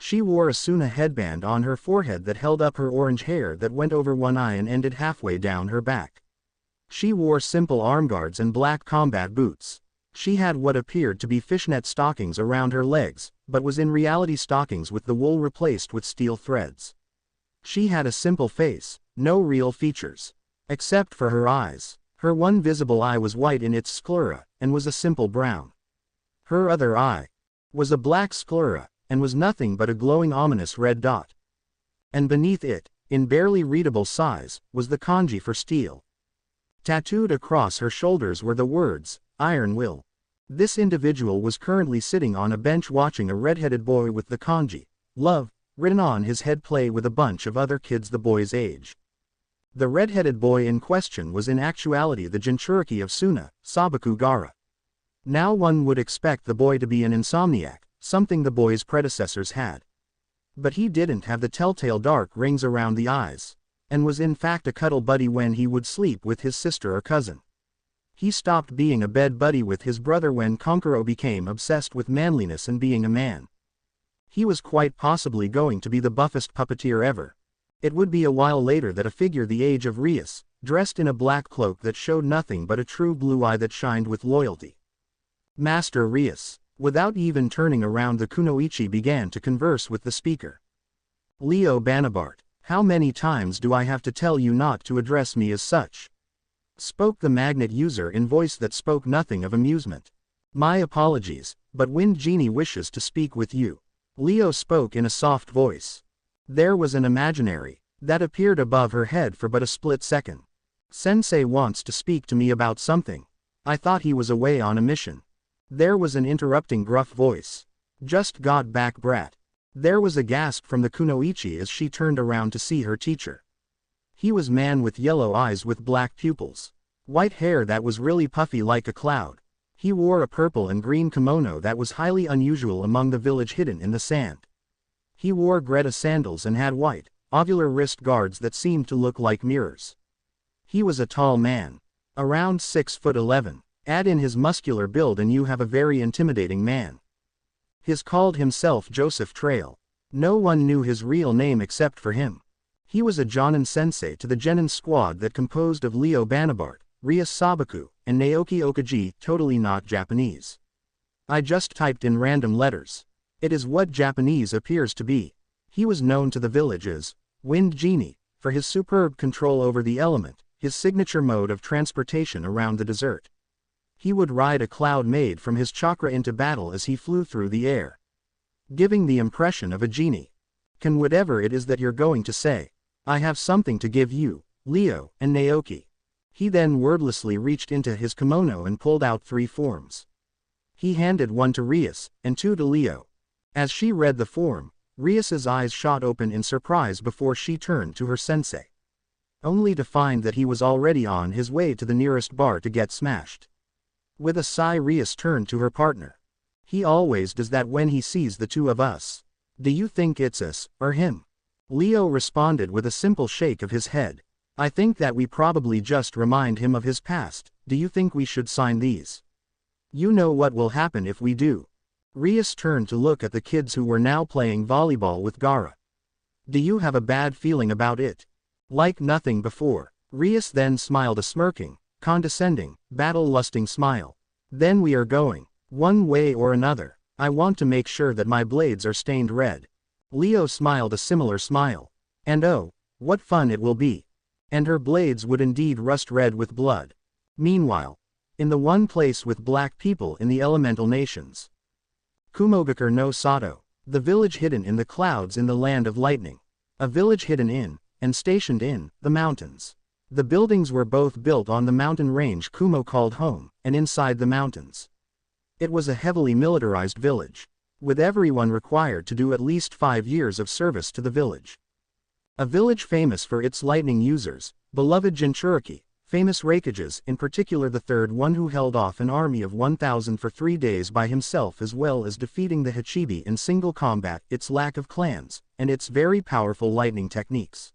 She wore a Suna headband on her forehead that held up her orange hair that went over one eye and ended halfway down her back. She wore simple armguards and black combat boots. She had what appeared to be fishnet stockings around her legs, but was in reality stockings with the wool replaced with steel threads. She had a simple face, no real features. Except for her eyes. Her one visible eye was white in its sclera, and was a simple brown. Her other eye was a black sclera, and was nothing but a glowing ominous red dot. And beneath it, in barely readable size, was the kanji for steel. Tattooed across her shoulders were the words, Iron Will. This individual was currently sitting on a bench watching a red-headed boy with the kanji, Love, written on his head play with a bunch of other kids the boy's age. The red-headed boy in question was in actuality the Jinchuriki of Suna, Sabaku Gara. Now one would expect the boy to be an insomniac, something the boy's predecessors had. But he didn't have the telltale dark rings around the eyes, and was in fact a cuddle buddy when he would sleep with his sister or cousin. He stopped being a bed buddy with his brother when Konkuro became obsessed with manliness and being a man. He was quite possibly going to be the buffest puppeteer ever. It would be a while later that a figure the age of Rias, dressed in a black cloak that showed nothing but a true blue eye that shined with loyalty. Master Rias, without even turning around, the kunoichi began to converse with the speaker. Leo Banabart, how many times do I have to tell you not to address me as such? Spoke the magnet user in voice that spoke nothing of amusement. My apologies, but Wind Genie wishes to speak with you. Leo spoke in a soft voice. There was an imaginary that appeared above her head for but a split second. Sensei wants to speak to me about something. I thought he was away on a mission. There was an interrupting gruff voice. Just got back, brat. There was a gasp from the kunoichi as she turned around to see her teacher. He was man with yellow eyes with black pupils. White hair that was really puffy like a cloud. He wore a purple and green kimono that was highly unusual among the village hidden in the sand. He wore Greta sandals and had white, ovular wrist guards that seemed to look like mirrors. He was a tall man. Around 6'11". Add in his muscular build and you have a very intimidating man. His called himself Joseph Trail. No one knew his real name except for him. He was a Jonin sensei to the Genin squad that composed of Leo Banabart, Rias Sabaku, and Naoki Okaji, totally not Japanese. I just typed in random letters. It is what Japanese appears to be. He was known to the village as Wind Genie, for his superb control over the element, his signature mode of transportation around the desert. He would ride a cloud made from his chakra into battle as he flew through the air, giving the impression of a genie. Can whatever it is that you're going to say. I have something to give you, Leo and Naoki. He then wordlessly reached into his kimono and pulled out 3 forms. He handed one to Rias, and 2 to Leo. As she read the form, Rias's eyes shot open in surprise before she turned to her sensei. Only to find that he was already on his way to the nearest bar to get smashed. With a sigh Rias turned to her partner. He always does that when he sees the two of us. Do you think it's us, or him? Leo responded with a simple shake of his head. I think that we probably just remind him of his past. Do you think we should sign these? You know what will happen if we do. Rias turned to look at the kids who were now playing volleyball with Gara. Do you have a bad feeling about it? Like nothing before. Rias then smiled a smirking, condescending, battle-lusting smile. Then we are going. One way or another. I want to make sure that my blades are stained red. Leo smiled a similar smile. And oh, what fun it will be. And her blades would indeed rust red with blood. Meanwhile, in the one place with black people in the elemental nations. Kumogakure no Sato, the village hidden in the clouds in the land of lightning. A village hidden in, and stationed in, the mountains. The buildings were both built on the mountain range Kumo called home, and inside the mountains. It was a heavily militarized village, with everyone required to do at least 5 years of service to the village. A village famous for its lightning users, beloved Jinchuriki, famous Raikages, in particular the third one who held off an army of 1,000 for 3 days by himself, as well as defeating the Hachibi in single combat, its lack of clans, and its very powerful lightning techniques.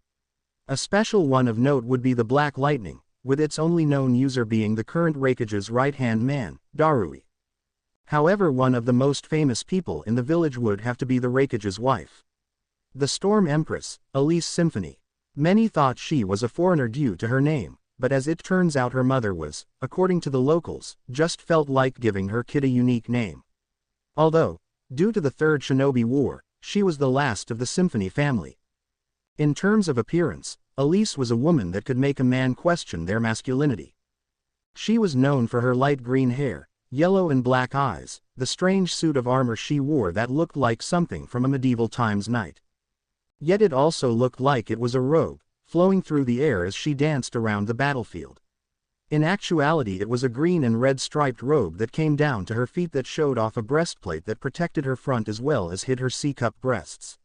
A special one of note would be the Black Lightning, with its only known user being the current Raikage's right-hand man, Darui. However, one of the most famous people in the village would have to be the Raikage's wife. The Storm Empress, Elise Symphony. Many thought she was a foreigner due to her name, but as it turns out her mother was, according to the locals, just felt like giving her kid a unique name. Although, due to the Third Shinobi War, she was the last of the Symphony family. In terms of appearance, Elise was a woman that could make a man question their masculinity. She was known for her light green hair, yellow and black eyes, the strange suit of armor she wore that looked like something from a medieval times knight. Yet it also looked like it was a robe, flowing through the air as she danced around the battlefield. In actuality it was a green and red striped robe that came down to her feet that showed off a breastplate that protected her front as well as hid her C-cup breasts.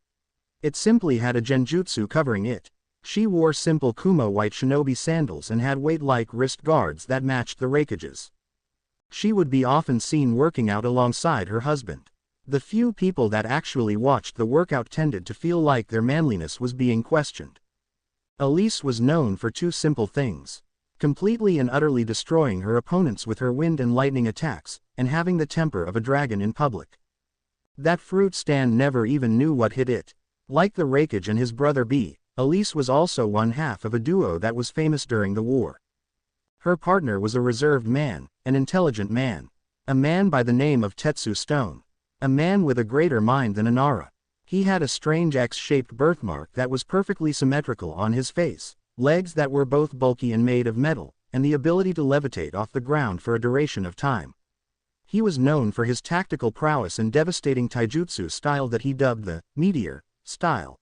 It simply had a genjutsu covering it. She wore simple Kumo white shinobi sandals and had weight-like wrist guards that matched the Raikage's. She would be often seen working out alongside her husband. The few people that actually watched the workout tended to feel like their manliness was being questioned. Elise was known for 2 simple things: completely and utterly destroying her opponents with her wind and lightning attacks, and having the temper of a dragon in public. That fruit stand never even knew what hit it. Like the Raikage and his brother B, Elise was also one half of a duo that was famous during the war. Her partner was a reserved man, an intelligent man. A man by the name of Tetsu Stone. A man with a greater mind than Inara. He had a strange X-shaped birthmark that was perfectly symmetrical on his face, legs that were both bulky and made of metal, and the ability to levitate off the ground for a duration of time. He was known for his tactical prowess and devastating taijutsu style that he dubbed the Meteor style.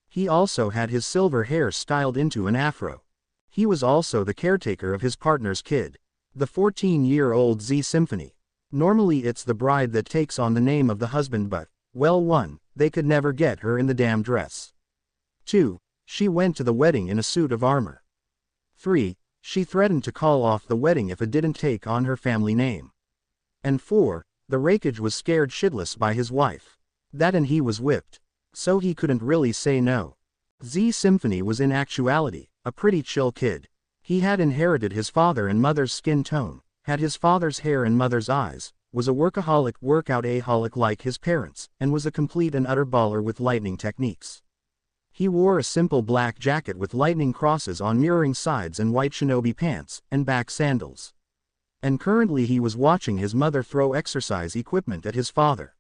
He also had his silver hair styled into an afro. He was also the caretaker of his partner's kid, the 14-year-old Z Symphony. Normally it's the bride that takes on the name of the husband, but, well, 1, they could never get her in the damn dress. 2, she went to the wedding in a suit of armor. 3, she threatened to call off the wedding if it didn't take on her family name. And 4, the Raikage was scared shitless by his wife. That and he was whipped. So he couldn't really say no. Z Symphony was in actuality a pretty chill kid. He had inherited his father and mother's skin tone, had his father's hair and mother's eyes, was a workaholic workout-aholic like his parents, and was a complete and utter baller with lightning techniques. He wore a simple black jacket with lightning crosses on mirroring sides and white shinobi pants, and back sandals. And currently he was watching his mother throw exercise equipment at his father.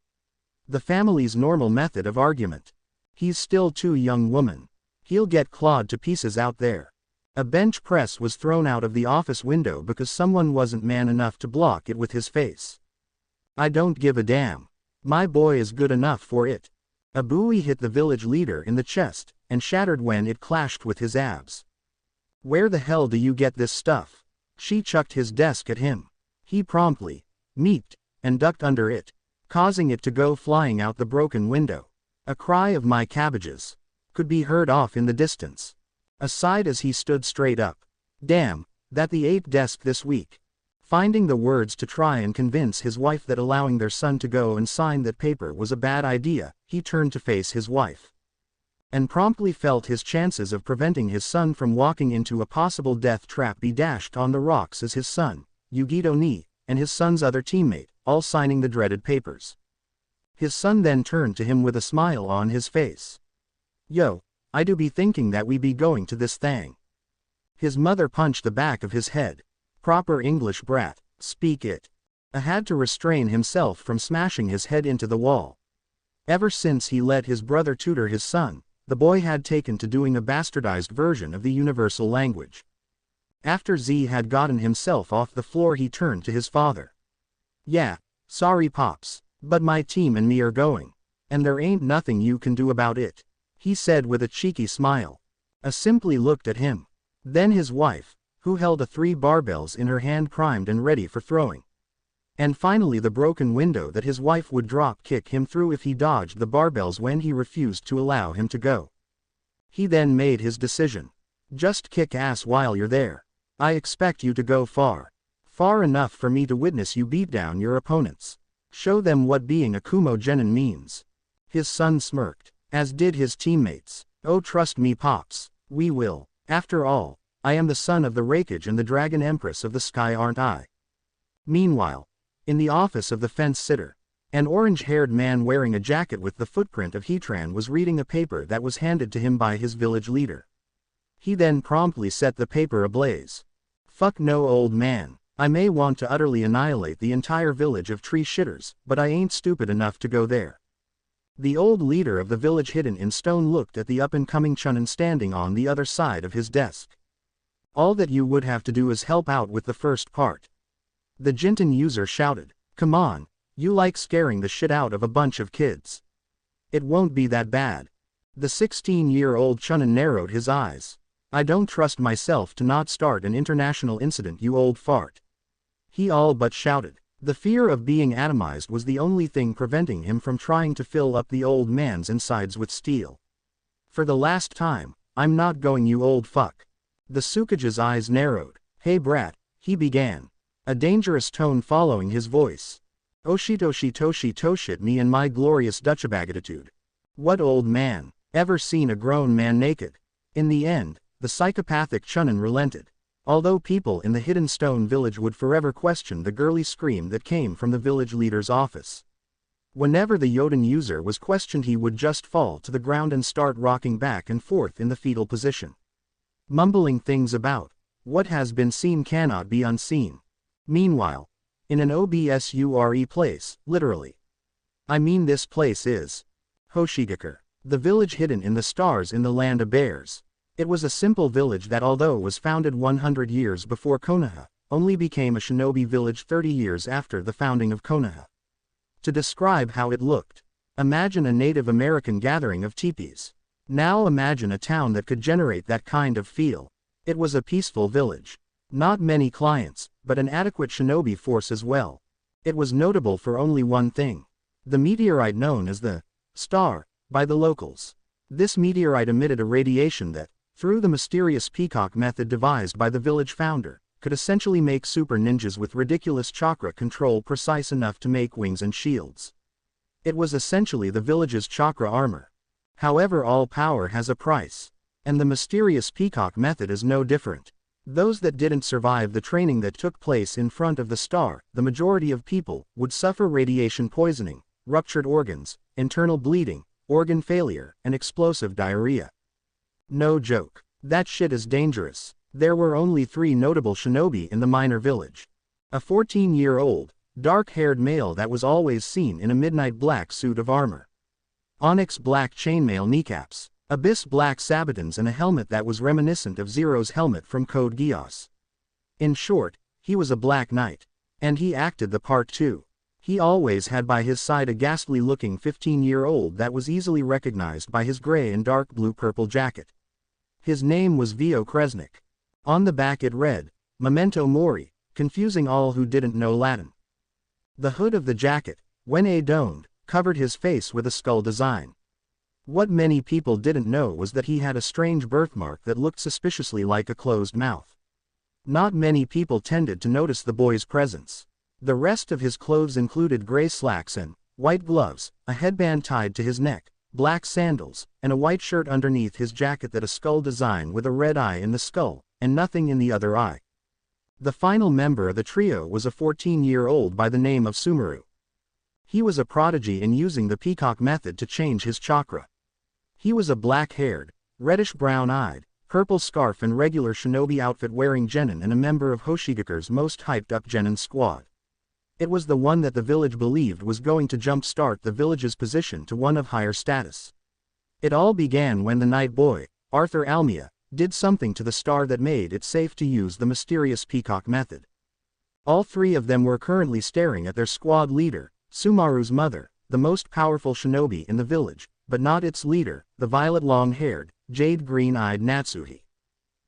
The family's normal method of argument. He's still too young, woman. He'll get clawed to pieces out there. A bench press was thrown out of the office window because someone wasn't man enough to block it with his face. I don't give a damn. My boy is good enough for it. A buoy hit the village leader in the chest, and shattered when it clashed with his abs. Where the hell do you get this stuff? She chucked his desk at him. He promptly meeked, and ducked under it, causing it to go flying out the broken window. A cry of "my cabbages" could be heard off in the distance. Aside as he stood straight up. Damn, that the 8th desk this week. Finding the words to try and convince his wife that allowing their son to go and sign that paper was a bad idea, he turned to face his wife. And promptly felt his chances of preventing his son from walking into a possible death trap be dashed on the rocks as his son, Yugito Ni, and his son's other teammate, all signing the dreaded papers. His son then turned to him with a smile on his face. "Yo, I do be thinking that we be going to this thing." His mother punched the back of his head. "Proper English brat, speak it." Had to restrain himself from smashing his head into the wall. Ever since he let his brother tutor his son, the boy had taken to doing a bastardized version of the universal language. After Z had gotten himself off the floor, he turned to his father. "Yeah, sorry pops, but my team and me are going. And there ain't nothing you can do about it," he said with a cheeky smile. Simply looked at him. Then his wife, who held 3 barbells in her hand primed and ready for throwing. And finally the broken window that his wife would drop kick him through if he dodged the barbells when he refused to allow him to go. He then made his decision. "Just kick ass while you're there. I expect you to go far. Far enough for me to witness you beat down your opponents. Show them what being a Kumo Genin means." His son smirked, as did his teammates. "Oh, trust me pops, we will. After all, I am the son of the Raikage and the Dragon Empress of the Sky, aren't I?" Meanwhile, in the office of the fence sitter, an orange-haired man wearing a jacket with the footprint of Heatran was reading a paper that was handed to him by his village leader. He then promptly set the paper ablaze. "Fuck no, old man. I may want to utterly annihilate the entire village of tree shitters, but I ain't stupid enough to go there." The old leader of the village hidden in stone looked at the up-and-coming Chunin standing on the other side of his desk. "All that you would have to do is help out with the first part." The Jinten user shouted. "Come on, you like scaring the shit out of a bunch of kids. It won't be that bad." The 16-year-old Chunin narrowed his eyes. "I don't trust myself to not start an international incident, you old fart," he all but shouted. The fear of being atomized was the only thing preventing him from trying to fill up the old man's insides with steel. "For the last time, I'm not going, you old fuck." The Tsukage's eyes narrowed. "Hey brat," he began, a dangerous tone following his voice. "Oshitoshi toshi toshit me and my glorious Dutchabag attitude. What old man, ever seen a grown man naked?" In the end, the psychopathic Chunin relented. Although people in the hidden stone village would forever question the girly scream that came from the village leader's office. Whenever the Yoden user was questioned, he would just fall to the ground and start rocking back and forth in the fetal position, mumbling things about, "What has been seen cannot be unseen." Meanwhile, in an obsure place, literally. I mean, this place is Hoshigakure, the village hidden in the stars in the land of bears. It was a simple village that, although was founded 100 years before Konoha, only became a shinobi village 30 years after the founding of Konoha. To describe how it looked, imagine a Native American gathering of teepees. Now imagine a town that could generate that kind of feel. It was a peaceful village. Not many clients, but an adequate shinobi force as well. It was notable for only one thing: the meteorite known as the Star by the locals. This meteorite emitted a radiation that, through the mysterious peacock method devised by the village founder, could essentially make super ninjas with ridiculous chakra control precise enough to make wings and shields. It was essentially the village's chakra armor. However, all power has a price. And the mysterious peacock method is no different. Those that didn't survive the training that took place in front of the star, the majority of people, would suffer radiation poisoning, ruptured organs, internal bleeding, organ failure, and explosive diarrhea. No joke. That shit is dangerous. There were only 3 notable shinobi in the minor village. A 14-year-old, dark-haired male that was always seen in a midnight black suit of armor, onyx black chainmail kneecaps, abyss black sabatons, and a helmet that was reminiscent of Zero's helmet from Code Geass. In short, he was a Black Knight. And he acted the part too. He always had by his side a ghastly-looking 15-year-old that was easily recognized by his gray and dark blue-purple jacket. His name was Vio Kresnik. On the back it read, Memento Mori, confusing all who didn't know Latin. The hood of the jacket, when adorned, covered his face with a skull design. What many people didn't know was that he had a strange birthmark that looked suspiciously like a closed mouth. Not many people tended to notice the boy's presence. The rest of his clothes included gray slacks and white gloves, a headband tied to his neck, black sandals, and a white shirt underneath his jacket that a skull design with a red eye in the skull, and nothing in the other eye. The final member of the trio was a 14-year-old by the name of Sumeru. He was a prodigy in using the peacock method to change his chakra. He was a black-haired, reddish-brown-eyed, purple scarf and regular shinobi outfit wearing genin and a member of Hoshigaku's most hyped-up genin squad. It was the one that the village believed was going to jump-start the village's position to one of higher status. It all began when the night boy, Arthur Almia, did something to the star that made it safe to use the mysterious peacock method. All three of them were currently staring at their squad leader, Sumaru's mother, the most powerful shinobi in the village, but not its leader, the violet long-haired, jade-green-eyed Natsuhi.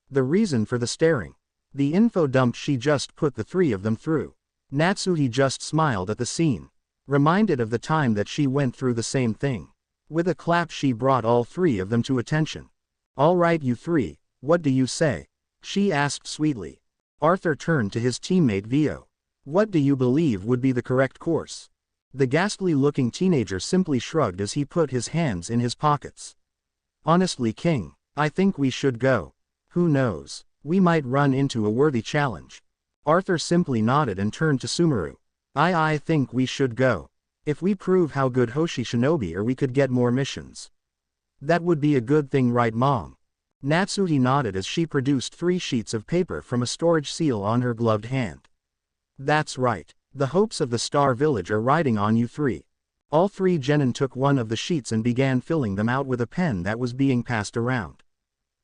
The reason for the staring? The info dump she just put the three of them through. Natsuhi just smiled at the scene, reminded of the time that she went through the same thing. With a clap she brought all three of them to attention. "All right you three, what do you say?" she asked sweetly. Arthur turned to his teammate Vio. "What do you believe would be the correct course?" The ghastly-looking teenager simply shrugged as he put his hands in his pockets. "Honestly, King, I think we should go. Who knows, we might run into a worthy challenge." Arthur simply nodded and turned to Sumeru. I think we should go. If we prove how good Hoshi Shinobi are we could get more missions." "That would be a good thing, right Mom?" Natsuhi nodded as she produced 3 sheets of paper from a storage seal on her gloved hand. "That's right. The hopes of the Star Village are riding on you three." All three genin took one of the sheets and began filling them out with a pen that was being passed around.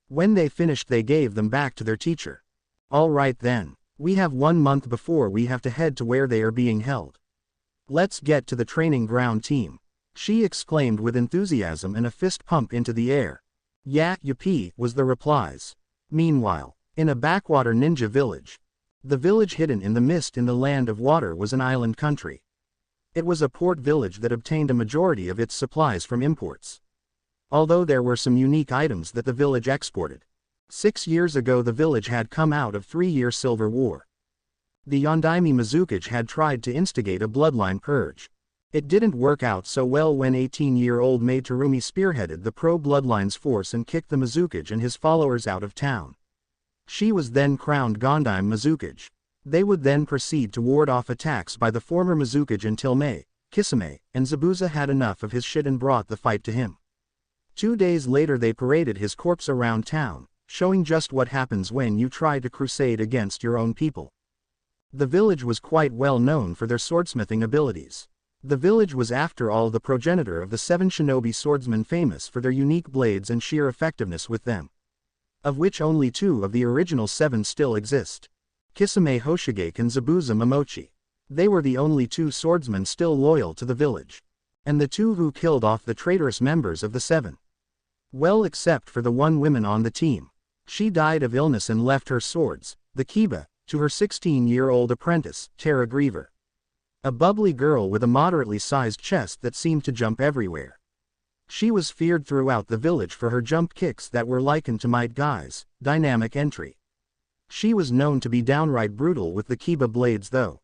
When they finished they gave them back to their teacher. "All right then. We have 1 month before we have to head to where they are being held. Let's get to the training ground team," she exclaimed with enthusiasm and a fist pump into the air. "Yeah, yippee," was the replies. Meanwhile, in a backwater ninja village. The village hidden in the mist in the land of water was an island country. It was a port village that obtained a majority of its supplies from imports. Although there were some unique items that the village exported. 6 years ago the village had come out of 3-year civil war. The Yondaime Mizukage had tried to instigate a bloodline purge. It didn't work out so well when 18-year-old Maid Terumi spearheaded the pro-bloodlines force and kicked the Mizukage and his followers out of town. She was then crowned Gondaime Mizukage. They would then proceed to ward off attacks by the former Mizukage until Mei, Kisame, and Zabuza had enough of his shit and brought the fight to him. 2 days later they paraded his corpse around town, showing just what happens when you try to crusade against your own people. The village was quite well known for their swordsmithing abilities. The village was after all the progenitor of the 7 shinobi swordsmen famous for their unique blades and sheer effectiveness with them. Of which only 2 of the original 7 still exist. Kisame Hoshigake and Zabuza Momochi. They were the only 2 swordsmen still loyal to the village. And the 2 who killed off the traitorous members of the 7. Well, except for the 1 woman on the team. She died of illness and left her swords, the Kiba, to her 16-year-old apprentice, Terra Griever. A bubbly girl with a moderately sized chest that seemed to jump everywhere. She was feared throughout the village for her jump kicks that were likened to Might Guy's dynamic entry. She was known to be downright brutal with the Kiba blades though.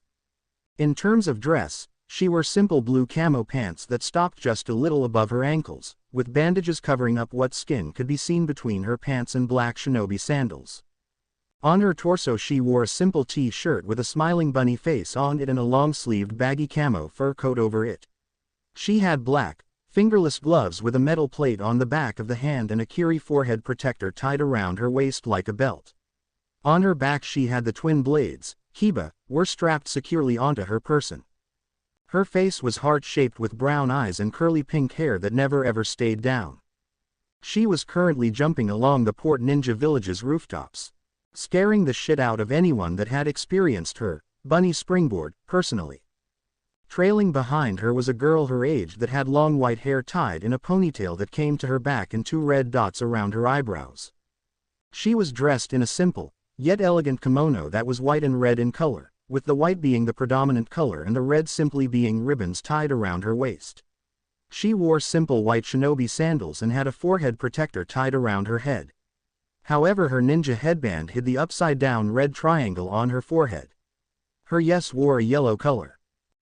In terms of dress, she wore simple blue camo pants that stopped just a little above her ankles, with bandages covering up what skin could be seen between her pants and black shinobi sandals. On her torso she wore a simple t-shirt with a smiling bunny face on it and a long-sleeved baggy camo fur coat over it. She had black, fingerless gloves with a metal plate on the back of the hand and a kiri forehead protector tied around her waist like a belt. On her back she had the twin blades, Kiba, were strapped securely onto her person. Her face was heart-shaped with brown eyes and curly pink hair that never ever stayed down. She was currently jumping along the Port Ninja Village's rooftops, scaring the shit out of anyone that had experienced her bunny springboard personally. Trailing behind her was a girl her age that had long white hair tied in a ponytail that came to her back and 2 red dots around her eyebrows. She was dressed in a simple, yet elegant kimono that was white and red in color, with the white being the predominant color and the red simply being ribbons tied around her waist. She wore simple white shinobi sandals and had a forehead protector tied around her head. However, her ninja headband hid the upside-down red triangle on her forehead. Her yes wore a yellow color.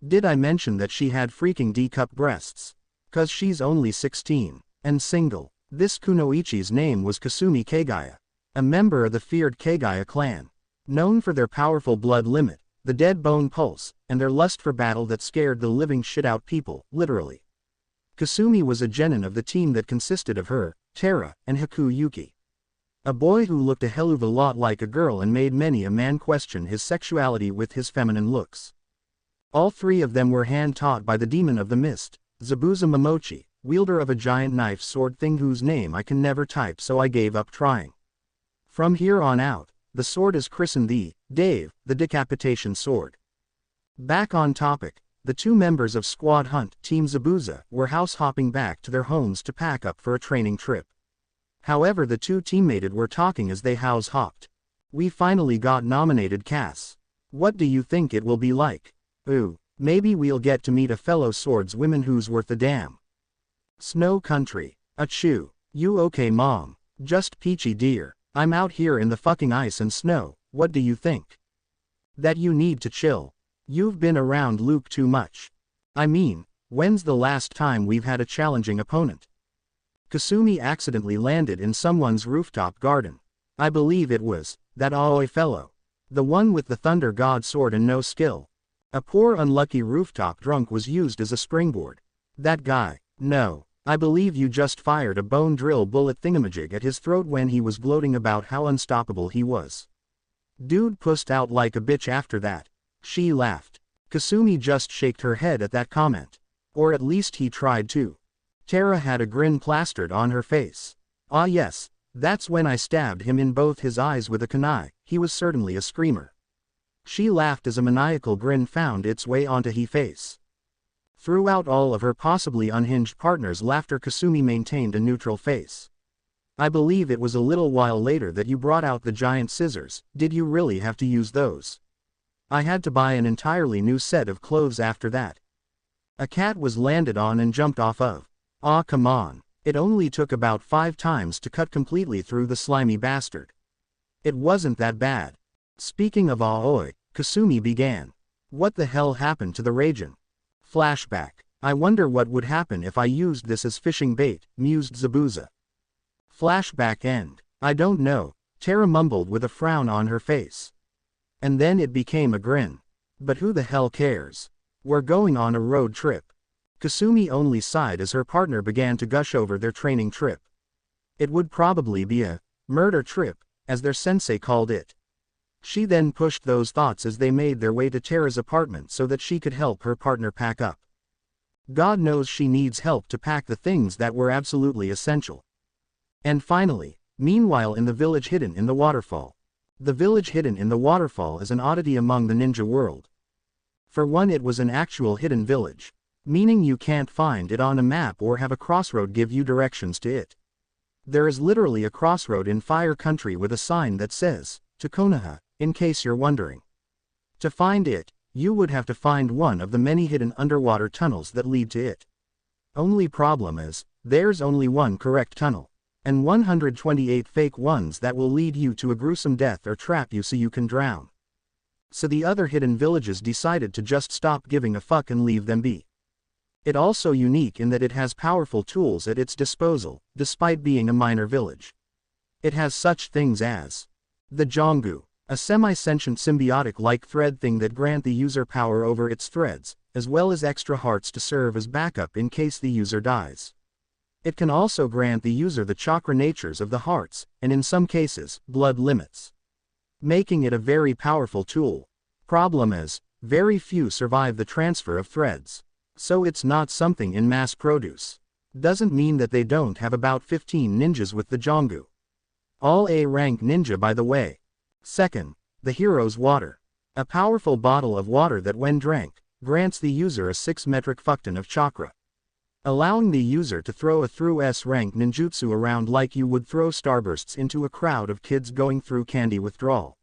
Did I mention that she had freaking D-cup breasts? 'Cause she's only 16, and single. This kunoichi's name was Kasumi Kagaya, a member of the feared Kagaya clan. Known for their powerful blood limit, the dead bone pulse, and their lust for battle that scared the living shit out people, literally. Kasumi was a genin of the team that consisted of her, Tara, and Haku Yuki. A boy who looked a hell of a lot like a girl and made many a man question his sexuality with his feminine looks. All three of them were hand-taught by the demon of the mist, Zabuza Momochi, wielder of a giant knife sword thing whose name I can never type, so I gave up trying. From here on out, the sword is christened the decapitation sword. Back on topic, the two members of Squad Hunt Team Zabuza were house-hopping back to their homes to pack up for a training trip. However, the two teammates were talking as they house-hopped. We finally got nominated, Cass. What do you think it will be like? Ooh, maybe we'll get to meet a fellow swordswoman who's worth a damn. Snow country. Achoo. You okay, Mom? Just peachy, dear. I'm out here in the fucking ice and snow. What do you think? That you need to chill. You've been around Luke too much. I mean, when's the last time we've had a challenging opponent? Kasumi accidentally landed in someone's rooftop garden. I believe it was that Aoi fellow. The one with the thunder god sword and no skill. A poor unlucky rooftop drunk was used as a springboard. That guy. No. I believe you just fired a bone drill bullet thingamajig at his throat when he was gloating about how unstoppable he was. Dude pussed out like a bitch after that. She laughed. Kasumi just shaked her head at that comment. Or at least he tried to. Tara had a grin plastered on her face. Ah yes, that's when I stabbed him in both his eyes with a kunai. He was certainly a screamer. She laughed as a maniacal grin found its way onto his face. Throughout all of her possibly unhinged partner's laughter, Kasumi maintained a neutral face. I believe it was a little while later that you brought out the giant scissors. Did you really have to use those? I had to buy an entirely new set of clothes after that. A cat was landed on and jumped off of. Aw, come on. It only took about 5 times to cut completely through the slimy bastard. It wasn't that bad. Speaking of Aoi, Kasumi began. What the hell happened to the Raijin? Flashback. I wonder what would happen if I used this as fishing bait, mused Zabuza. Flashback end. I don't know, Tara mumbled with a frown on her face. And then it became a grin. But who the hell cares? We're going on a road trip. Kasumi only sighed as her partner began to gush over their training trip. It would probably be a murder trip, as their sensei called it. She then pushed those thoughts as they made their way to Tara's apartment so that she could help her partner pack up. God knows she needs help to pack the things that were absolutely essential. And finally, meanwhile in the village hidden in the waterfall. The village hidden in the waterfall is an oddity among the ninja world. For one, it was an actual hidden village, meaning you can't find it on a map or have a crossroad give you directions to it. There is literally a crossroad in Fire Country with a sign that says, to Konoha, in case you're wondering. To find it, you would have to find one of the many hidden underwater tunnels that lead to it. Only problem is, there's only one correct tunnel, and 128 fake ones that will lead you to a gruesome death or trap you so you can drown. So the other hidden villages decided to just stop giving a fuck and leave them be. It also unique in that it has powerful tools at its disposal, despite being a minor village. It has such things as the Jongu, a semi-sentient symbiotic-like thread thing that grant the user power over its threads, as well as extra hearts to serve as backup in case the user dies. It can also grant the user the chakra natures of the hearts, and in some cases, blood limits, making it a very powerful tool. Problem is, very few survive the transfer of threads. So it's not something in mass produce. Doesn't mean that they don't have about 15 ninjas with the Jongu. All A-rank ninja by the way. Second, the hero's water. A powerful bottle of water that when drank, grants the user a 6 metric fuckton of chakra, allowing the user to throw a through S-rank ninjutsu around like you would throw starbursts into a crowd of kids going through candy withdrawal.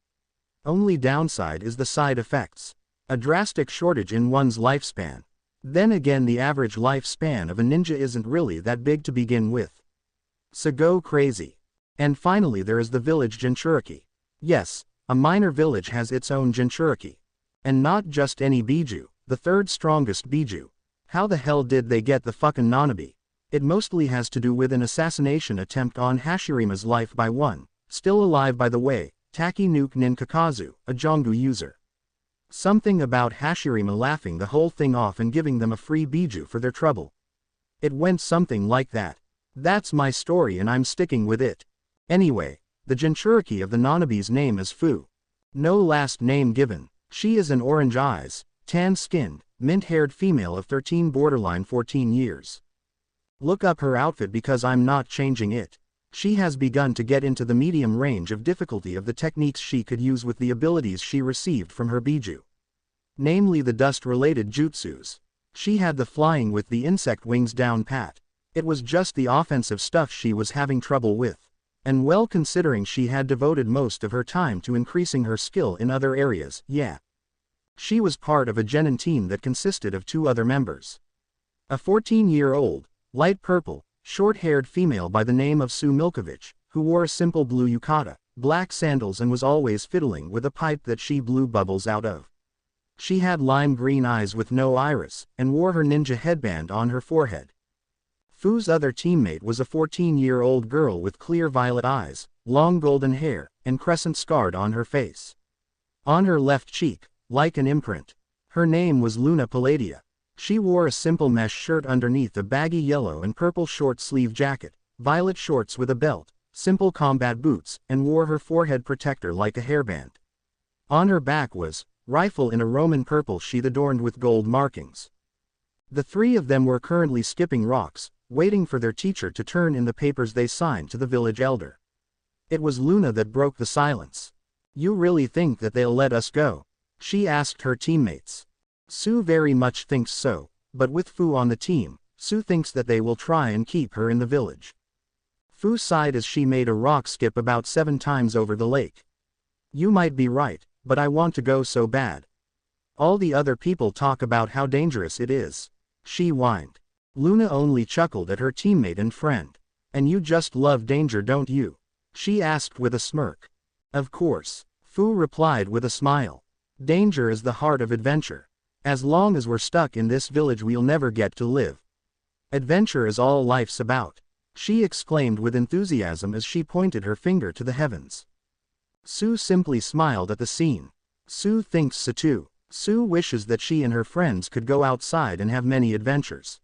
Only downside is the side effects. A drastic shortage in one's lifespan. Then again, the average lifespan of a ninja isn't really that big to begin with. So go crazy. And finally there is the village Jinchuriki. Yes, a minor village has its own Jinchuriki. And not just any Biju, the third strongest Biju. How the hell did they get the fucking Nanabi? It mostly has to do with an assassination attempt on Hashirima's life by one, still alive by the way, Taki Nuke Nin Kakazu, a Jongu user. Something about Hashirima laughing the whole thing off and giving them a free Biju for their trouble. It went something like that. That's my story and I'm sticking with it. Anyway, the Jinchuriki of the Nanabi's name is Fu. No last name given. She is an orange eyes, tan-skinned, mint-haired female of 13 borderline 14 years. Look up her outfit because I'm not changing it. She has begun to get into the medium range of difficulty of the techniques she could use with the abilities she received from her Biju. Namely the dust-related jutsus. She had the flying with the insect wings down pat. It was just the offensive stuff she was having trouble with. And well considering she had devoted most of her time to increasing her skill in other areas, yeah. She was part of a genin team that consisted of 2 other members. A 14-year-old, light purple, short-haired female by the name of Sue Milkovich, who wore a simple blue yukata, black sandals and was always fiddling with a pipe that she blew bubbles out of. She had lime green eyes with no iris, and wore her ninja headband on her forehead. Fu's other teammate was a 14-year-old girl with clear violet eyes, long golden hair, and crescent scarred on her face. On her left cheek, like an imprint. Her name was Luna Palladia. She wore a simple mesh shirt underneath a baggy yellow and purple short-sleeve jacket, violet shorts with a belt, simple combat boots, and wore her forehead protector like a hairband. On her back was, rifle in a Roman purple sheath adorned with gold markings. The 3 of them were currently skipping rocks, waiting for their teacher to turn in the papers they signed to the village elder. It was Luna that broke the silence. "You really think that they'll let us go?" she asked her teammates. Sue very much thinks so, but with Fu on the team, Sue thinks that they will try and keep her in the village. Fu sighed as she made a rock skip about 7 times over the lake. "You might be right, but I want to go so bad. All the other people talk about how dangerous it is," she whined. Luna only chuckled at her teammate and friend. "And you just love danger, don't you?" she asked with a smirk. "Of course," Fu replied with a smile. "Danger is the heart of adventure. As long as we're stuck in this village we'll never get to live. Adventure is all life's about," she exclaimed with enthusiasm as she pointed her finger to the heavens. Sue simply smiled at the scene. Sue thinks so too. Sue wishes that she and her friends could go outside and have many adventures.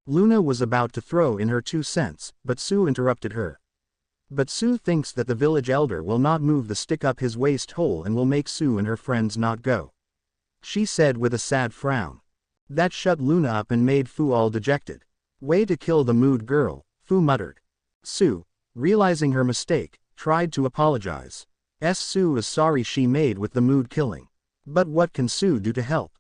Luna was about to throw in her 2 cents, but Sue interrupted her. But Sue thinks that the village elder will not move the stick up his waist hole and will make Sue and her friends not go, she said with a sad frown. That shut Luna up and made Fu all dejected. "Way to kill the mood, girl," Fu muttered. Sue, realizing her mistake, tried to apologize. Sue is sorry she made with the mood killing. But what can Sue do to help?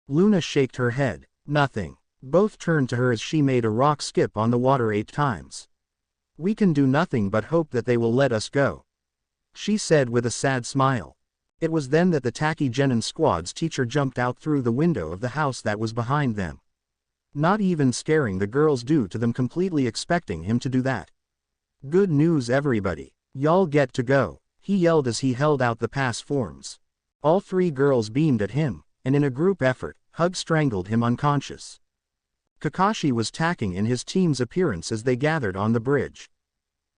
Luna shook her head. Nothing. Both turned to her as she made a rock skip on the water 8 times. "We can do nothing but hope that they will let us go," she said with a sad smile. It was then that the Taki Genin squad's teacher jumped out through the window of the house that was behind them. Not even scaring the girls due to them completely expecting him to do that. "Good news everybody. Y'all get to go," he yelled as he held out the pass forms. All 3 girls beamed at him, and in a group effort, strangled him unconscious. Kakashi was tacking in his team's appearance as they gathered on the bridge.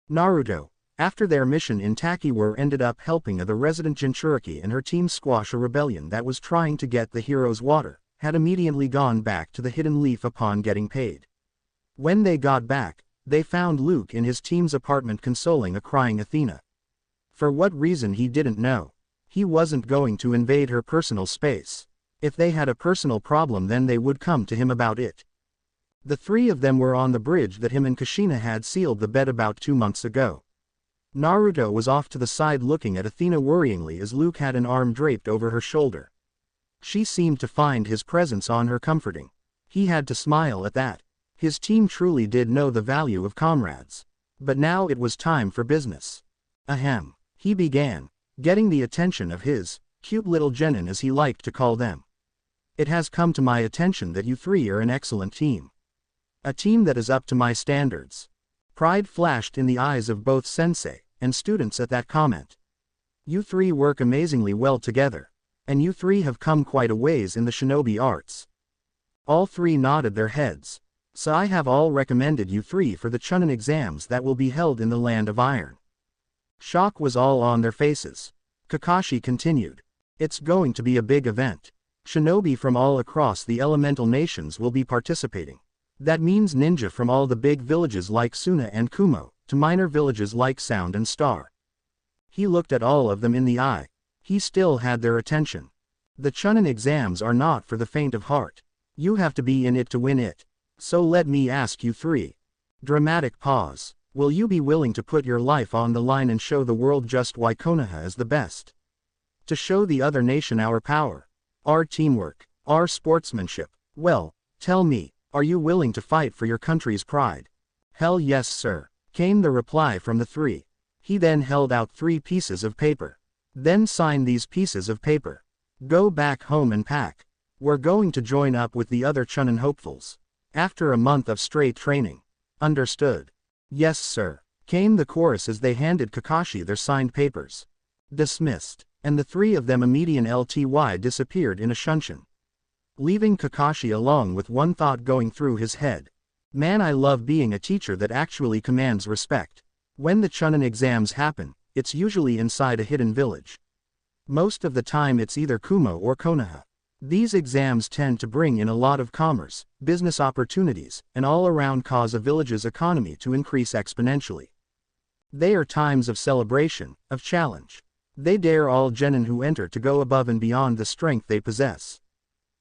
Naruto, after their mission in Takiwar, ended up helping the resident Jinchuriki and her team squash a rebellion that was trying to get the hero's water, had immediately gone back to the Hidden Leaf upon getting paid. When they got back, they found Luke in his team's apartment consoling a crying Athena. For what reason he didn't know. He wasn't going to invade her personal space. If they had a personal problem then they would come to him about it. The 3 of them were on the bridge that him and Kushina had sealed the bed about 2 months ago. Naruto was off to the side looking at Athena worryingly as Luke had an arm draped over her shoulder. She seemed to find his presence on her comforting. He had to smile at that. His team truly did know the value of comrades. But now it was time for business. Ahem. He began, getting the attention of his cute little genin as he liked to call them. "It has come to my attention that you 3 are an excellent team. A team that is up to my standards." Pride flashed in the eyes of both sensei, and students at that comment. You three work amazingly well together. And you three have come quite a ways in the shinobi arts. All three nodded their heads. So I have all recommended you three for the Chunin exams that will be held in the Land of Iron. Shock was all on their faces. Kakashi continued. It's going to be a big event. Shinobi from all across the elemental nations will be participating. That means ninja from all the big villages like Suna and Kumo, to minor villages like Sound and Star. He looked at all of them in the eye. He still had their attention. The Chunin exams are not for the faint of heart. You have to be in it to win it. So let me ask you three. Dramatic pause. Will you be willing to put your life on the line and show the world just why Konoha is the best? To show the other nation our power, our teamwork, our sportsmanship. Well, tell me, are you willing to fight for your country's pride? Hell yes, sir, came the reply from the three. He then held out 3 pieces of paper. Then sign these pieces of paper. Go back home and pack. We're going to join up with the other Chunin hopefuls. After a month of straight training. Understood. Yes sir, came the chorus as they handed Kakashi their signed papers. Dismissed. And the 3 of them immediately disappeared in a shunshin. Leaving Kakashi along with one thought going through his head. Man, I love being a teacher that actually commands respect. When the Chunin exams happen, it's usually inside a hidden village. Most of the time it's either Kumo or Konoha. These exams tend to bring in a lot of commerce, business opportunities, and all around cause a village's economy to increase exponentially. They are times of celebration, of challenge. They dare all genin who enter to go above and beyond the strength they possess.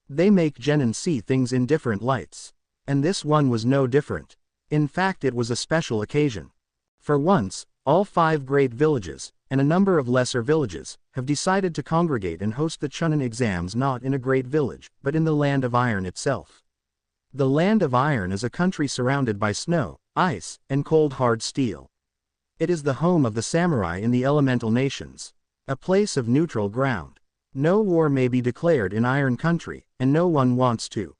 They make genin see things in different lights. And this one was no different. In fact, it was a special occasion. For once, all 5 great villages, and a number of lesser villages, have decided to congregate and host the Chunin exams not in a great village, but in the Land of Iron itself. The Land of Iron is a country surrounded by snow, ice, and cold hard steel. It is the home of the samurai in the elemental nations. A place of neutral ground. No war may be declared in Iron Country, and no one wants to.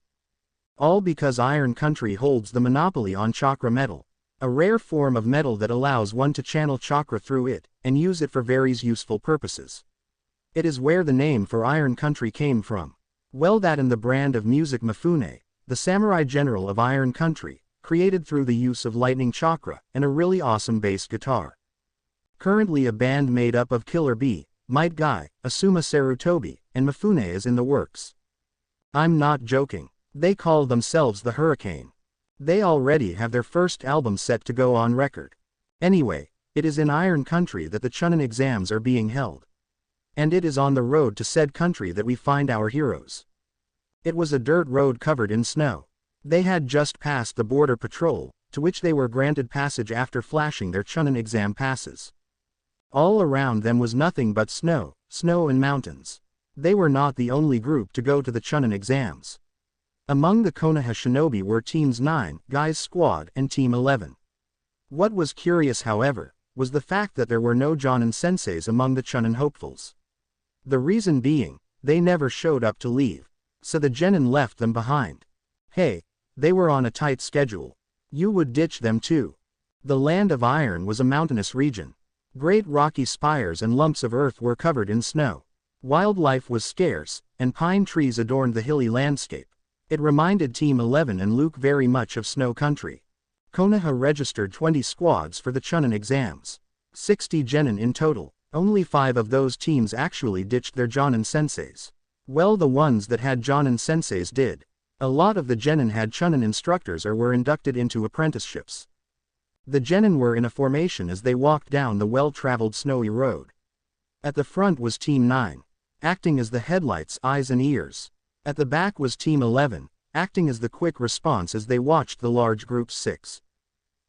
All because Iron Country holds the monopoly on chakra metal. A rare form of metal that allows one to channel chakra through it, and use it for various useful purposes. It is where the name for Iron Country came from. Well, that and the brand of music Mifune, the samurai general of Iron Country, created through the use of lightning chakra, and a really awesome bass guitar. Currently a band made up of Killer Bee, Might Guy, Asuma Sarutobi, and Mifune is in the works. I'm not joking. They call themselves the Hurricane. They already have their first album set to go on record. Anyway, it is in Iron Country that the Chunin exams are being held. And it is on the road to said country that we find our heroes. It was a dirt road covered in snow. They had just passed the border patrol, to which they were granted passage after flashing their Chunin exam passes. All around them was nothing but snow, snow and mountains. They were not the only group to go to the Chunin exams. Among the Konoha shinobi were Teams 9, Guy's Squad, and Team 11. What was curious, however, was the fact that there were no Jonin senseis among the Chunin hopefuls. The reason being, they never showed up to leave, so the genin left them behind. Hey, they were on a tight schedule. You would ditch them too. The Land of Iron was a mountainous region. Great rocky spires and lumps of earth were covered in snow. Wildlife was scarce, and pine trees adorned the hilly landscape. It reminded Team 11 and Luke very much of Snow Country. Konoha registered 20 squads for the Chunin exams. 60 genin in total. Only 5 of those teams actually ditched their Jonin senseis. Well, the ones that had Jonin senseis did. A lot of the genin had Chunin instructors or were inducted into apprenticeships. The genin were in a formation as they walked down the well-traveled snowy road. At the front was Team 9, acting as the headlights, eyes and ears. At the back was Team 11, acting as the quick response as they watched the large group 6.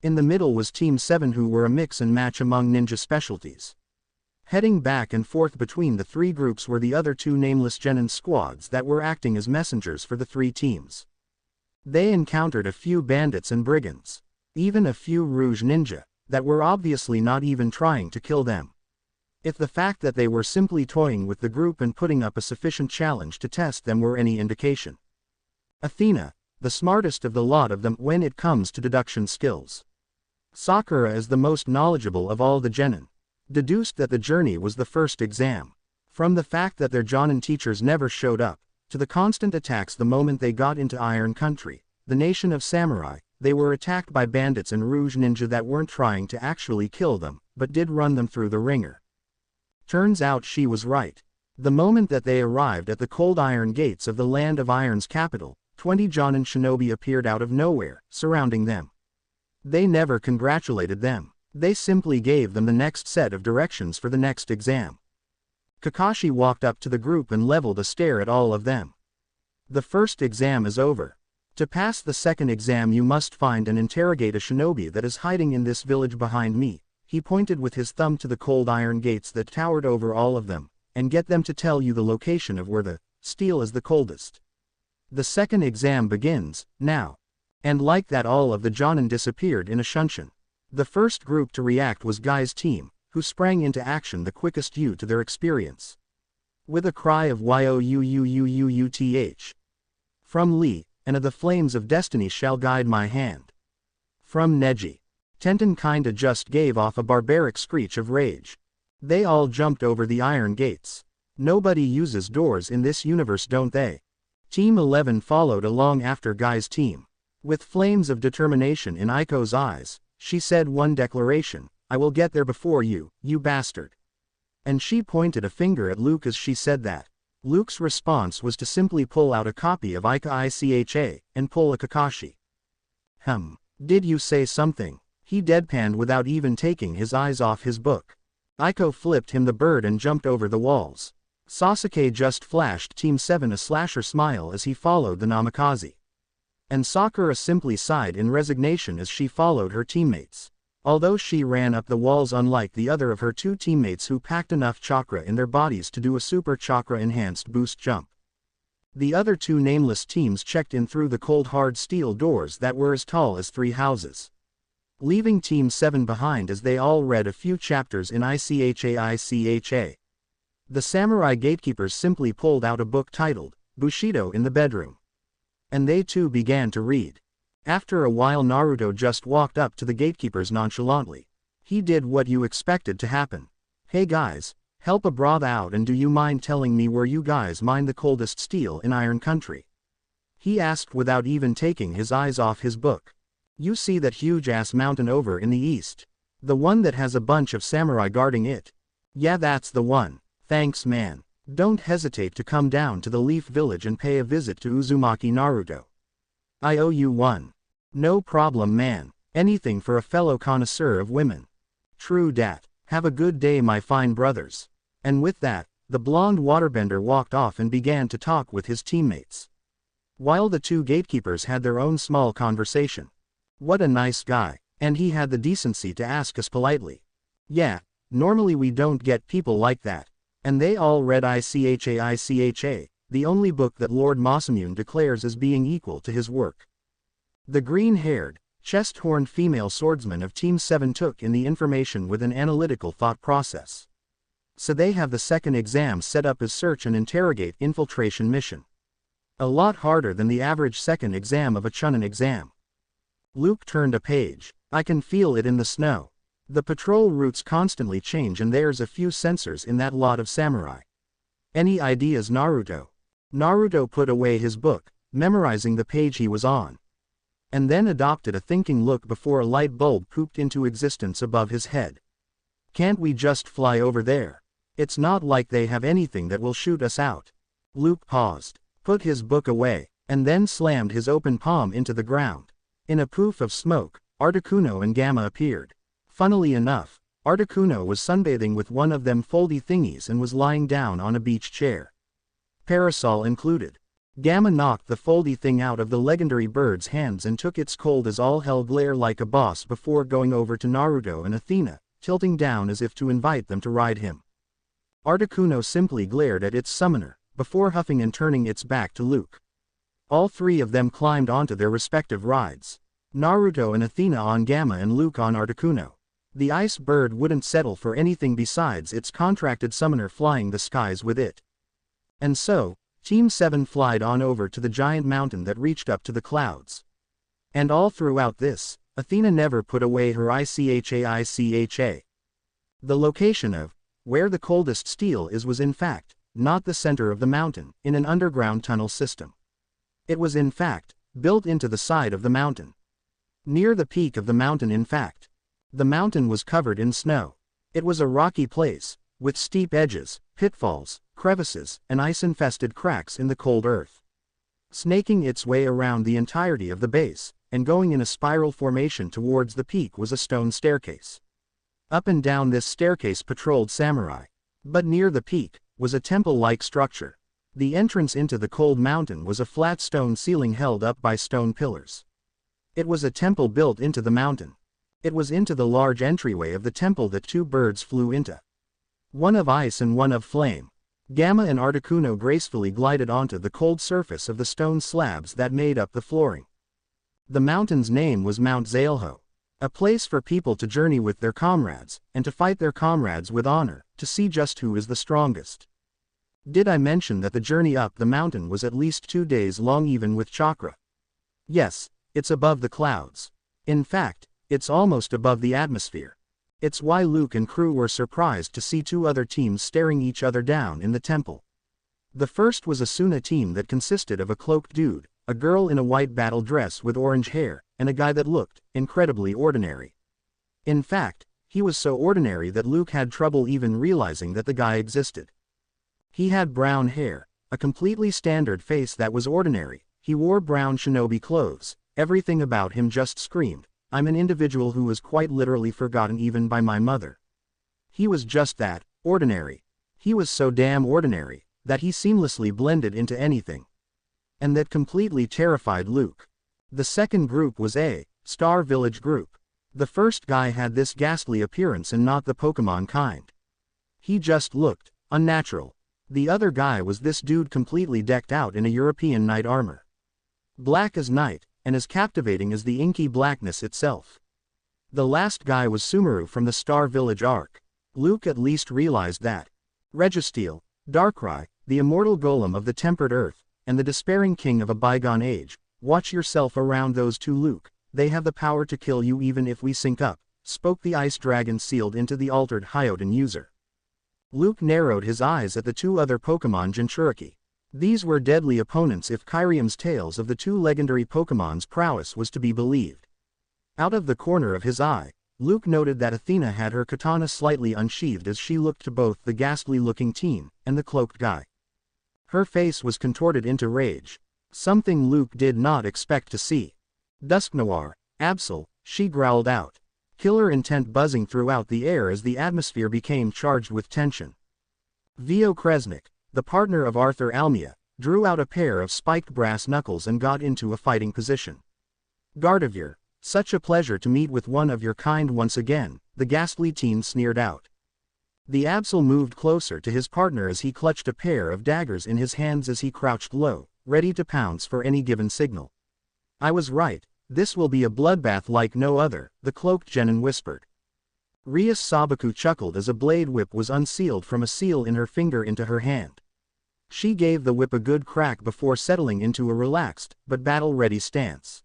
In the middle was Team 7, who were a mix and match among ninja specialties. Heading back and forth between the 3 groups were the other 2 nameless genin squads that were acting as messengers for the 3 teams. They encountered a few bandits and brigands. Even a few rouge ninja, that were obviously not even trying to kill them. If the fact that they were simply toying with the group and putting up a sufficient challenge to test them were any indication. Athena, the smartest of the lot of them when it comes to deduction skills. Sakura is the most knowledgeable of all the genin. deduced that the journey was the first exam. From the fact that their Jonin teachers never showed up, to the constant attacks the moment they got into Iron Country, the nation of samurai, they were attacked by bandits and Rouge Ninja that weren't trying to actually kill them, but did run them through the ringer. Turns out she was right. The moment that they arrived at the cold iron gates of the Land of Iron's capital, 20 Jonin shinobi appeared out of nowhere, surrounding them. They never congratulated them. They simply gave them the next set of directions for the next exam. Kakashi walked up to the group and leveled a stare at all of them. The first exam is over. To pass the second exam you must find and interrogate a shinobi that is hiding in this village behind me. He pointed with his thumb to the cold iron gates that towered over all of them, and get them to tell you the location of where the steel is the coldest. The second exam begins, now. And like that all of the Jonin disappeared in a shunshin. The first group to react was Guy's team, who sprang into action the quickest due to their experience. With a cry of youuuuuuth. From Lee, and of the flames of destiny shall guide my hand. From Neji. Tenten kinda just gave off a barbaric screech of rage. They all jumped over the iron gates. Nobody uses doors in this universe, don't they? Team 11 followed along after Guy's team. With flames of determination in Aiko's eyes, she said one declaration, I will get there before you, you bastard. And she pointed a finger at Luke as she said that. Luke's response was to simply pull out a copy of Aika Icha, and pull a Kakashi. Did you say something? He deadpanned without even taking his eyes off his book. Aiko flipped him the bird and jumped over the walls. Sasuke just flashed Team 7 a slasher smile as he followed the Namikaze. And Sakura simply sighed in resignation as she followed her teammates. Although she ran up the walls unlike the other of her two teammates who packed enough chakra in their bodies to do a super chakra enhanced boost jump. The other two nameless teams checked in through the cold hard steel doors that were as tall as 3 houses. Leaving Team 7 behind as they all read a few chapters in Icha. The samurai gatekeepers simply pulled out a book titled, Bushido in the bedroom. And they too began to read. After a while Naruto just walked up to the gatekeepers nonchalantly. He did what you expected to happen. Hey guys, help a brother out, and do you mind telling me where you guys mine the coldest steel in Iron Country? He asked without even taking his eyes off his book. You see that huge ass mountain over in the east? The one that has a bunch of samurai guarding it? Yeah, that's the one. Thanks man. Don't hesitate to come down to the Leaf Village and pay a visit to Uzumaki Naruto. I owe you one. No problem man. Anything for a fellow connoisseur of women. True dat. Have a good day my fine brothers. And with that, the blonde waterbender walked off and began to talk with his teammates. While the two gatekeepers had their own small conversation. What a nice guy. And he had the decency to ask us politely. Yeah, normally we don't get people like that. And they all read Icha, the only book that Lord Masamune declares as being equal to his work. The green-haired, chest-horned female swordsman of Team 7 took in the information with an analytical thought process. So they have the second exam set up as search and interrogate infiltration mission. A lot harder than the average second exam of a Chunin exam. Luke turned a page. I can feel it in the snow. The patrol routes constantly change and there's a few sensors in that lot of samurai. Any ideas Naruto? Naruto put away his book, memorizing the page he was on. And then adopted a thinking look before a light bulb pooped into existence above his head. Can't we just fly over there? It's not like they have anything that will shoot us out. Luke paused, put his book away, and then slammed his open palm into the ground. In a poof of smoke, Articuno and Gamma appeared. Funnily enough, Articuno was sunbathing with one of them foldy thingies and was lying down on a beach chair. Parasol included. Gamma knocked the foldy thing out of the legendary bird's hands and took its cold as all hell glare like a boss before going over to Naruto and Athena, tilting down as if to invite them to ride him. Articuno simply glared at its summoner, before huffing and turning its back to Luke. All three of them climbed onto their respective rides. Naruto and Athena on Gamma and Luke on Articuno. The ice bird wouldn't settle for anything besides its contracted summoner flying the skies with it. And so, Team 7 flied on over to the giant mountain that reached up to the clouds. And all throughout this, Athena never put away her Icha. The location of where the coldest steel is was in fact not the center of the mountain, in an underground tunnel system. It was in fact built into the side of the mountain. Near the peak of the mountain in fact. The mountain was covered in snow. It was a rocky place, with steep edges, pitfalls, crevices, and ice-infested cracks in the cold earth. Snaking its way around the entirety of the base, and going in a spiral formation towards the peak was a stone staircase. Up and down this staircase patrolled samurai. But near the peak was a temple-like structure. The entrance into the cold mountain was a flat stone ceiling held up by stone pillars. It was a temple built into the mountain. It was into the large entryway of the temple that two birds flew into. One of ice and one of flame. Gamma and Articuno gracefully glided onto the cold surface of the stone slabs that made up the flooring. The mountain's name was Mount Zailho. A place for people to journey with their comrades, and to fight their comrades with honor, to see just who is the strongest. Did I mention that the journey up the mountain was at least 2 days long even with chakra? Yes, it's above the clouds. In fact, it's almost above the atmosphere. It's why Luke and crew were surprised to see 2 other teams staring each other down in the temple. The first was a Suna team that consisted of a cloaked dude, a girl in a white battle dress with orange hair, and a guy that looked incredibly ordinary. In fact, he was so ordinary that Luke had trouble even realizing that the guy existed. He had brown hair, a completely standard face that was ordinary, he wore brown shinobi clothes, everything about him just screamed, "I'm an individual who was quite literally forgotten even by my mother." He was just that, ordinary. He was so damn ordinary, that he seamlessly blended into anything. And that completely terrified Luke. The second group was a Star Village group. The first guy had this ghastly appearance and not the Pokemon kind. He just looked unnatural. The other guy was this dude completely decked out in a European knight armor. Black as night, and as captivating as the inky blackness itself. The last guy was Sumeru from the Star Village arc. Luke at least realized that. Registeel, Darkrai, the immortal golem of the tempered earth, and the despairing king of a bygone age, watch yourself around those 2, Luke, they have the power to kill you even if we sync up, spoke the ice dragon sealed into the altered Hyoden user. Luke narrowed his eyes at the 2 other Pokemon Jinchuriki. These were deadly opponents if Kyriem's tales of the 2 legendary Pokemon's prowess was to be believed. Out of the corner of his eye, Luke noted that Athena had her katana slightly unsheathed as she looked to both the ghastly-looking teen and the cloaked guy. Her face was contorted into rage. Something Luke did not expect to see. Dusknoir, Absol, she growled out. Killer intent buzzing throughout the air as the atmosphere became charged with tension. Vio Kresnik, the partner of Arthur Almia, drew out a pair of spiked brass knuckles and got into a fighting position. Gardevoir, such a pleasure to meet with one of your kind once again, the ghastly teen sneered out. The Absol moved closer to his partner as he clutched a pair of daggers in his hands as he crouched low, ready to pounce for any given signal. I was right, this will be a bloodbath like no other, the cloaked genin whispered. Rias Sabaku chuckled as a blade whip was unsealed from a seal in her finger into her hand. She gave the whip a good crack before settling into a relaxed, but battle-ready stance.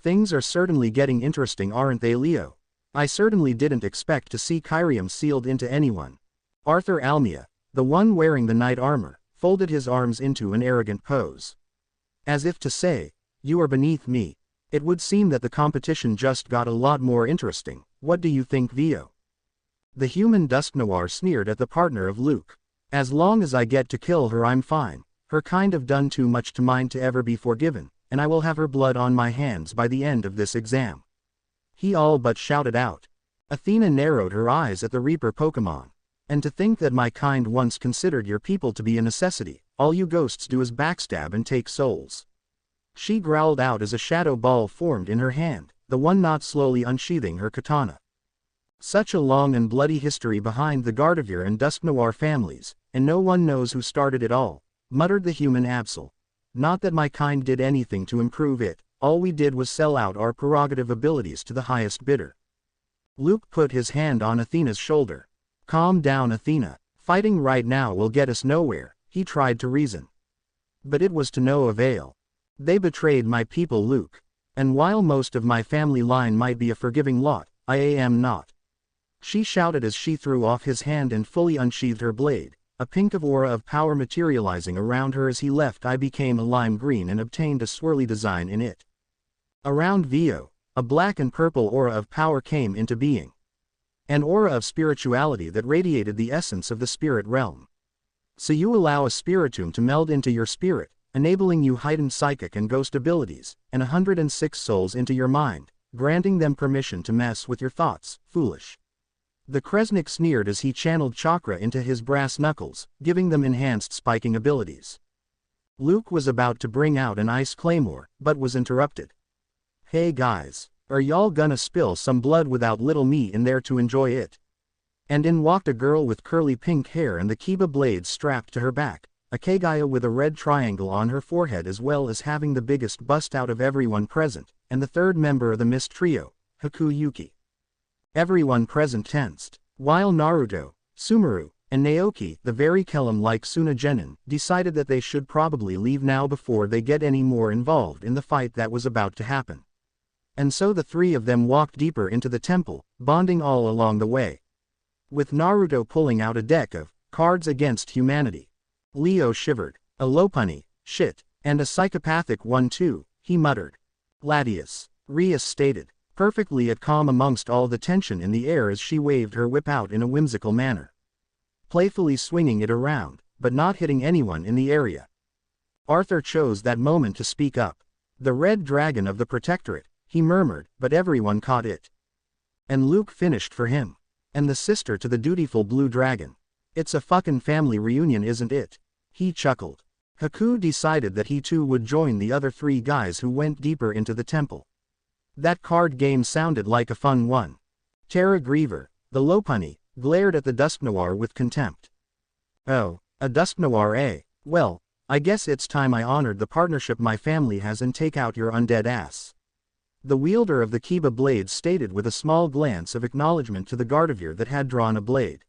Things are certainly getting interesting, aren't they, Leo? I certainly didn't expect to see Kyriem sealed into anyone. Arthur Almia, the one wearing the knight armor, folded his arms into an arrogant pose. As if to say, you are beneath me. It would seem that the competition just got a lot more interesting. What do you think, Vio? The human Dusknoir sneered at the partner of Luke. As long as I get to kill her I'm fine. Her kind have done too much to mine to ever be forgiven, and I will have her blood on my hands by the end of this exam. He all but shouted out. Athena narrowed her eyes at the Reaper Pokemon. And to think that my kind once considered your people to be a necessity, all you ghosts do is backstab and take souls. She growled out as a shadow ball formed in her hand, the one not slowly unsheathing her katana. Such a long and bloody history behind the Gardevoir and Dusknoir families, and no one knows who started it all, muttered the human Absol. Not that my kind did anything to improve it, all we did was sell out our prerogative abilities to the highest bidder. Luke put his hand on Athena's shoulder. Calm down, Athena, fighting right now will get us nowhere, he tried to reason. But it was to no avail. They betrayed my people, Luke. And while most of my family line might be a forgiving lot, I am not. She shouted as she threw off his hand and fully unsheathed her blade, a pink of aura of power materializing around her as he left. I became a lime green and obtained a swirly design in it. Around Vio, a black and purple aura of power came into being. An aura of spirituality that radiated the essence of the spirit realm. So you allow a spiritomb to meld into your spirit, enabling you heightened psychic and ghost abilities, and 106 souls into your mind, granting them permission to mess with your thoughts. Foolish. The Kresnik sneered as he channeled chakra into his brass knuckles, giving them enhanced spiking abilities. Luke was about to bring out an ice claymore, but was interrupted. Hey guys, are y'all gonna spill some blood without little me in there to enjoy it? And in walked a girl with curly pink hair and the Kiba blades strapped to her back, a Kagaya with a red triangle on her forehead as well as having the biggest bust out of everyone present, and the third member of the Mist Trio, Haku Yuki. Everyone present tensed, while Naruto, Sumeru, and Naoki, the very Kellum-like Suna Genin, decided that they should probably leave now before they get any more involved in the fight that was about to happen. And so the three of them walked deeper into the temple, bonding all along the way. With Naruto pulling out a deck of Cards Against Humanity. Leo shivered. A Lopunny, shit, and a psychopathic one too, he muttered. Latius, Rias stated, perfectly at calm amongst all the tension in the air as she waved her whip out in a whimsical manner. Playfully swinging it around, but not hitting anyone in the area. Arthur chose that moment to speak up. The red dragon of the Protectorate, he murmured, but everyone caught it. And Luke finished for him. And the sister to the dutiful blue dragon. It's a fucking family reunion, isn't it? He chuckled. Haku decided that he too would join the other three guys who went deeper into the temple. That card game sounded like a fun one. Terra Griever, the Lopunny, glared at the Dusknoir with contempt. Oh, a Dusknoir, eh? Well, I guess it's time I honored the partnership my family has and take out your undead ass. The wielder of the Kiba blade stated with a small glance of acknowledgement to the Gardevoir that had drawn a blade.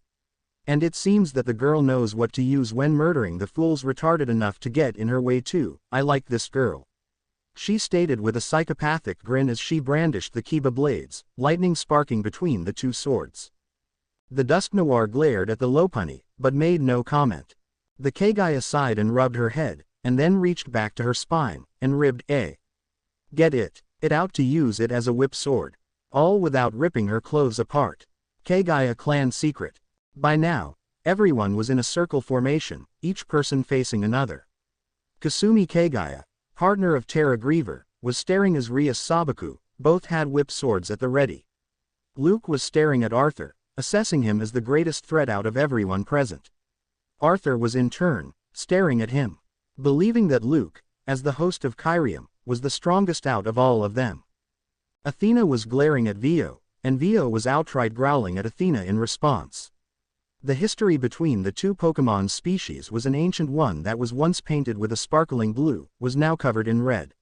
And it seems that the girl knows what to use when murdering the fools retarded enough to get in her way too. I like this girl. She stated with a psychopathic grin as she brandished the Kiba blades, lightning sparking between the two swords. The Dusknoir glared at the Lopunny, but made no comment. The Kagaya sighed and rubbed her head, and then reached back to her spine, and ribbed, Get it out to use it as a whip sword. All without ripping her clothes apart. Kagaya clan secret. By now, everyone was in a circle formation, each person facing another. Kasumi Kagaya, partner of Terra Griever, was staring as Rias Sabaku, both had whip swords at the ready. Luke was staring at Arthur, assessing him as the greatest threat out of everyone present. Arthur was in turn, staring at him, believing that Luke, as the host of Kyrium, was the strongest out of all of them. Athena was glaring at Vio, and Vio was outright growling at Athena in response. The history between the two Pokémon species was an ancient one that was once painted with a sparkling blue, was now covered in red.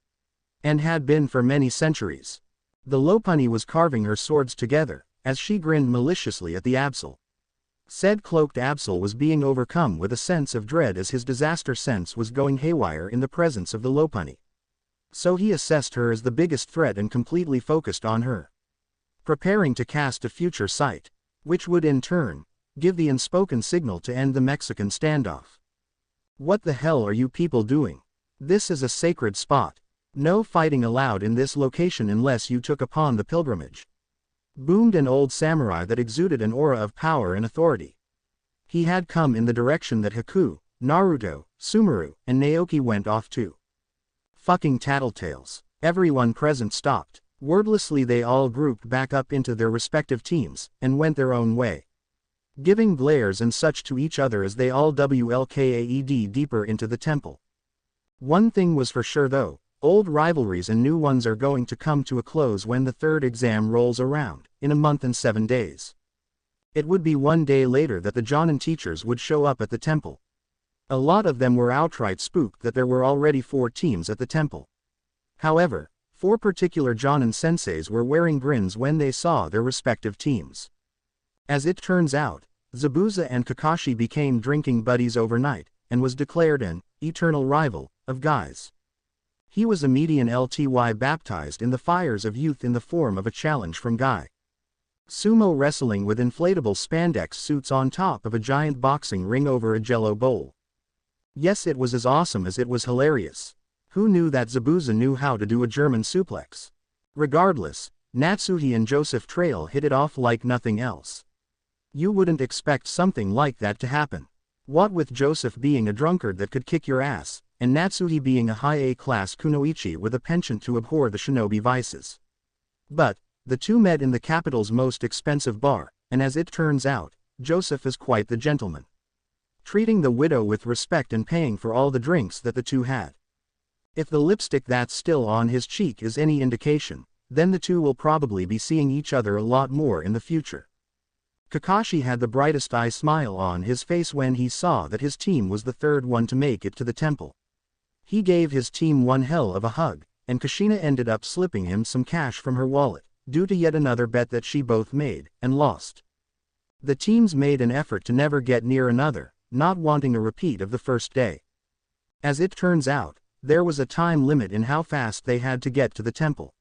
And had been for many centuries. The Lopunny was carving her swords together, as she grinned maliciously at the Absol. Said cloaked Absol was being overcome with a sense of dread as his disaster sense was going haywire in the presence of the Lopunny. So he assessed her as the biggest threat and completely focused on her. Preparing to cast a future sight, which would in turn, give the unspoken signal to end the Mexican standoff. What the hell are you people doing? This is a sacred spot. No fighting allowed in this location unless you took upon the pilgrimage. Boomed an old samurai that exuded an aura of power and authority. He had come in the direction that Haku, Naruto, Sumeru, and Naoki went off to. Fucking tattletales. Everyone present stopped. Wordlessly they all grouped back up into their respective teams, and went their own way. Giving glares and such to each other as they all WLKAED deeper into the temple. One thing was for sure though, old rivalries and new ones are going to come to a close when the third exam rolls around, in a month and 7 days. It would be 1 day later that the Jonin teachers would show up at the temple. A lot of them were outright spooked that there were already 4 teams at the temple. However, 4 particular Jonin senseis were wearing grins when they saw their respective teams. As it turns out, Zabuza and Kakashi became drinking buddies overnight, and was declared an eternal rival of guys. He was immediately LTY baptized in the fires of youth in the form of a challenge from Guy. Sumo wrestling with inflatable spandex suits on top of a giant boxing ring over a jello bowl. Yes, it was as awesome as it was hilarious. Who knew that Zabuza knew how to do a German suplex? Regardless, Natsuhi and Joseph Trail hit it off like nothing else. You wouldn't expect something like that to happen. What with Joseph being a drunkard that could kick your ass, and Natsuhi being a high A-class kunoichi with a penchant to abhor the shinobi vices. But, the two met in the capital's most expensive bar, and as it turns out, Joseph is quite the gentleman. Treating the widow with respect and paying for all the drinks that the two had. If the lipstick that's still on his cheek is any indication, then the two will probably be seeing each other a lot more in the future. Kakashi had the brightest eye smile on his face when he saw that his team was the third one to make it to the temple. He gave his team one hell of a hug, and Kushina ended up slipping him some cash from her wallet, due to yet another bet that she both made, and lost. The teams made an effort to never get near another, not wanting a repeat of the first day. As it turns out, there was a time limit in how fast they had to get to the temple.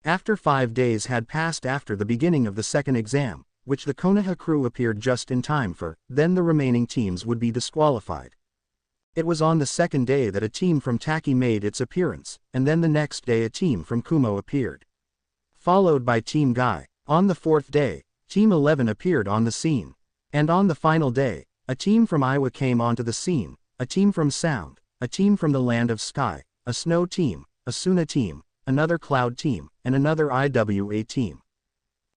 After 5 days had passed after the beginning of the second exam, which the Konoha crew appeared just in time for, then the remaining teams would be disqualified. It was on the second day that a team from Taki made its appearance, and then the next day a team from Kumo appeared. Followed by Team Guy. On the fourth day, Team 11 appeared on the scene. And on the final day, a team from Iowa came onto the scene, a team from Sound, a team from the Land of Sky, a Snow team, a Suna team, another Cloud team, and another IWA team.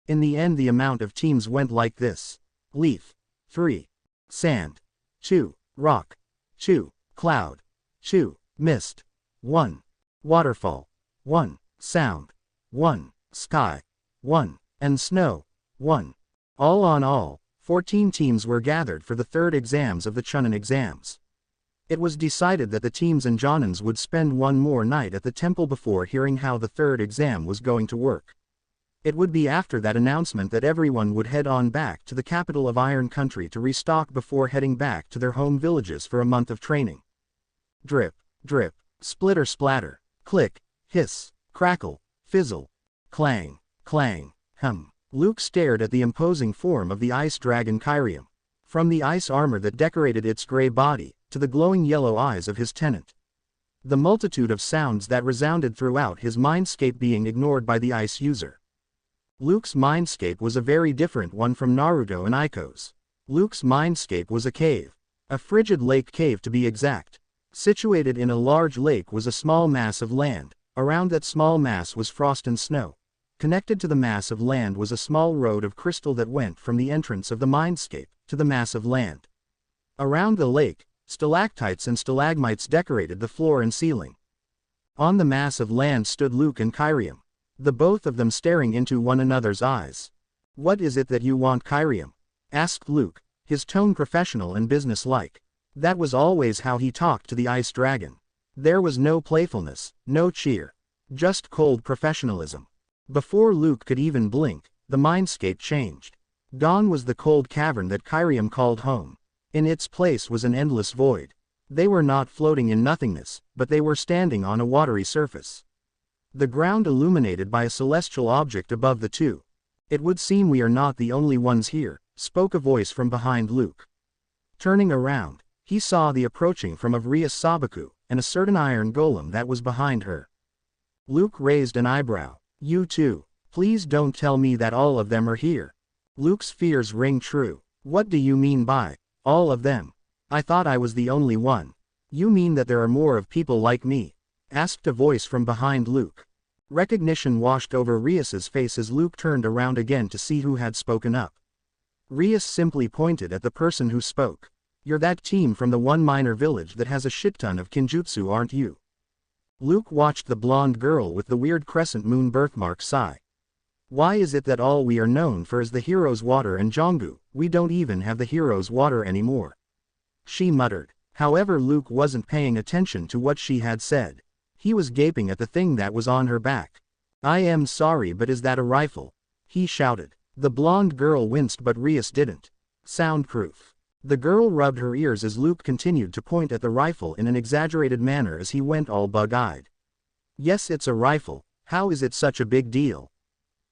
In the end the amount of teams went like this. Leaf, 3. Sand, 2. Rock, 2. Cloud, 2. Mist, 1. Waterfall, 1. Sound, 1. Sky, 1. And Snow, 1. All on all, 14 teams were gathered for the third exams of the Chunin exams. It was decided that the teams and Jonins would spend one more night at the temple before hearing how the third exam was going to work. It would be after that announcement that everyone would head on back to the capital of Iron Country to restock before heading back to their home villages for a month of training. Drip, drip, splitter splatter, click, hiss, crackle, fizzle, clang, clang, hum. Luke stared at the imposing form of the ice dragon Kyrium. From the ice armor that decorated its gray body, to the glowing yellow eyes of his tenant. The multitude of sounds that resounded throughout his mindscape being ignored by the ice user. Luke's mindscape was a very different one from Naruto and Aiko's. Luke's mindscape was a cave. A frigid lake cave to be exact. Situated in a large lake was a small mass of land. Around that small mass was frost and snow. Connected to the mass of land was a small road of crystal that went from the entrance of the mindscape to the mass of land. Around the lake, stalactites and stalagmites decorated the floor and ceiling. On the mass of land stood Luke and Kyrium. The both of them staring into one another's eyes. "What is it that you want, Kyrium?" asked Luke, his tone professional and business-like. That was always how he talked to the ice dragon. There was no playfulness, no cheer. Just cold professionalism. Before Luke could even blink, the mindscape changed. Gone was the cold cavern that Kyrium called home. In its place was an endless void. They were not floating in nothingness, but they were standing on a watery surface. The ground illuminated by a celestial object above the two. "It would seem we are not the only ones here," spoke a voice from behind Luke. Turning around, he saw the approaching from of Rias Sabaku, and a certain iron golem that was behind her. Luke raised an eyebrow. "You too. Please don't tell me that all of them are here." Luke's fears ring true. "What do you mean by all of them? I thought I was the only one." "You mean that there are more of people like me?" asked a voice from behind Luke. Recognition washed over Rias's face as Luke turned around again to see who had spoken up. Rias simply pointed at the person who spoke. "You're that team from the one minor village that has a shit-ton of kinjutsu, aren't you?" Luke watched the blonde girl with the weird crescent moon birthmark sigh. "Why is it that all we are known for is the hero's water and Jongu? We don't even have the hero's water anymore," she muttered. However, Luke wasn't paying attention to what she had said. He was gaping at the thing that was on her back. "I am sorry, but is that a rifle?" he shouted. The blonde girl winced, but Rias didn't. "Soundproof." The girl rubbed her ears as Luke continued to point at the rifle in an exaggerated manner as he went all bug-eyed. "Yes, it's a rifle. How is it such a big deal?"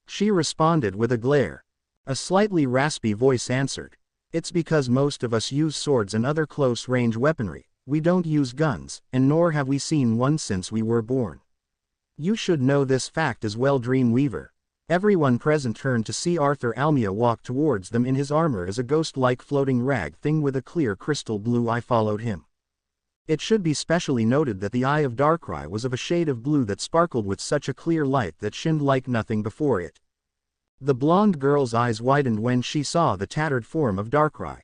she responded with a glare. A slightly raspy voice answered. It's because most of us use swords and other close-range weaponry. We don't use guns, and nor have we seen one since we were born. You should know this fact as well, Dreamweaver. Everyone present turned to see Arthur Almia walk towards them in his armor as a ghost-like floating rag thing with a clear crystal blue eye followed him. It should be specially noted that the eye of Darkrai was of a shade of blue that sparkled with such a clear light that shined like nothing before it. The blonde girl's eyes widened when she saw the tattered form of Darkrai.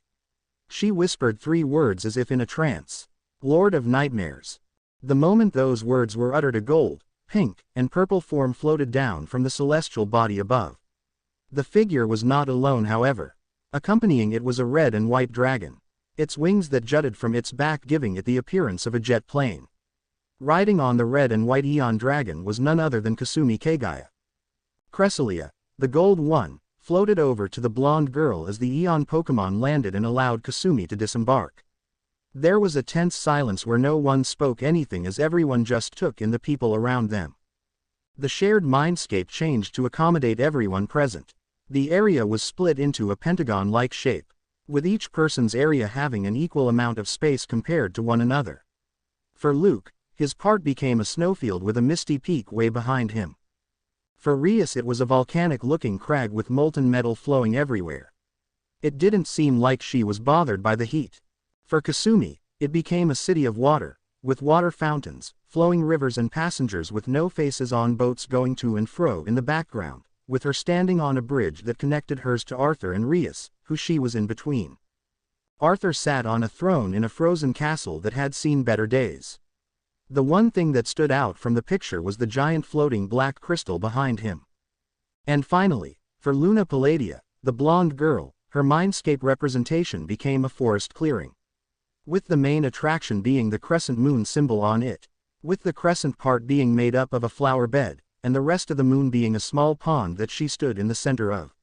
She whispered 3 words as if in a trance. Lord of Nightmares. The moment those words were uttered, a gold, pink, and purple form floated down from the celestial body above. The figure was not alone, however. Accompanying it was a red and white dragon, its wings that jutted from its back giving it the appearance of a jet plane. Riding on the red and white Eon dragon was none other than Kasumi Kagaya. Cresselia, the gold one, floated over to the blonde girl as the Eon Pokemon landed and allowed Kasumi to disembark. There was a tense silence where no one spoke anything as everyone just took in the people around them. The shared mindscape changed to accommodate everyone present. The area was split into a pentagon-like shape, with each person's area having an equal amount of space compared to one another. For Luke, his part became a snowfield with a misty peak way behind him. For Rias it was a volcanic-looking crag with molten metal flowing everywhere. It didn't seem like she was bothered by the heat. For Kasumi, it became a city of water, with water fountains, flowing rivers and passengers with no faces on boats going to and fro in the background, with her standing on a bridge that connected hers to Arthur and Rias, who she was in between. Arthur sat on a throne in a frozen castle that had seen better days. The one thing that stood out from the picture was the giant floating black crystal behind him. And finally, for Luna Palladia, the blonde girl, her mindscape representation became a forest clearing, with the main attraction being the crescent moon symbol on it, with the crescent part being made up of a flower bed, and the rest of the moon being a small pond that she stood in the center of.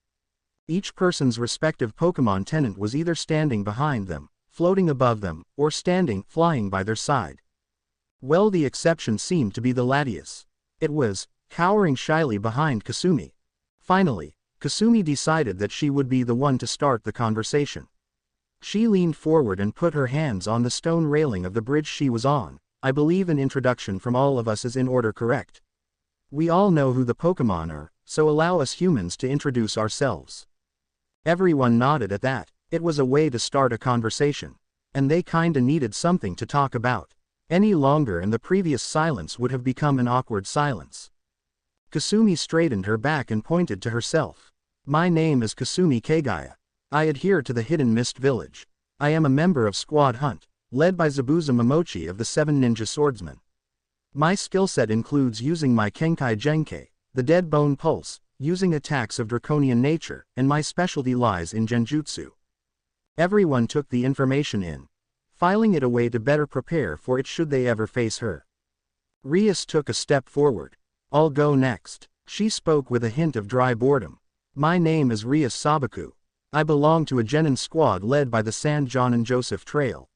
Each person's respective Pokemon tenant was either standing behind them, floating above them, or standing, flying by their side. Well, the exception seemed to be the Latias. It was, cowering shyly behind Kasumi. Finally, Kasumi decided that she would be the one to start the conversation. She leaned forward and put her hands on the stone railing of the bridge she was on. I believe an introduction from all of us is in order, correct? We all know who the Pokemon are, so allow us humans to introduce ourselves. Everyone nodded at that. It was a way to start a conversation. And they kinda needed something to talk about. Any longer and the previous silence would have become an awkward silence. Kasumi straightened her back and pointed to herself. My name is Kasumi Kagaya. I adhere to the Hidden Mist Village. I am a member of Squad Hunt, led by Zabuza Momochi of the 7 Ninja Swordsmen. My skill set includes using my Kenkai Genkei, the Dead Bone Pulse, using attacks of draconian nature, and my specialty lies in Genjutsu. Everyone took the information in, filing it away to better prepare for it should they ever face her. Rias took a step forward. I'll go next. She spoke with a hint of dry boredom. My name is Rias Sabaku. I belong to a genin squad led by the San John and Joseph Trail.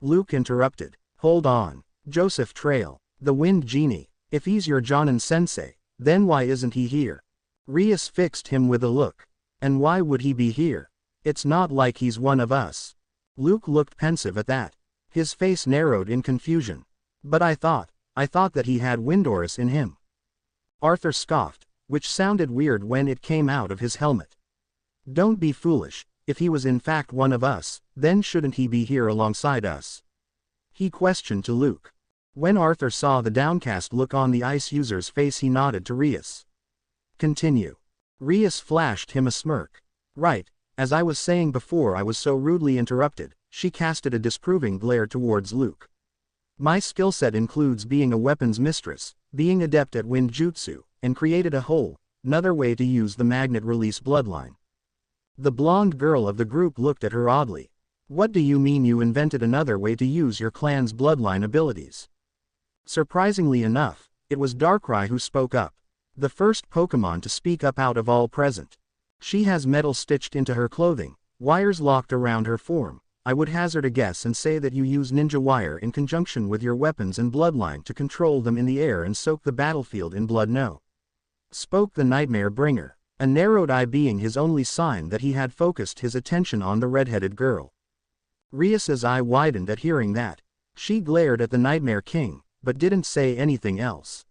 Luke interrupted. Hold on. Joseph Trail, the Wind Genie. If he's your Jonin sensei, then why isn't he here? Rias fixed him with a look. And why would he be here? It's not like he's one of us. Luke looked pensive at that. His face narrowed in confusion. But I thought that he had Windorus in him. Arthur scoffed, which sounded weird when it came out of his helmet. Don't be foolish. If he was in fact one of us, then shouldn't he be here alongside us? He questioned to Luke. When Arthur saw the downcast look on the ice user's face, he nodded to Rias. Continue. Rias flashed him a smirk. Right, as I was saying before I was so rudely interrupted, she casted a disproving glare towards Luke. My skill set includes being a weapons mistress, being adept at wind jutsu, and created a whole another way to use the magnet release bloodline. The blonde girl of the group looked at her oddly. What do you mean you invented another way to use your clan's bloodline abilities? Surprisingly enough, it was Darkrai who spoke up. The first Pokemon to speak up out of all present. She has metal stitched into her clothing, wires locked around her form. I would hazard a guess and say that you use ninja wire in conjunction with your weapons and bloodline to control them in the air and soak the battlefield in blood. No. Spoke the Nightmare Bringer. a narrowed eye being his only sign that he had focused his attention on the red-headed girl. Rias's eye widened at hearing that. She glared at the Nightmare King, but didn't say anything else.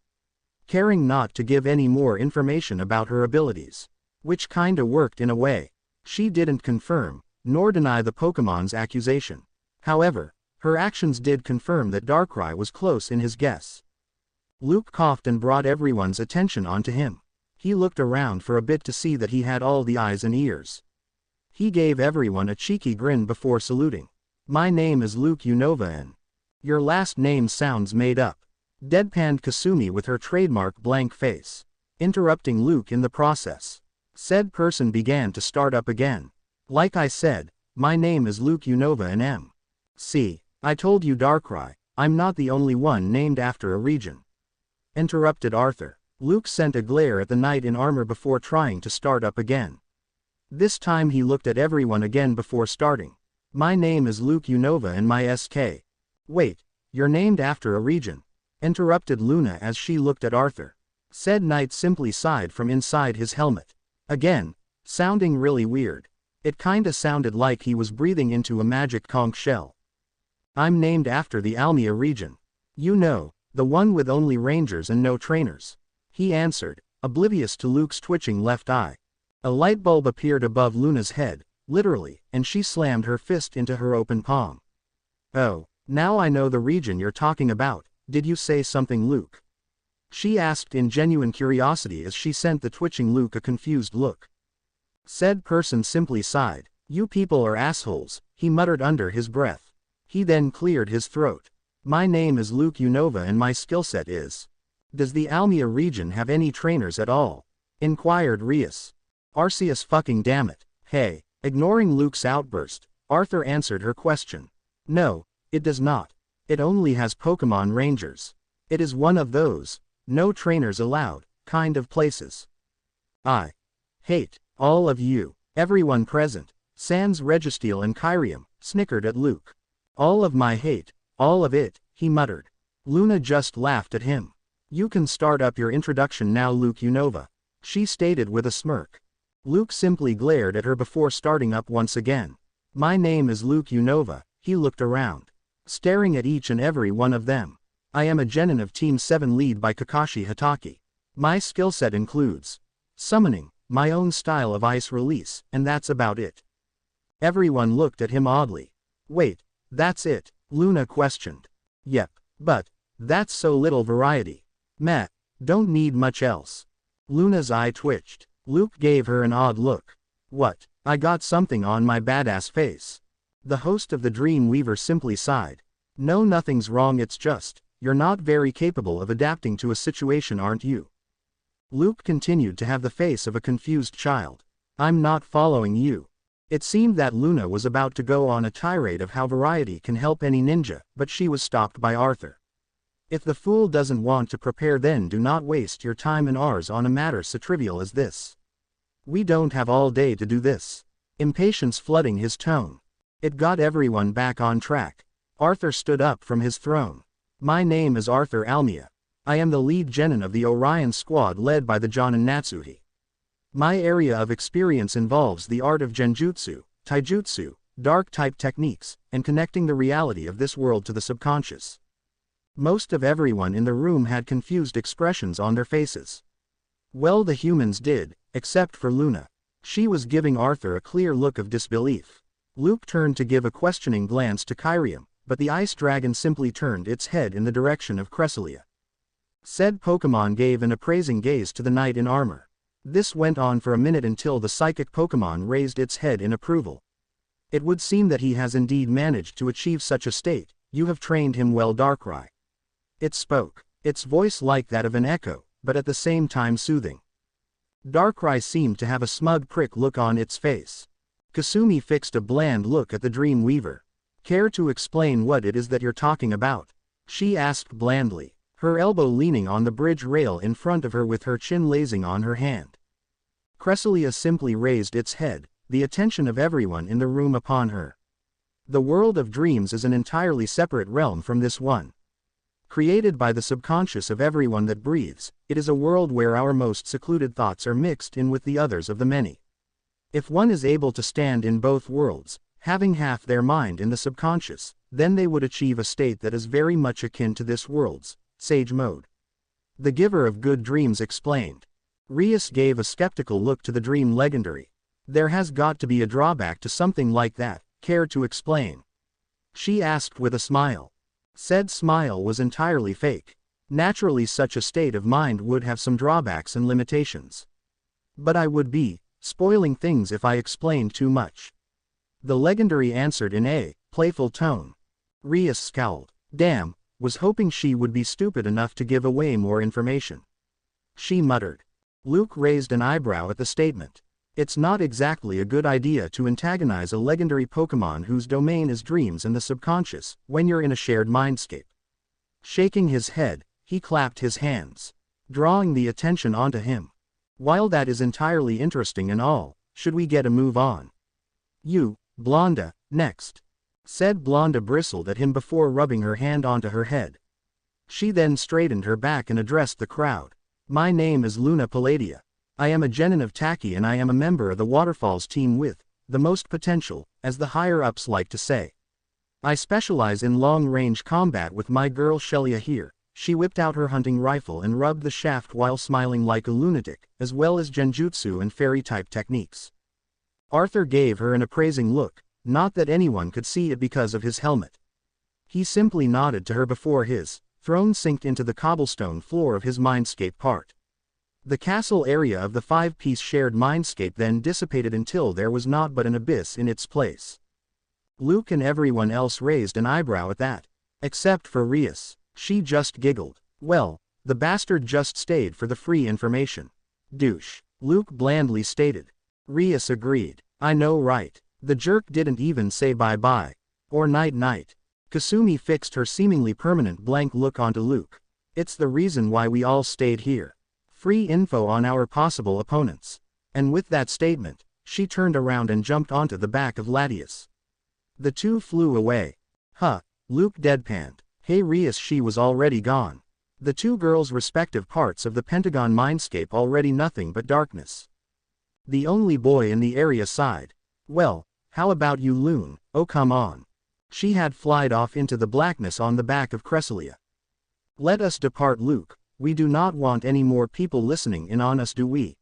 Caring not to give any more information about her abilities. Which kinda worked in a way. She didn't confirm, nor deny the Pokemon's accusation. However, her actions did confirm that Darkrai was close in his guess. Luke coughed and brought everyone's attention onto him. He looked around for a bit to see that he had all the eyes and ears. He gave everyone a cheeky grin before saluting. "My name is Luke Unova and your last name sounds made up," deadpanned Kasumi with her trademark blank face, interrupting Luke in the process. Said person began to start up again. "Like I said, my name is Luke Unova and M. See, I told you Darkrai, I'm not the only one named after a region," interrupted Arthur. Luke sent a glare at the knight in armor before trying to start up again. This time he looked at everyone again before starting. "My name is Luke Unova and my SK. Wait, you're named after a region," interrupted Luna as she looked at Arthur. Said knight simply sighed from inside his helmet. Again, sounding really weird. It kinda sounded like he was breathing into a magic conch shell. "I'm named after the Almia region. You know, the one with only rangers and no trainers," he answered, oblivious to Luke's twitching left eye. A light bulb appeared above Luna's head, literally, and she slammed her fist into her open palm. "Oh, now I know the region you're talking about. Did you say something, Luke?" she asked in genuine curiosity as she sent the twitching Luke a confused look. Said person simply sighed. "You people are assholes," he muttered under his breath. He then cleared his throat. "My name is Luke Unova and my skillset is..." "Does the Almia region have any trainers at all?" inquired Rias. "Arceus fucking dammit." "Hey." Ignoring Luke's outburst, Arthur answered her question. "No, it does not. It only has Pokemon Rangers. It is one of those, no trainers allowed, kind of places. I hate all of you." Everyone present, sans Registeel and Kyrium, snickered at Luke. "All of my hate, all of it," he muttered. Luna just laughed at him. "You can start up your introduction now, Luke Unova," she stated with a smirk. Luke simply glared at her before starting up once again. "My name is Luke Unova," he looked around, staring at each and every one of them. "I am a genin of Team 7 lead by Kakashi Hatake. My skillset includes summoning, my own style of ice release, and that's about it." Everyone looked at him oddly. "Wait, that's it?" Luna questioned. "Yep, but that's so little variety. Meh, don't need much else." Luna's eye twitched. Luke gave her an odd look. "What, I got something on my badass face?" The host of the Dream Weaver simply sighed. "No, nothing's wrong, it's just, you're not very capable of adapting to a situation, aren't you?" Luke continued to have the face of a confused child. "I'm not following you." It seemed that Luna was about to go on a tirade of how variety can help any ninja, but she was stopped by Arthur. "If the fool doesn't want to prepare, then do not waste your time and ours on a matter so trivial as this. We don't have all day to do this." Impatience flooding his tone. It got everyone back on track. Arthur stood up from his throne. "My name is Arthur Almia. I am the lead genin of the Orion squad led by the Jonin Natsuhi. My area of experience involves the art of genjutsu, taijutsu, dark-type techniques, and connecting the reality of this world to the subconscious." Most of everyone in the room had confused expressions on their faces. Well, the humans did, except for Luna. She was giving Arthur a clear look of disbelief. Luke turned to give a questioning glance to Kyrium, but the ice dragon simply turned its head in the direction of Cresselia. Said Pokemon gave an appraising gaze to the knight in armor. This went on for a minute until the psychic Pokemon raised its head in approval. "It would seem that he has indeed managed to achieve such a state. You have trained him well, Darkrai." It spoke, its voice like that of an echo, but at the same time soothing. Darkrai seemed to have a smug prick look on its face. Kasumi fixed a bland look at the Dream Weaver. "Care to explain what it is that you're talking about?" she asked blandly, her elbow leaning on the bridge rail in front of her with her chin lazing on her hand. Cresselia simply raised its head, the attention of everyone in the room upon her. "The world of dreams is an entirely separate realm from this one. Created by the subconscious of everyone that breathes, it is a world where our most secluded thoughts are mixed in with the others of the many. If one is able to stand in both worlds, having half their mind in the subconscious, then they would achieve a state that is very much akin to this world's sage mode. The giver of good dreams explained. Rias gave a skeptical look to the dream legendary. There has got to be a drawback to something like that, care to explain? She asked with a smile. Said smile was entirely fake. Naturally such a state of mind would have some drawbacks and limitations. But I would be spoiling things if I explained too much. The legendary answered in a playful tone. Rias scowled. Damn, was hoping she would be stupid enough to give away more information. She muttered. Luke raised an eyebrow at the statement. It's not exactly a good idea to antagonize a legendary Pokemon whose domain is dreams and the subconscious, when you're in a shared mindscape. Shaking his head, he clapped his hands, drawing the attention onto him. While that is entirely interesting and all, should we get a move on? You, Blonda, next. Said Blonda bristled at him before rubbing her hand onto her head. She then straightened her back and addressed the crowd. My name is Luna Palladia. I am a genin of Taki and I am a member of the Waterfalls team with the most potential, as the higher-ups like to say. I specialize in long-range combat with my girl Shelia here. She whipped out her hunting rifle and rubbed the shaft while smiling like a lunatic, as well as genjutsu and fairy-type techniques. Arthur gave her an appraising look, not that anyone could see it because of his helmet. He simply nodded to her before his throne sinked into the cobblestone floor of his mindscape part. The castle area of the five-piece shared mindscape then dissipated until there was naught but an abyss in its place. Luke and everyone else raised an eyebrow at that. Except for Rias. She just giggled. Well, the bastard just stayed for the free information. Douche. Luke blandly stated. Rias agreed. I know right. The jerk didn't even say bye-bye. Or night-night. Kasumi fixed her seemingly permanent blank look onto Luke. It's the reason why we all stayed here. Free info on our possible opponents. And with that statement, she turned around and jumped onto the back of Latius. The two flew away. Huh, Luke deadpanned. Hey Rias, she was already gone. The two girls' respective parts of the Pentagon mindscape already nothing but darkness. The only boy in the area sighed. Well, how about you Loon? Oh come on. She had flied off into the blackness on the back of Cresselia. Let us depart Luke. We do not want any more people listening in on us, do we?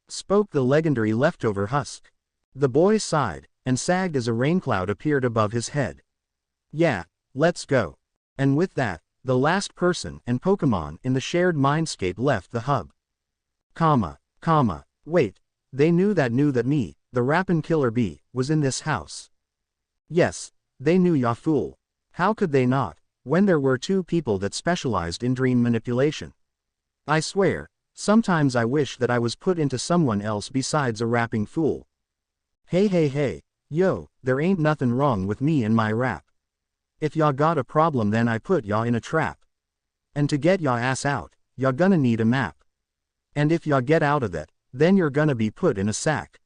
Spoke the legendary leftover husk. The boy sighed, and sagged as a raincloud appeared above his head. Yeah, let's go. And with that, the last person and Pokemon in the shared mindscape left the hub. Wait, they knew that me, the Rappin' Killer Bee, was in this house. Yes, they knew ya fool. How could they not? When there were two people that specialized in dream manipulation. I swear, sometimes I wish that I was put into someone else besides a rapping fool. Hey, yo, there ain't nothing wrong with me and my rap. If y'all got a problem then I put y'all in a trap. And to get y'all ass out, y'all gonna need a map. And if y'all get out of that, then you're gonna be put in a sack.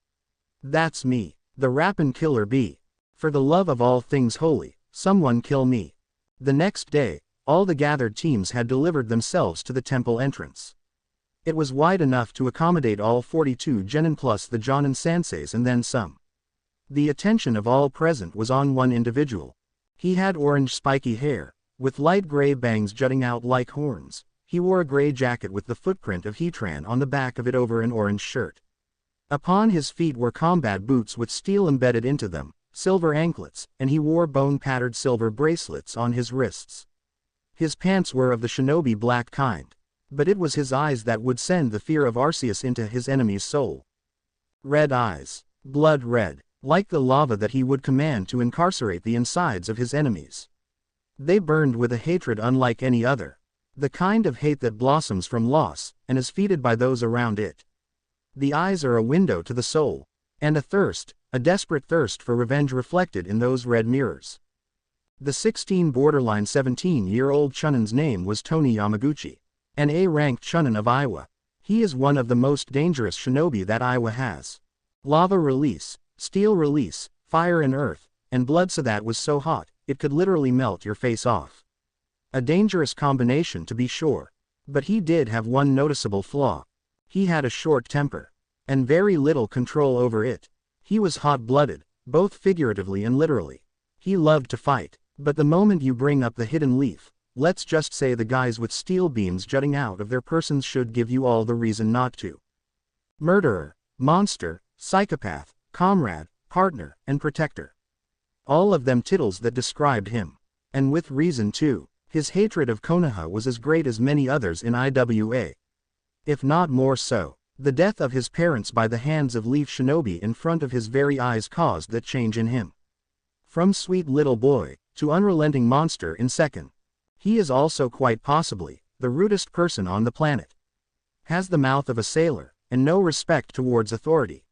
That's me, the Rappin' Killer Bee. For the love of all things holy, someone kill me. The next day, all the gathered teams had delivered themselves to the temple entrance. It was wide enough to accommodate all 42 genin plus the Jonin senseis and then some. The attention of all present was on one individual. He had orange spiky hair, with light gray bangs jutting out like horns. He wore a gray jacket with the footprint of Heatran on the back of it over an orange shirt. Upon his feet were combat boots with steel embedded into them, silver anklets, and he wore bone-patterned silver bracelets on his wrists. His pants were of the shinobi black kind. But it was his eyes that would send the fear of Arceus into his enemy's soul. Red eyes. Blood red. Like the lava that he would command to incarcerate the insides of his enemies. They burned with a hatred unlike any other. The kind of hate that blossoms from loss, and is feeded by those around it. The eyes are a window to the soul. And a thirst, a desperate thirst for revenge reflected in those red mirrors. The 16 borderline 17-year-old Chunnin's name was Tony Yamaguchi. An A-ranked Chunin of Iowa. He is one of the most dangerous shinobi that Iowa has. Lava release, steel release, fire and earth, and blood, so that was so hot, it could literally melt your face off. A dangerous combination to be sure. But he did have one noticeable flaw. He had a short temper. And very little control over it. He was hot-blooded, both figuratively and literally. He loved to fight. But the moment you bring up the hidden leaf, let's just say the guys with steel beams jutting out of their persons should give you all the reason not to. Murderer, monster, psychopath, comrade, partner, and protector. All of them titles that described him. And with reason too. His hatred of Konoha was as great as many others in IWA. If not more so. The death of his parents by the hands of Leaf Shinobi in front of his very eyes caused that change in him. From sweet little boy, to unrelenting monster in second. He is also quite possibly, the rudest person on the planet. Has the mouth of a sailor, and no respect towards authority.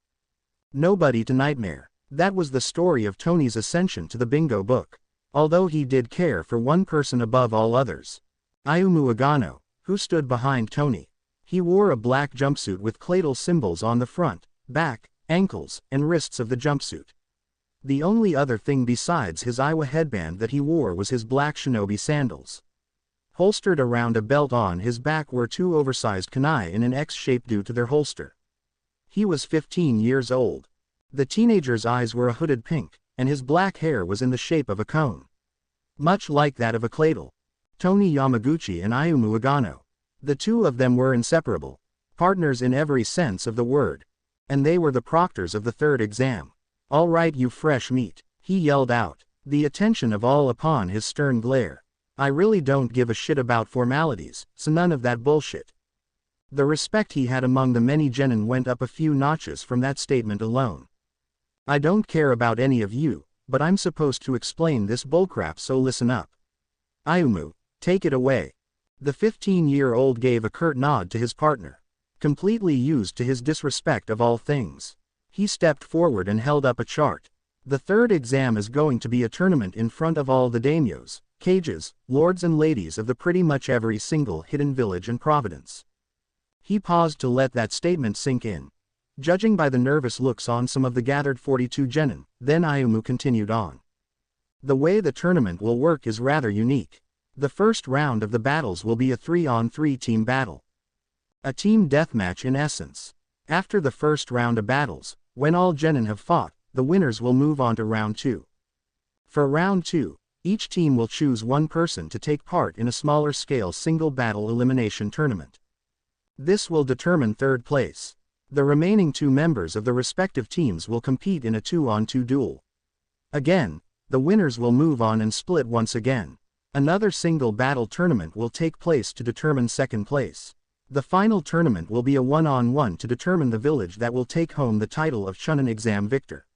Nobody to nightmare. That was the story of Tony's ascension to the bingo book. Although he did care for one person above all others. Ayumu Agano, who stood behind Tony. He wore a black jumpsuit with cladle symbols on the front, back, ankles, and wrists of the jumpsuit. The only other thing besides his Iwa headband that he wore was his black shinobi sandals. Holstered around a belt on his back were two oversized kunai in an X shape due to their holster. He was 15 years old. The teenager's eyes were a hooded pink, and his black hair was in the shape of a cone. Much like that of a cladle. Tony Yamaguchi and Ayumu Agano. The two of them were inseparable. Partners in every sense of the word. And they were the proctors of the third exam. "All right, you fresh meat," he yelled out, the attention of all upon his stern glare. "I really don't give a shit about formalities, so none of that bullshit." The respect he had among the many genin went up a few notches from that statement alone. "I don't care about any of you, but I'm supposed to explain this bullcrap, so listen up. Ayumu, take it away." The 15-year-old gave a curt nod to his partner. Completely used to his disrespect of all things. He stepped forward and held up a chart. The third exam is going to be a tournament in front of all the daimyos, cages, lords and ladies of the pretty much every single hidden village and province. He paused to let that statement sink in. Judging by the nervous looks on some of the gathered 42 genin, then Ayumu continued on. The way the tournament will work is rather unique. The first round of the battles will be a 3-on-3 team battle. A team deathmatch in essence. After the first round of battles, when all genin have fought, the winners will move on to round 2. For round 2, each team will choose one person to take part in a smaller scale single battle elimination tournament. This will determine third place. The remaining 2 members of the respective teams will compete in a 2-on-2 duel. Again, the winners will move on and split once again. Another single battle tournament will take place to determine second place. The final tournament will be a 1-on-1 to determine the village that will take home the title of Chunin exam victor.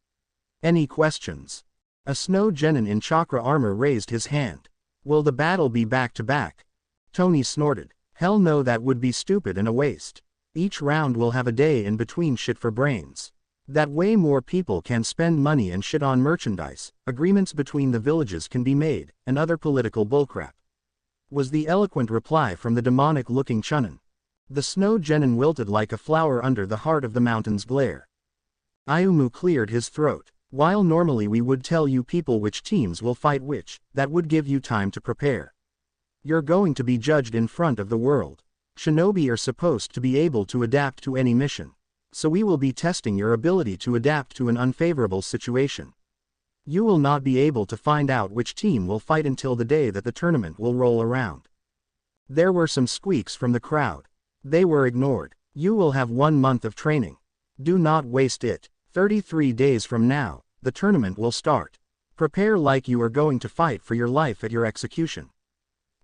Any questions? A snow genin in chakra armor raised his hand. Will the battle be back to back? Tony snorted. Hell no, that would be stupid and a waste. Each round will have a day in between shit for brains. That way more people can spend money and shit on merchandise, agreements between the villages can be made, and other political bullcrap. Was the eloquent reply from the demonic-looking Chunin. The snow genin wilted like a flower under the heart of the mountain's glare. Ayumu cleared his throat. While normally we would tell you people which teams will fight which, that would give you time to prepare. You're going to be judged in front of the world. Shinobi are supposed to be able to adapt to any mission. So we will be testing your ability to adapt to an unfavorable situation. You will not be able to find out which team will fight until the day that the tournament will roll around. There were some squeaks from the crowd. They were ignored. You will have 1 month of training. Do not waste it. 33 days from now, the tournament will start. Prepare like you are going to fight for your life at your execution.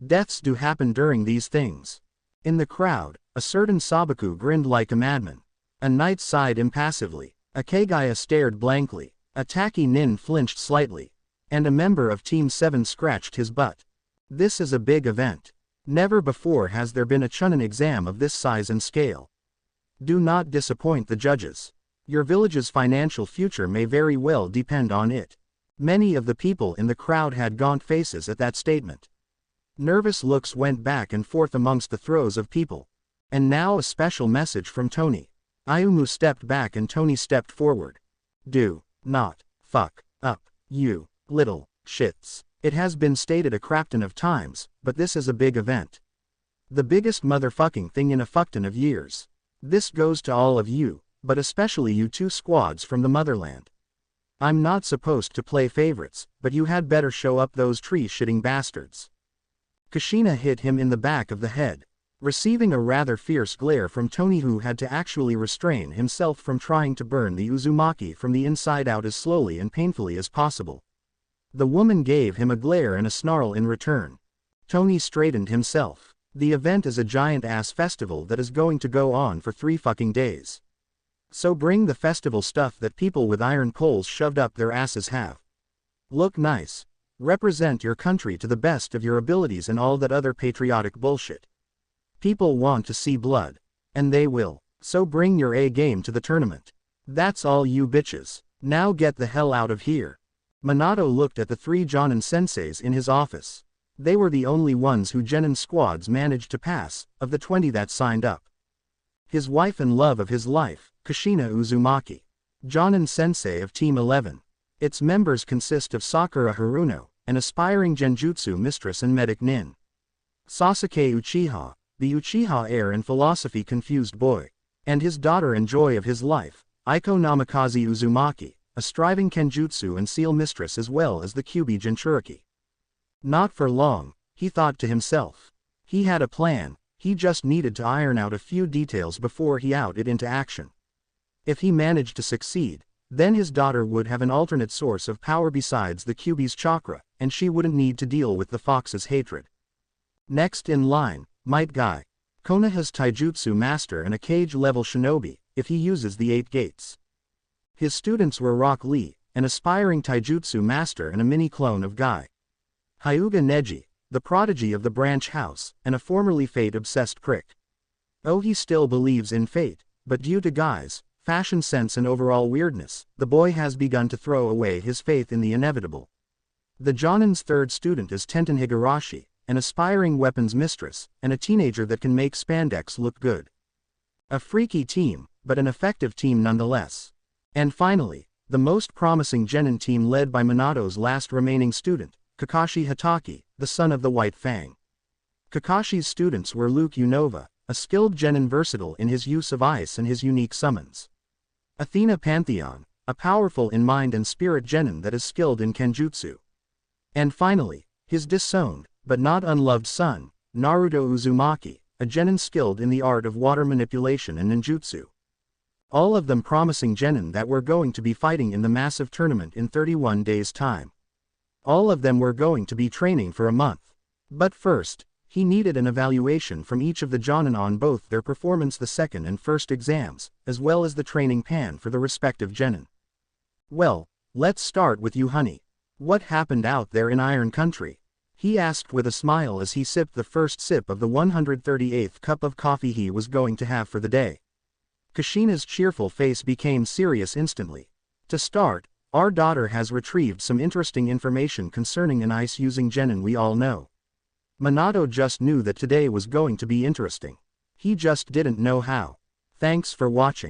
Deaths do happen during these things. In the crowd, a certain Sabaku grinned like a madman. A knight sighed impassively. A Kagaya stared blankly. A Taki Nin flinched slightly. And a member of Team 7 scratched his butt. This is a big event. Never before has there been a Chunin exam of this size and scale. Do not disappoint the judges. Your village's financial future may very well depend on it. Many of the people in the crowd had gaunt faces at that statement. Nervous looks went back and forth amongst the throes of people. And now a special message from Tony. Ayumu stepped back and Tony stepped forward. Do not fuck up, you little shits. It has been stated a crapton of times, but this is a big event. The biggest motherfucking thing in a fuckton of years. This goes to all of you, but especially you two squads from the motherland. I'm not supposed to play favorites, but you had better show up, those tree-shitting bastards. Kushina hit him in the back of the head, receiving a rather fierce glare from Tony, who had to actually restrain himself from trying to burn the Uzumaki from the inside out as slowly and painfully as possible. The woman gave him a glare and a snarl in return. Tony straightened himself. The event is a giant-ass festival that is going to go on for 3 fucking days. So bring the festival stuff that people with iron poles shoved up their asses have. Look nice. Represent your country to the best of your abilities and all that other patriotic bullshit. People want to see blood. And they will. So bring your A game to the tournament. That's all, you bitches. Now get the hell out of here. Minato looked at the 3 Jonin senseis in his office. They were the only ones who Genin squads managed to pass, of the 20 that signed up. His wife and love of his life, Kushina Uzumaki. Jonin sensei of Team 11. Its members consist of Sakura Haruno, an aspiring genjutsu mistress and medic nin. Sasuke Uchiha, the Uchiha heir and philosophy-confused boy. And his daughter and joy of his life, Aiko Namikaze Uzumaki, a striving kenjutsu and seal mistress, as well as the Kyuubi Jinchuriki. Not for long, he thought to himself. He had a plan, he just needed to iron out a few details before he out it into action. If he managed to succeed, then his daughter would have an alternate source of power besides the Kyuubi's chakra, and she wouldn't need to deal with the fox's hatred. Next in line, Might Guy. Konoha's taijutsu master and a cage-level shinobi, if he uses the 8 gates. His students were Rock Lee, an aspiring taijutsu master and a mini-clone of Guy. Hyuga Neji, the prodigy of the branch house, and a formerly fate-obsessed prick. Oh, he still believes in fate, but due to Guy's fashion sense and overall weirdness, the boy has begun to throw away his faith in the inevitable. The Jonin's 3rd student is Tenten Higurashi, an aspiring weapons mistress, and a teenager that can make spandex look good. A freaky team, but an effective team nonetheless. And finally, the most promising Genin team led by Minato's last remaining student, Kakashi Hatake, the son of the White Fang. Kakashi's students were Luke Unova, a skilled Genin versatile in his use of ice and his unique summons. Athena Pantheon, a powerful in mind and spirit Genin that is skilled in kenjutsu. And finally, his disowned, but not unloved son, Naruto Uzumaki, a Genin skilled in the art of water manipulation and ninjutsu. All of them promising Genin that were going to be fighting in the massive tournament in 31 days' time. All of them were going to be training for a month. But first, he needed an evaluation from each of the Jonin on both their performance the second and first exams, as well as the training pan for the respective Genin. Well, let's start with you, honey. What happened out there in Iron Country? He asked with a smile as he sipped the first sip of the 138th cup of coffee he was going to have for the day. Kushina's cheerful face became serious instantly. To start, our daughter has retrieved some interesting information concerning an ice-using Genin we all know. Minato just knew that today was going to be interesting. He just didn't know how. Thanks for watching.